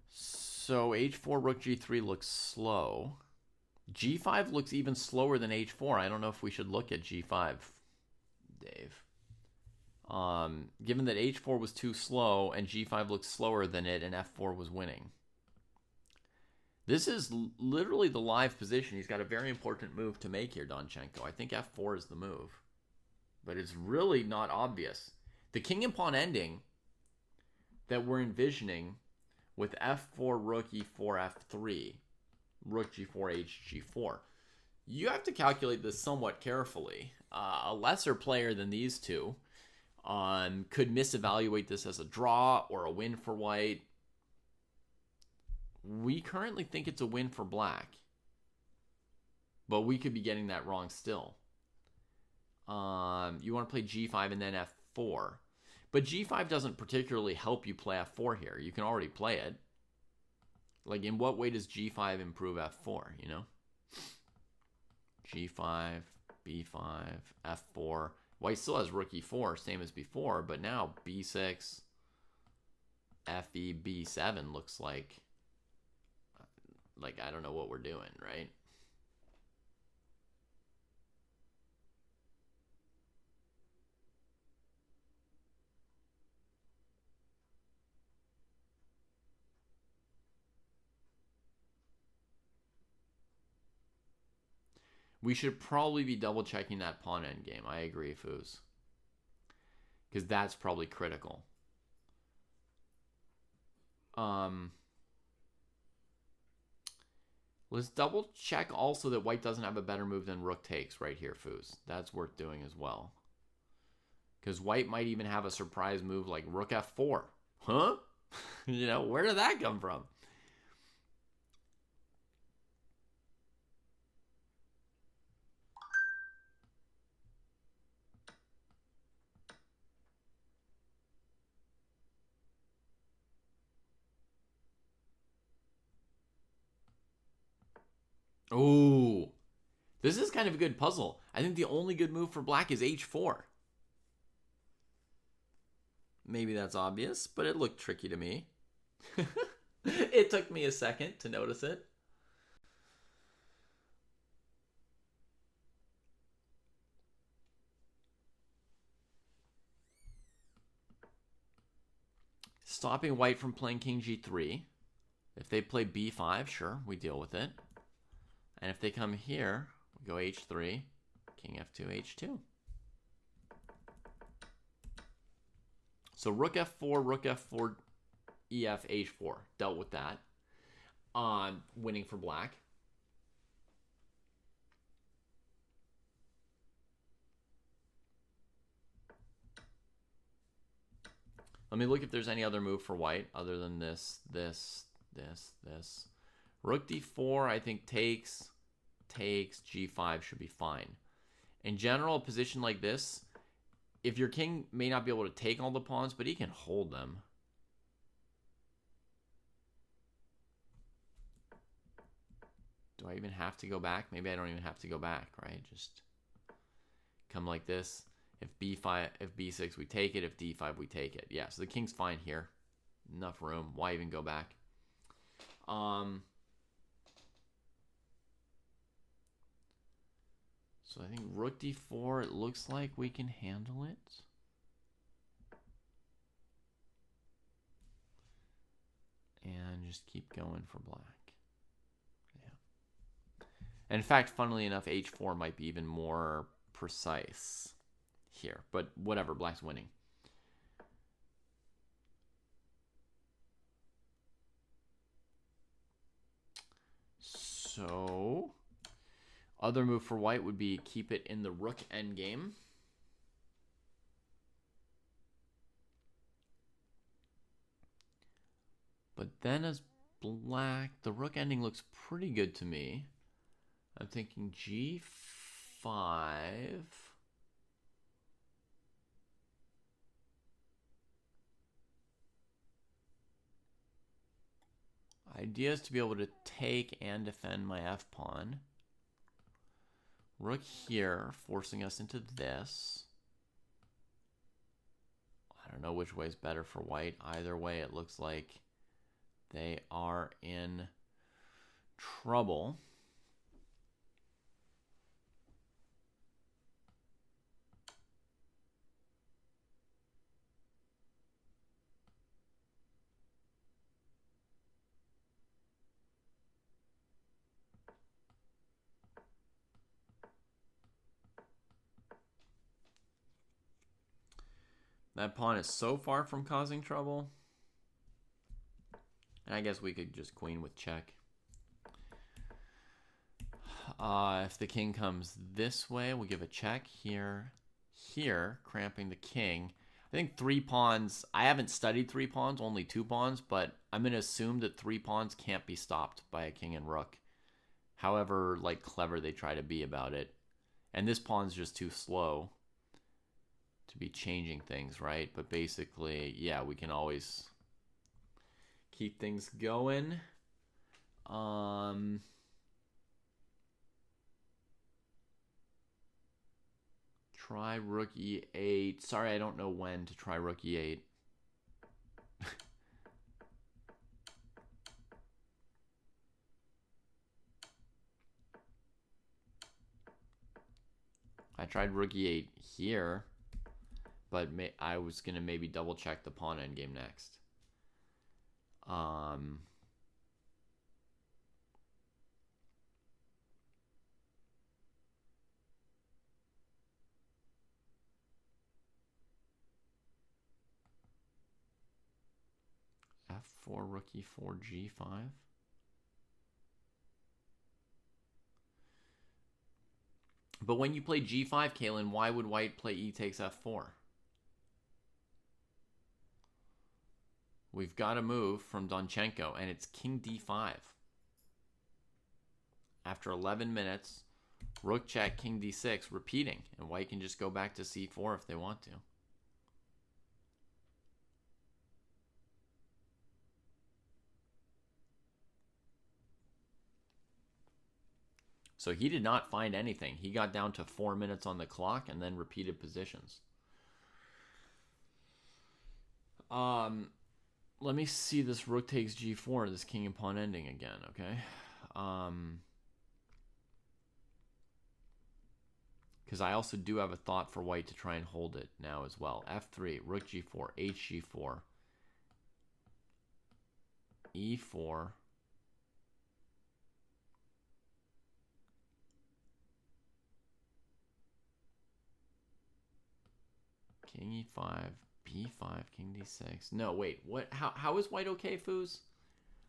So h4, rook g3 looks slow. g5 looks even slower than h4. I don't know if we should look at g5, Dave. Given that h4 was too slow and g5 looks slower than it and f4 was winning. This is literally the live position. He's got a very important move to make here, Donchenko. I think f4 is the move. But it's really not obvious. The king and pawn ending that we're envisioning with f4, rook e4, f3, rook g4, h g4. You have to calculate this somewhat carefully. A lesser player than these two could misevaluate this as a draw or a win for white. We currently think it's a win for black, but we could be getting that wrong still. You want to play g5 and then f4, but g5 doesn't particularly help you play f4 here. You can already play it. Like, in what way does g5 improve f4, you know? g5, b5, f4. White still has rook e4, same as before, but now b6, fe, b7 looks like I don't know what we're doing, right? We should probably be double checking that pawn endgame. I agree, Foos. Because that's probably critical. Let's double check also that white doesn't have a better move than rook takes right here, Foos. That's worth doing as well. Because white might even have a surprise move like rook f4. Huh? You know, where did that come from? Oh, this is kind of a good puzzle. I think the only good move for black is h4. Maybe that's obvious, but it looked tricky to me. It took me a second to notice it. Stopping white from playing king g3. If they play b5, sure, we deal with it. And if they come here, we go h3, king f2, h2. So rook f4, ef, h4. Dealt with that. Winning for black. Let me look if there's any other move for white other than this. Rook d4, I think takes, g5 should be fine. In general, a position like this, if your king may not be able to take all the pawns, but he can hold them. Do I even have to go back? Maybe I don't even have to go back, right? Just come like this. If b5, if b6, we take it. If d5, we take it. Yeah, so the king's fine here. Enough room. Why even go back? So I think rook d4, it looks like we can handle it. And just keep going for black. Yeah. And in fact, funnily enough, h4 might be even more precise here. But whatever, black's winning. So Other move for white would be keep it in the rook endgame. But then as black, the rook ending looks pretty good to me. I'm thinking g5. Idea is to be able to take and defend my f-pawn. Rook here, forcing us into this. I don't know which way is better for white. Either way, it looks like they are in trouble. That pawn is so far from causing trouble. And I guess we could just queen with check. If the king comes this way, we'll give a check here, here, cramping the king. I think 3 pawns, I haven't studied 3 pawns, only 2 pawns, but I'm going to assume that 3 pawns can't be stopped by a king and rook. However, like, clever they try to be about it. And this pawn's just too slow to be changing things, right? But basically, yeah, we can always keep things going. Try rook e8. Sorry, I don't know when to try rook e8. I tried rook e8 here, but I was going to maybe double check the pawn endgame next. F4, rook e4, g5. But when you play g5, Kalen, why would white play e takes f4? We've got a move from Donchenko, and it's king d5. After 11 minutes, rook check, king d6, repeating. And white can just go back to c4 if they want to. So he did not find anything. He got down to 4 minutes on the clock and then repeated positions. Let me see this rook takes g4, this king and pawn ending again, okay? Because I also do have a thought for white to try and hold it now as well. f3, rook g4, hg4, e4, king e5, b5, king d6. No, wait, what? How is white okay, Foos?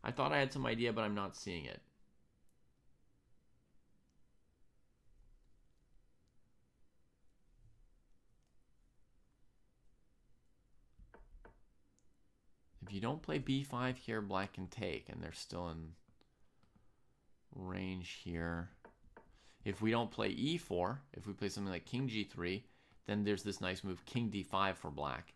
I thought I had some idea, but I'm not seeing it. If you don't play b5 here, black can take, and they're still in range here. If we don't play e4, if we play something like king g3, then there's this nice move, king d5 for black.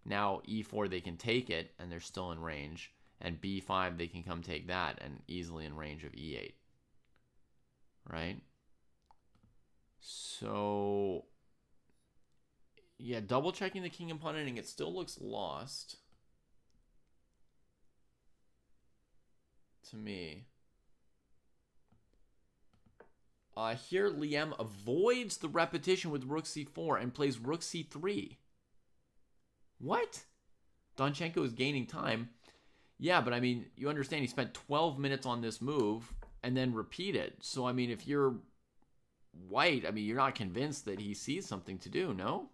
Now e4, they can take it, and they're still in range. And b5, they can come take that, and easily in range of e8. Right? So, yeah, double checking the king and pawn ending, it still looks lost to me. Here, Liam avoids the repetition with rook c4 and plays rook c3. What? Donchenko is gaining time. Yeah, but I mean, you understand he spent 12 minutes on this move and then repeated. So, I mean, if you're white, I mean, you're not convinced that he sees something to do, no?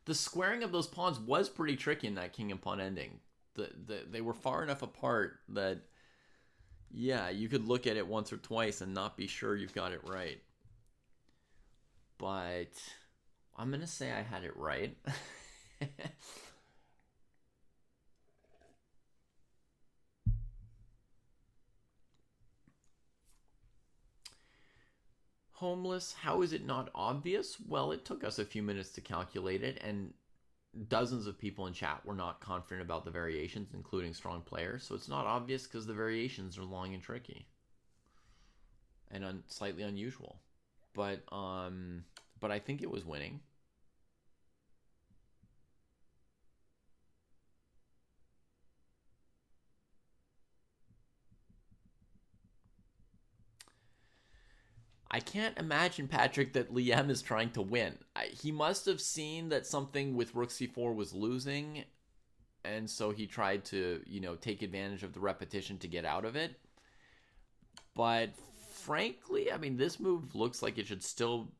The squaring of those pawns was pretty tricky in that king and pawn ending. They were far enough apart that Yeah, you could look at it once or twice and not be sure you've got it right. But I'm going to say I had it right. Homeless, how is it not obvious? Well, it took us a few minutes to calculate it, and dozens of people in chat were not confident about the variations, including strong players. So it's not obvious because the variations are long and tricky and slightly unusual. But I think it was winning. I can't imagine, Patrick, that Liam is trying to win. He must have seen that something with Rook C4 was losing, and so he tried to, take advantage of the repetition to get out of it. But frankly, I mean, this move looks like it should still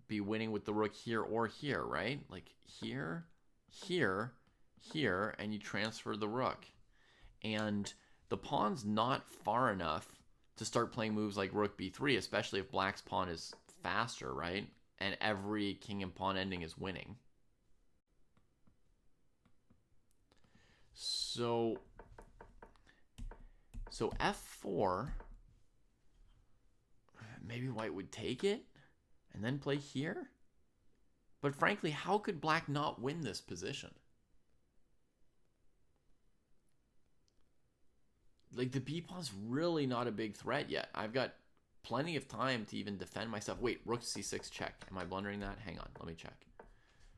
be winning with the rook here or here, right? Like here, here, here, and you transfer the rook. And the pawn's not far enough to start playing moves like rook b3, especially if black's pawn is faster, right? And every king and pawn ending is winning. So f4, maybe white would take it and then play here. But frankly, how could black not win this position? Like, the b-pawn's really not a big threat yet. I've got plenty of time to even defend myself. Wait, rook c6 check. Am I blundering that? Hang on, let me check.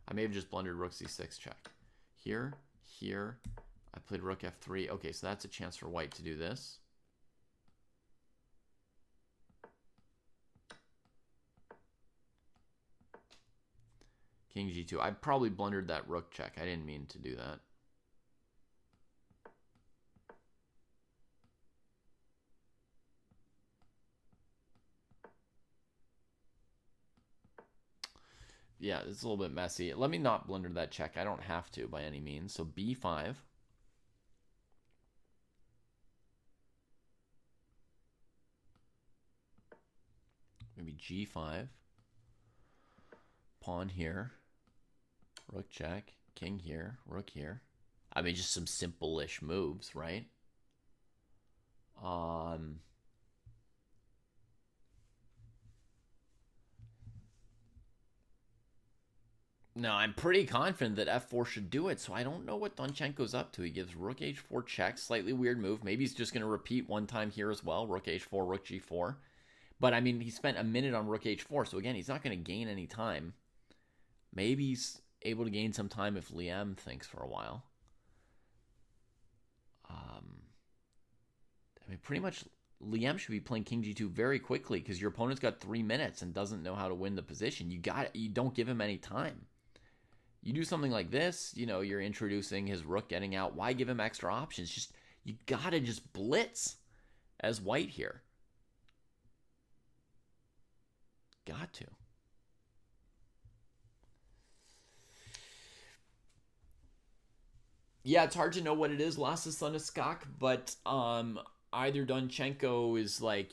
I may have just blundered rook c6 check. Here, here. I played rook f3. Okay, so that's a chance for white to do this. King g2. I probably blundered that rook check. I didn't mean to do that. Yeah, it's a little bit messy. Let me not blunder that check. I don't have to by any means. So b5. Maybe g5. Pawn here. Rook check. King here. Rook here. I mean, just some simple-ish moves, right? No, I'm pretty confident that f4 should do it, so I don't know what Donchenko's up to. He gives rook h4 check, slightly weird move. Maybe he's just going to repeat one time here as well, rook h4, rook g4. But, I mean, he spent a minute on rook h4, so again, he's not going to gain any time. Maybe he's able to gain some time if Liam thinks for a while. I mean, pretty much Liam should be playing king g2 very quickly because your opponent's got 3 minutes and doesn't know how to win the position. You don't give him any time. You do something like this, you're introducing his rook getting out. Why give him extra options? You gotta just blitz as white here. Got to. Yeah, it's hard to know what it is, Lassa Suniskak, but either Donchenko is like,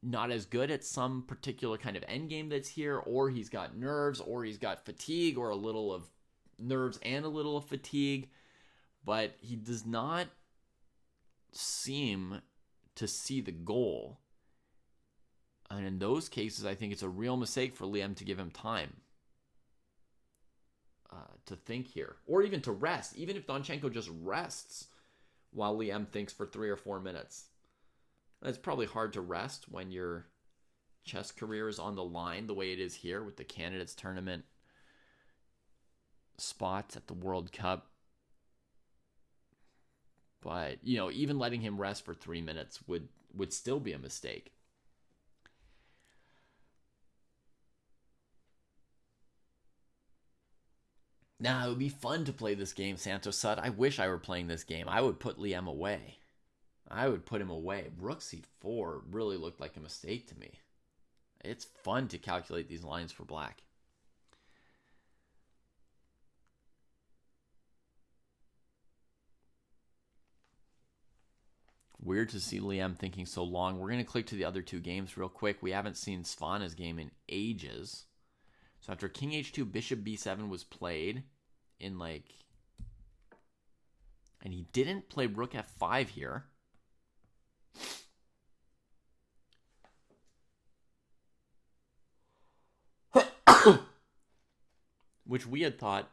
not as good at some particular kind of endgame that's here, or he's got nerves, or he's got fatigue, or a little of nerves and a little of fatigue, but he does not seem to see the goal. And in those cases, I think it's a real mistake for Liam to give him time to think here, or even to rest, even if Donchenko just rests while Liam thinks for 3 or 4 minutes. It's probably hard to rest when your chess career is on the line the way it is here with the candidates tournament spots at the World Cup. But, even letting him rest for 3 minutes would still be a mistake. Now, it would be fun to play this game, Santos Sud. I wish I were playing this game. I would put Liam away. I would put him away. Rook c4 really looked like a mistake to me. It's fun to calculate these lines for black. Weird to see Liam thinking so long. We're going to click to the other two games real quick. We haven't seen Svana's game in ages. So after King H2, Bishop B7 was played in like... And he didn't play Rook F5 here. Which we had thought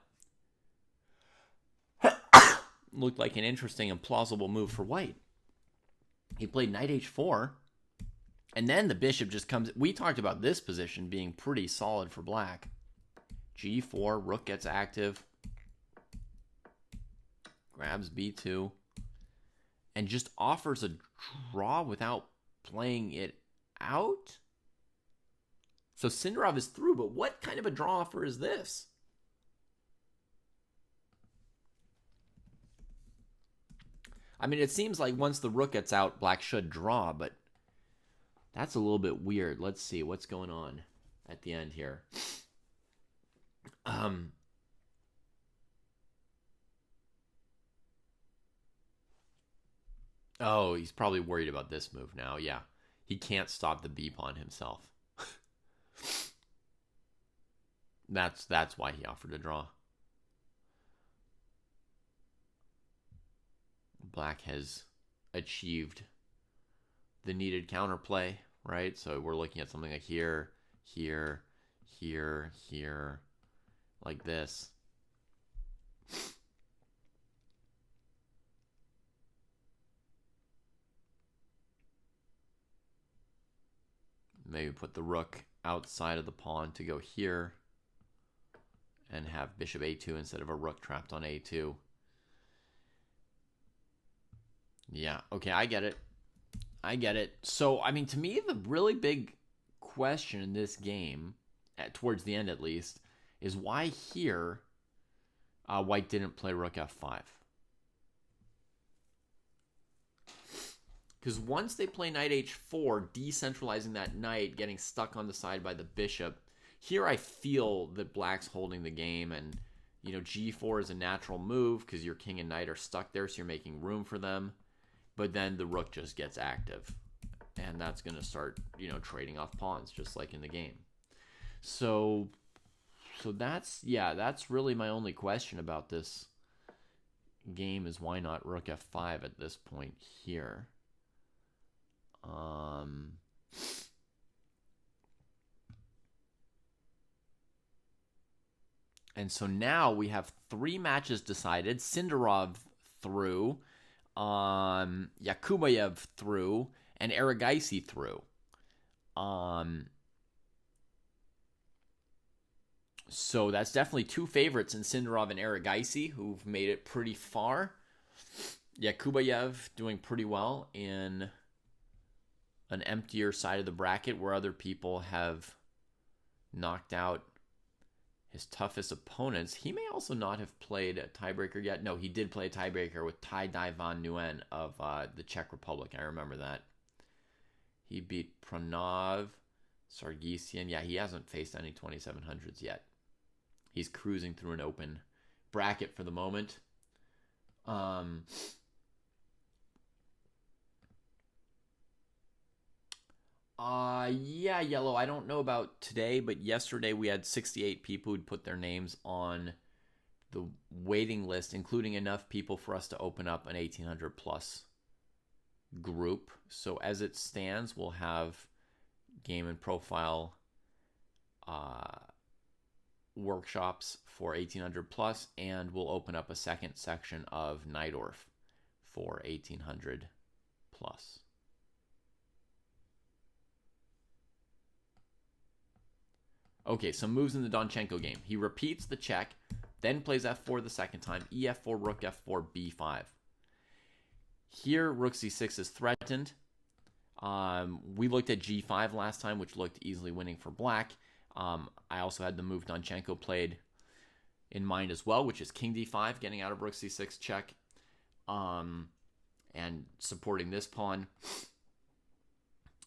looked like an interesting and plausible move for white. He played Knight H4, and then the bishop just comes... We talked about this position being pretty solid for black. G4, rook gets active, grabs B2, and just offers a draw without playing it out. So Sindarov is through, but what kind of a draw offer is this? I mean, it seems like once the rook gets out, black should draw, but that's a little bit weird. Let's see what's going on at the end here. Oh, he's probably worried about this move now. Yeah, he can't stop the B pawn himself. That's why he offered a draw. Black has achieved the needed counterplay, right? So we're looking at something like here, here, here, here, like this. Maybe put the rook outside of the pawn to go here and have bishop A2 instead of a rook trapped on A2. Yeah, okay, I get it. I get it. So, I mean, to me, the really big question in this game, towards the end at least, is why here white didn't play rook F5. Because once they play knight H4, decentralizing that knight, getting stuck on the side by the bishop, here I feel that black's holding the game, and, you know, G4 is a natural move because your king and knight are stuck there, so you're making room for them. But then the rook just gets active, and that's going to start, you know, trading off pawns, just like in the game. So that's, yeah, that's really my only question about this game is why not rook F5 at this point here. And so now we have 3 matches decided. Sindarov through, Yakubayev through, and Erigaisi through. So that's definitely 2 favorites in Sindarov and Erigaisi who've made it pretty far. Yakubayev doing pretty well in an emptier side of the bracket where other people have knocked out his toughest opponents. He may also not have played a tiebreaker yet. No, he did play a tiebreaker with Tai Dai Van Nguyen of the Czech Republic. I remember that. He beat Pranav Sargsyan. Yeah, he hasn't faced any 2700s yet. He's cruising through an open bracket for the moment. Yeah, Yellow, I don't know about today, but yesterday we had 68 people who'd put their names on the waiting list, including enough people for us to open up an 1800 plus group. So as it stands, we'll have game and profile workshops for 1800 plus, and we'll open up a second section of Najdorf for 1800 plus. Okay, some moves in the Donchenko game. He repeats the check, then plays f4 the second time, ef4, rook f4, b5. Here, rook c6 is threatened. We looked at g5 last time, which looked easily winning for black. I also had the move Donchenko played in mind as well, which is king d5, getting out of rook c6 check, and supporting this pawn.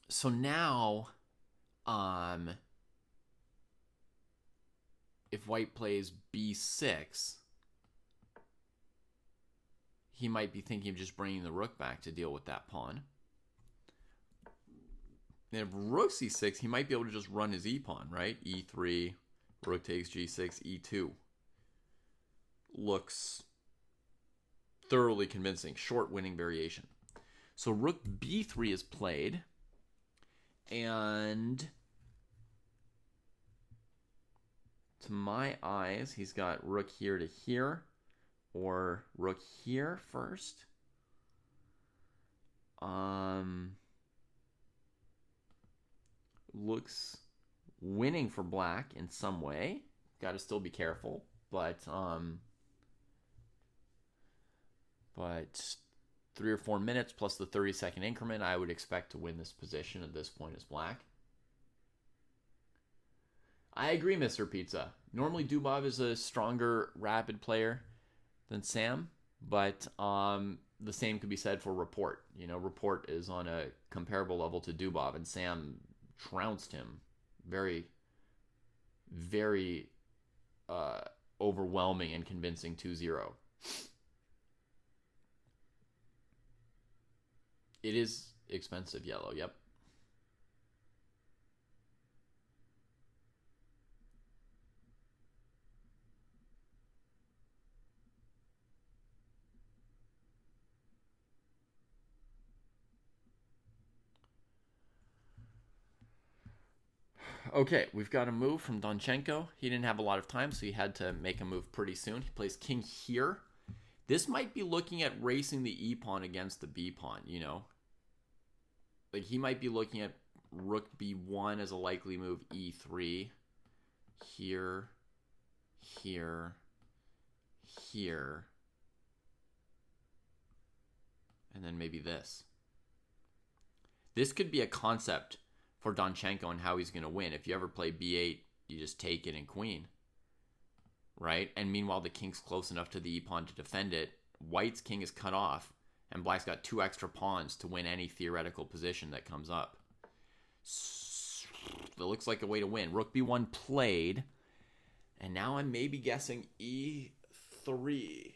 So now, if white plays b6, he might be thinking of just bringing the rook back to deal with that pawn. And if rook c6, he might be able to just run his e-pawn, right? e3, rook takes g6, e2. Looks thoroughly convincing. Short winning variation. So rook b3 is played. And to my eyes, he's got rook here to here. Or rook here first. Looks winning for black in some way. Got to still be careful, but 3 or 4 minutes plus the 30-second increment, I would expect to win this position at this point as black. I agree, Mr. Pizza. Normally, Dubov is a stronger rapid player than Sam, but the same could be said for Report. You know, Report is on a comparable level to Dubov, and Sam trounced him very, very overwhelming and convincing 2-0. It is expensive yellow, yep. Okay, we've got a move from Donchenko. He didn't have a lot of time, so he had to make a move pretty soon. He plays king here. This might be looking at racing the e-pawn against the b-pawn, you know? Like, he might be looking at rook b1 as a likely move, e3. Here, here, here. And then maybe this. This could be a concept for Donchenko and how he's going to win. If you ever play b8, you just take it and queen, right? And meanwhile, the king's close enough to the e-pawn to defend it. White's king is cut off, and black's got 2 extra pawns to win any theoretical position that comes up. So it looks like a way to win. Rook b1 played, and now I'm maybe guessing e3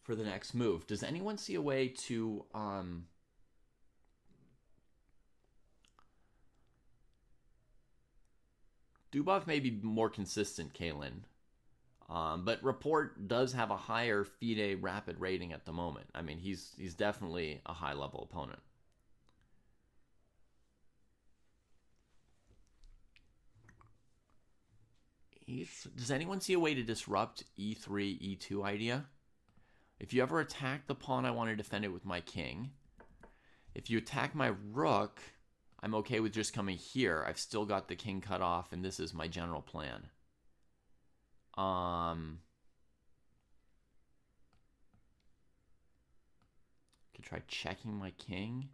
for the next move. Does anyone see a way to Dubov may be more consistent, Kalen. But Report does have a higher FIDE rapid rating at the moment. I mean, he's definitely a high-level opponent. Does anyone see a way to disrupt e3, e2 idea? If you ever attack the pawn, I want to defend it with my king. If you attack my rook, I'm okay with just coming here. I've still got the king cut off, and this is my general plan. Could try checking my king,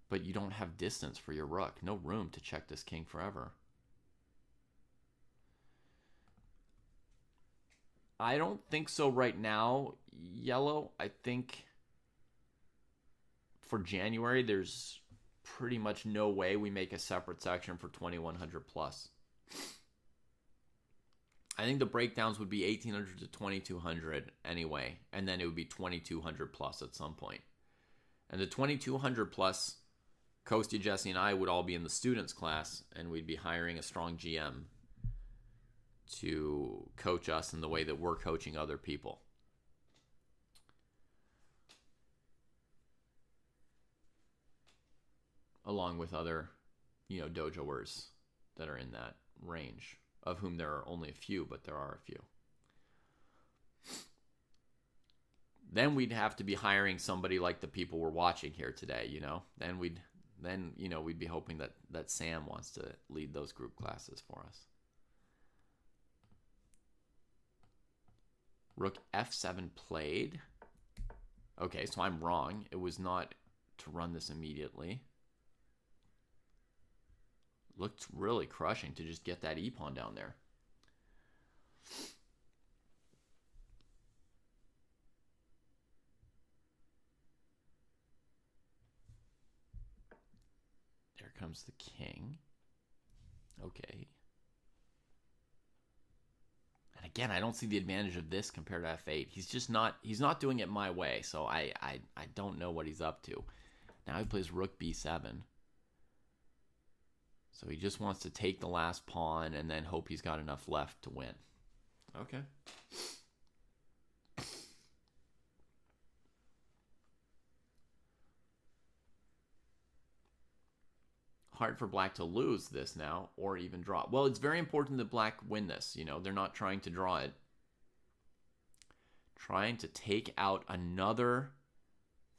but you don't have distance for your rook. No room to check this king forever. I don't think so right now, yellow. I think for January, there's pretty much no way we make a separate section for 2100 plus. I think the breakdowns would be 1800 to 2200 anyway, and then it would be 2200 plus at some point. And the 2200 plus, Kostya, Jesse, and I would all be in the students class, and we'd be hiring a strong GM to coach us in the way that we're coaching other people. Along with other, dojoers that are in that range, of whom there are only a few, but there are a few. Then we'd have to be hiring somebody like the people we're watching here today, Then we'd be hoping that Sam wants to lead those group classes for us. Rook f7 played. Okay, so I'm wrong. It was not to run this immediately. Looked really crushing to just get that e-pawn down there. There comes the king. Okay. And Again, I don't see the advantage of this compared to f8. He's not doing it my way, so I don't know what he's up to. Now he plays rook b7. So he just wants to take the last pawn and then hope he's got enough left to win. Okay. Hard for black to lose this now or even draw. Well, it's very important that black win this. You know, they're not trying to draw it. Trying to take out another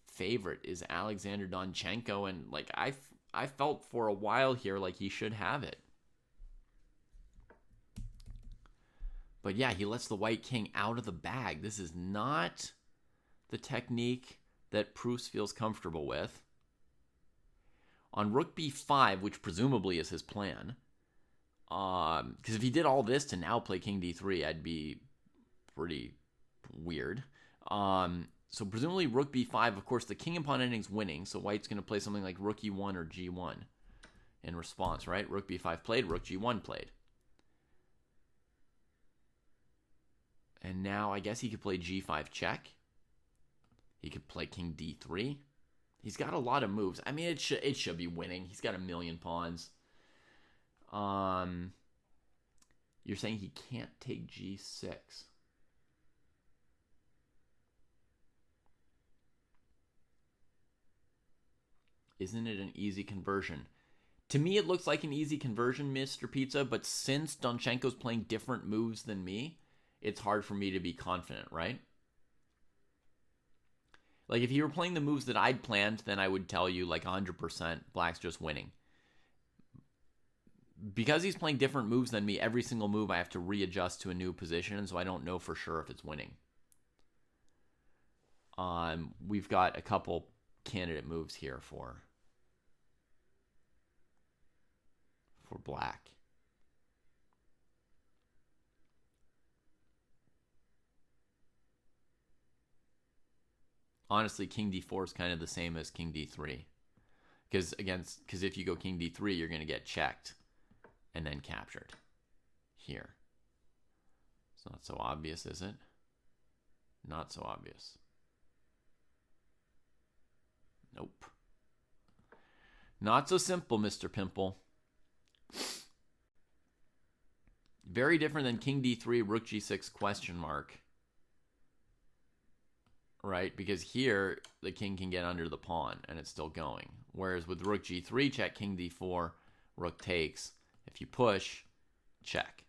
favorite is Alexander Donchenko, and like I felt for a while here like he should have it. But yeah, he lets the white king out of the bag. This is not the technique that Pruess feels comfortable with. On rook b5, which presumably is his plan, because if he did all this to now play king d3, I'd be pretty weird. So presumably rook b5, of course, the king and pawn ending's winning, so white's going to play something like rook e1 or g1 in response, right? Rook b5 played, rook g1 played. And now I guess he could play g5 check. He could play king d3. He's got a lot of moves. I mean, it should be winning. He's got a million pawns. You're saying he can't take g6. Isn't it an easy conversion? To me, it looks like an easy conversion, Mr. Pizza, but since Donchenko's playing different moves than me, it's hard for me to be confident, right? Like, if he were playing the moves that I'd planned, then I would tell you, like, 100% black's just winning. Because he's playing different moves than me, every single move I have to readjust to a new position, and so I don't know for sure if it's winning. We've got a couple candidate moves here for black. Honestly, king d4 is kind of the same as king d3. Because if you go king d3, you're going to get checked and then captured here. It's not so obvious, is it? Not so obvious. Nope. Not so simple, Mr. Pimple. Very different than king d3, rook g6 question mark. Right? Because here, the king can get under the pawn, and it's still going. Whereas with rook g3, check, king d4, rook takes. If you push, check.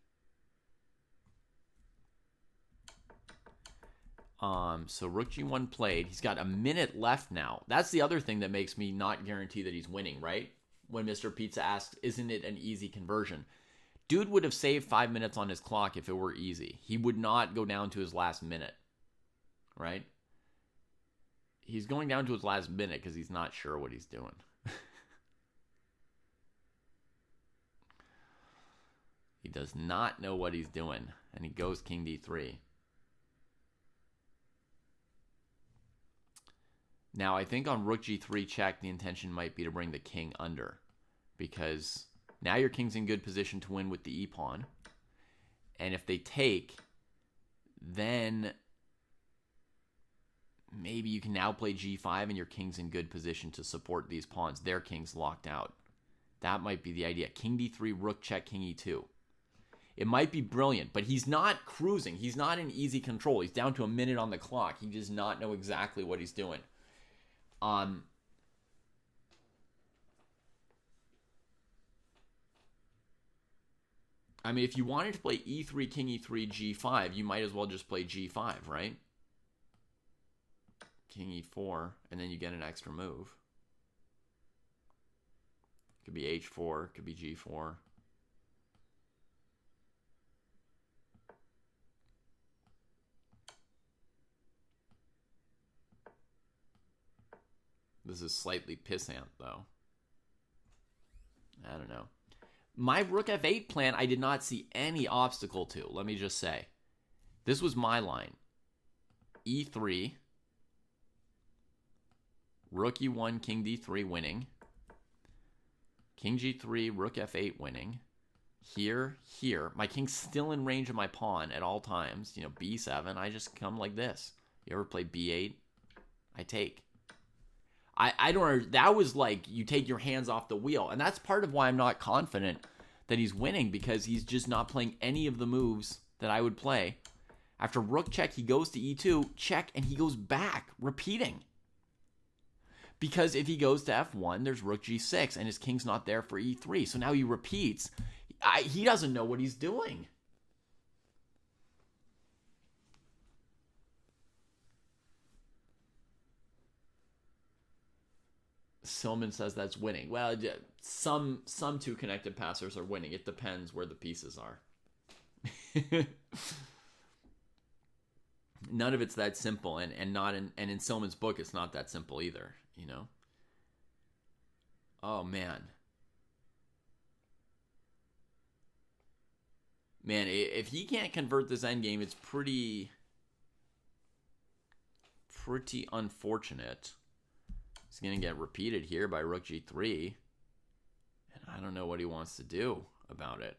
So rook g1 played. He's got a minute left now. That's the other thing that makes me not guarantee that he's winning, right? When Mr. Pizza asked, isn't it an easy conversion? Dude would have saved 5 minutes on his clock if it were easy. He would not go down to his last minute, right? He's going down to his last minute because he's not sure what he's doing. He does not know what he's doing, and he goes king d3. Now, I think on rook g3 check, the intention might be to bring the king under, because now your king's in good position to win with the e-pawn. And if they take, then maybe you can now play g5 and your king's in good position to support these pawns. Their king's locked out. That might be the idea. King d3, rook check, king e2. It might be brilliant, but he's not cruising. He's not in easy control. He's down to a minute on the clock. He does not know exactly what he's doing. I mean, if you wanted to play e3, king e3, g5, you might as well just play g5, right? King e4, and then you get an extra move. Could be h4, could be g4. This is slightly pissant, though. I don't know. My rook f8 plan, I did not see any obstacle to. Let me just say. This was my line. e3. Rook e1, king d3 winning. King g3, rook f8 winning. here, here. My king's still in range of my pawn at all times. You know, b7, I just come like this. You ever play b8? I take. I don't, that was like you take your hands off the wheel. And that's part of why I'm not confident that he's winning, because he's just not playing any of the moves that I would play. After rook check, he goes to e2, check, and he goes back, repeating. Because if he goes to f1, there's rook g6, and his king's not there for e3. So now he repeats. He doesn't know what he's doing. Silman says that's winning. Well, some two connected passers are winning. It depends where the pieces are. None of it's that simple, and in Silman's book, it's not that simple either. You know. Oh man. Man, if he can't convert this endgame, it's pretty unfortunate. He's going to get repeated here by rook g3. And I don't know what he wants to do about it.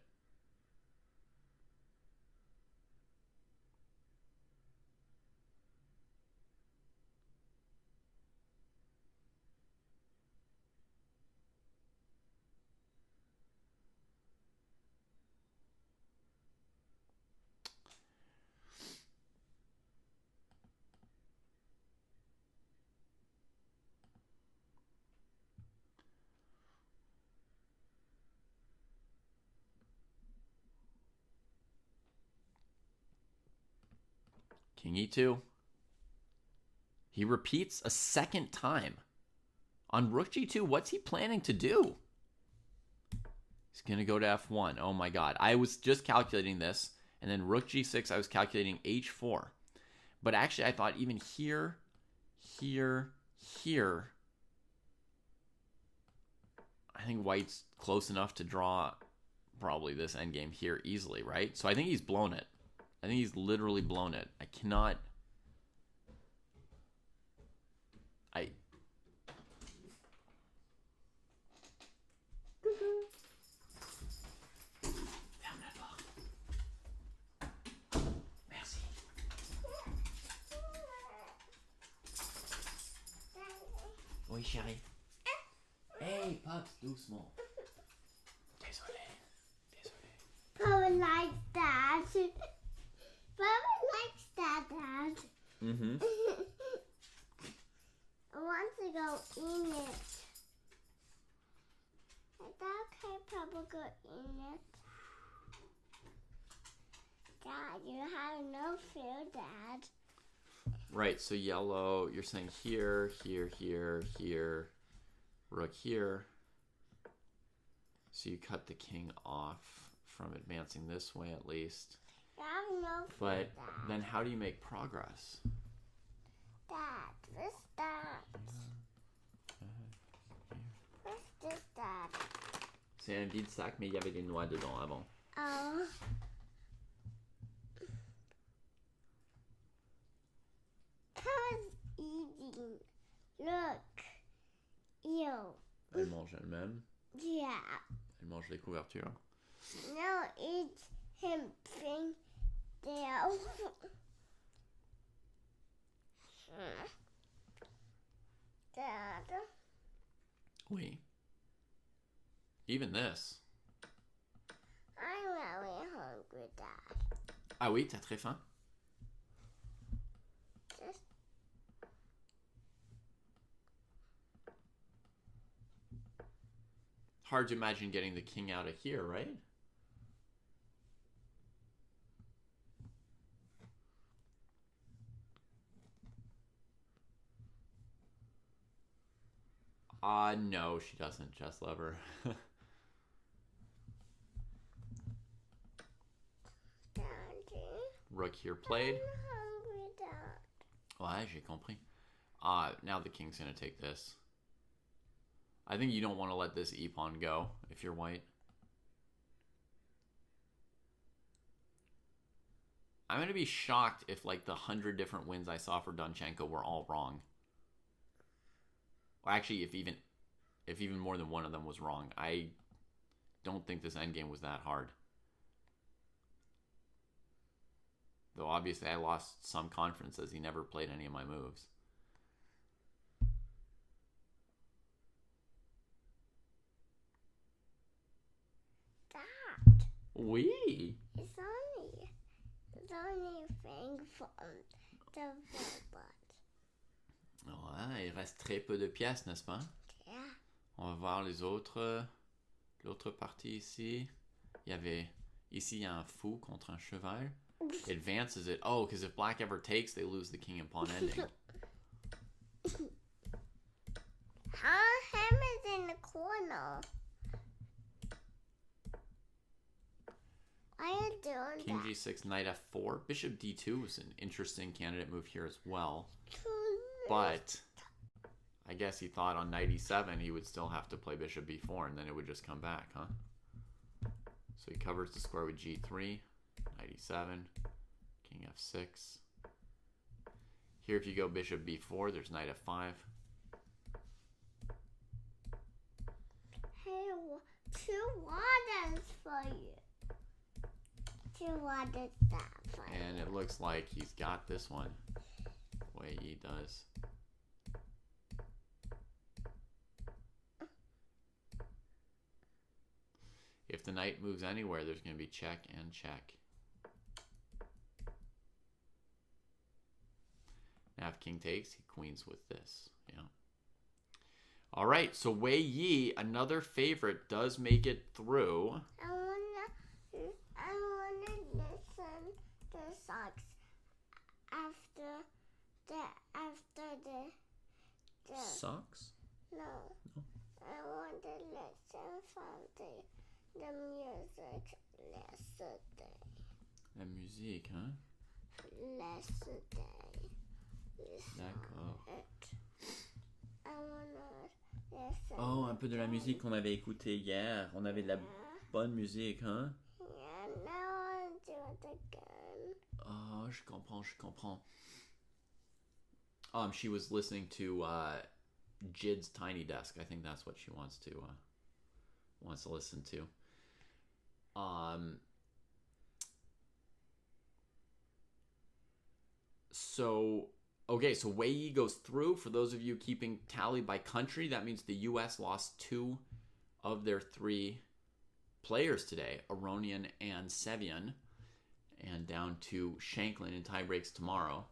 King e2. He repeats a second time. On rook g2, what's he planning to do? He's going to go to f1. Oh my god. I was just calculating this. And then rook g6, I was calculating h4. But actually, I thought even here, here, here, I think white's close enough to draw probably this endgame here easily, right? So I think he's blown it. I think he's literally blown it. I cannot... Merci. Oui, chérie. Hey, Pops, doucement. Désolé. Papa likes that. Papa likes that, Dad. Mm-hmm. I want to go in it. Is that okay, Papa, go in it? Dad, you have no fear, Dad. Right, so yellow, you're saying here, here, here, here, rook here. So you cut the king off from advancing this way at least. You have no fear, But Dad. then how do you make progress? Dad, what's that? What's this, Dad? C'est un vide sac, mais il y avait des noix dedans avant. Oh. Papa's eating. Look. Ew. Elle mange elle-même. Yeah. Elle mange les couvertures. No, it's him thing there. Dad. Oui. Even this. I'm really hungry, Dad. Ah oui, t'as très faim? Just Hard to imagine getting the king out of here, right? No, she doesn't, chess lover. Daddy. Rook here played. I'm hungry, Dad. Ouais, j'ai compris. Now the king's gonna take this. I think you don't want to let this e-pawn go if you're white. I'm gonna be shocked if like the 100 different wins I saw for Danchenko were all wrong. Or actually, if even more than one of them was wrong. don't think this endgame was that hard. Though obviously I lost some confidence as he never played any of my moves. Dad, Oui. it's only a thing from the robot. Ouais, il reste très peu de pièces, n'est-ce pas? Yeah. On va voir les autres. L'autre partie ici. Ici, il y a un fou contre un cheval. Advances it. Oh, because if black ever takes, they lose the king and pawn ending. Him is in the corner. Why are you doing King that? g6, knight f4. Bishop d2 is an interesting candidate move here as well. But I guess he thought on knight e7 he would still have to play bishop b4 and then it would just come back, huh? So he covers the square with g3, knight e7, king f6. Here if you go bishop b4, there's knight f5. Hey, two waters for you. Two waters that for you. And it looks like he's got this one, the way he does. If the knight moves anywhere, there's going to be check and check. Now if king takes, he queens with this. Yeah. All right, so Wei Yi, another favorite, does make it through. I wanna listen to songs after the Socks? no. I want to listen from the music yesterday. La musique, hein? Yesterday. D'accord. I wanna listen. Oh, un peu de la musique qu'on avait écoutée hier. On avait de la bonne musique, hein? Yeah, now I want to do it again. Oh, je comprends. She was listening to Jid's Tiny Desk. I think that's what she wants to listen to. So Wei Yi goes through. For those of you keeping tally by country, that means the U.S. lost 2 of their 3 players today, Aronian and Sevian, and down to Shanklin in tie breaks tomorrow.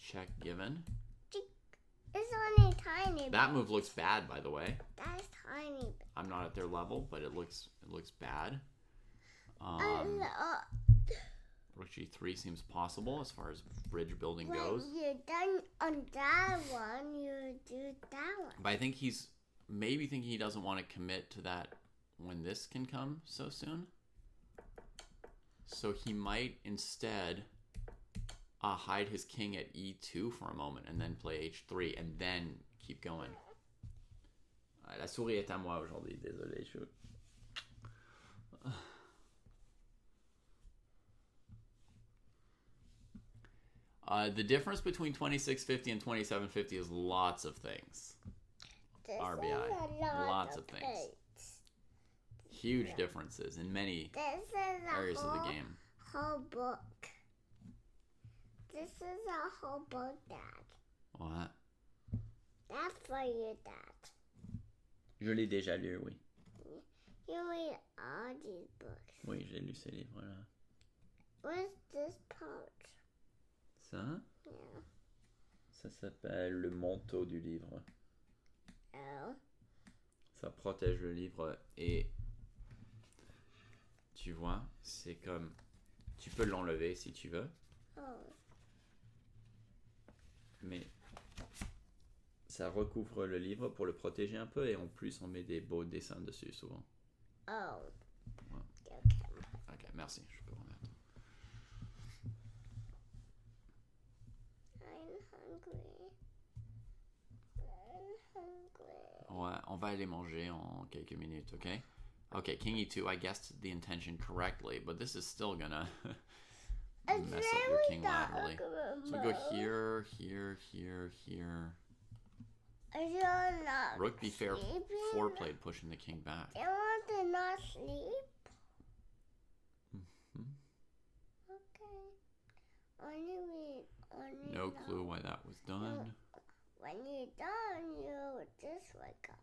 Check given. It's only tiny. That move looks bad, by the way. That's tiny. I'm not at their level, but it looks bad. Rook g3 seems possible as far as bridge building goes. When you're done on that one, you do that one. But I think he's maybe thinking he doesn't want to commit to that when this can come so soon. So he might instead hide his king at e2 for a moment and then play h3 and then keep going. La souris est à moi aujourd'hui, désolé. The difference between 2650 and 2750 is lots of things. This RBI. is a lot Lots of things. plates. Huge differences in many This is a areas of the game. whole book. This is a whole book, Dad. What? That's for you, Dad. Je l'ai déjà lu, oui. You read all these books. Oui, j'ai lu ces livres-là. What's this pouch? Ça? Yeah. Ça s'appelle le manteau du livre. Oh. Ça protège le livre et tu vois, c'est comme tu peux l'enlever si tu veux, Oh. mais ça recouvre le livre pour le protéger un peu et en plus on met des beaux dessins dessus souvent. Oh. Ouais. Okay. Ok, merci, je peux remettre. I'm hungry. I'm hungry. Ouais, on va aller manger en quelques minutes, ok? Okay, king e2, I guessed the intention correctly, but this is still gonna It's mess up your very king dark, laterally. So we go here, here, here, here. You're not Rook b4 sleeping? played, pushing the king back. You want to not sleep? Mhm. Okay. Only No know. clue why that was done. When you're done, you just wake up.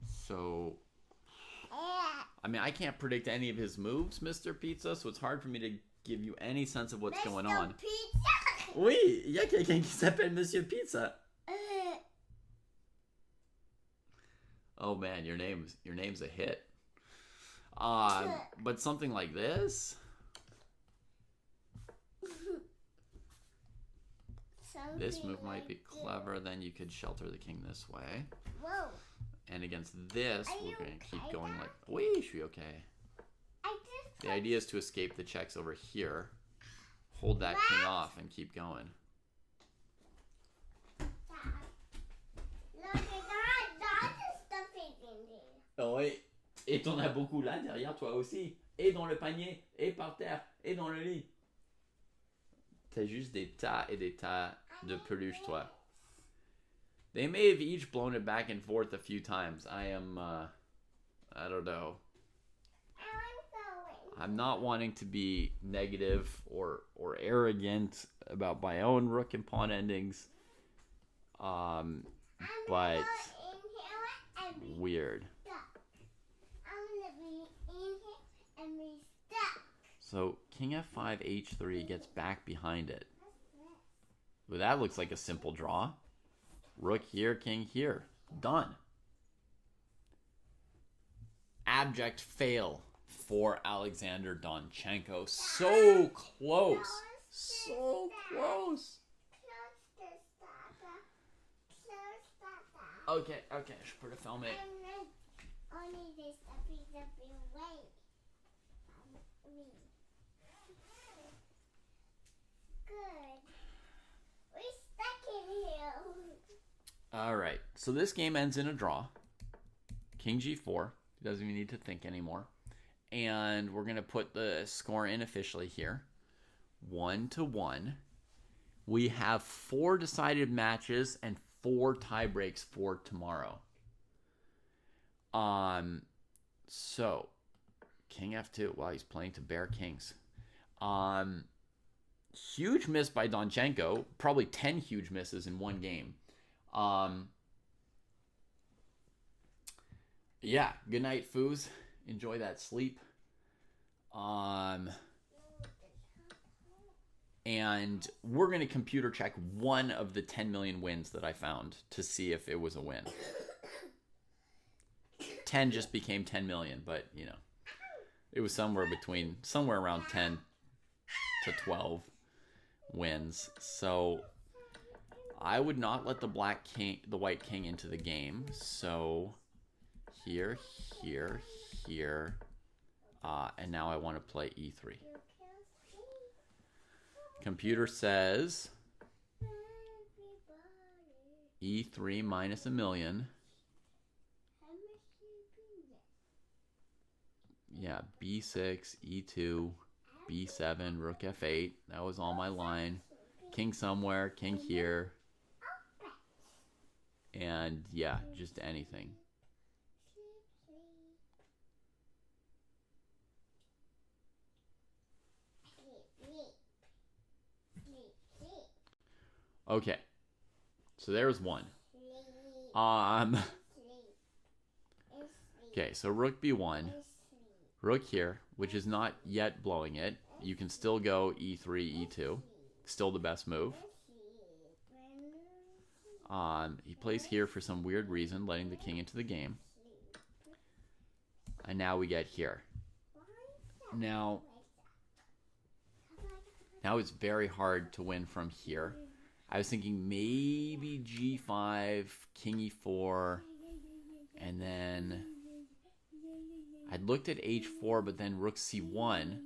So, I mean, I can't predict any of his moves, Mr. Pizza, so it's hard for me to give you any sense of what's going on. Pizza. Oui, il y a quelqu'un qui s'appelle Monsieur Pizza. Oh man, your name's a hit. But something like this. This move might be clever. Then you could shelter the king this way. Whoa. And against this, Are we're you going to keep okay going now? like, oui, je suis okay. I just The idea is to escape the checks over here, hold that king off, and keep going. Look at that is stuffing in here. Oh oui, et t'en as beaucoup là derrière toi aussi. Et dans le panier, et par terre, et dans le lit. T'as juste des tas et des tas de peluche, toi. They may have each blown it back and forth a few times. I don't know. I'm not wanting to be negative or arrogant about my own rook and pawn endings. But weird. I'm gonna be in here and be stuck. So king f5, h3 gets back behind it. Well, that looks like a simple draw. Rook here, king here. Done. Abject fail for Alexander Donchenko. So close. So close. Okay, je peux le fermer. Only this piece of away from me. Good. We're stuck in here. All right, so this game ends in a draw. King g4. He doesn't even need to think anymore. And we're going to put the score in officially here. 1-1. We have 4 decided matches and 4 tie breaks for tomorrow. So king f2. Wow, he's playing to bare kings. Huge miss by Donchenko. Probably 10 huge misses in one game. Yeah, good night, foos. Enjoy that sleep. And we're going to computer check one of the 10 million wins that I found to see if it was a win. 10 just became 10 million, but, you know, it was somewhere around 10 to 12 wins. So I would not let the white king into the game. So here, here, here. And now I want to play e3. Computer says e3 minus a million. Yeah, b6, e2, b7, rook f8. That was all my line. King somewhere, king here. And yeah, just anything. Okay, so there's one. Okay, so rook b1, rook here, which is not yet blowing it. You can still go e3, e2, still the best move. He plays here for some weird reason, letting the king into the game. And now we get here. Now it's very hard to win from here. I was thinking maybe g5, king e4, and then I'd looked at h4, but then rook c1.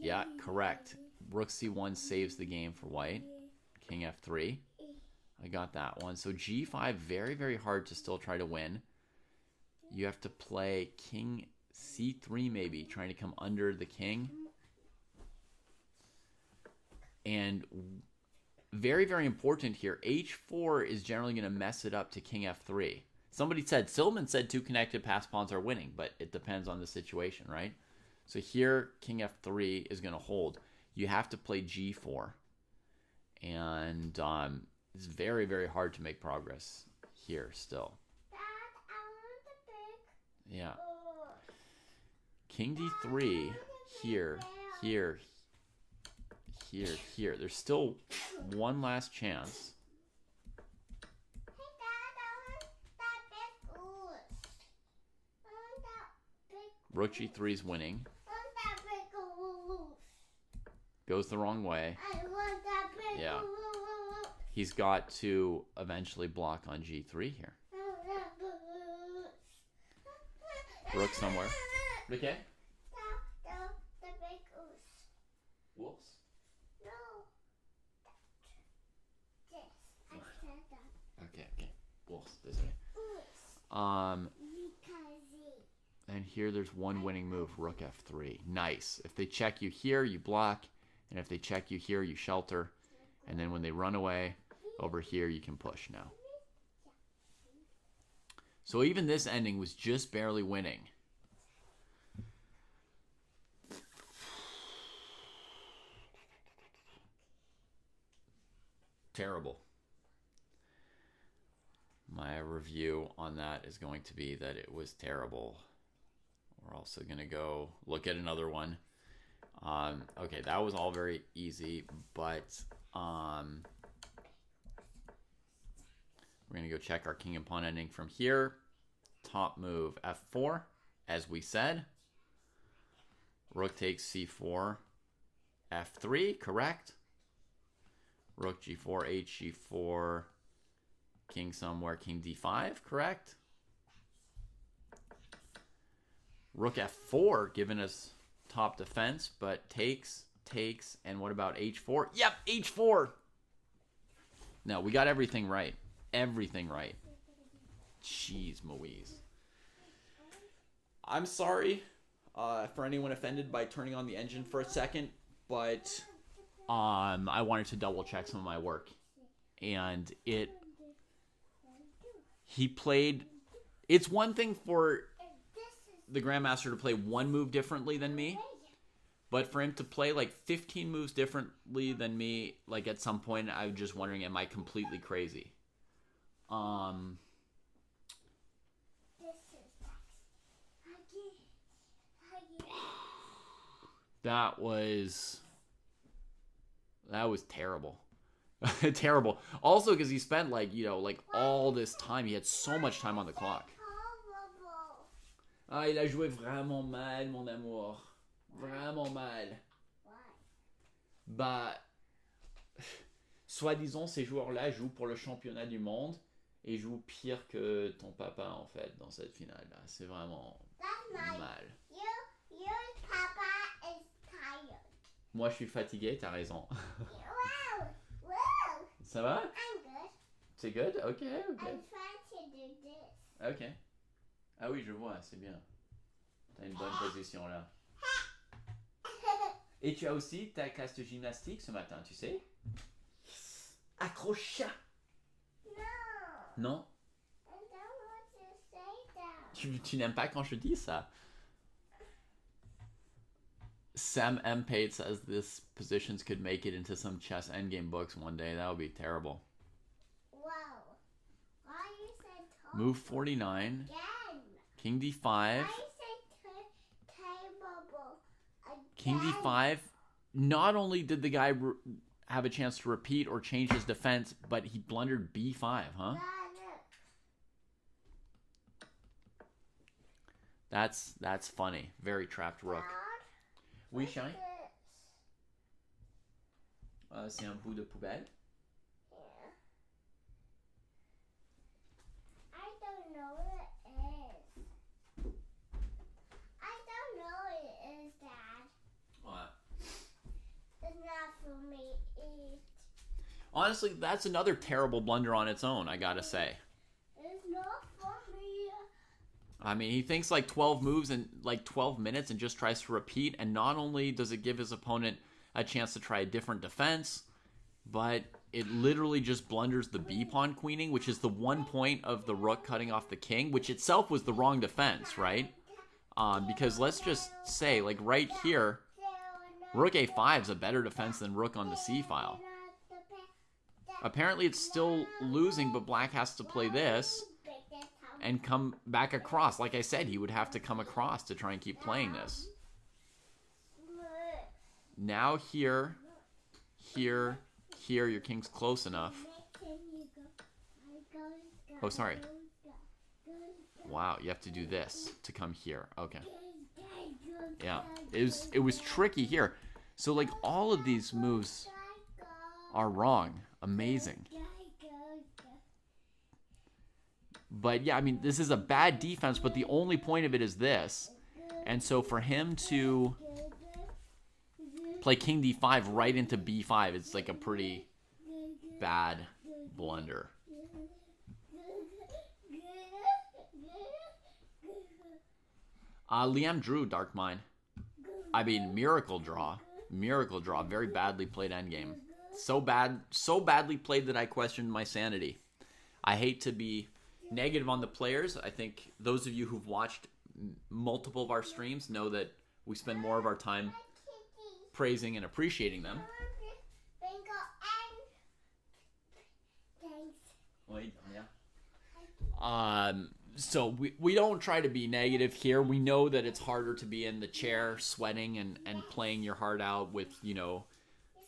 Yeah, correct. Rook c1 saves the game for white. King f3. I got that one. So g5, very, very hard to still try to win. You have to play king C3 maybe, trying to come under the king. And very, very important here, H4 is generally going to mess it up to King F3. Somebody said, Silman said 2 connected pass pawns are winning, but it depends on the situation, right? So here, King F3 is going to hold. You have to play G4. And it's very, very hard to make progress here still. Dad, I want to pick. Yeah. King D3, here, here, here, here. There's still one last chance. Hey, Dad, I want that big goose. I want that big. Rook G3 is winning. I want that big goose. Goes the wrong way. I want that big Yeah. goose. He's got to eventually block on G3 here. I want that goose. Rook somewhere. Okay. The big goose. Whoops. No. This. I said that. Okay. Whoops. This way. Goose. And here there's one winning move, Rook F3. Nice. If they check you here, you block. And if they check you here, you shelter. And then when they run away, over here you can push now. So even this ending was just barely winning. Terrible. My review on that is going to be that it was terrible. We're also going to go look at another one. Okay, that was all very easy, but we're going to go check our king and pawn ending from here. Top move F4, as we said. Rook takes C4, F3, correct? Rook G4, H G4, king somewhere, king D5, correct? Rook F4, giving us top defense, but takes, and what about H4? Yep, H4! No, we got everything right. Everything right. Jeez Louise. I'm sorry for anyone offended by turning on the engine for a second, but I wanted to double check some of my work. And he played, it's one thing for the Grandmaster to play one move differently than me, but for him to play like 15 moves differently than me, like at some point I was just wondering, am I completely crazy? That was terrible. Terrible. Also because he spent like all this time. He had so much time on the clock. Ah, il a joué vraiment mal, mon amour. Vraiment mal. Bah, soi-disant, ces joueurs-là jouent pour le championnat du monde et jouent pire que ton papa, en fait, dans cette finale-là. C'est vraiment mal. Your papa is tired. Moi, je suis fatigué, t'as raison. Wow. Ça va? I'm good. C'est good? Ok. I'm trying to do this. Ok. Ah oui, je vois, c'est bien. T'as une bonne position là. Et tu as aussi ta classe de gymnastique ce matin, tu sais? Accroche-ça! No. Non? I don't want to say that. Tu n'aimes pas quand je dis ça? Sam M. Pate says this positions could make it into some chess endgame books one day. That would be terrible. Wow. Why you said top? Move 49. Again. King D5. Why you said capable again? King D5. Not only did the guy have a chance to repeat or change his defense, but he blundered B5, huh? Dad, That's funny. Very trapped rook. Oui, what's chérie? this? C'est un bout de poubelle. Yeah. I don't know what it is. I don't know what it is, Dad. What? It's not for me to eat. Honestly, that's another terrible blunder on its own, I gotta say. It's not for me. I mean, he thinks like 12 moves in like 12 minutes and just tries to repeat. And not only does it give his opponent a chance to try a different defense, but it literally just blunders the b-pawn queening, which is the one point of the rook cutting off the king, which itself was the wrong defense, right? Because let's just say, like right here, rook a5 is a better defense than rook on the c file. Apparently it's still losing, but black has to play this and come back across. Like I said, he would have to come across to try and keep playing this. Now here, here, here, your king's close enough. Oh, sorry. Wow, you have to do this to come here. Okay. Yeah, it was tricky here. So like all of these moves are wrong. Amazing. But yeah, I mean, this is a bad defense, but the only point of it is this. And so for him to play king d5 right into b5, it's like a pretty bad blunder. Liam drew Dark Mine. I mean, miracle draw. Miracle draw. Very badly played endgame. So badly played that I questioned my sanity. I hate to be negative on the players. I think those of you who've watched multiple of our streams know that we spend more of our time praising and appreciating them. So we don't try to be negative here. We know that it's harder to be in the chair sweating and playing your heart out with, you know,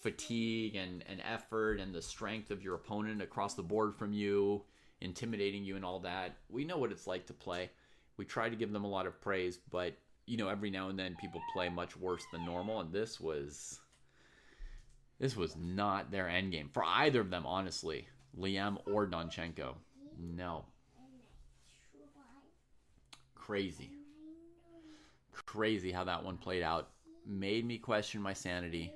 fatigue and effort and the strength of your opponent across the board from you, intimidating you and all that. We know what it's like to play. We try to give them a lot of praise, but, you know, every now and then people play much worse than normal, and this was not their endgame for either of them, honestly. Liam or Donchenko. No. Crazy how that one played out. Made me question my sanity.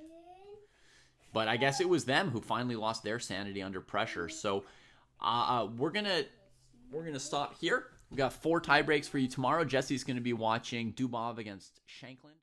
But I guess it was them who finally lost their sanity under pressure. So we're gonna stop here. We got 4 tie breaks for you tomorrow. Jesse's gonna be watching Dubov against Shankland.